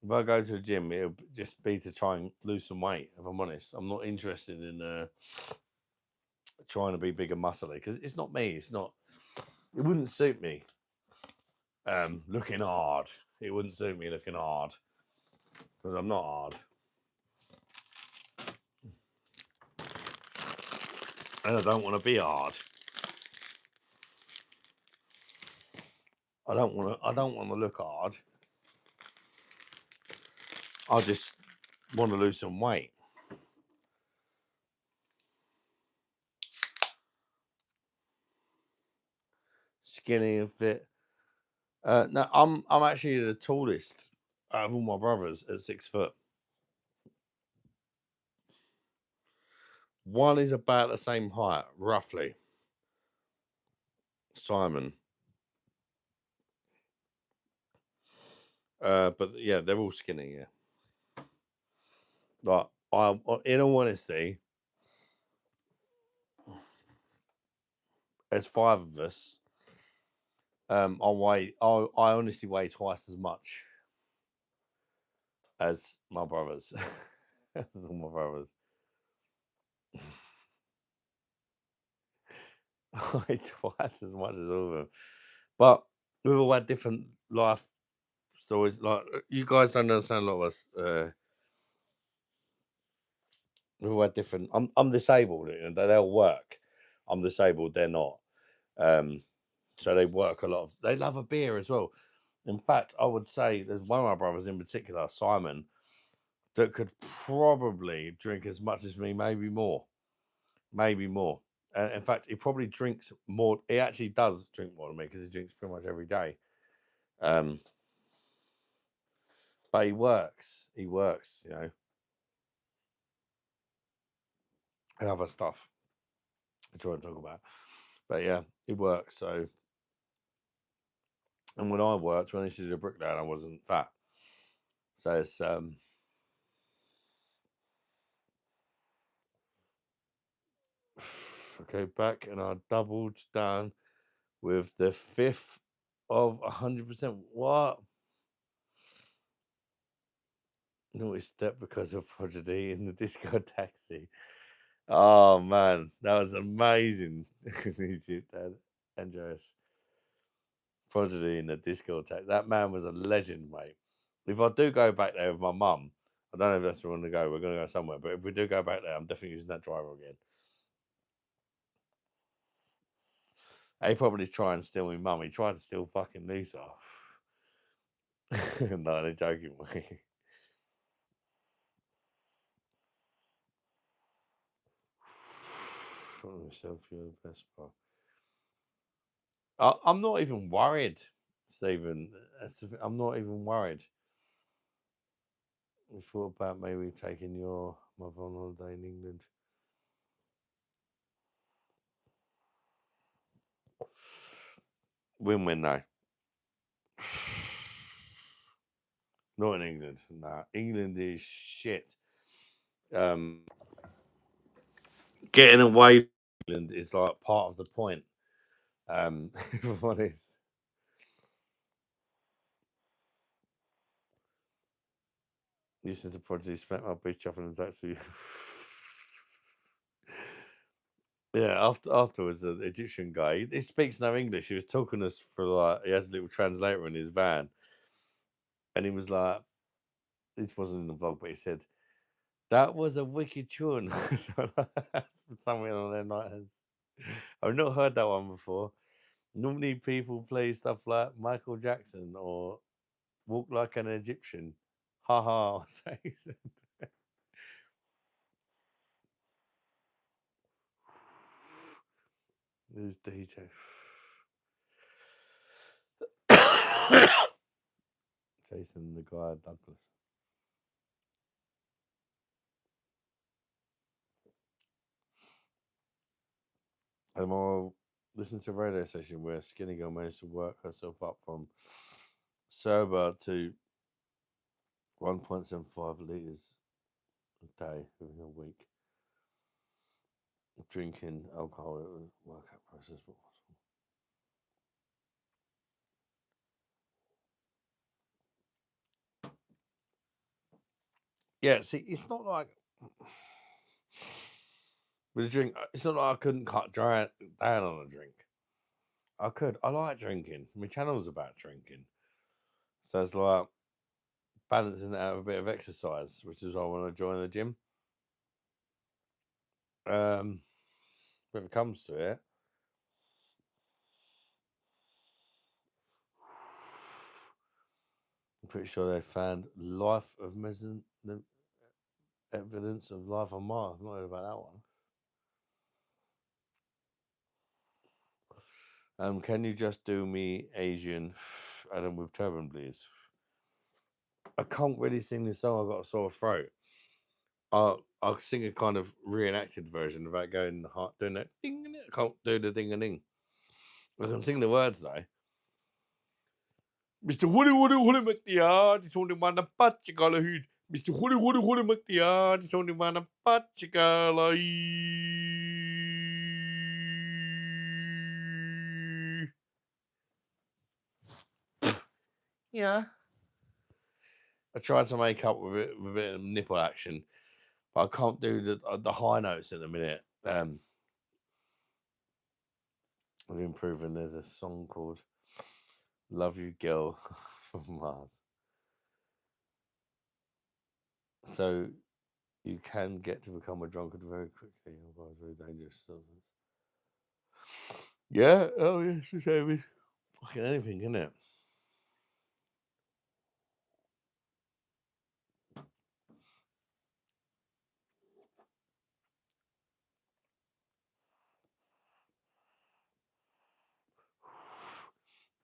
If I go to the gym, it'll just be to try and lose some weight. If I'm honest, I'm not interested in trying to be big and muscly because it's not me. It's not. It wouldn't suit me. Looking hard. It wouldn't suit me looking hard because I'm not hard, and I don't want to be hard. I don't want to. I don't want to look hard. I just want to lose some weight. Skinny and fit. No, I'm actually the tallest out of all my brothers at 6 foot. One is about the same height, roughly. Simon. But yeah, they're all skinny. Yeah. Like in all honesty, there's 5 of us. I honestly weigh twice as much as my brothers. As all my brothers. I weigh twice as much as all of them. But we've all had different life stories. Like you guys don't understand a lot of us. We've all had different. I'm disabled. And they'll work. I'm disabled. They're not. So they work a lot. They love a beer as well. In fact, I would say there's one of my brothers in particular, Simon, that could probably drink as much as me, maybe more. Maybe more. In fact, he probably drinks more. He actually does drink more than me because he drinks pretty much every day. But he works. He works, you know, and other stuff, which I won't talk about. But yeah, he works. So, and when I worked, when I used to do the bricklayer, I wasn't fat. So it's okay, back, and I doubled down with the 5th of 100%. What? Naughty step because of prodigy in the disco taxi. Oh man, that was amazing. YouTube, Dad, Andreas. Prodigy in the disco taxi. That man was a legend, mate. If I do go back there with my mum, I don't know if that's where we're going to go. We're going to go somewhere, but if we do go back there, I'm definitely using that driver again. He probably try and steal my mum. He tried to steal fucking Lisa. No, they're joking, mate. Myself, you're the best part. I'm not even worried, Stephen. I'm not even worried. We thought about maybe taking your mother on holiday in England. Win-win, though. Not in England. Nah, England is shit. Getting away from England is like part of the point. If I'm honest. Listening to Prodigy smack my bitch up in the taxi. Yeah, afterwards, the Egyptian guy, he speaks no English. He was talking to us for like, he has a little translator in his van. And he was like, this wasn't in the vlog, but he said, that was a wicked tune. Somewhere on their night. I've not heard that one before. Normally, people play stuff like Michael Jackson or Walk Like an Egyptian. Ha ha. Who's DJ? Jason the guy Douglas. And I'll listen to a radio session where Skinny Girl managed to work herself up from sober to 1.75 litres a day within a week. Drinking alcohol, it was a workout process. Yeah, see, it's not like with a drink. It's not like I couldn't cut down on a drink. I could. I like drinking. My channel's about drinking, so it's like balancing it out with a bit of exercise, which is why I want to join the gym. When it comes to it, I'm pretty sure they found life of the evidence of life on Mars. I'm not heard about that one. Can you just do me Asian Adam with turban, please? I can't really sing this song. I've got a sore throat. I'll sing a kind of reenacted version without going hard, doing that ding. I can't do the ding a ding. I can sing the words though. Mr. Woody McDear, it's only one patch you got hood. Mr. Woody McDear, it's only one patch you got Yeah. I tried to make up with it with a bit of nipple action, but I can't do the high notes at the minute. I'm improving. There's a song called "Love You Girl" from Mars. So you can get to become a drunkard very quickly. Otherwise, very dangerous substance. Yeah. Oh, yeah. It's the same as fucking anything, isn't it?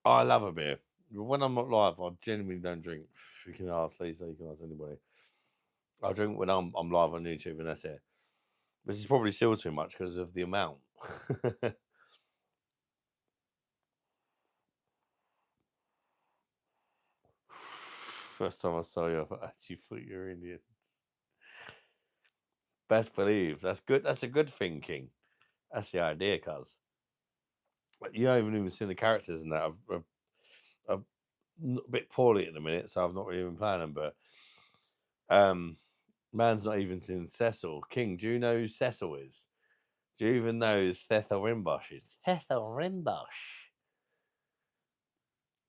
I love a beer. When I'm not live, I genuinely don't drink. You can ask Lisa, you can ask anybody. I drink when I'm live on YouTube, and that's it. Which is probably still too much because of the amount. First time I saw you, I actually thought you were Indian. Best believe. That's good. That's a good thinking. That's the idea, cuz. You haven't even seen the characters in that. I've a bit poorly at the minute, so I've not really been playing them. But man's not even seen Cecil. King, do you know who Cecil is? Do you even know who Thethel Rimbosh is? Thethel Rimbosh.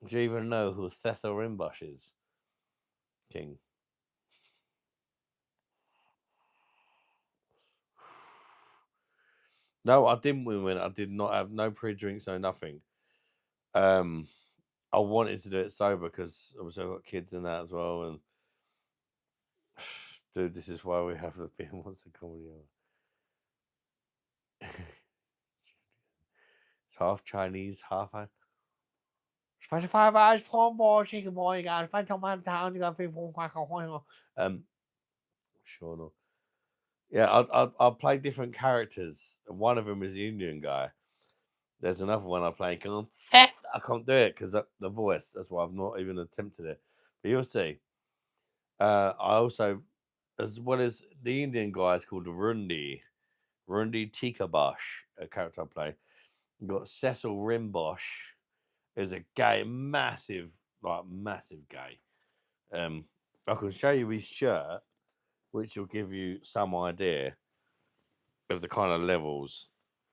Do you even know who Thethel Rimbosh is? King. No, I didn't win. I did not have no pre-drinks, no nothing. I wanted to do it sober because obviously I've got kids in that as well. And dude, this is why we have the beer monster comedy hour. It's half Chinese, half 25 hours for more chicken boy, you guys. Find someone town, you got people. Sure, no. Yeah, I'll play different characters. One of them is the Indian guy. There's another one I play called Seth. I can't do it because the voice. That's why I've not even attempted it. But you'll see. I also, as well as the Indian guy, is called Rundi Tikabosh, a character I play. You've got Cecil Rimbosh, is a gay, massive gay. I can show you his shirt, which will give you some idea of the kind of levels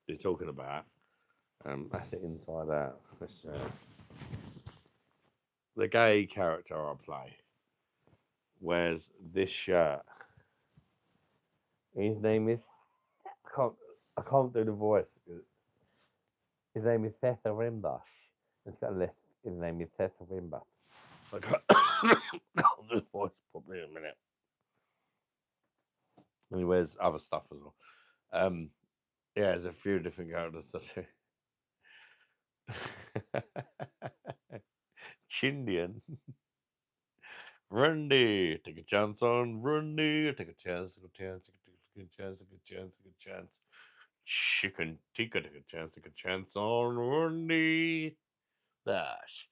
you're talking about. That's it inside out. The gay character I play wears this shirt. His name is I can't do the voice. His name is Seth Rimbash. It's got a list. His name is Seth Rimbash. I can't do the voice properly in a minute. And he wears other stuff as well. Yeah, there's a few different characters to do. Chindian. Rundy. Take a chance on Rundy. Take a chance, take a chance, take a chance, take a chance, take a chance. Chicken tikka, take a chance on Rundy. Dash.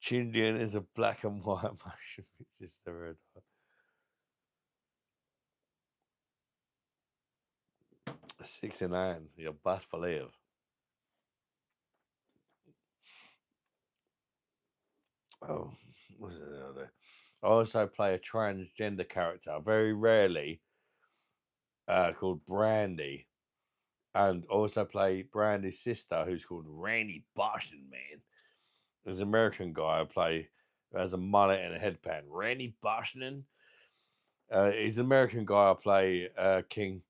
Chindian is a black and white motion picture stereotype. 69, your best believe. Oh, what's it other? I also play a transgender character, very rarely, called Brandy. And also play Brandy's sister, who's called Randy Boston, man. There's an American guy I play who has a mullet and a headband. Randy Boston. He's an American guy I play, King,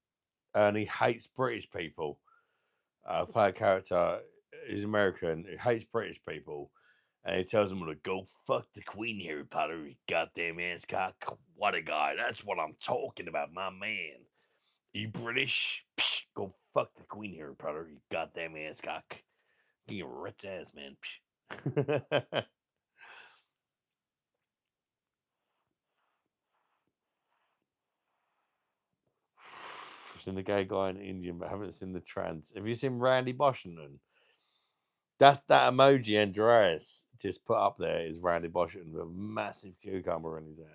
and he hates British people. I play a character, he's American, who hates British people, and he tells them to go fuck the Queen, Harry Potter, you goddamn ass cock. What a guy. That's what I'm talking about, my man. You British? Psh, go fuck the Queen, Harry Potter, you goddamn ass cock. Get your rich ass, man. I've seen the gay guy in Indian, but haven't seen the trans. Have you seen Randy Boston? That's that emoji Andreas just put up there is Randy Boston with a massive cucumber in his hand.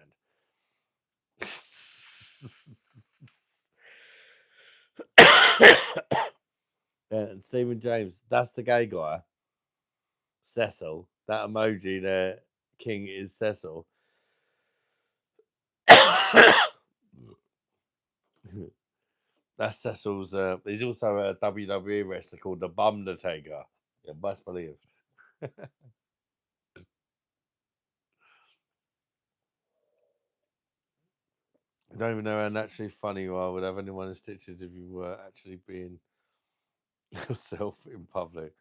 And Stephen James, that's the gay guy. Cecil, that emoji there, King is Cecil. That's Cecil's. He's also a WWE wrestler called the Bumdertaker. Yeah, best believe. I don't even know how naturally funny you are would have anyone in stitches if you were actually being yourself in public.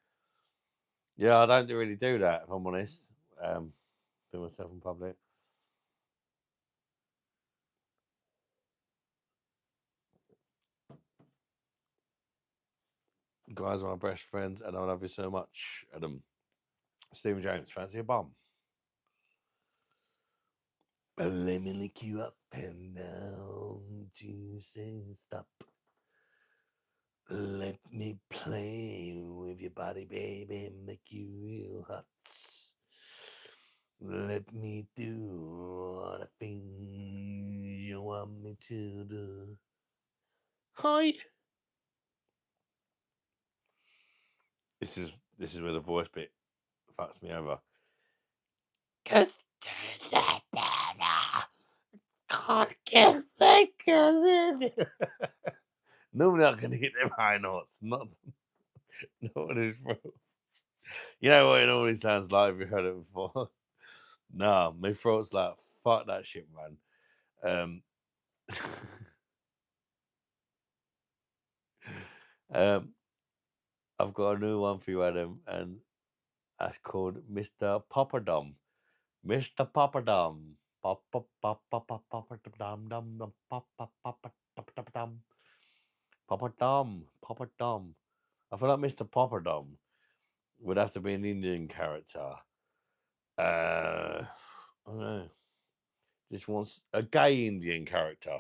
Yeah, I don't really do that, if I'm honest. Be myself in public. You guys are my best friends, and I love you so much, Adam. Stephen James, fancy a bum? Let me lick you up and down to say stop. Let me play with your body, baby, make you real hot. Let me do all the things you want me to do. Hi. This is where the voice bit fucks me over. Cause can't get think of it. Normally I can hit them high notes, not what is from. You know what it normally sounds like if you heard it before. Nah, my throat's like fuck that shit, man. I've got a new one for you, Adam, and that's called Mr. Popperdom. Mr. Popperdom. Popperdom. I feel like Mr. Popperdom would have to be an Indian character. I don't know. Just wants a gay Indian character.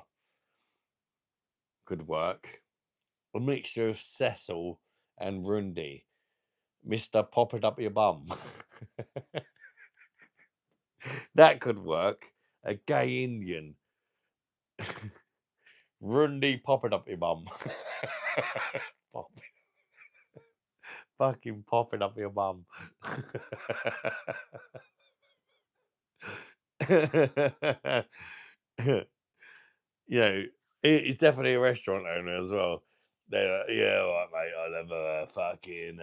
Could work. A mixture of Cecil and Rundy. Mr. Pop it up your bum. That could work. A gay Indian. Rundy, pop it up your bum. Pop it. Fucking pop it up your bum. You know, he's definitely a restaurant owner as well. They're like, yeah, all right, mate, I'll have a fucking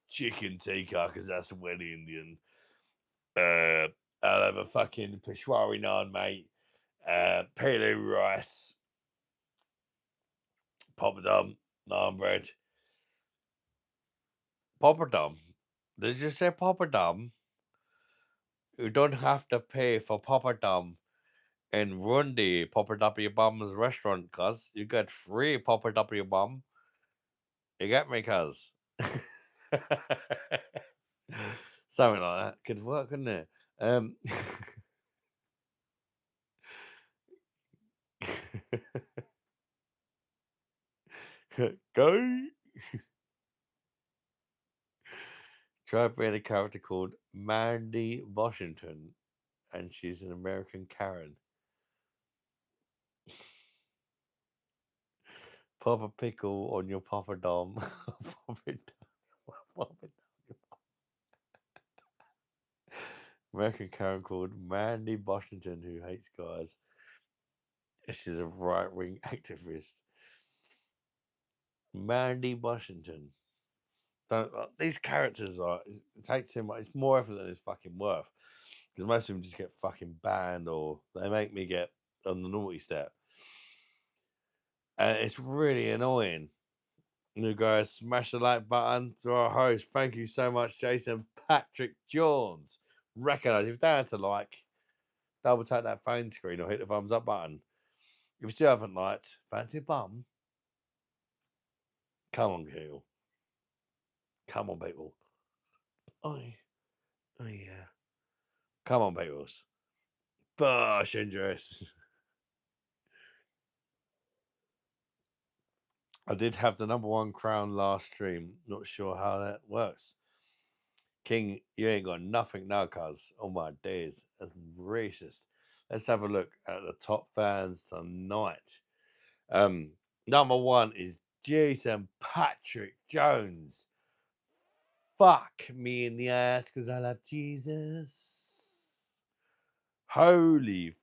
chicken tikka because that's a wet Indian. I'll have a fucking Peshwari naan, mate. Pelu rice, Poppadom, naan bread. Poppadom. Did you say poppadom? You don't have to pay for poppadom in Rundi Poppadom Bum's restaurant, cuz you get free Poppadom Bum. You get me, cuz? Something like that could work, couldn't it? Go. Try being a character called Mandy Washington, and she's an American Karen. Pop a pickle on your poppadom. Pop it down. Pop it down. American Karen called Mandy Washington, who hates guys. She's a right wing activist. Mandy Washington. Don't these characters are it takes too much. It's more effort than it's fucking worth. Because most of them just get fucking banned or they make me get on the naughty step. And it's really annoying. You guys, smash the like button to our host. Thank you so much, Jason Patrick Jones. Recognise if they had to like, double tap that phone screen or hit the thumbs up button. If you still haven't liked, fancy a bum. Come on, Keel. Come on, people. Oh yeah. Come on, people. Bush interest. I did have the #1 crown last stream. Not sure how that works. King, you ain't got nothing now, cuz. Oh my days. That's racist. Let's have a look at the top fans tonight. #1 is Jason Patrick Jones. Fuck me in the ass because I love Jesus. Holy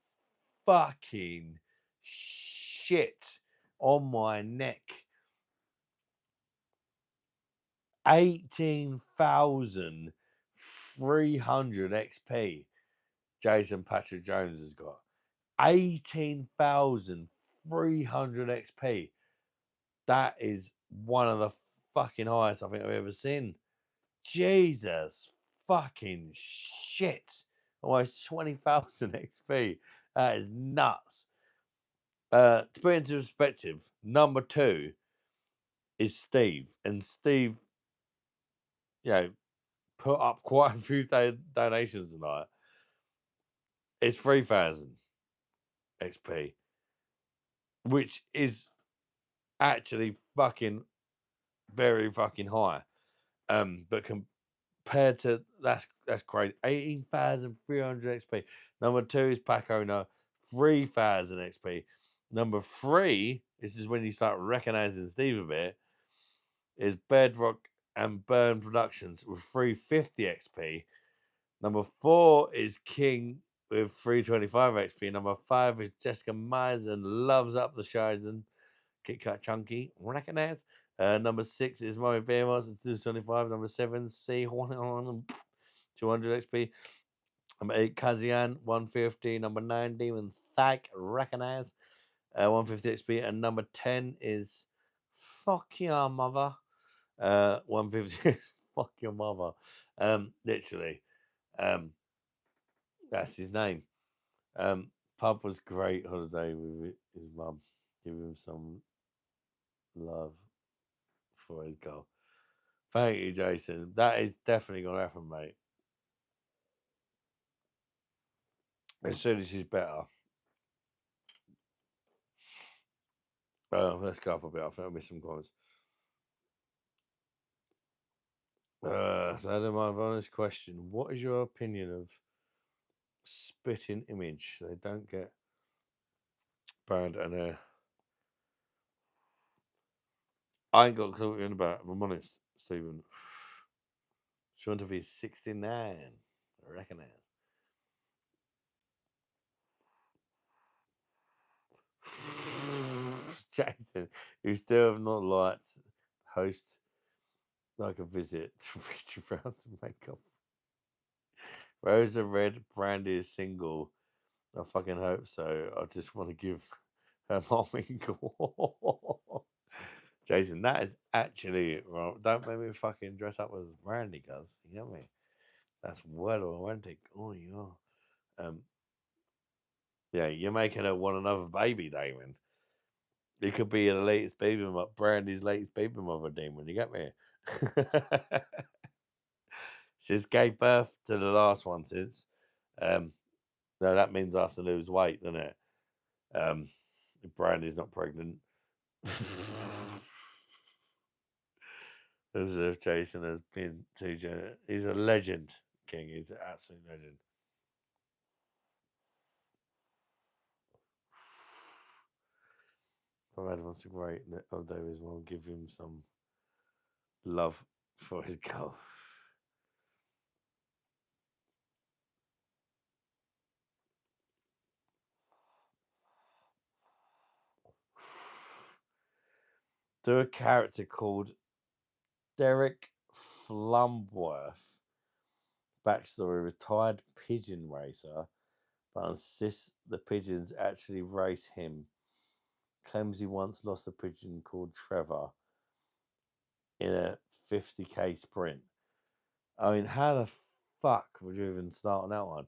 fucking shit on my neck. 18,300 XP Jason Patrick Jones has got. 18,300 XP. That is one of the fucking highest I think I've ever seen. Jesus fucking shit. Almost 20,000 XP. That is nuts. To put into perspective, #2 is Steve. And Steve, put up quite a few donations tonight. It's 3,000 XP, which is actually fucking very fucking high. But compared to that's crazy. 18,300 XP. #2 is Pack Owner, 3,000 XP. #3, this is when you start recognizing Steve a bit, is Bedrock and Burn Productions with 350 XP. #4 is King with 325 XP. #5 is Jessica Myers and Loves Up the Shizen. Kit Kat Chunky, recognize. #6 is Mommy Beamos at 225. #7, C 200 XP. #8, Kazian, 150. #9, Demon Thag, recognize. 150 XP. And #10 is Fuck Your Mother. 150. Fuck Your Mother. Literally. That's his name. Pub was great holiday with his mum. Give him some love for his goal. Thank you, Jason. That is definitely gonna happen, mate. As soon as he's better. Let's go up a bit. I think I missed some comments. So Adam, I've honest question. What is your opinion of spitting image? They don't get banned and I ain't got a clue what you're on about, if I'm honest, Stephen. Sean to be 69. I reckon it. Jason, who still have not liked host like a visit to reach around to make up. Rosa Red Brandy is single. I fucking hope so. I just want to give her mom a call. Jason, that is actually wrong. Don't make me fucking dress up as Brandy, cuz. You get me? That's well romantic. Oh, yeah. Yeah, you're making her want another baby, Damon. It could be the latest baby mother, Brandy's latest baby mother, Damon. You get me? She just gave birth to the last one since. No, that means I have to lose weight, doesn't it? If Brandy's not pregnant. As if Jason has been too generous. He's a legend, King. He's an absolute legend. Brad wants to great of Davis will give him some love for his goal. Do a character called Derek Flumworth. Backstory: retired pigeon racer, but insists the pigeons actually race him. Claims he once lost a pigeon called Trevor in a 50k sprint. I mean, how the fuck would you even start on that one?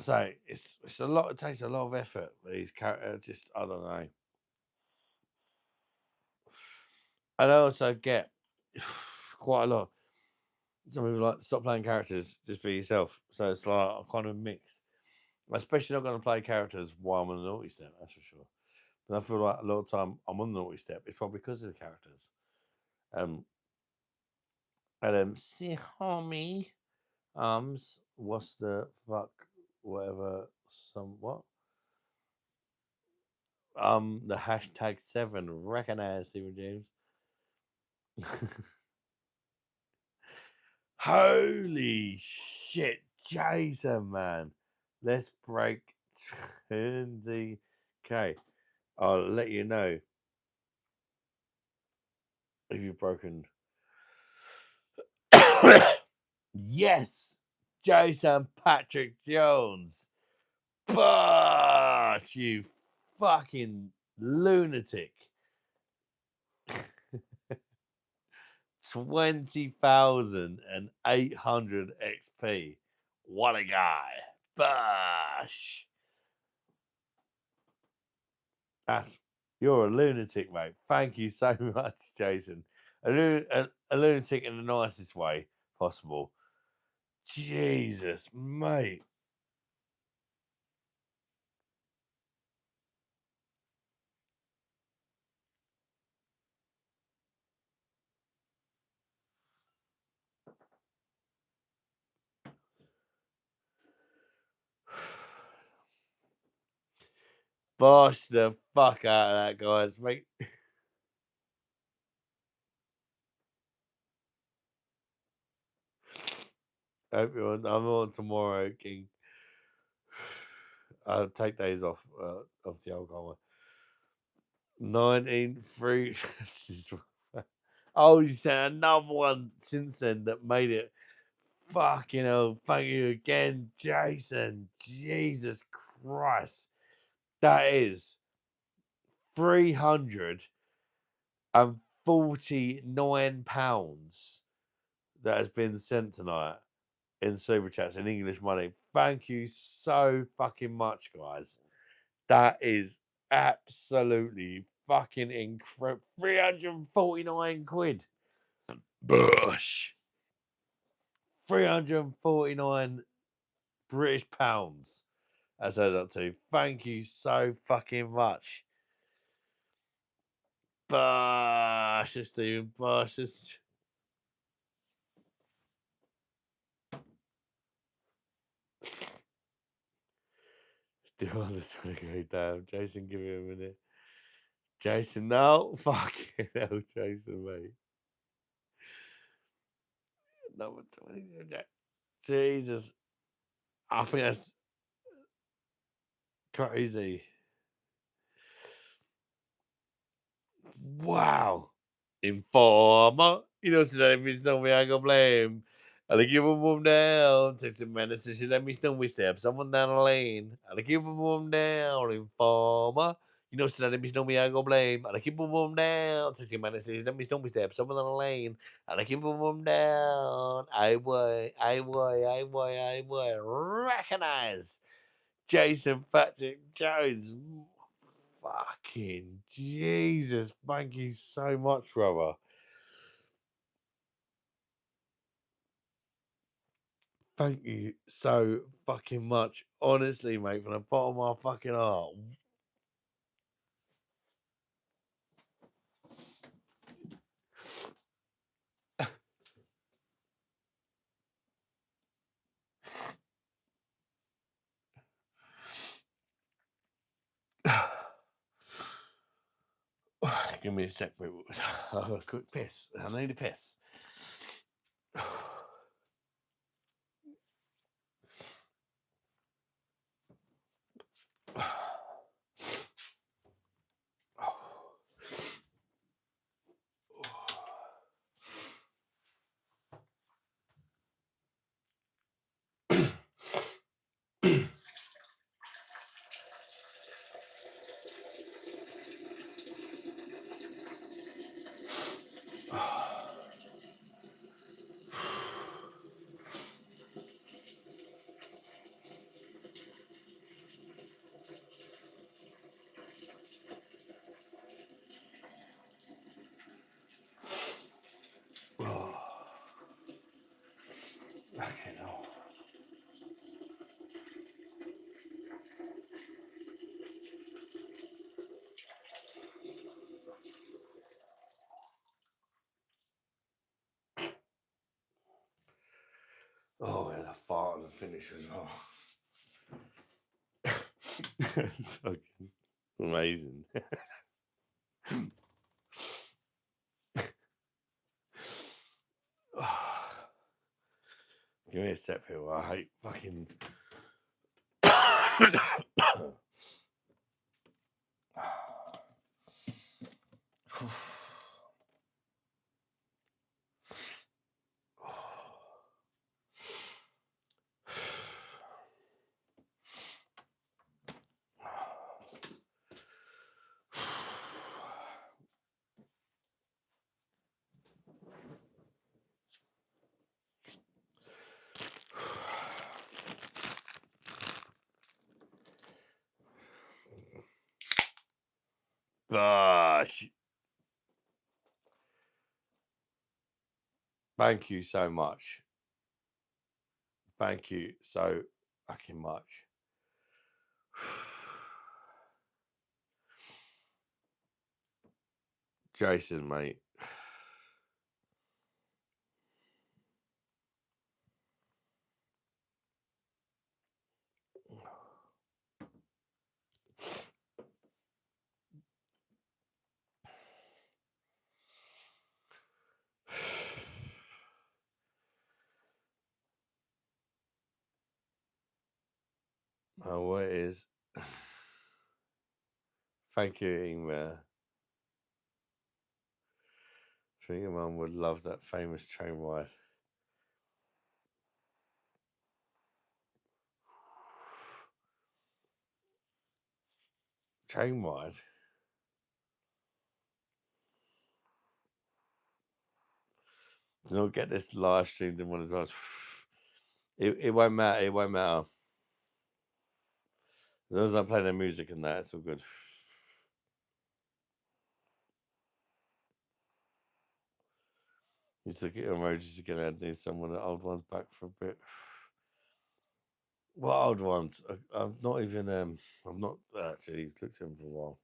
So it's a lot. It takes a lot of effort. These characters, just I don't know. And I also get quite a lot. Some people like stop playing characters, just be yourself. So it's like I'm kind of mixed. I'm especially not going to play characters while I'm on the naughty step. That's for sure. But I feel like a lot of time I'm on the naughty step. It's probably because of the characters. See, homie, what's the fuck, whatever, what? The #7 recognize Stephen James. Holy shit, Jason, man. Let's break 20k. I'll let you know if you've broken. Yes, Jason Patrick Jones. Bosh, you fucking lunatic. 20,800 XP. What a guy. Bosh. You're a lunatic, mate. Thank you so much, Jason. A lunatic in the nicest way possible. Jesus, mate. Bosh the fuck out of that, guys. Mate. I'm on tomorrow, King. I'll take days off the alcohol. 19.3. Oh, you said another one since then that made it. Fucking hell. Thank you again, Jason. Jesus Christ. That is 349 pounds that has been sent tonight in super chats in English money. Thank you so fucking much, guys. That is absolutely fucking incredible. 349 quid. Bush. 349 British pounds. As I up to. Thank you so fucking much. Bush, Stephen. Bush. Still on the 20k. Damn. Jason, give me a minute. Jason, no. Fucking hell, Jason, mate. Number 20. Jesus. I think that's crazy. Wow. Informer. You know, so if it's not me, I go blame. I'll give a move down. Take some minutes to let me stone we step. Someone down the lane. I'll give a move down. Informer. You know, so let me know me, I go blame. And I keep boom down. Since your man says, let me know me step, someone on the lane. And I keep boom down. I would. Recognize Jason Patrick Jones. Fucking Jesus. Thank you so much, brother. Thank you so fucking much. Honestly, mate, from the bottom of my fucking heart. Give me a sec, mate. A quick piss. I need a piss. Fucking hell. Oh, and a fart on the finish as well. It's fucking amazing. Give me a sec here. I hate fucking. Gosh. Thank you so much. Thank you so fucking much. Jason, mate. Oh, what it is? Thank you, Ingmar. I think your mum would love that famous train ride. Train ride? Do not get this live streamed in one as well. It won't matter. It won't matter. As long as I'm playing the music and that, it's all good. Just look at emojis again. I need some of the old ones back for a bit. What old ones? I'm not even. I'm not actually looked at them for a while.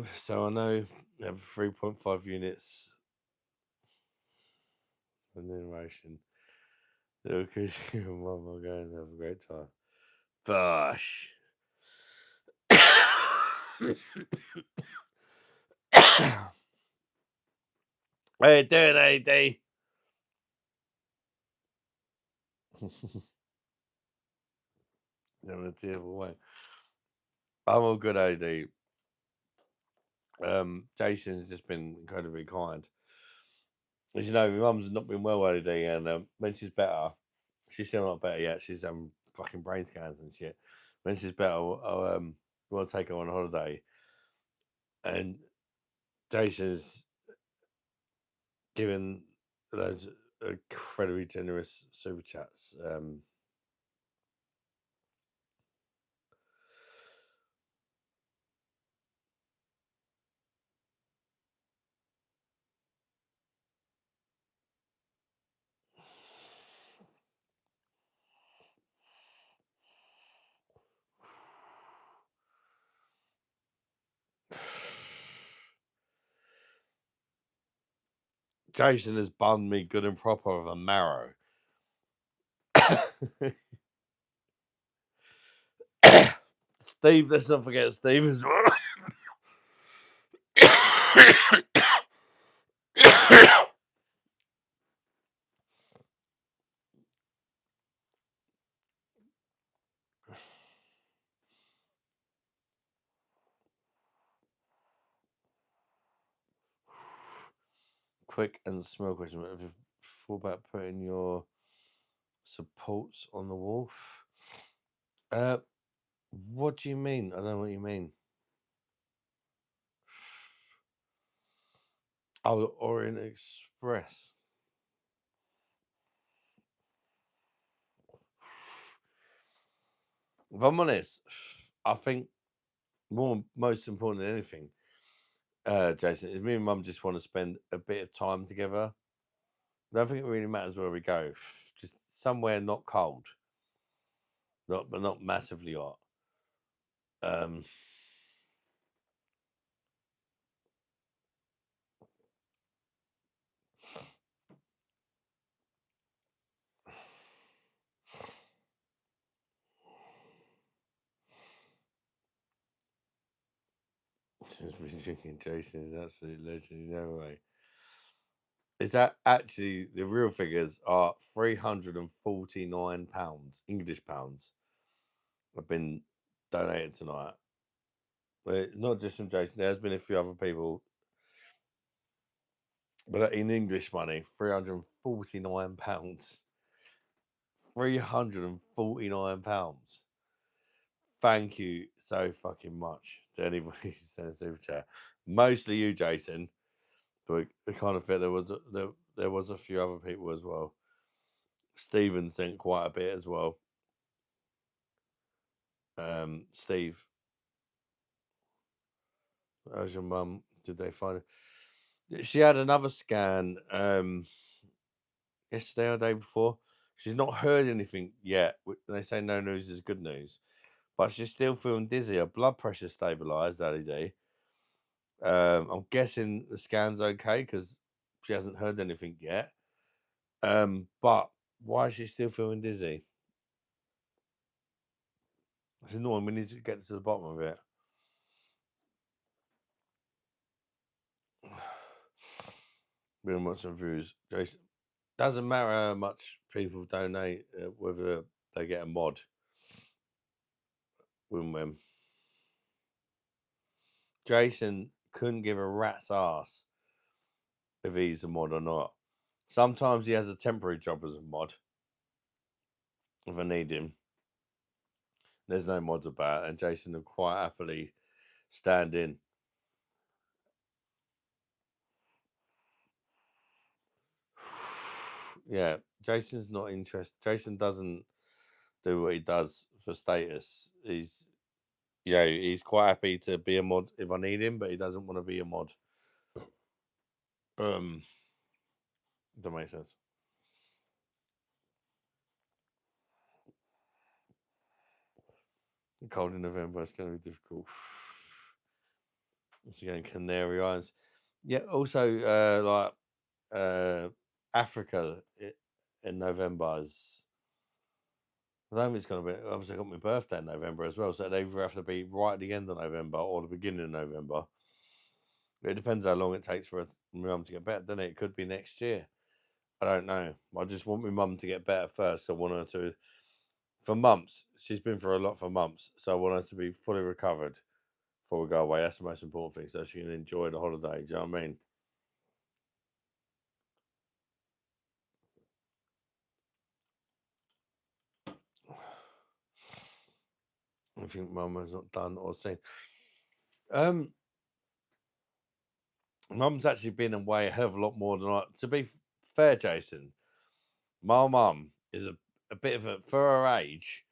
So I know I have 3.5 units. Remuneration. Because your mum will go and have a great time. Bosh. How you doing, AD? In a tearful way. I'm all good, AD. Jason's just been incredibly kind. As you know, my mum's not been well AD, and when she's better, she's still not better yet. She's fucking brain scans and shit. When she's better, we'll take her on holiday. And Jason's given those incredibly generous super chats. Jason has bummed me good and proper of a marrow. Steve, let's not forget Steve as well. Quick and small question. Have you thought about putting your supports on the wall? What do you mean? I don't know what you mean. Oh, Orient Express. If I'm honest, I think most important than anything, Jason, is me and Mum just want to spend a bit of time together. I don't think it really matters where we go. Just somewhere not cold, but not massively hot. Just been drinking. Jason is absolute legend. No way. Is that actually the real figures are £349 English pounds have been donated tonight. Not just from Jason. There's been a few other people, but in English money, £349. £349. Thank you so fucking much to anybody who sent a super chat. Mostly you, Jason. But I kind of feel there was a few other people as well. Stephen sent quite a bit as well. Steve, how's your mum? Did they find it? She had another scan yesterday or the day before. She's not heard anything yet. They say no news is good news, but she's still feeling dizzy. Her blood pressure stabilised, LED. I'm guessing the scan's okay because she hasn't heard anything yet. But why is she still feeling dizzy? It's annoying. We need to get to the bottom of it. We're gonna watch some views. Jason, doesn't matter how much people donate, whether they get a mod. Win-win. Jason couldn't give a rat's ass if he's a mod or not. Sometimes he has a temporary job as a mod. If I need him, there's no mods about, and Jason will quite happily stand in. Yeah, Jason's not interested. Jason doesn't do what he does for status. He's quite happy to be a mod if I need him, but he doesn't want to be a mod. That makes sense. Cold in November, it's going to be difficult. It's going Canary Islands. Yeah, also Africa in November is. I think it's going to be. Obviously, I got my birthday in November as well, so they either have to be right at the end of November or the beginning of November. It depends how long it takes for my mum to get better, doesn't it? It could be next year. I don't know. I just want my mum to get better first. I want her to, for months. She's been through a lot for months, so I want her to be fully recovered before we go away. That's the most important thing, so she can enjoy the holiday. Do you know what I mean? I think mum has not done or seen. Mum's actually been away a hell of a lot more than I. To be fair, Jason, my mum is a bit of a, for her age.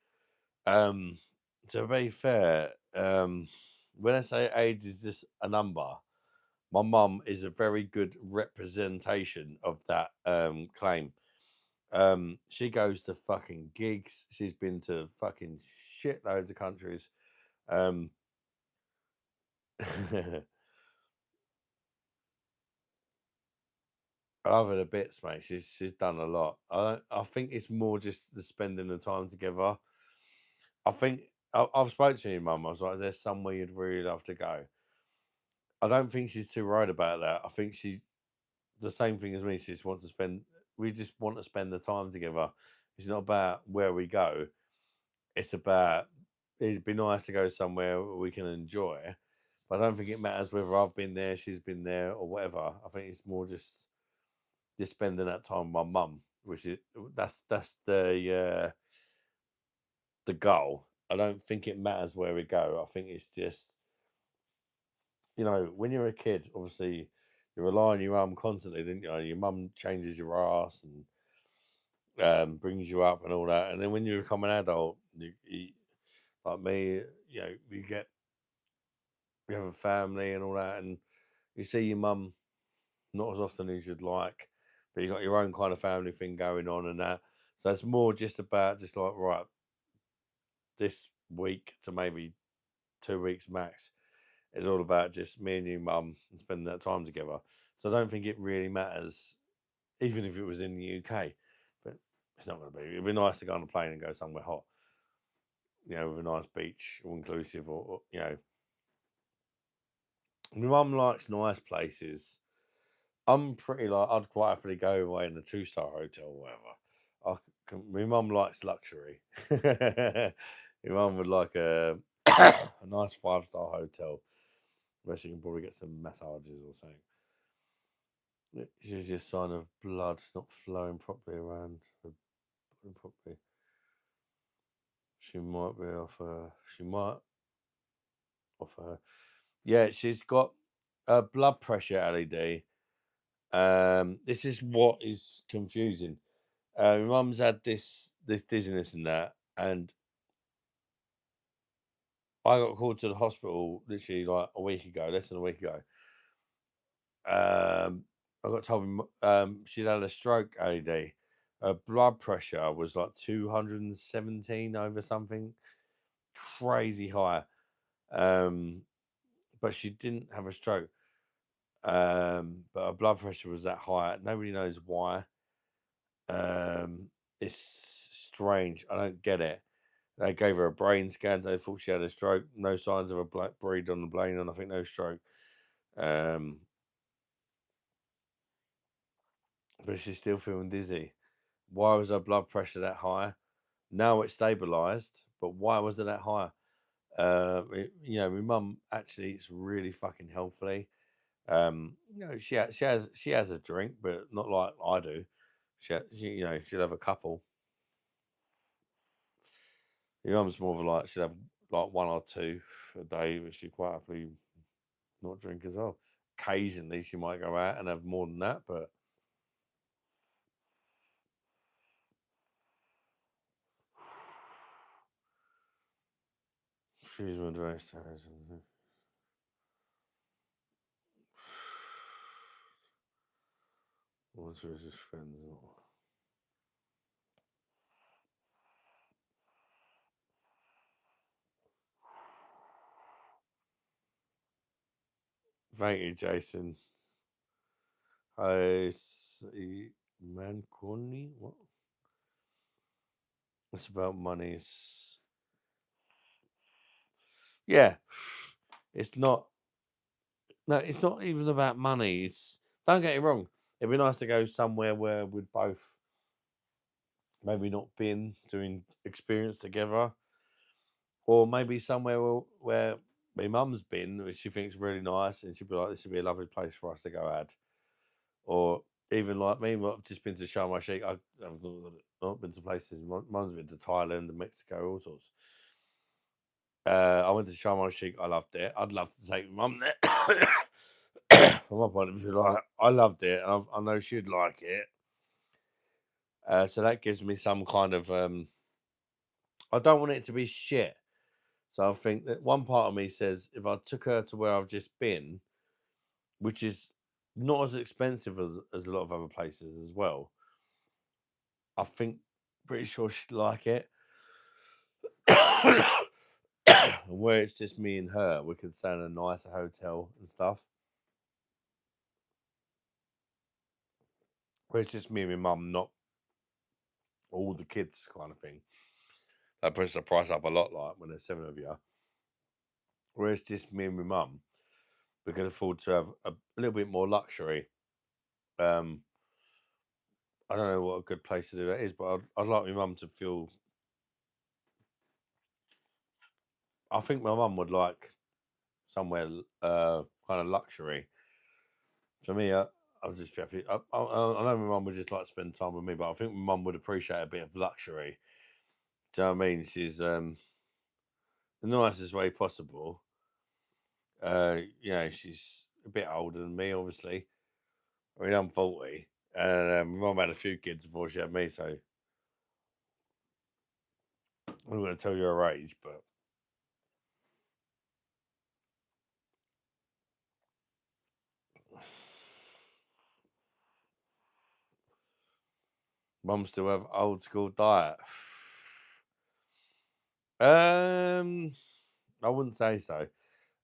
To be fair, when I say age is just a number, my mum is a very good representation of that claim. She goes to fucking gigs. She's been to fucking shitloads of countries. I love her to bits, mate. She's done a lot. I think it's more just the spending the time together. I think I've spoken to your mum. I was like, "There's somewhere you'd really love to go." I don't think she's too worried about that. I think she's the same thing as me. She just wants to spend. We just want to spend the time together. It's not about where we go. It's about it'd be nice to go somewhere we can enjoy. But I don't think it matters whether I've been there, she's been there, or whatever. I think it's more just spending that time with my mum, which is that's the goal. I don't think it matters where we go. I think it's just when you're a kid, obviously you rely on your mum constantly, didn't you? Your mum changes your ass and brings you up and all that. And then when you become an adult, you like me, you have a family and all that, and you see your mum not as often as you'd like, but you got your own kind of family thing going on and that. So it's more just about just like right, this week to maybe 2 weeks max is all about just me and you, mum, and spending that time together. So I don't think it really matters, even if it was in the UK. But it's not going to be. It'd be nice to go on a plane and go somewhere hot, with a nice beach, all inclusive, or. My mum likes nice places. I'm pretty like I'd quite happily go away in a 2-star hotel or whatever. My mum likes luxury. My mum would like a a nice 5-star hotel where she can probably get some massages or something. She's just a sign of blood not flowing properly around the body properly. She might be off her. She might off her. Yeah, she's got a blood pressure LED. This is what is confusing. My mum's had this dizziness and that, and I got called to the hospital literally like a week ago, less than a week ago. I got told she'd had a stroke LED. Her blood pressure was like 217 over something crazy high. But she didn't have a stroke. But her blood pressure was that high. Nobody knows why. It's strange. I don't get it. They gave her a brain scan. They thought she had a stroke. No signs of a black breed on the brain, and I think no stroke. But she's still feeling dizzy. Why was her blood pressure that high? Now it's stabilized, but why was it that high? My mum actually eats really fucking healthily. She has a drink, but not like I do. She'll have a couple. Your mum's more of a like she'll have like one or two a day, which she quite happily not drink as well. Occasionally, she might go out and have more than that, but she's one of those times. What's with his friends? Thank you, Jason. I see Manconi. What? It's about money. Yeah. It's not. No, it's not even about money. Don't get it wrong. it'd be nice to go somewhere where we'd both maybe not been doing experience together, or maybe somewhere where my mum's been, which she thinks really nice, and she'd be like, "This would be a lovely place for us to go at." Or even like me, I've just been to Sharm el Sheikh. I've not been to places. Mum's been to Thailand and Mexico, all sorts. I went to Sharm el Sheikh. I loved it. I'd love to take my mum there. From my point of view, like I loved it, and I know she'd like it. So that gives me some kind of. I don't want it to be shit. So I think that one part of me says if I took her to where I've just been, which is not as expensive as a lot of other places as well, I think pretty sure she'd like it. Where it's just me and her, we could stay in a nicer hotel and stuff. Where it's just me and my mum, not all the kids kind of thing. That puts the price up a lot, like when there's 7 of you. Where it's just me and my mum, we can afford to have a little bit more luxury. I don't know what a good place to do that is, but I'd like my mum to feel. I think my mum would like somewhere kind of luxury. For me, I'll just be happy. I know my mum would just like to spend time with me, but I think my mum would appreciate a bit of luxury. Do you know what I mean? She's the nicest way possible. She's a bit older than me, obviously. I mean, I'm 40, and my mum had a few kids before she had me, so I'm not going to tell you her age, but mum still have old school diet. I wouldn't say so.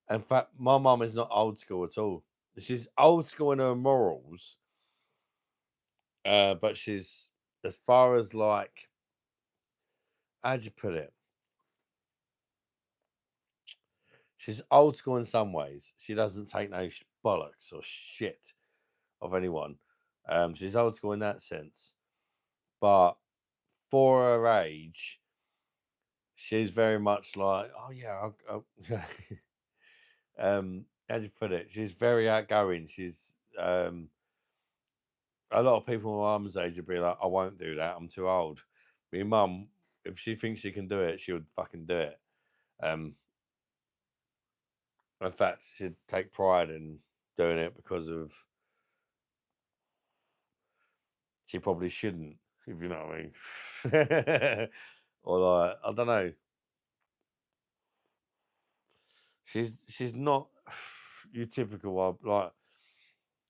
In fact, my mum is not old school at all. She's old school in her morals, but she's as far as like how'd you put it? She's old school in some ways. She doesn't take no bollocks or shit of anyone. She's old school in that sense, but for her age, she's very much like, oh yeah, how do you put it? She's very outgoing. She's a lot of people my mum's age would be like, I won't do that. I'm too old. My mum, if she thinks she can do it, she would fucking do it. Um, in fact, she'd take pride in doing it because of she probably shouldn't, if you know what I mean. Or like, I don't know. She's not your typical one. Like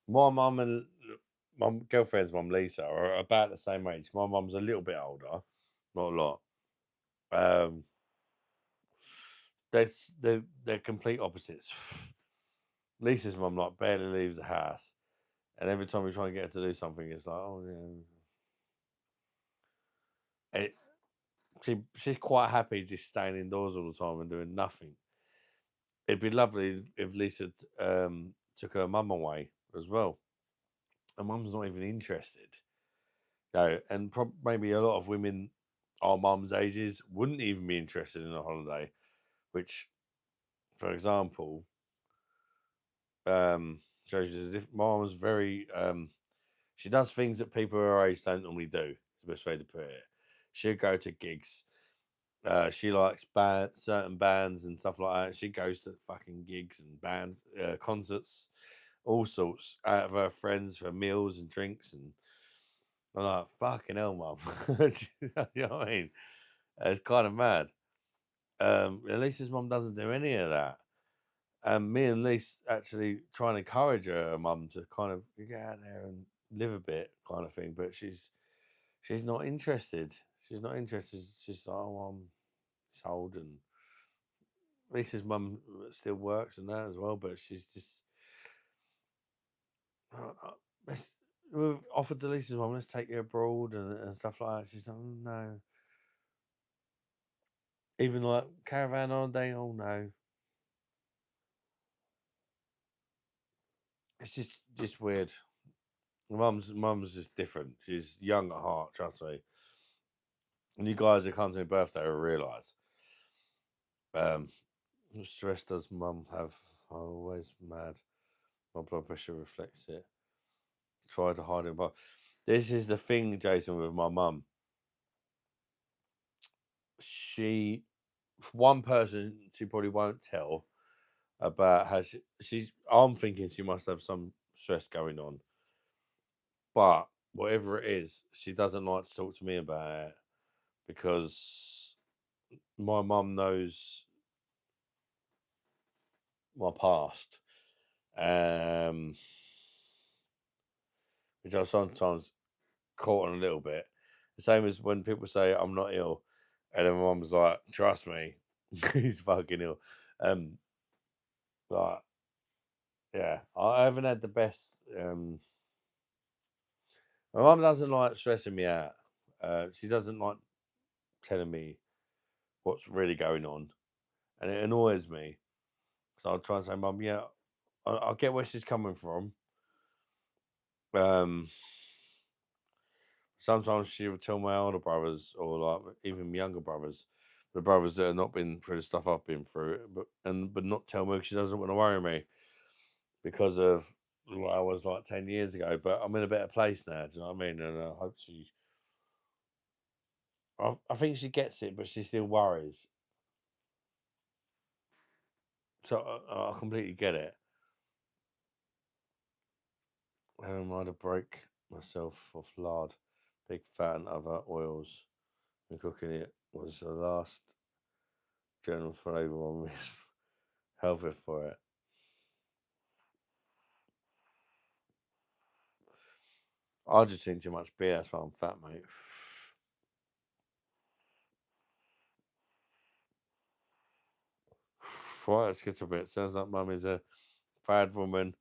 my mum and my girlfriend's mum Lisa are about the same age. My mum's a little bit older, not a lot. Um, they're complete opposites. Lisa's mum like barely leaves the house, and every time we try and get her to do something, it's like, oh yeah. She's quite happy just staying indoors all the time and doing nothing. It'd be lovely if Lisa took her mum away as well. Her mum's not even interested. And maybe a lot of women our mum's ages wouldn't even be interested in a holiday. Which, for example, shows you my mum's very she does things that people her age don't normally do. It's the best way to put it. She'll go to gigs. She likes certain bands and stuff like that. She goes to fucking gigs and bands, concerts, all sorts out of her friends for meals and drinks. And I'm like, fucking hell, mum. You know what I mean? It's kind of mad. At least his mum doesn't do any of that. And me and Lise actually try and encourage her mum to kind of get out there and live a bit, kind of thing. But she's not interested. She's not interested. She's like, oh, it's old, and Lisa's mum still works and that as well. But she's just we've offered to Lisa's mum, let's take you abroad and stuff like that. She's like, "Oh, no." Even like caravan holiday, oh no. It's just weird. Mum's just different. She's young at heart, trust me. And you guys who come to my birthday will realise. What stress does mum have? I'm always mad. My blood pressure reflects it. Try to hide it, but this is the thing, Jason, with my mum. She, one person, she probably won't tell about how she's. I'm thinking she must have some stress going on, but whatever it is, she doesn't like to talk to me about it because my mum knows my past, um, which I sometimes caught on a little bit. The same as when people say I'm not ill, and then my mum's like, "Trust me, he's fucking ill." Um, like, yeah, I haven't had the best. My mum doesn't like stressing me out. She doesn't like telling me what's really going on, and it annoys me. So I'll try and say, "Mum, yeah, I get where she's coming from." Um, Sometimes she would tell my older brothers, or like even younger brothers, the brothers that have not been through the stuff I've been through, but not tell me because she doesn't want to worry me because of what I was like 10 years ago. But I'm in a better place now. Do you know what I mean? And I hope she. I think she gets it, but she still worries. So I completely get it. I had to break myself of lard, big fat and other oils, and cooking it was the last general flavour on me. Healthy for it. I just drink too much beer. That's why I'm fat, mate. Right, let's get a bit. Sounds like mum is a proud woman.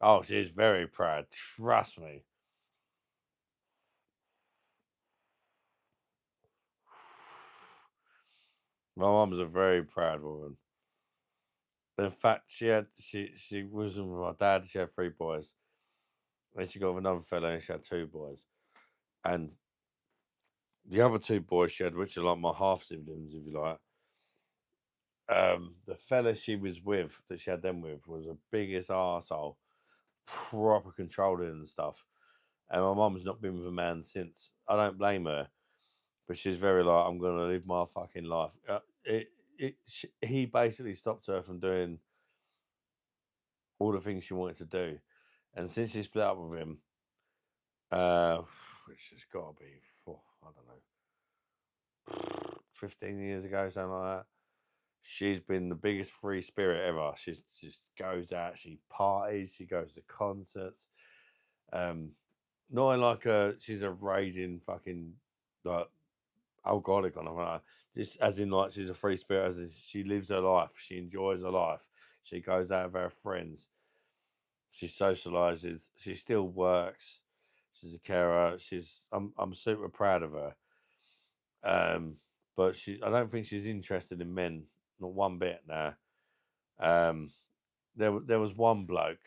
Oh, she's very proud. Trust me. My mum's a very proud woman. In fact, she was with my dad. She had 3 boys. Then she got with another fella, and she had 2 boys. And the other 2 boys she had, which are like my half siblings, if you like. The fella she was with, that she had them with, was the biggest arsehole, proper controlling and stuff. And my mum's not been with a man since. I don't blame her, but she's very like, I'm gonna live my fucking life. He basically stopped her from doing all the things she wanted to do, and since she split up with him, which has got to be, I don't know, 15 years ago, something like that. She's been the biggest free spirit ever. She just goes out, she parties, she goes to concerts. Um, Not in like she's a raging fucking like alcoholic on her. Just as in like she's a free spirit, as in she lives her life, she enjoys her life, she goes out with her friends, she socializes, she still works, she's a carer. I'm super proud of her. Um, but I don't think she's interested in men, not one bit now. Um, there was one bloke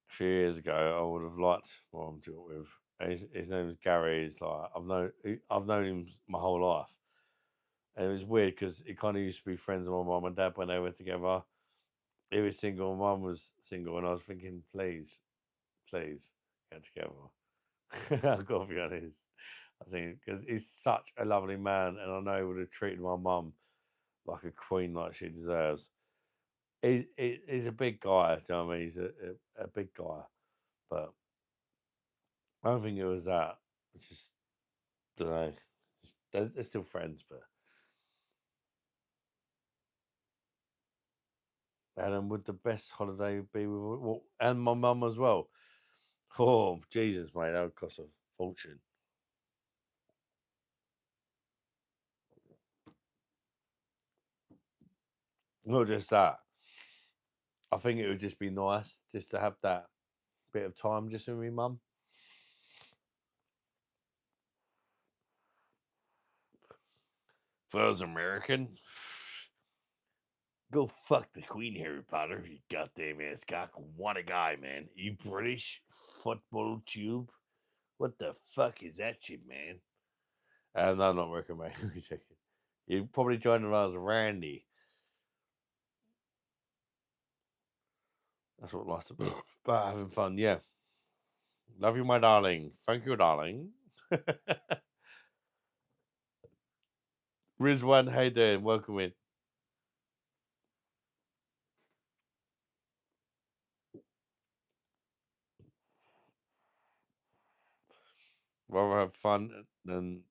a few years ago I would have liked more to talk with. And his name is Gary. He's like I've known him my whole life, and it was weird because he kind of used to be friends with my mum and dad when they were together. He was single, my mum was single, and I was thinking, please, please get together. I've got to be honest. I think because he's such a lovely man, and I know he would have treated my mum like a queen, like she deserves. He's a big guy. Do you know what I mean? He's a big guy, but I don't think it was that. It's just don't know. They're still friends, but and would the best holiday be with well, and my mum as well? Oh Jesus, mate, that would cost a fortune. Not just that. I think it would just be nice just to have that bit of time just with my mum. If I was American, Go fuck the Queen, Harry Potter, you goddamn ass cock. What a guy, man. You British football tube? What the fuck is that shit, man? No, not working, mate. You probably joined when I was Randy. That's what lost it. But having fun, yeah. Love you, my darling. Thank you, darling. Rizwan, how you doing? Welcome in. Rather have fun than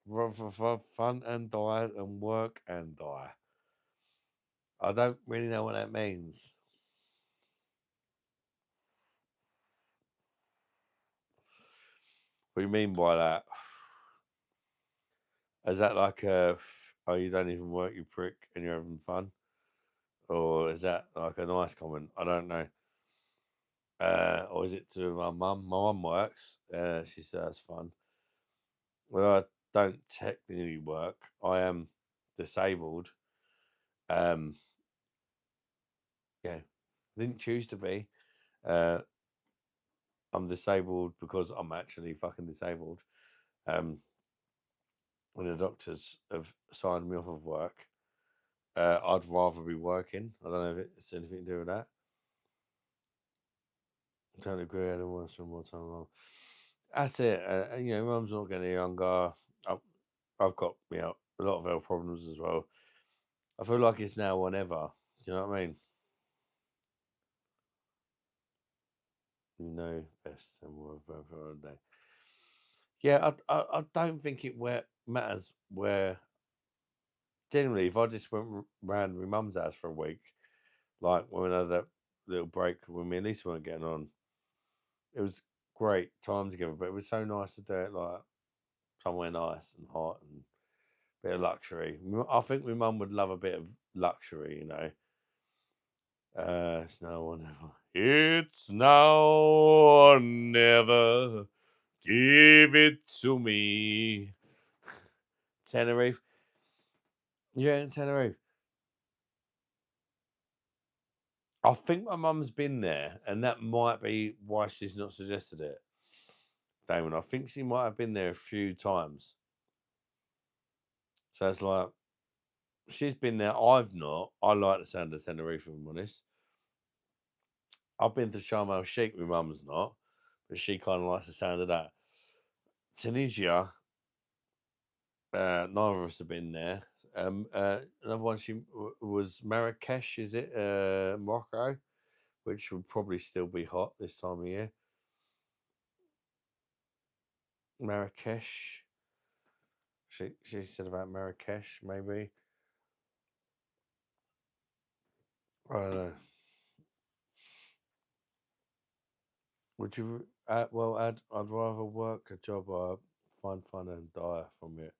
rather have fun and die than work and die. I don't really know what that means. What do you mean by that? Is that like oh, you don't even work, you prick, and you're having fun? Or is that like a nice comment? I don't know. Or is it to my mum? My mum works. She says it's fun. Well, I don't technically work. I am disabled. Um, yeah, didn't choose to be. I'm disabled because I'm actually fucking disabled. When the doctors have signed me off of work, I'd rather be working. I don't know if it's anything to do with that. I totally agree. I don't want to spend more time alone. That's it. You know, mum's not getting younger. I've got a lot of health problems as well. I feel like it's now or never. Do you know what I mean? You know best and more for a day. Yeah, I don't think it matters where. Generally, if I just went round my mum's house for a week, like when we had that little break when me and Lisa weren't getting on, it was great time together. But it was so nice to do it like somewhere nice and hot and a bit of luxury. I think my mum would love a bit of luxury, you know. It's now or never. It's now or never. Give it to me. Tenerife. Yeah, in Tenerife. I think my mum's been there, and that might be why she's not suggested it. Damon, I think she might have been there a few times. So it's like she's been there. I've not. I like the sound of Tenerife, if I'm honest. I've been to Sharm el Sheikh. My mum's not, but she kind of likes the sound of that. Tunisia. Neither of us have been there. Another one was Marrakesh. Is it Morocco, which would probably still be hot this time of year. Marrakesh. She said about Marrakesh, maybe. I don't know. Would you? I'd rather work a job I find fun and die from it.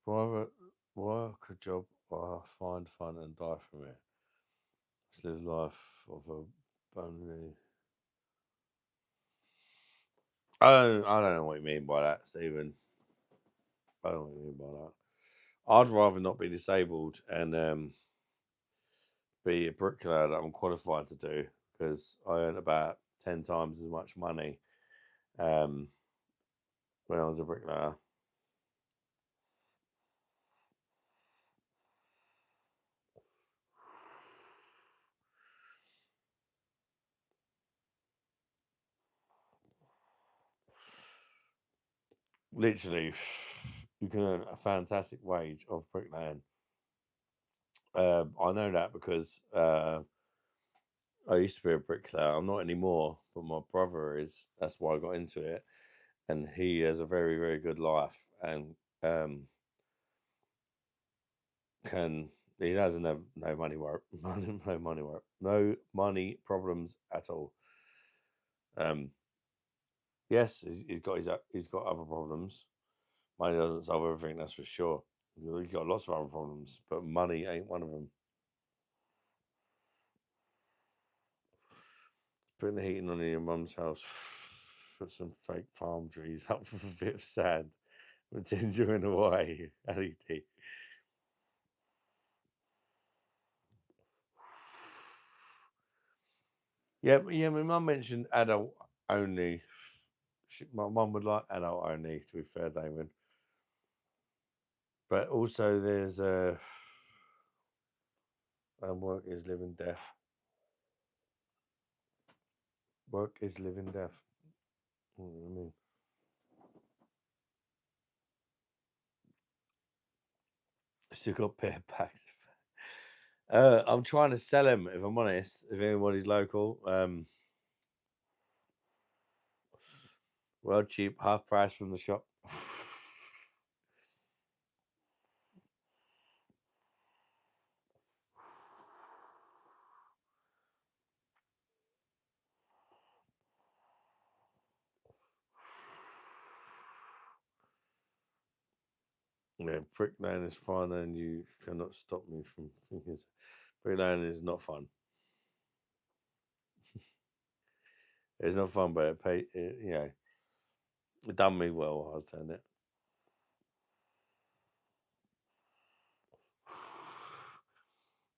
Rather work a job I find fun and die from it. Let's live life of a bunny. I don't know what you mean by that, Stephen. I don't know what you mean by that. I'd rather not be disabled and be a bricklayer that I'm qualified to do because I earn about 10 times as much money um, when I was a bricklayer. Literally, you can earn a fantastic wage of bricklaying. I know that because I used to be a bricklayer. I'm not anymore, but my brother is. That's why I got into it, and he has a very, very good life, and can he doesn't have no money work, no money problems at all. Yes, he's got other problems. Money doesn't solve everything, that's for sure. He's got lots of other problems, but money ain't one of them. Putting the heating on in your mum's house. Put some fake palm trees up with a bit of sand. Pretend you're in Hawaii. LED. Yeah, my mum mentioned adult only. My mum would like adult only, to be fair, Damon. But also there's work is living death. Work is living death. What do you mean? Still got pair packs. I'm trying to sell them, if I'm honest. If anybody's local, well cheap, half price from the shop. Yeah, bricklaying is fun, and you cannot stop me from thinking bricklaying is not fun. It's not fun, but it done me well while I was doing it.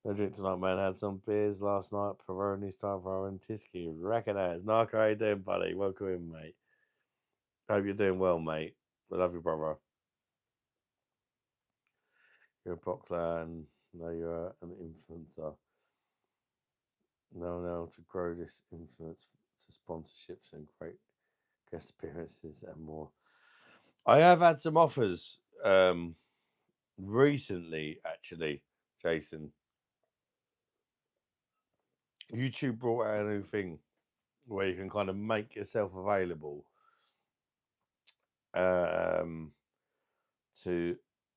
I drink tonight, man. Had some beers last night. Peroni style for Tisky. Recognize. Narco, how you doing, buddy? Welcome in, mate. Hope you're doing well, mate. I love you, brother. You're a boxer and now you're an influencer. Now to grow this influence to sponsorships and great guest appearances and more. I have had some offers recently, actually, Jason. YouTube brought out a new thing where you can kind of make yourself available to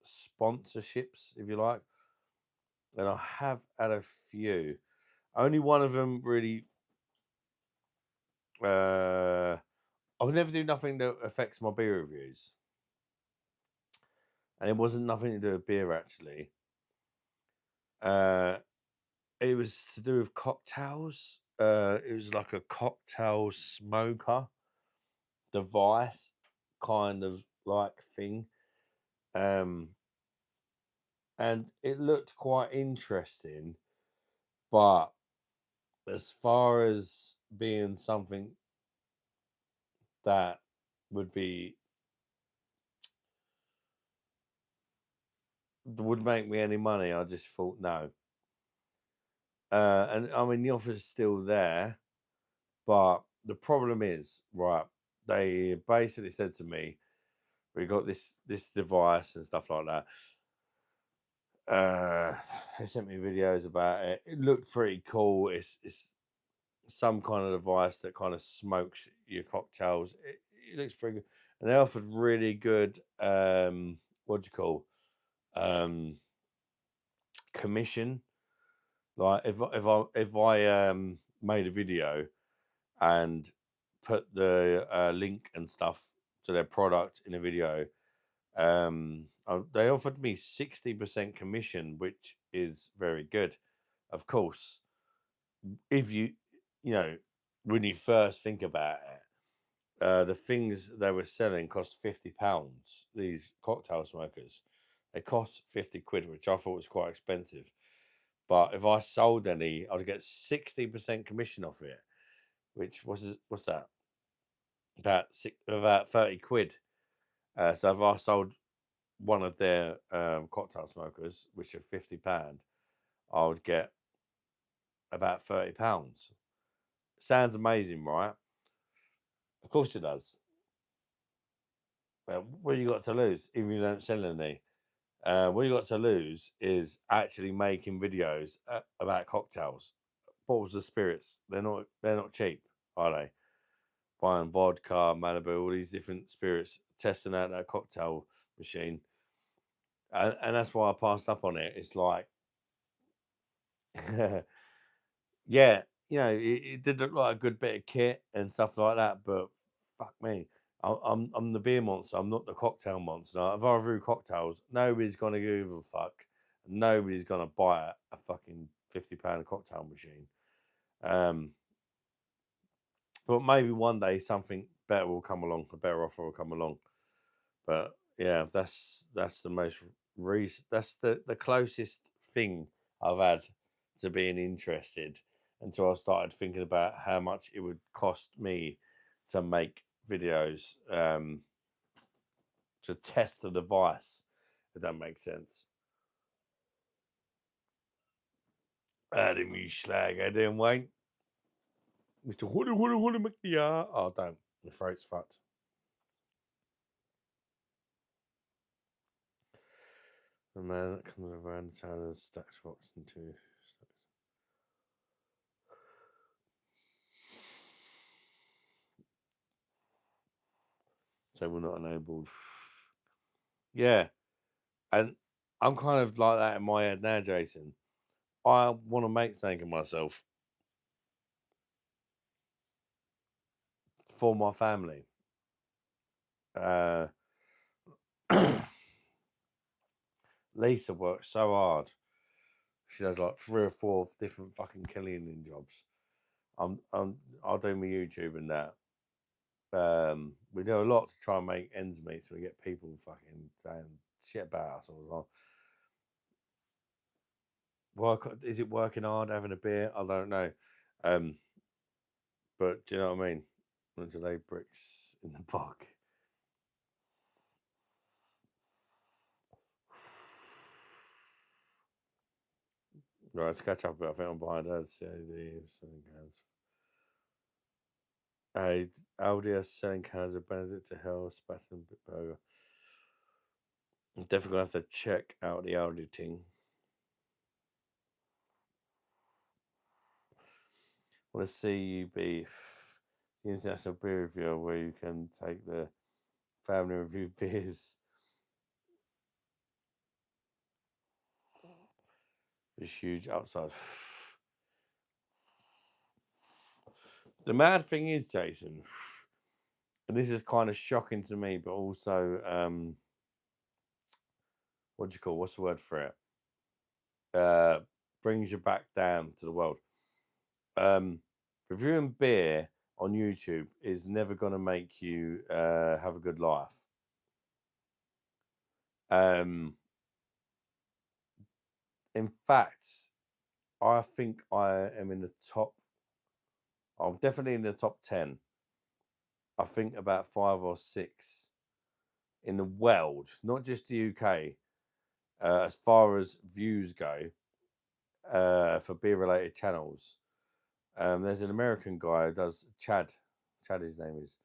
sponsorships, if you like. And I have had a few. Only one of them really. I would never do nothing that affects my beer reviews, and it wasn't nothing to do with beer actually. It was to do with cocktails. It was like a cocktail smoker device, kind of like thing. And it looked quite interesting, but as far as being something that would make me any money, I just thought no. And I mean the offer's still there, but the problem is, right, they basically said to me, we got this device and stuff like that. They sent me videos about it. It looked pretty cool. It's some kind of device that kind of smokes your cocktails. It looks pretty good, and they offered really good what do you call commission. Like if I made a video and put the link and stuff to their product in a video, they offered me 60% commission, which is very good. Of course, if you know, when you first think about it, the things they were selling cost £50. These cocktail smokers, they cost 50 quid, which I thought was quite expensive. But if I sold any, I'd get 60% commission off it, which what's that? About 30 quid. So if I sold one of their cocktail smokers, which are £50, I would get about £30. Sounds amazing, right? Of course it does. What you got to lose if you don't sell any? What you got to lose is actually making videos about cocktails, bottles of spirits. They're not cheap, are they? Buying vodka, Malibu, all these different spirits, testing out that cocktail machine, and that's why I passed up on it. It's like, yeah, it did look like a good bit of kit and stuff like that, but fuck me. I'm the beer monster. I'm not the cocktail monster. If I brew cocktails, nobody's gonna give a fuck. Nobody's gonna buy a fucking £50 cocktail machine. But maybe one day something better will come along, a better offer will come along. But yeah, that's the most that's the closest thing I've had to being interested until I started thinking about how much it would cost me to make videos to test the device, if that makes sense. Adam, you slag, Adam Wayne. Mr. Hoodoo McDear. Oh, don't. My throat's fucked. The man that comes around the town and stacks rocks into. So we're not enabled. Yeah. And I'm kind of like that in my head now, Jason. I want to make something of myself for my family. Lisa works so hard. She does like 3 or 4 different fucking cleaning jobs. I'll do my YouTube and that. We do a lot to try and make ends meet, so we get people fucking saying shit about us all the time. Is it working hard, having a beer? I don't know. But do you know what I mean? Want to lay bricks in the bog. Right, let's catch up a bit. I think I'm behind us. CAD selling cans. Aldi selling cans of Benedict to Hell, Spatten, Bitburger. I'm definitely gonna have to check out the Aldi thing. Want to see you be the international beer reviewer where you can take the family review beers. This huge upside. The mad thing is, Jason, and this is kind of shocking to me, but also what do you call? What's the word for it? Brings you back down to the world. Reviewing beer on YouTube is never going to make you have a good life. In fact, I think I am in the top. I'm definitely in the top 10. I think about 5 or 6 in the world, not just the UK, as far as views go for beer related channels. There's an American guy who does Chad, his name is.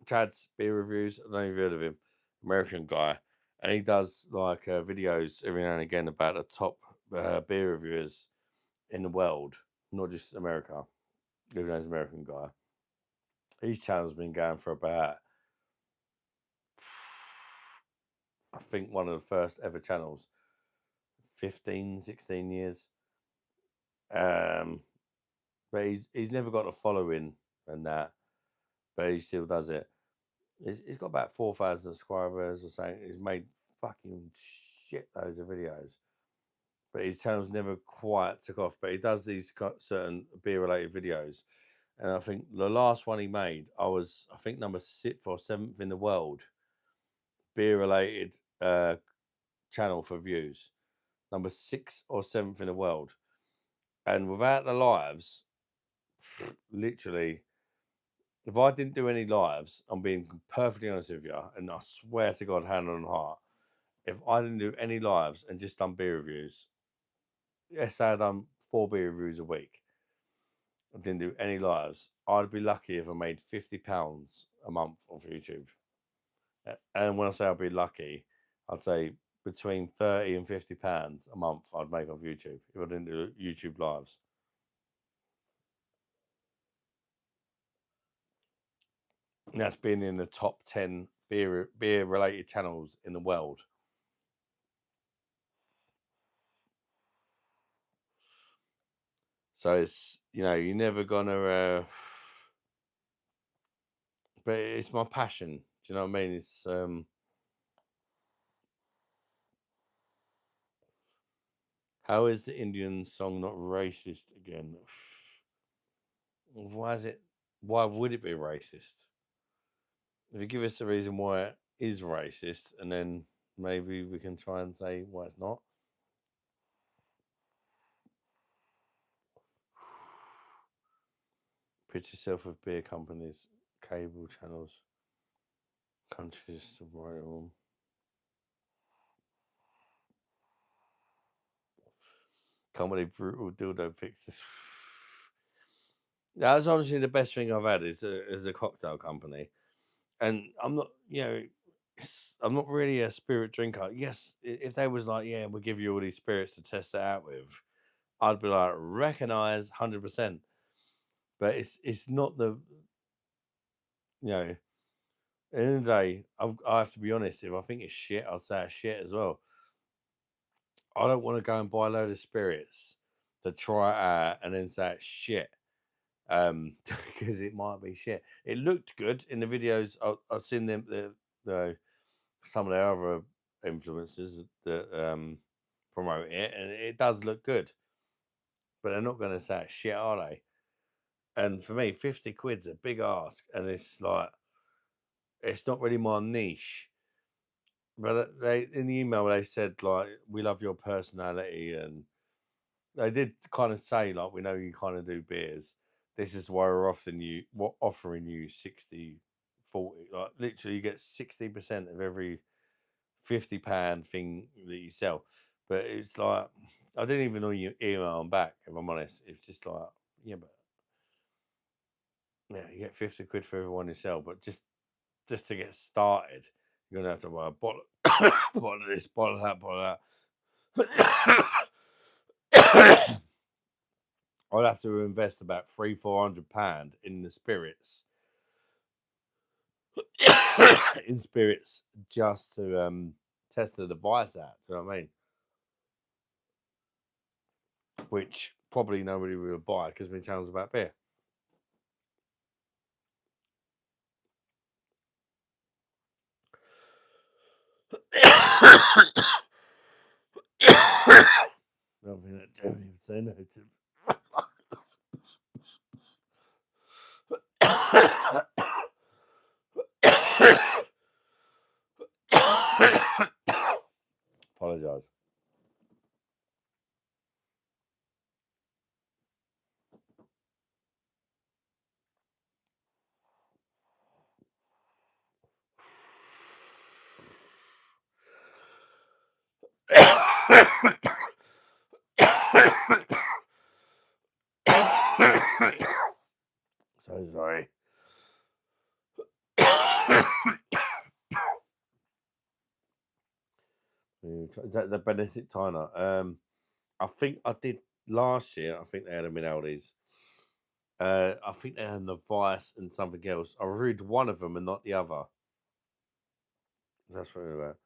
Chad's beer reviews. I don't know if you've heard of him. American guy, and he does like videos every now and again about the top beer reviewers in the world, not just America. Even though he's an American guy, his channel's been going for about, I think, one of the first ever channels, 15, 16 years. But he's never got a following and that, but he still does it. He's got about 4,000 subscribers or something. He's made fucking shit loads of videos, but his channel's never quite took off. But he does these certain beer related videos, and I think the last one he made, I think number 6th or 7th in the world beer related channel for views, number 6th or 7th in the world, and without the lives, literally. If I didn't do any lives, I'm being perfectly honest with you, and I swear to God, hand on heart, if I didn't do any lives and just done beer reviews, yes, I had done 4 beer reviews a week, I didn't do any lives, I'd be lucky if I made £50 a month off YouTube. And when I say I'd be lucky, I'd say between £30 and £50 a month I'd make off YouTube if I didn't do YouTube lives. And that's been in the top 10 beer related channels in the world. So it's, you're never gonna but it's my passion. Do you know what I mean? It's how is the Indian song not racist again? Why is it? Why would it be racist? If you give us a reason why it is racist, and then maybe we can try and say why it's not. Pitch yourself with beer companies, cable channels, countries to write on. Comedy brutal dildo pictures. That's honestly the best thing I've had is a cocktail company, and I'm not, I'm not really a spirit drinker. Yes, if they was like, yeah, we'll give you all these spirits to test it out with, I'd be like, recognize 100%. But it's not the, at the end of the day, I have to be honest. If I think it's shit, I'll say it's shit as well. I don't want to go and buy a load of spirits to try it out and then say it's shit. Because it might be shit. It looked good in the videos. I've seen them, some of the other influencers that promote it, and it does look good. But they're not going to say it's shit, are they? And for me, 50 quid's a big ask, and it's like it's not really my niche. But they in the email they said like, we love your personality, and they did kind of say like, we know you kind of do beers. This is why we're offering you 60, 40. Like literally, you get 60% of every £50 thing that you sell. But it's like I didn't even know you email them back. If I'm honest, it's just like, yeah, but yeah, you get 50 quid for everyone you sell, but just to get started, you're gonna have to buy a bottle, bottle of this, bottle of that, bottle of that. I'd have to invest about £300-400 in the spirits, in spirits, just to test the device out. Do you know what I mean? Which probably nobody will buy because my channel's about beer. Nothing that Jeremy would say no to. Apologise. So sorry. Is that the Benedictiner? I think I did last year. I think they had them in Aldi's. I think they had the Vice and something else. I reviewed one of them and not the other. That's what it's about.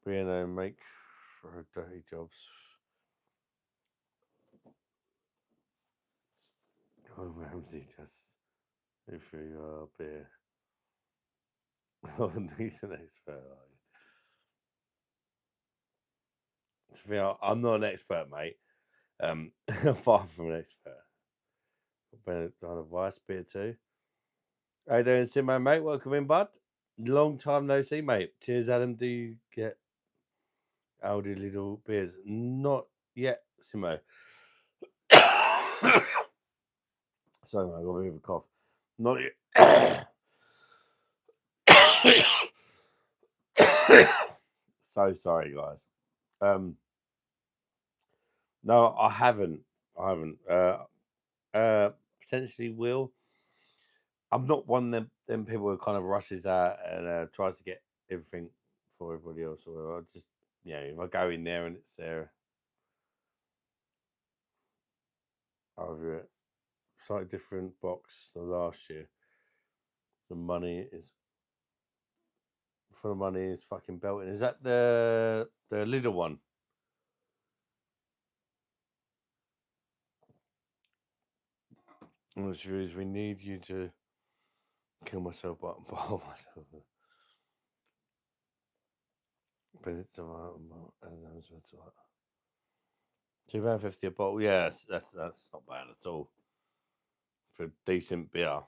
Being make for dirty jobs. Oh, Ramsey, just if you are beer. Oh, he's an expert. To be honest, I'm not an expert, mate. Far from an expert. Been on a Vice beer too. How you doing, Simo, mate? Welcome in, bud. Long time no see, mate. Cheers, Adam. Do you get Aldi little beers? Not yet, Simo. Sorry, mate, I got a bit of a cough. Not yet. So sorry, guys. No, I haven't. Potentially will. I'm not one of them people who kind of rushes out and tries to get everything for everybody else. Or I just, if I go in there and it's there, I'll review it. Slightly different box than last year. The money is fucking belting. Is that the little one? Honest reviews, we need you to Kill myself, but bottle myself. But it's a £2.50 a bottle. Yeah, that's not bad at all for decent beer.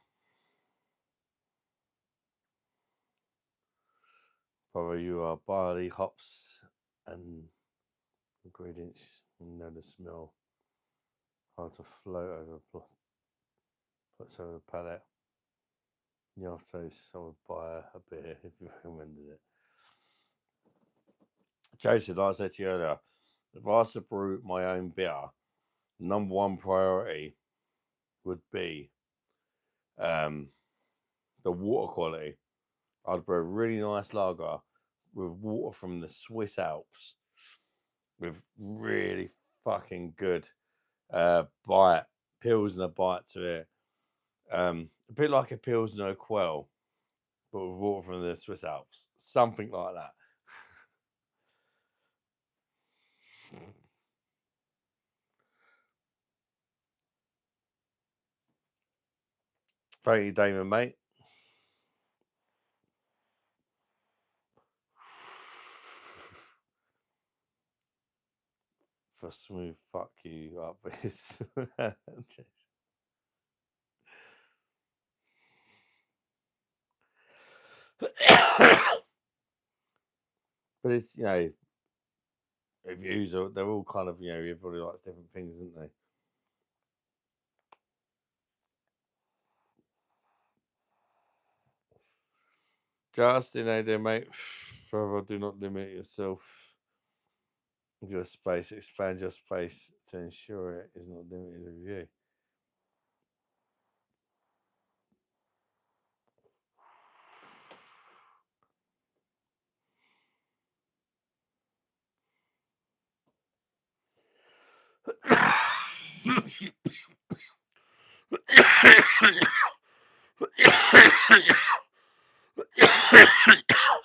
Probably you are barley, hops, and ingredients. You know the smell. Hard to float over. Puts over the palate. In the aftertaste, I would buy a beer if you recommended it. Jason, like I said to you earlier, if I was to brew my own beer, number one priority would be the water quality. I'd brew a really nice lager with water from the Swiss Alps with really fucking good bite, Pilsner bite to it. A bit like a Pilsner Quell, but with water from the Swiss Alps. Something like that. Thank you, Damon, mate. For smooth fuck you up. But it's, you know, reviews are, they're all kind of, you know, everybody likes different things, isn't they? Justin, hey there, mate. Forever, do not limit yourself. Your space, expand your space to ensure it is not limited with you.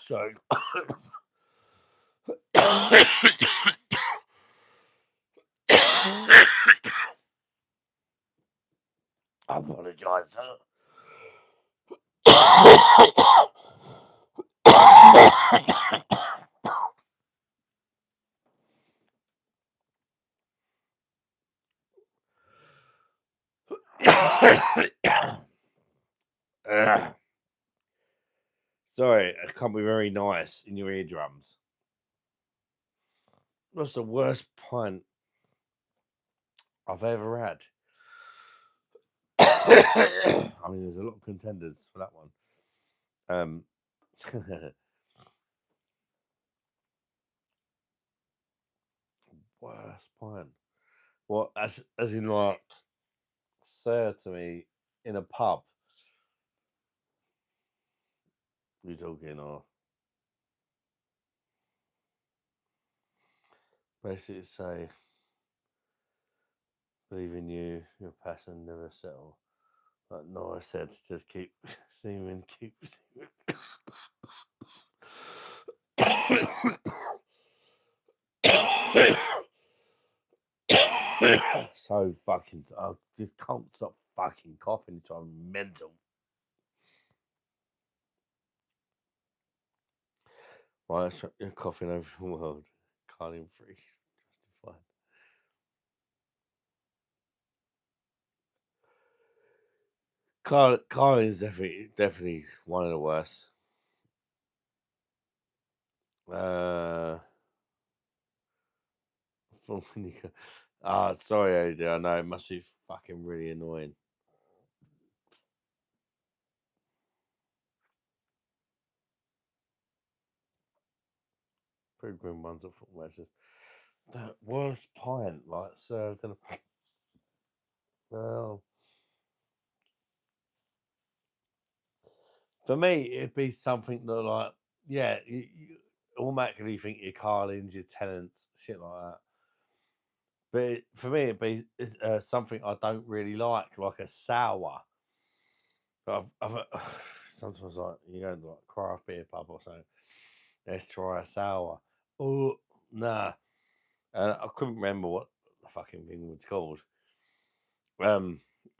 Sorry. I apologise, sir. Sorry, it can't be very nice in your eardrums. What's the worst pint I've ever had? I mean, there's a lot of contenders for that one. Worst pint. What, as in like, say to me in a pub? You talking or basically say, believe in you, your passion never settle. Like Nora said, just keep seeming, keep seeming. So fucking, I just can't stop fucking coughing. It's mental. Right, you're coughing over the world. Can't even free. Justified. Carling is definitely one of the worst. Sorry, AJ. I know it must be fucking really annoying. Pretty grim ones at football matches. The worst pint, like served in a. Well, for me, it'd be something that, like, yeah, you automatically think your Carlins, your Tenants, shit like that. But for me, it'd be something I don't really like a sour. Sometimes, like, you go to like craft beer pub or something, let's try a sour. Oh, nah. I couldn't remember what the fucking thing was called.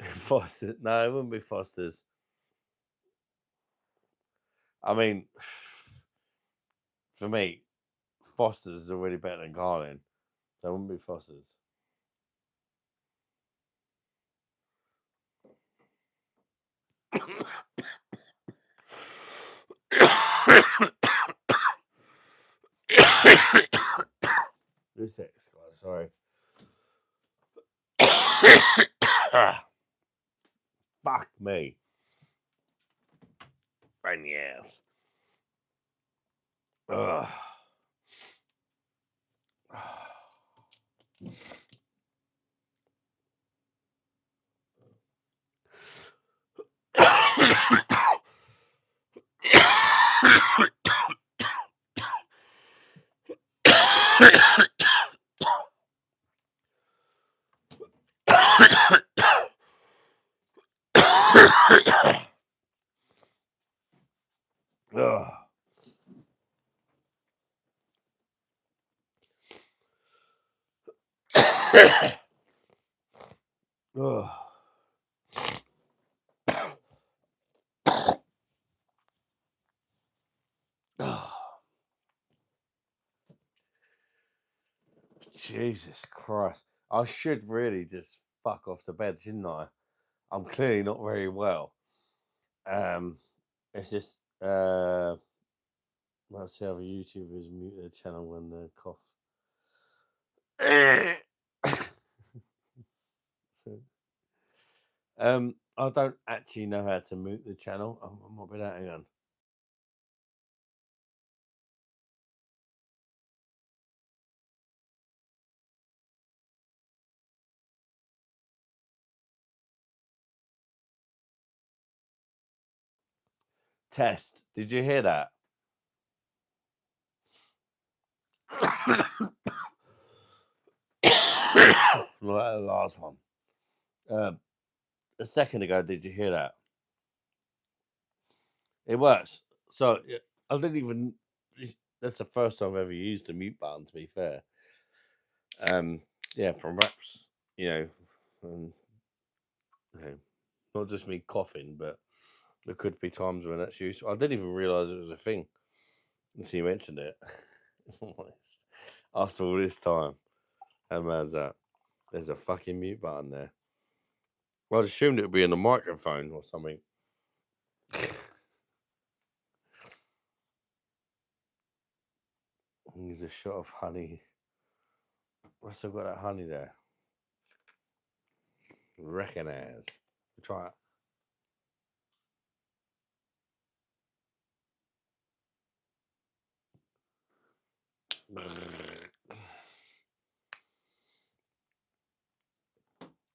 Foster's. No, it wouldn't be Foster's. I mean, for me, Foster's is already better than Carlin. So it wouldn't be Foster's. This guys, sorry. Fuck me. Right in the ass. Ugh. Ugh. Ugh. Ugh. Jesus Christ. I should really just fuck off to bed, shouldn't I? I'm clearly not very well. It's just let's see other YouTubers mute their channel when they cough. So, I don't actually know how to mute the channel. Oh, I might be that. Hang on. Test. Did you hear that? Like the last one. A second ago, did you hear that? It works. So I didn't even. That's the first time I've ever used a mute button. To be fair, yeah, perhaps you know, not just me coughing, but there could be times when that's useful. I didn't even realize it was a thing until you mentioned it. If I'm honest. After all this time, how mad's that? There's a fucking mute button there. Well, I'd assumed it would be in the microphone or something. Here's a shot of honey. I've still got that honey there. Recognize. Try it.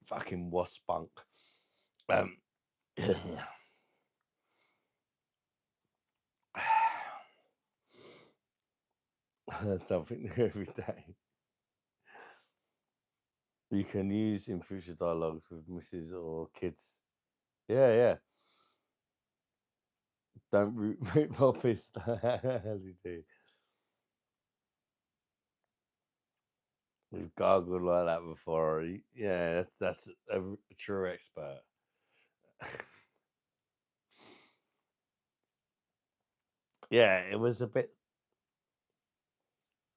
Fucking wasp spunk. That's something new every day. You can use in future dialogues with Mrs. or kids. Yeah, yeah. Don't root poppies. You do. We've gargled like that before. Yeah, that's a true expert. Yeah, it was a bit.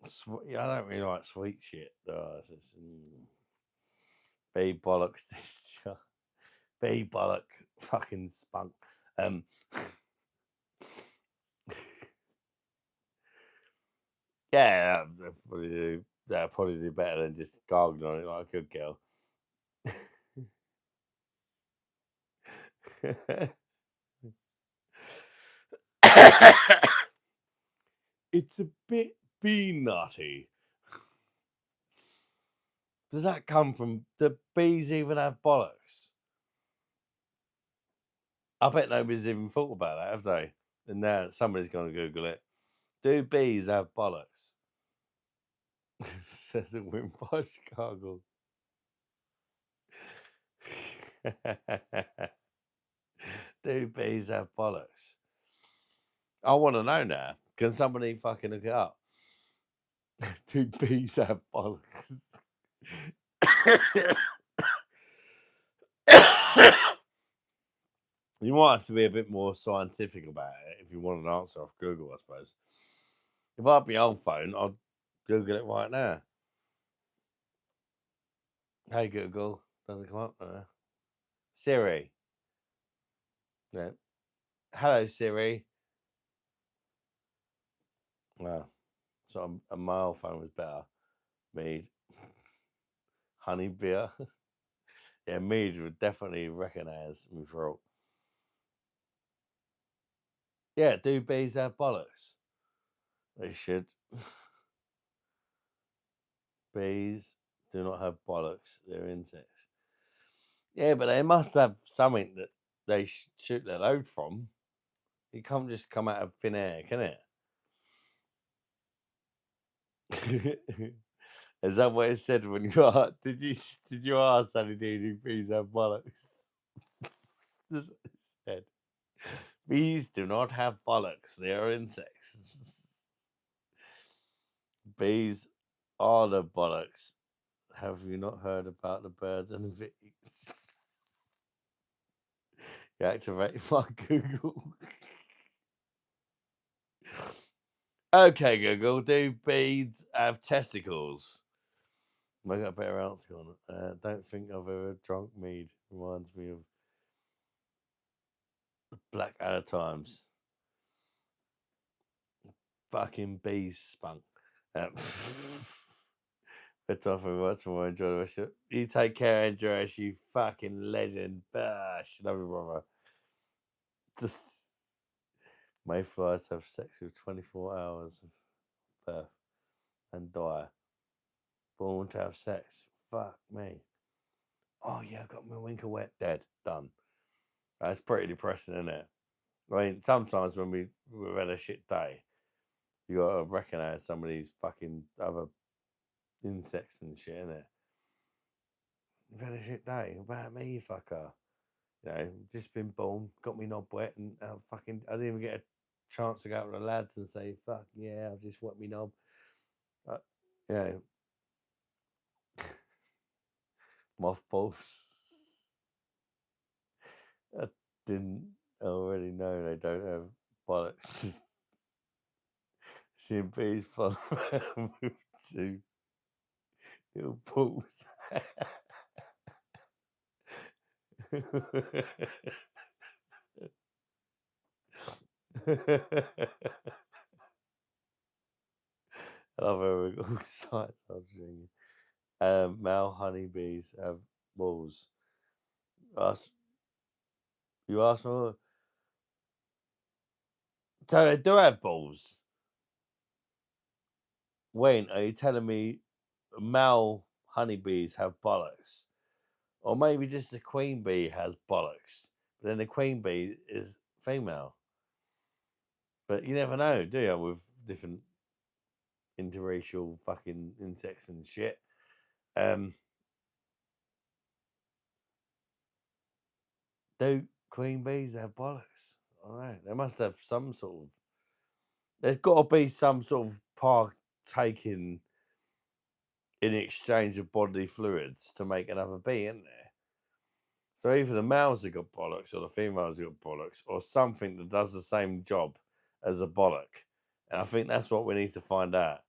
I don't really like sweet shit. Though. It's just, B bollocks this. B bollock fucking spunk. Yeah, that'd probably do better than just gargling on it like a good girl. It's a bit bee-nutty. Does that come from... Do bees even have bollocks? I bet nobody's even thought about that, have they? And now somebody's going to Google it. Do bees have bollocks? Says a Wimposh gargle. Do bees have bollocks? I want to know now. Can somebody fucking look it up? Do bees have bollocks? You might have to be a bit more scientific about it if you want an answer off Google, I suppose. If I had my old phone, I'd Google it right now. Hey Google, doesn't come up. Siri. Yeah. Hello Siri. Well, so a mobile phone was better. Mead. Honey beer. Yeah, Mead would definitely recognise me throat. Yeah, do bees have bollocks? They should. Bees do not have bollocks. They're insects. Yeah, but they must have something that they shoot their load from. It can't just come out of thin air, can it? Is that what it said when you asked? Did you ask Sunny D, do bees have bollocks? That's what it said. Bees do not have bollocks. They are insects. Bees are the bollocks. Have you not heard about the birds and the bees? You activate my Google. Okay, Google, do bees have testicles? I got a better answer on it. Don't think I've ever drunk mead. Reminds me of Blackadder times. Fucking bees spunk. But off and much more enjoy the rest of it. You take care, Andreas, you fucking legend. Love you, brother. Just mayflies have sex with 24 hours of birth and die. Born to have sex. Fuck me. Oh yeah, I got my winker wet. Dead. Done. That's pretty depressing, isn't it? I mean, sometimes when we've had a shit day, you gotta recognise some of these fucking other insects and shit, innit? You've had a shit day. What about me, you fucker? You know, just been born, got me knob wet, and I didn't even get a chance to go out with the lads and say, fuck yeah, I've just wet me knob. You know, mothballs. I didn't already know they don't have bollocks. Seeing bees follow around with two little balls. I love everything all sides. I was thinking. Male honeybees have balls. You asked me. So they do have balls. Wayne, are you telling me male honeybees have bollocks? Or maybe just the queen bee has bollocks. But then the queen bee is female. But you never know, do you, with different interracial fucking insects and shit. Do queen bees have bollocks? All right, they must have some sort of. There's got to be some sort of partaking in exchange of bodily fluids to make another bee, isn't there? So either the males have got bollocks or the females have got bollocks or something that does the same job as a bollock. And I think that's what we need to find out.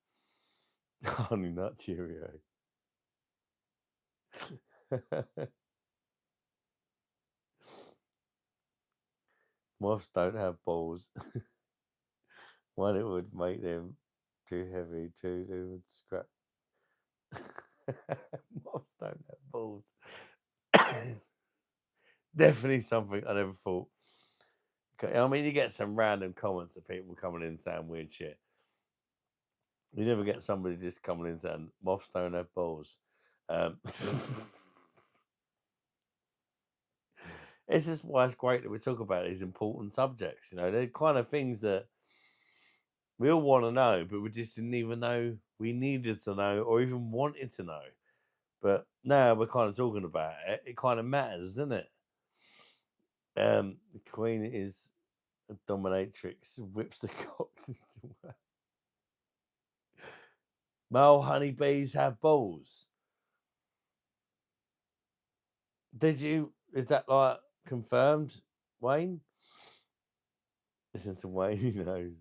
Honey Nut Cheerio. Moths don't have balls. One, it would make them too heavy. Two, they would scrap. Moths don't have balls. Definitely something I never thought. I mean, you get some random comments of people coming in saying weird shit. You never get somebody just coming in saying moths don't have balls. It's just why it's great that we talk about these important subjects. You know, they're kind of things that we all want to know, but we just didn't even know we needed to know or even wanted to know. But now we're kind of talking about it. It kind of matters, doesn't it? The queen is a dominatrix, whips the cocks into her. Male honeybees have balls. Is that like confirmed? Wayne. Listen to Wayne, he knows.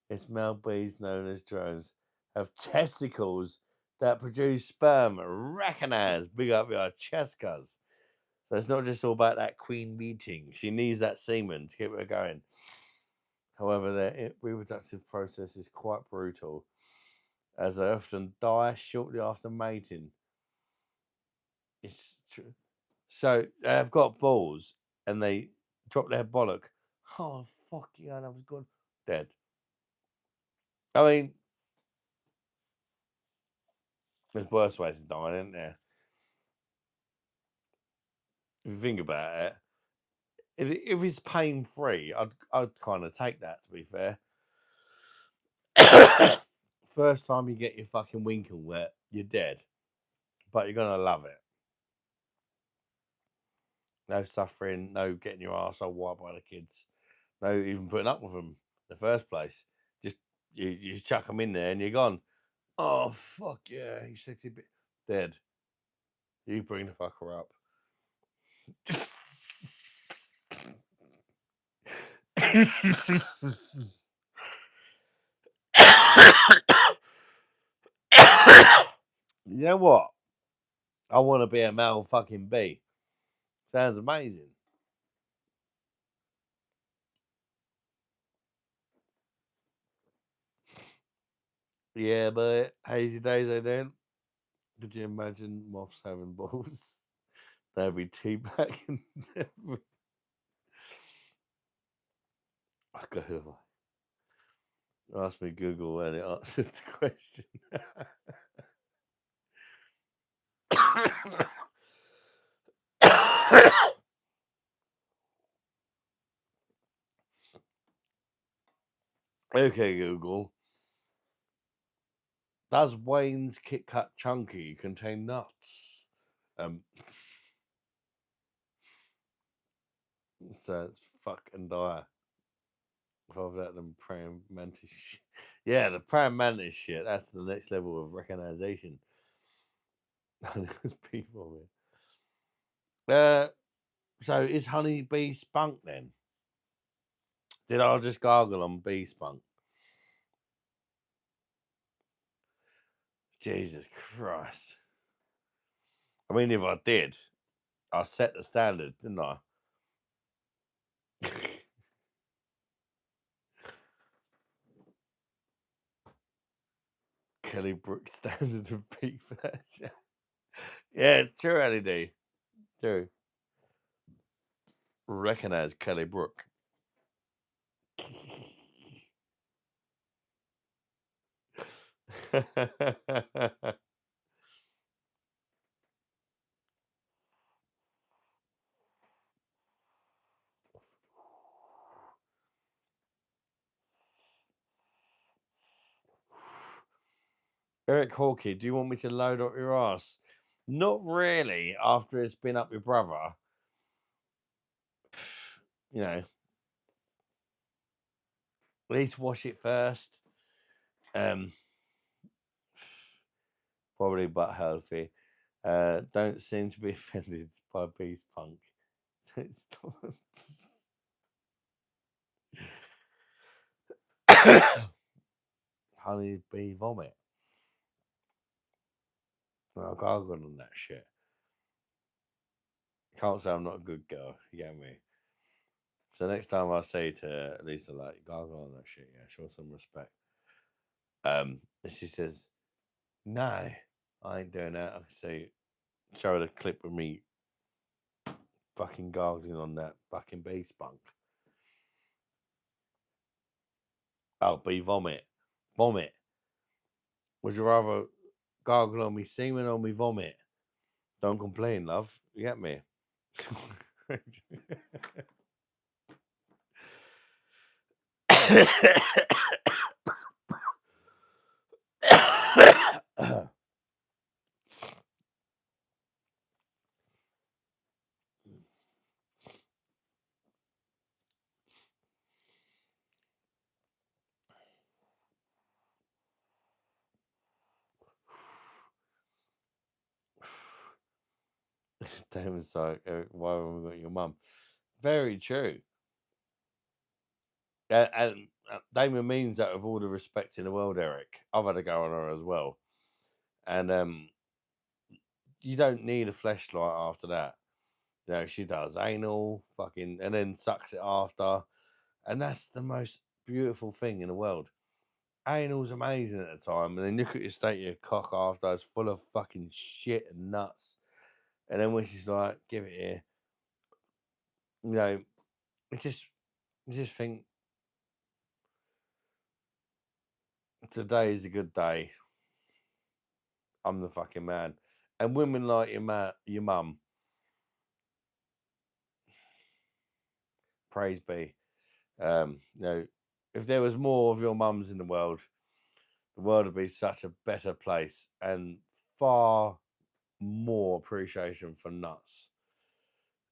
It's male bees known as drones have testicles that produce sperm. Recognize. Big up your chest, cuz. So it's not just all about that queen meeting. She needs that semen to keep her going. However, their reproductive process is quite brutal, as they often die shortly after mating. It's true. So they've got balls and they drop their bollock. Oh, fuck yeah, I was gone. Dead. I mean, there's worse ways of dying, isn't there? If you think about it, if it's pain free, I'd kind of take that. To be fair, first time you get your fucking winkle wet, you're dead, but you're gonna love it. No suffering, no getting your arsehole wiped by the kids, no even putting up with them in the first place. Just you chuck them in there and you're gone. Oh fuck yeah, you sexy bit dead. You bring the fucker up. You know what? I want to be a male fucking bee. Sounds amazing. Yeah, but hazy days I don't. Could you imagine moths having balls? They'd be teabagging. Okay, ask me Google and it answered the question. Okay, Google. Does Wayne's Kit Kat Chunky contain nuts? So it's fuck and die. Above that, than praying mantis. Yeah, the praying mantis shit. That's the next level of recognition. Those people. So is honey bee spunk then? Did I just gargle on bee spunk? Jesus Christ. I mean, if I did, I set the standard, didn't I? Kelly Brook standard of bee flesh. Yeah, true, LED. True. Recognize Kelly Brook. Eric Hawkey, do you want me to load up your ass? Not really, after it's been up your brother. You know, at least wash it first. Probably butt healthy. Don't seem to be offended by beast punk. Honey bee vomit. I gargled on that shit. Can't say I'm not a good girl. You get me? So next time I say to Lisa, like, gargle on that shit, yeah, show some respect. And she says, no, I ain't doing that. I say, show her the clip of me fucking gargling on that fucking bee spunk. Oh, bee vomit. Vomit. Would you rather gargle on me semen or me vomit? Don't complain, love. You get me? Damon's like, why haven't we got your mum? Very true. And Damon means that with all the respect in the world, Eric. I've had a go on her as well. And you don't need a fleshlight after that. You know, she does anal, fucking, and then sucks it after. And that's the most beautiful thing in the world. Anal's amazing at the time. And then look at your state of your cock after, it's full of fucking shit and nuts. And then when she's like, give it here, you know, you just think today is a good day. I'm the fucking man. And women like your mum, praise be. You know, if there was more of your mums in the world would be such a better place and far more appreciation for nuts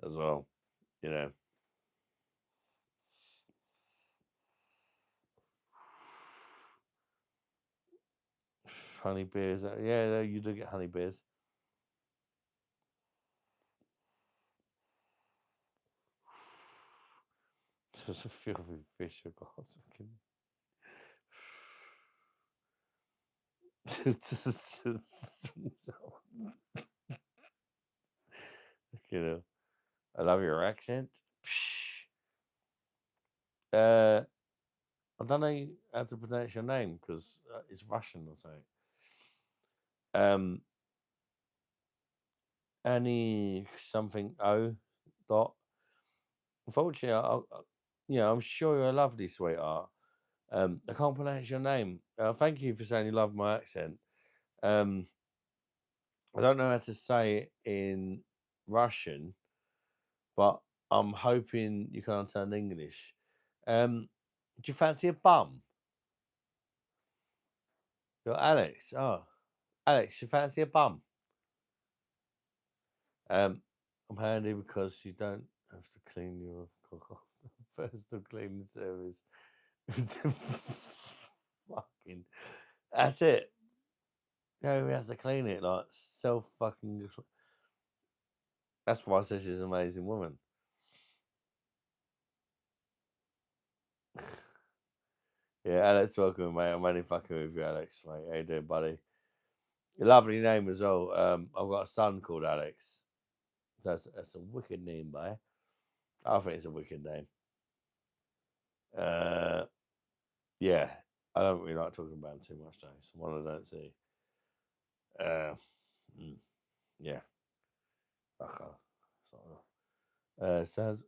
as well. You know. Honey beers. Yeah, you do get honey beers. Just a filthy fish, of course. You know, I love your accent. I don't know how to pronounce your name because it's Russian or something. Annie something O dot. Unfortunately, I'm sure you're a lovely sweetheart. I can't pronounce your name. Thank you for saying you love my accent. I don't know how to say it in Russian, but I'm hoping you can understand English. Do you fancy a bum? You're Alex. Oh, Alex, you fancy a bum? I'm handy because you don't have to clean your cock off the personal cleaning service. Fucking, that's it. No, we have to clean it like self fucking. That's why I said she's an amazing woman. Yeah, Alex, welcome, mate. I'm only fucking with you, Alex, mate. How you doing, buddy? A lovely name as well. I've got a son called Alex. That's a wicked name, boy. I think it's a wicked name. Yeah, I don't really like talking about him too much, though. It's one I don't see. Yeah. Okay. Sounds.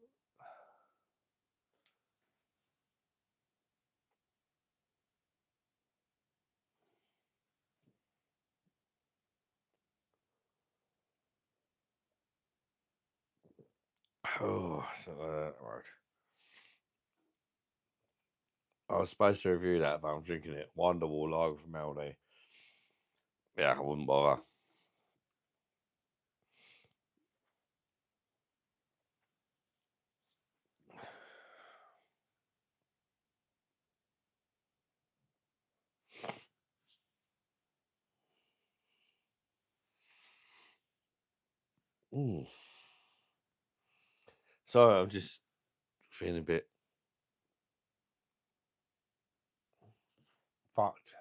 Oh, right. I was supposed to review that, but I'm drinking it. Wonderwall Lager from Aldi. Yeah, I wouldn't bother. Sorry, I'm just feeling a bit fucked.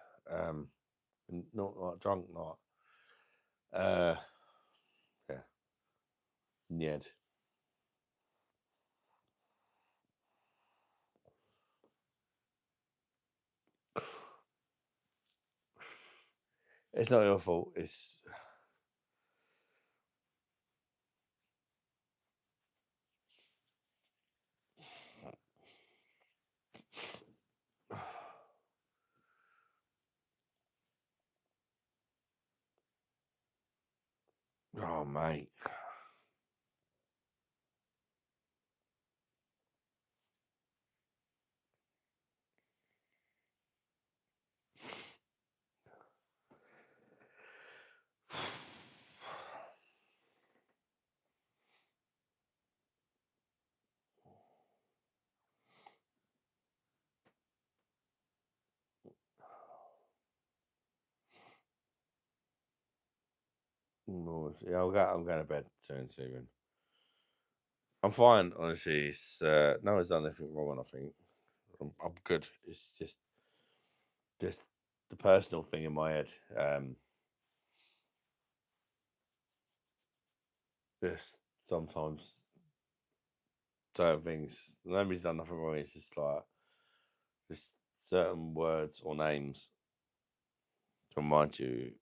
Not like drunk, not. Yeah. Ned. It's not your fault. It's. Oh, mate. Yeah, I'm going to bed soon, Stephen. I'm fine, honestly. It's no one's done anything wrong. I think I'm good. It's just the personal thing in my head. Just sometimes certain things. Nobody's done nothing wrong. It's just like just certain words or names to remind you.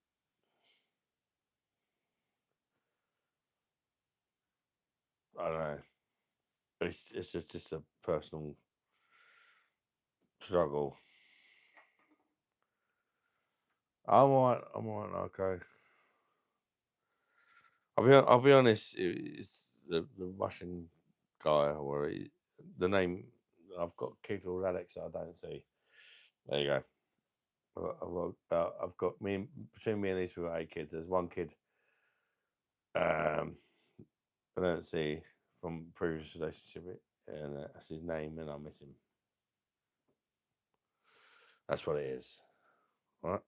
I don't know. It's just a personal struggle. I'm alright. Okay. I'll be honest. It's the Russian guy or the name. I've got a kid called Alex. I don't see. There you go. I've got between me and these people 8 kids. There's one kid. I don't see from previous relationship, and that's his name, and I miss him. That's what it is. All right.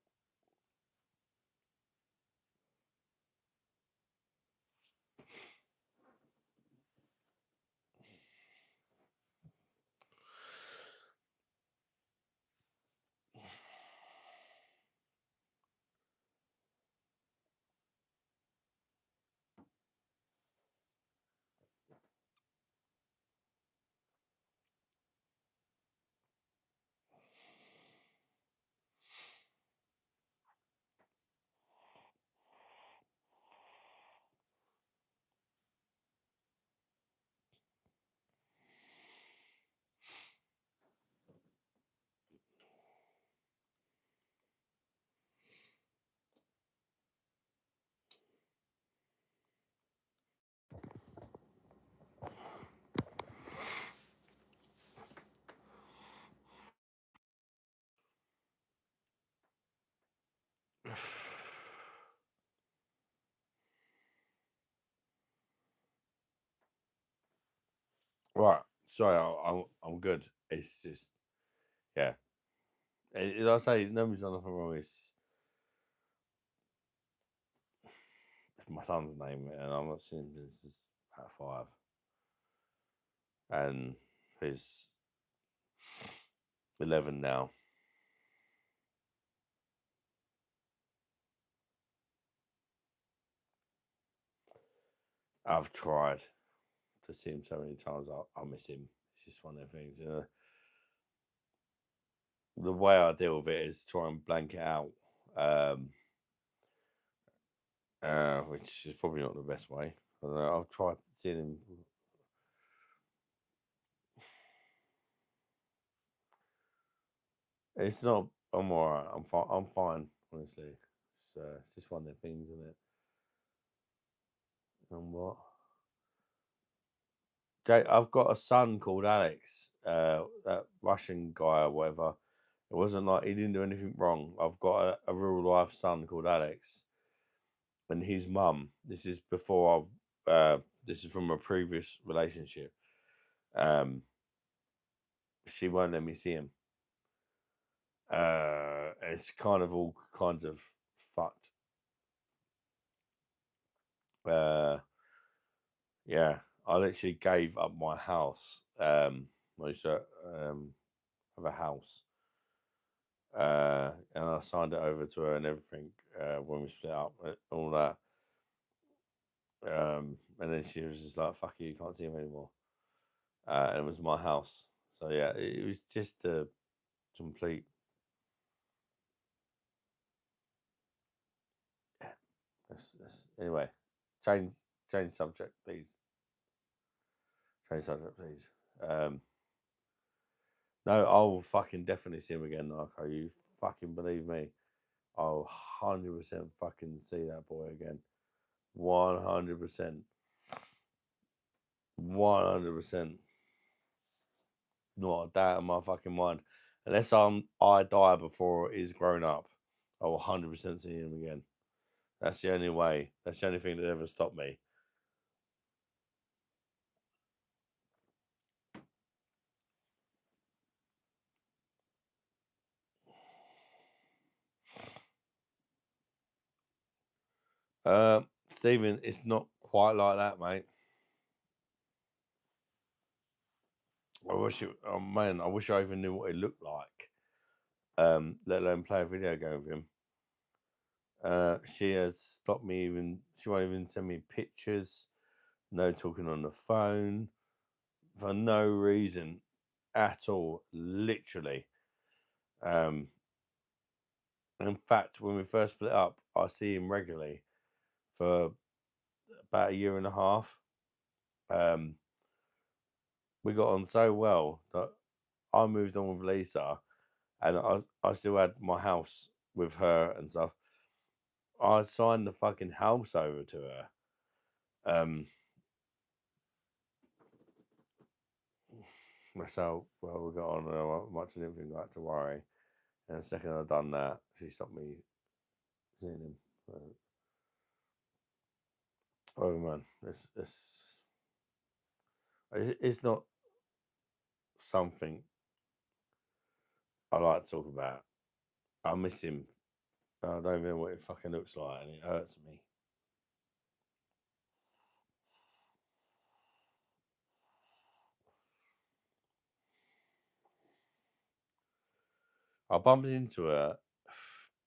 Right. Sorry, I'm good. It's just yeah. As I say, nobody's done nothing wrong. It's my son's name, and I'm not seeing this is at 5, and he's 11 now. I've tried to see him so many times. I miss him. It's just one of the things. The way I deal with it is try and blank it out, which is probably not the best way. I don't know, I've tried seeing him. It's not. I'm alright. I'm fine. I'm fine. Honestly, it's just one of the things, isn't it? And what? I've got a son called Alex. That Russian guy or whatever. It wasn't like he didn't do anything wrong. I've got a real life son called Alex, and his mum. This is before I. This is from a previous relationship. She won't let me see him. It's kind of all kinds of fucked. Yeah, I literally gave up my house. I used to have a house, and I signed it over to her and everything when we split up, all that. And then she was just like, "Fuck you, you can't see him anymore." And it was my house, so yeah, it was just a complete. Yeah, anyway, change change subject, please. Change subject, please. No, I'll fucking definitely see him again, Narco. You fucking believe me. I'll 100% fucking see that boy again. 100%. 100%. Not a doubt in my fucking mind. Unless I die before he's grown up, I will 100% see him again. That's the only way. That's the only thing that ever stopped me. Stephen, it's not quite like that, mate. I wish it. Oh man, I wish I even knew what it looked like. Let alone play a video game with him. She has stopped me even. She won't even send me pictures. No talking on the phone for no reason at all. Literally. In fact, when we first split up, I see him regularly for about a year and a half. We got on so well that I moved on with Lisa, and I still had my house with her and stuff. I signed the fucking house over to her. That's how well we got on. And how much I didn't think I had to worry. And the second I'd done that, she stopped me seeing him. Oh man, it's not something I like to talk about. I miss him. I don't even know what it fucking looks like, and it hurts me. I bumped into her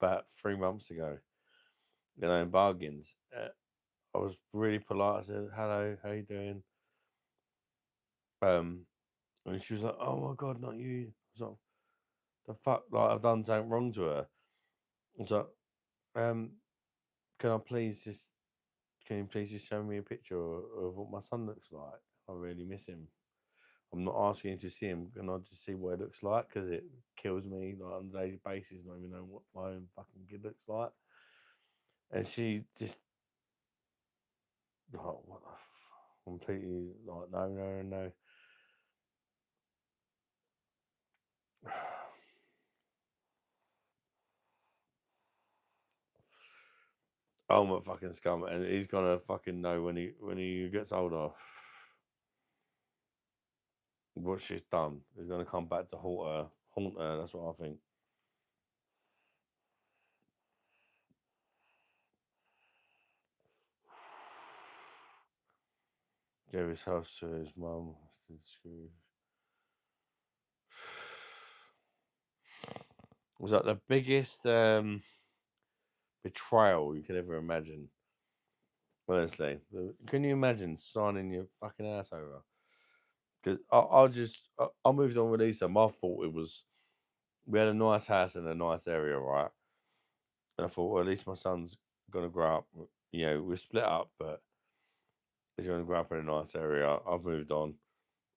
about 3 months ago, in bargains. I was really polite. I said, "Hello, how you doing?" And she was like, "Oh my god, not you!" I was like, "The fuck? Like I've done something wrong to her." I was like, "Can I please just? Can you please just show me a picture of what my son looks like? I really miss him. I'm not asking you to see him. Can I just see what it looks like? Because it kills me like on a daily basis, not even knowing what my own fucking kid looks like." And she just like, what the completely like, no, no, no. I'm a fucking scum, and he's gonna fucking know when he gets older what she's done. He's gonna come back to haunt her. That's what I think. Gave his house to his mum. Was that the biggest betrayal you could ever imagine? Honestly, can you imagine signing your fucking ass over? Because I moved on with Lisa. My fault it was we had a nice house in a nice area, right? And I thought, well, at least my son's gonna grow up. We're split up, but he's gonna grow up in a nice area. I've moved on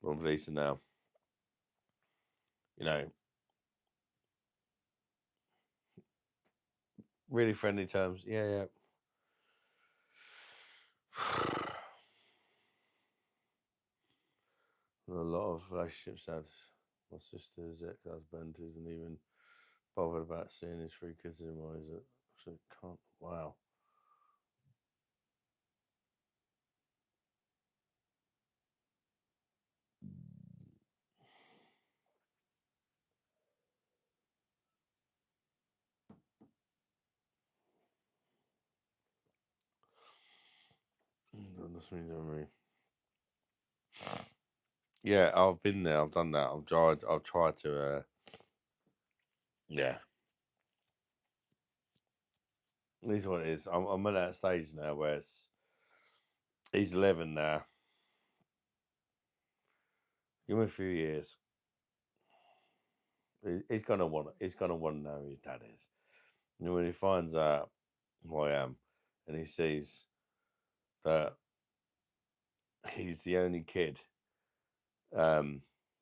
with Lisa now. You know, really friendly terms. Yeah, yeah. A lot of relationships had. My sister's ex-husband isn't even bothered about seeing his 3 kids anymore. He's a absolute cunt. Wow. That's me. Yeah, I've been there. I've done that. I've tried to. Yeah. This is what it is. I'm at that stage now where he's 11 now. Give him a few years. He's gonna want. He's gonna want to know who his dad is. And when he finds out who I am, and he sees that he's the only kid that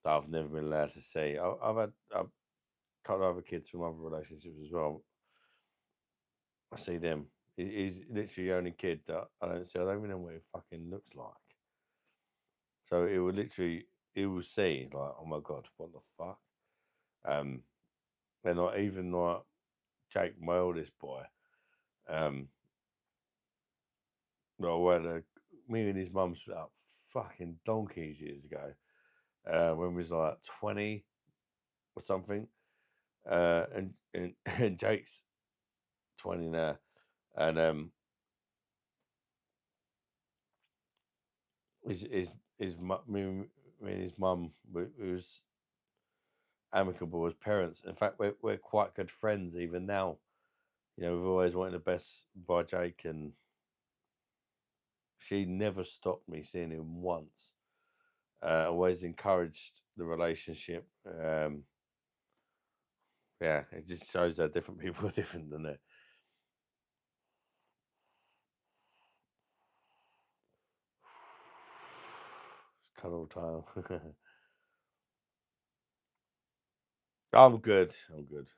I've never been allowed to see. I've had a couple of other kids from other relationships as well. I see them. He's literally the only kid that I don't see. I don't even know what it fucking looks like. So it will literally, it will see like, oh my god, what the fuck? And not even like Jake, my oldest boy. Well, me and his mum split up fucking donkeys years ago. When we was like 20 or something. And Jake's 20 now. And me and his mum we was amicable as parents. In fact, we're quite good friends even now. You know, we've always wanted the best by Jake, and she never stopped me seeing him once. Always encouraged the relationship. Yeah, it just shows that different people are different, than it? It's cuddle time. I'm good. I'm good.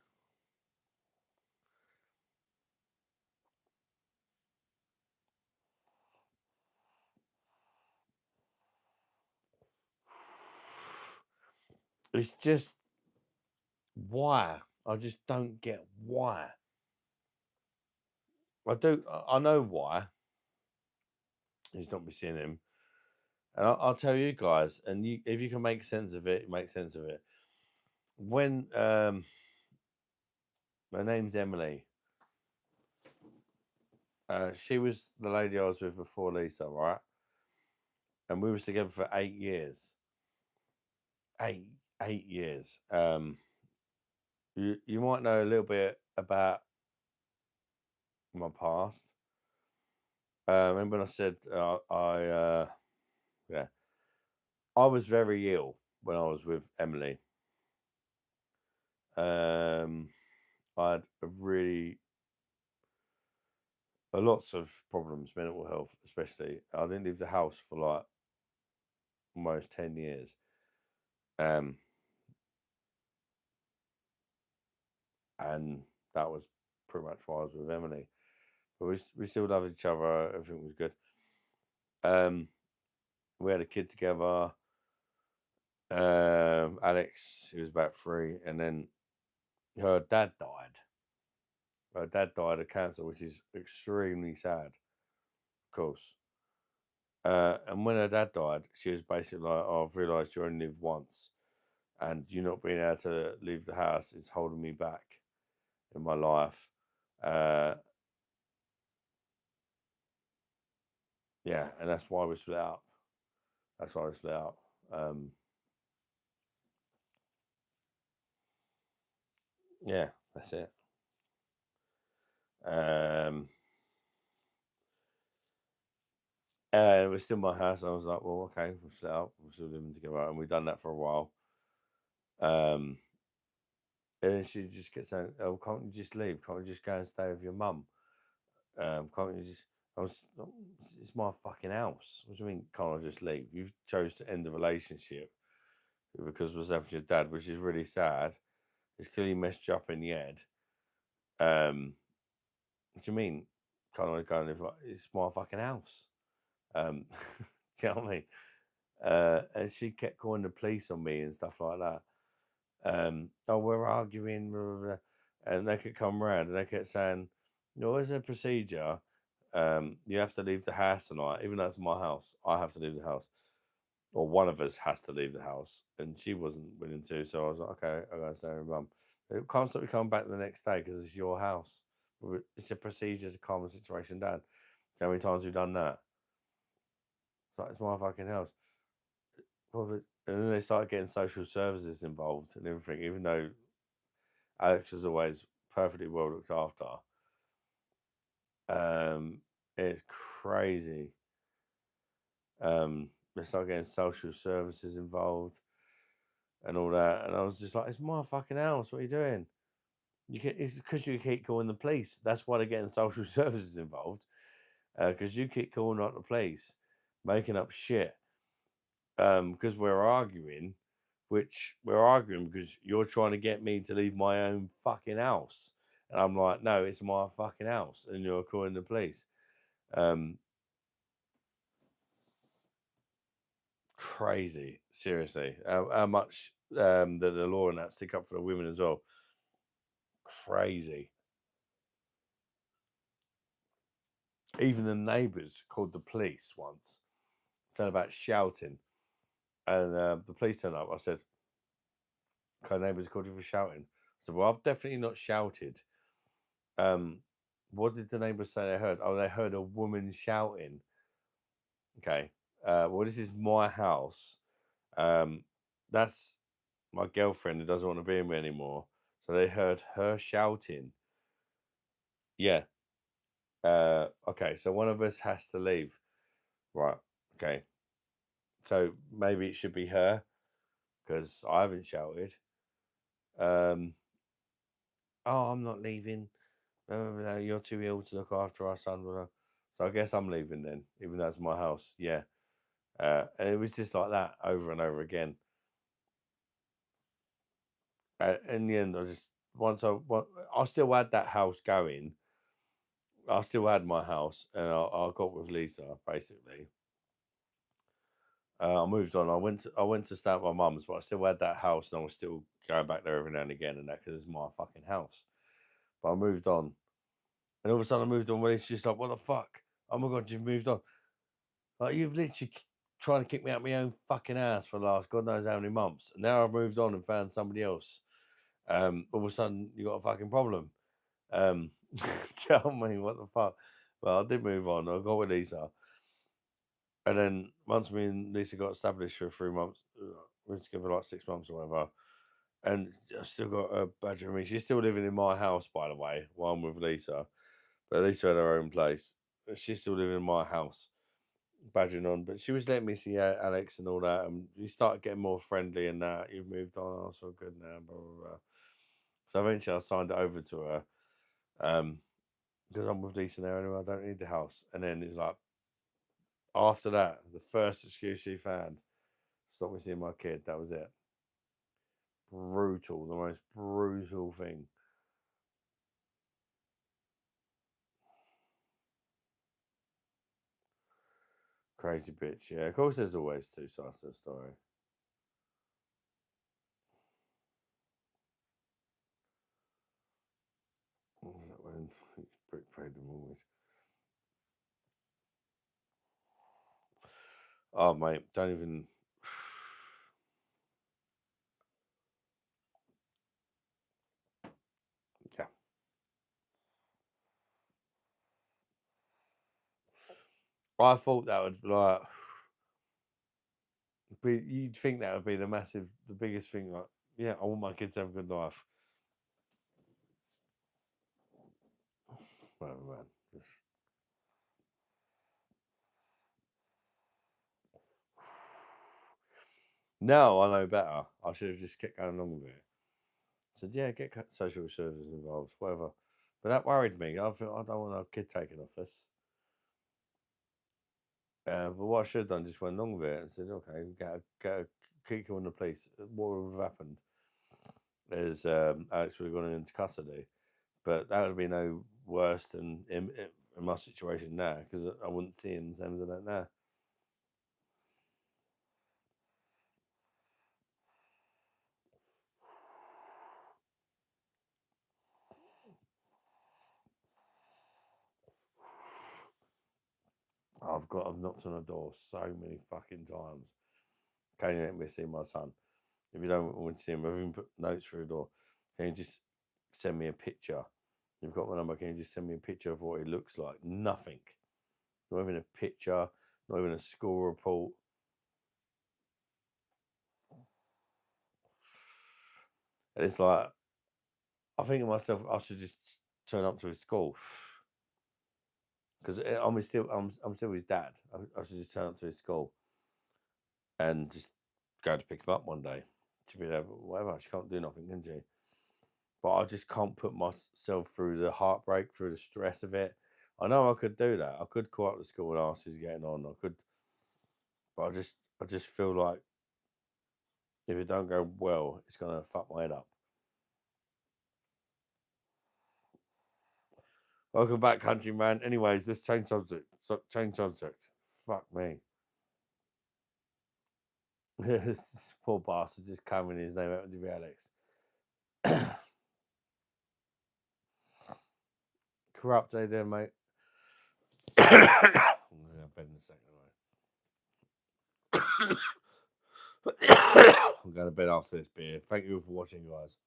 It's just why. I just don't get why. I do. I know why. He's not be seeing him, and I'll tell you guys. And you, if you can make sense of it, make sense of it. When my name's Emily. She was the lady I was with before Lisa, right? And we was together for 8 years. Eight 8 years. You might know a little bit about my past. Remember when I said yeah, I was very ill when I was with Emily. I had lots of problems, mental health especially. I didn't leave the house for like almost 10 years. And that was pretty much why I was with Emily. But we still loved each other. Everything was good. We had a kid together. Alex, he was about 3, and then her dad died. Her dad died of cancer, which is extremely sad, of course. And when her dad died, she was basically like, oh, I've realised you only live once, and you not being able to leave the house is holding me back in my life. Yeah, and that's why we split up. That's why we split up. Yeah, that's it. And it was still my house. I was like, well, okay, we'll split up. We're still living together, and we've done that for a while. And then she just gets saying, "Oh, can't you just leave? Can't you just go and stay with your mum? Can't you just?" I was, it's my fucking house. What do you mean? Can't I just leave? You've chose to end the relationship because of what's happened to your dad, which is really sad. It's clearly messed you up in the head. What do you mean? Can't I go and live? It's my fucking house. Do you know what I mean? And she kept calling the police on me and stuff like that. Oh, we're arguing, blah, blah, blah. And they could come round and they kept saying, as a procedure, you have to leave the house tonight, even though it's my house. I have to leave the house, or one of us has to leave the house, and she wasn't willing to. So I was like, okay, I'm gonna stay with mum. It can't stop me coming back the next day because it's your house. It's a procedure to calm the situation down. How many times we've done that? It's like, it's my fucking house. Probably. And then they started getting social services involved and everything, even though Alex was always perfectly well looked after. It's crazy. They started getting social services involved and all that, and I was just like, "It's my fucking house. What are you doing? It's because you keep calling the police. That's why they're getting social services involved. Because you keep calling out the police, making up shit. Because we're arguing." Which we're arguing because you're trying to get me to leave my own fucking house. And I'm like, no, it's my fucking house. And you're calling the police. Crazy. Seriously. How much the law and that stick up for the women as well. Crazy. Even the neighbours called the police once, saying about shouting. And the police turned up. I said, okay, neighbours called you for shouting. I said, well, I've definitely not shouted. What did the neighbours say they heard? Oh, they heard a woman shouting. Okay. well, this is my house. That's my girlfriend who doesn't want to be with me anymore. So they heard her shouting. Yeah. Okay, so one of us has to leave. Right. Okay. So maybe it should be her because I haven't shouted. Oh, I'm not leaving. No, you're too ill to look after our son. Blah, blah. So I guess I'm leaving then, even though it's my house. Yeah. And it was just like that over and over again. In the end, I still had that house going. I still had my house, and I got with Lisa basically. I moved on. I went to stay at my mum's, but I still had that house, and I was still going back there every now and again, and that because it's my fucking house. But I moved on, and all of a sudden I moved on. When it's just like, what the fuck? Oh my god, you've moved on. Like you've literally trying to kick me out of my own fucking house for the last god knows how many months. And now I've moved on and found somebody else. All of a sudden you got a fucking problem. Tell me what the fuck. Well, I did move on. I got with Lisa. And then once me and Lisa got established for 3 months, we were together like 6 months or whatever. And I still got a badger of me. She's still living in my house, by the way, while I'm with Lisa. But Lisa had her own place. She's still living in my house, badgering on. But she was letting me see Alex and all that. And we started getting more friendly and that. You've moved on. Oh, so good now. Blah, blah, blah. So eventually I signed it over to her. Because I'm with Lisa now anyway, I don't need the house. And then it's like, after that, the first excuse she found, stop me seeing my kid. That was it. Brutal, the most brutal thing. Crazy bitch. Yeah, of course, there's always two sides to the story. What was that when he paid the mortgage? Oh, mate, don't even. Yeah. I thought that would like. You'd think that would be the biggest thing. Like, yeah, I want my kids to have a good life. Whatever, man. Now I know better. I should have just kept going along with it. I said, yeah, get social services involved, whatever. But that worried me. I thought I don't want a kid taken off this. But what I should have done just went along with it and said, okay, keep calling the police. What would have happened is Alex would have gone into custody, but that would be no worse than in my situation now because I wouldn't see him the same as I don't now. I've knocked on the door so many fucking times. Can you let me see my son? If you don't want to see him, I've even put notes through the door. Can you just send me a picture? You've got my number. Can you just send me a picture of what he looks like? Nothing. Not even a picture. Not even a school report. And it's like, I think to myself, I should just turn up to his school because I'm still his dad. I should just turn up to his school and just go to pick him up one day to be there. Whatever, she can't do nothing, can she? But I just can't put myself through the heartbreak, through the stress of it. I know I could do that. I could call up the school and ask who's getting on. I could, but I just feel like if it don't go well, it's gonna fuck my head up. Welcome back, countryman. Anyways, let's change subject. Change subject. Fuck me. This poor bastard just covering his name out to be Alex. Corrupt, eh, there, mate. I'm gonna go to bed in a second. I'm going to bed after this beer. Thank you for watching, guys.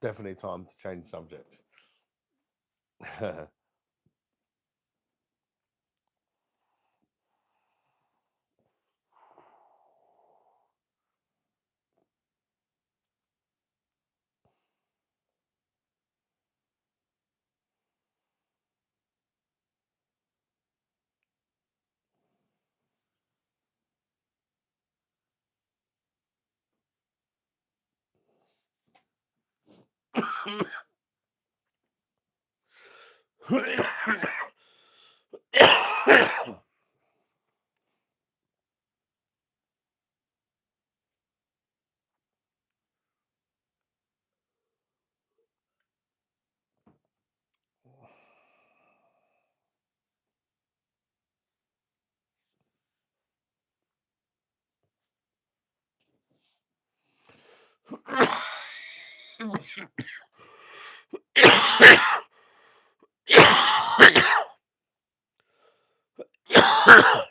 Definitely time to change subject.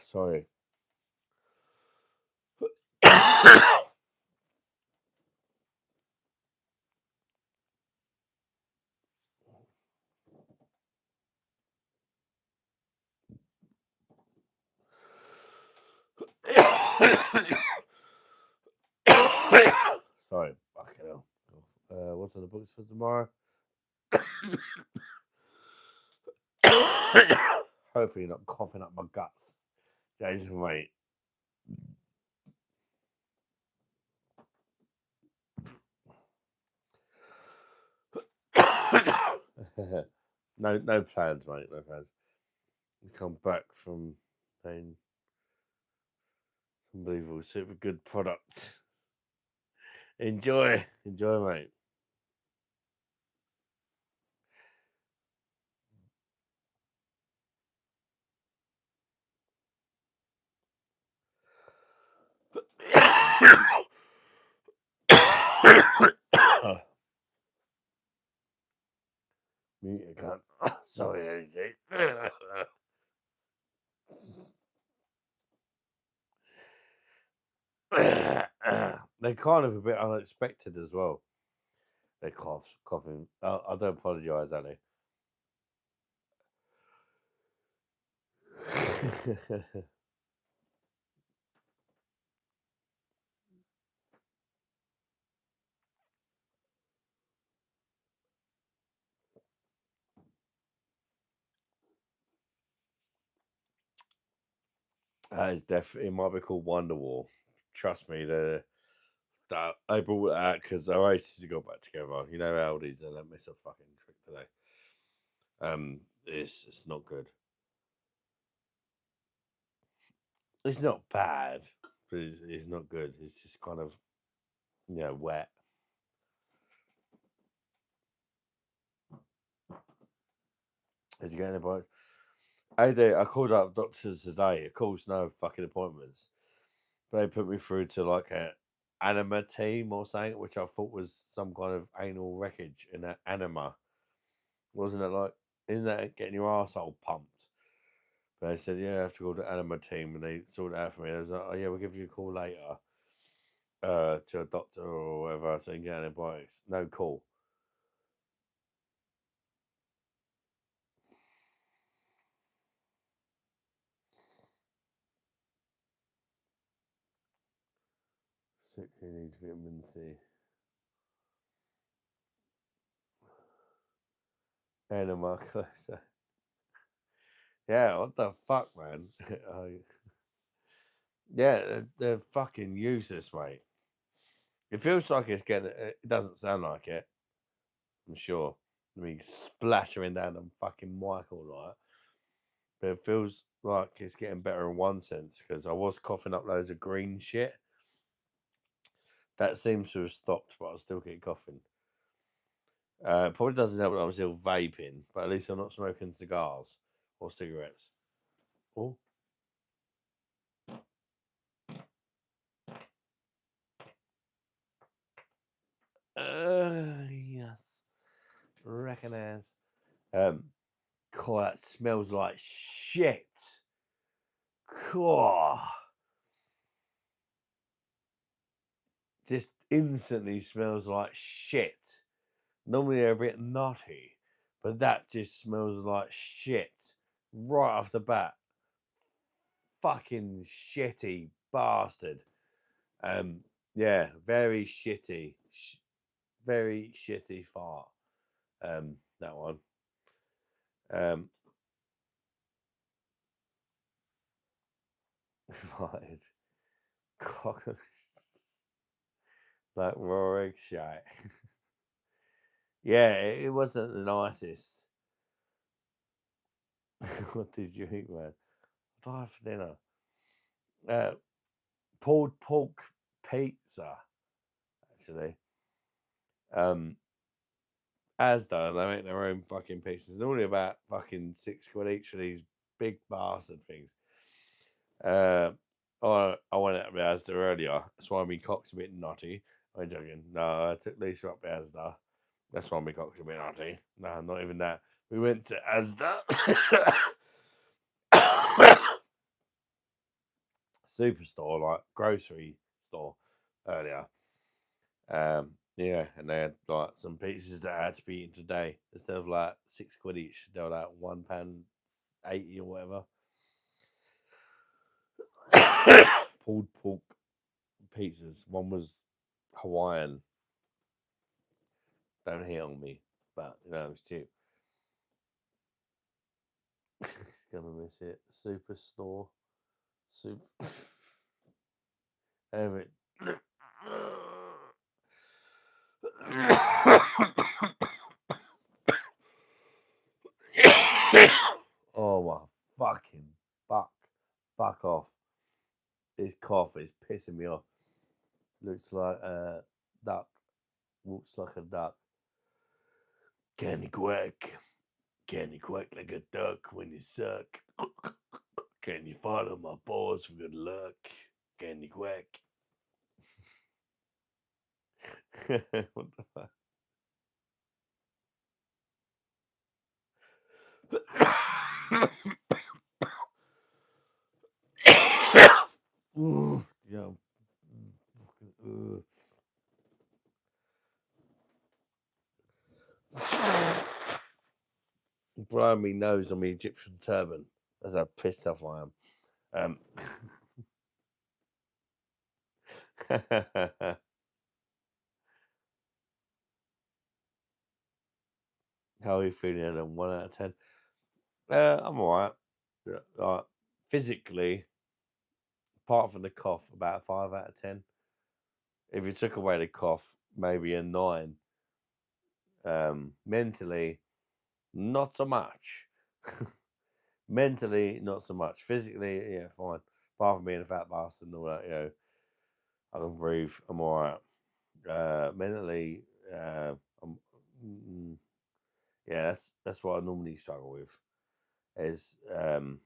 Sorry. Sorry, fucking hell. What's on the books for tomorrow? Hopefully, you're not coughing up my guts. Jason, wait. No plans, mate. No plans. We come back from an unbelievable, super good product. Enjoy, mate. Mute your cunt. Sorry, AJ. They're kind of a bit unexpected as well. They're coughing. I do apologise, Ali. That is definitely, it might be called Wonderwall. Trust me, they brought it out because Oasis got back together. You know, Aldi's, they don't miss a fucking trick today. It's not good. It's not bad, but it's not good. It's just kind of, wet. Did you get any bites? I called up doctors today. Of course, no fucking appointments. But they put me through to like a anima team or something, which I thought was some kind of anal wreckage in that anima. Wasn't it like, isn't that getting your arsehole pumped? But they said, yeah, I have to call the anima team, and they sorted it out for me. I was like, oh yeah, we'll give you a call later to a doctor or whatever so you can get antibiotics. No call. Sick, who needs vitamin C? Anima closer. Yeah, what the fuck, man? Yeah, they're fucking useless, mate. It feels like it's getting. It doesn't sound like it. I'm sure. I mean, splattering down on fucking mic all right. But it feels like it's getting better in one sense because I was coughing up loads of green shit. That seems to have stopped, but I still keep coughing. Probably doesn't help that I'm still vaping, but at least I'm not smoking cigars or cigarettes. Oh. Yes. Recognize. God, that smells like shit. God. Just instantly smells like shit. Normally they're a bit nutty, but that just smells like shit right off the bat. Fucking shitty bastard. Yeah, very shitty. Very shitty fart. That one. Right. Cock like roaring shite. Yeah, it wasn't the nicest. What did you eat, man? What did I have for dinner? Pulled pork pizza, actually. Asda, they make their own fucking pizzas. Normally about fucking £6 each for these big bastard things. I went out to Asda earlier. That's why my cock's a bit nutty. I'm joking. No, I took Lisa up to Asda. That's why my cock's a bit nutty. No, not even that. We went to Asda. Superstore, like grocery store earlier. Yeah, and they had like some pizzas that had to be eaten today. Instead of like £6 each, they were like £1.80 or whatever. Pulled pork pizzas. One was Hawaiian. Don't hate on me, but you know, it was cheap. Gonna miss it. Superstore. Super. Anyway. Oh my fucking fuck off. This cough is pissing me off. Looks like a duck. Walks like a duck. Can you quack? Can you quack like a duck when you suck? Can you follow my balls for good luck? Can you quack? What the fuck? Ooh, yeah. Blowing me nose on my Egyptian turban. That's how pissed off I am. How are you feeling? Adam? 1 out of 10. I'm alright. Physically, apart from the cough, about a 5 out of 10. If you took away the cough, maybe a 9. Mentally, not so much. Mentally, not so much. Physically, yeah, fine. Apart from being a fat bastard and all that, you know, I can breathe. I'm alright. Mentally, yeah, that's what I normally struggle with, is the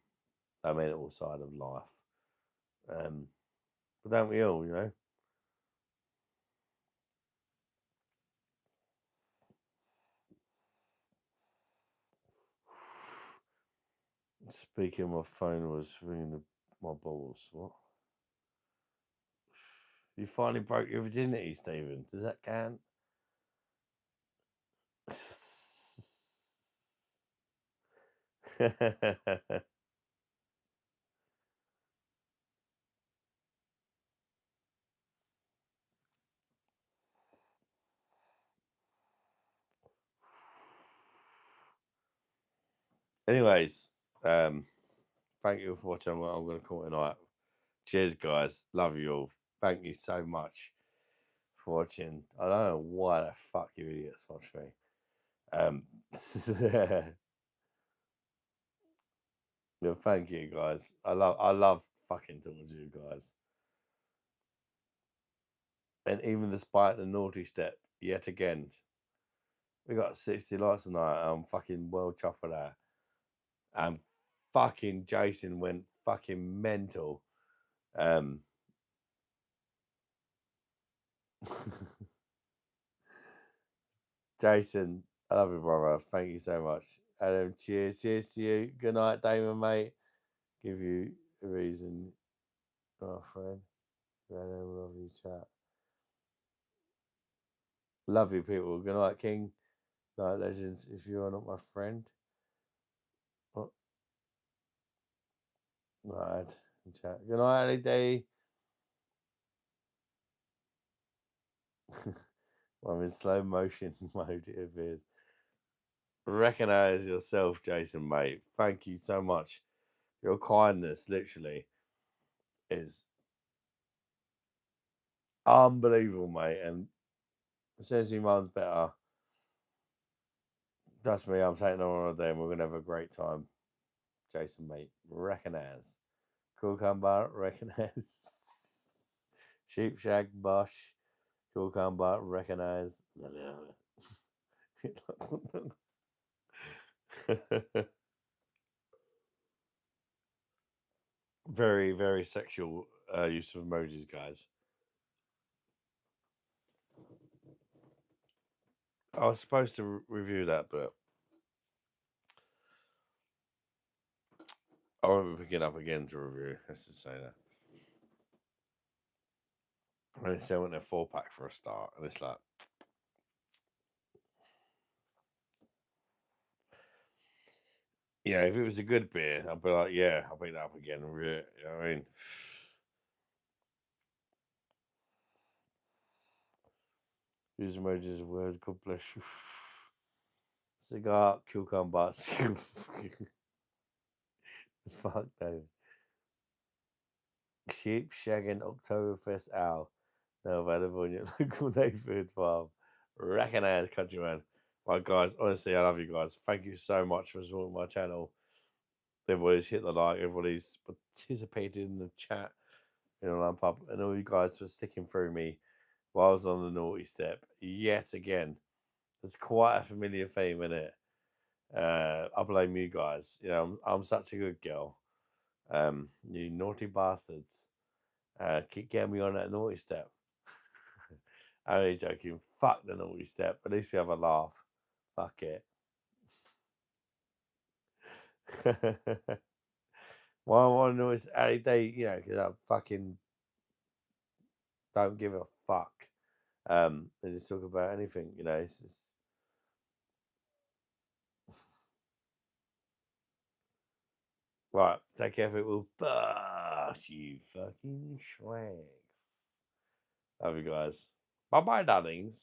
mental side of life. But don't we all, you know? Speaking, my phone was ringing my balls. What? You finally broke your virginity, Stephen. Does that count? Anyways, thank you for watching. I'm going to call it a night. Cheers, guys. Love you all. Thank you so much for watching. I don't know why the fuck you idiots watch me. Yeah, thank you, guys. I love fucking talking to you guys. And even despite the naughty step, yet again, we got 60 likes tonight. I'm fucking well chuffed for that. And fucking Jason went fucking mental. Jason, I love you, brother. Thank you so much. Adam, cheers to you. Good night, Damon, mate. Give you a reason, oh, friend. Adam, love you, chat. Love you, people. Good night, King. Night, legends. If you are not my friend, oh, night, chat. Good night, Ali D. I'm in slow motion mode. It appears. Recognize yourself, Jason, mate. Thank you so much. Your kindness, literally, is unbelievable, mate. And says your mum's better. Trust me, I'm taking on a day and we're going to have a great time. Jason, mate, recognize. Cucumber, recognize. Sheep Shag, Bosh, Cucumber, recognize. Very, very sexual use of emojis, guys. I was supposed to review that, but I won't pick it up again to review. Let's just say that. And it's selling a 4-pack for a start, and it's like, if it was a good beer, I'd be like, yeah, I'll pick that up again and review it. You know what I mean? Use emojis, words, God bless you. Cigar, cucumber. Fuck no. Sheep shagging Oktoberfest owl. Now available in your local neighborhood farm. Recognize countryman. Right, guys, honestly, I love you guys. Thank you so much for supporting my channel. Everybody's hit the like, everybody's participated in the chat, pub, and all you guys for sticking through me while I was on the naughty step yet again. It's quite a familiar theme, isn't it? I blame you guys. I'm such a good girl. You naughty bastards. Keep getting me on that naughty step. I'm only joking. Fuck the naughty step. At least we have a laugh. Fuck it. Why I want to know is how they, because I fucking don't give a fuck. They just talk about anything, it's just. Right, take care, people. Bust, you fucking schwags. Love you guys. Bye bye, darlings.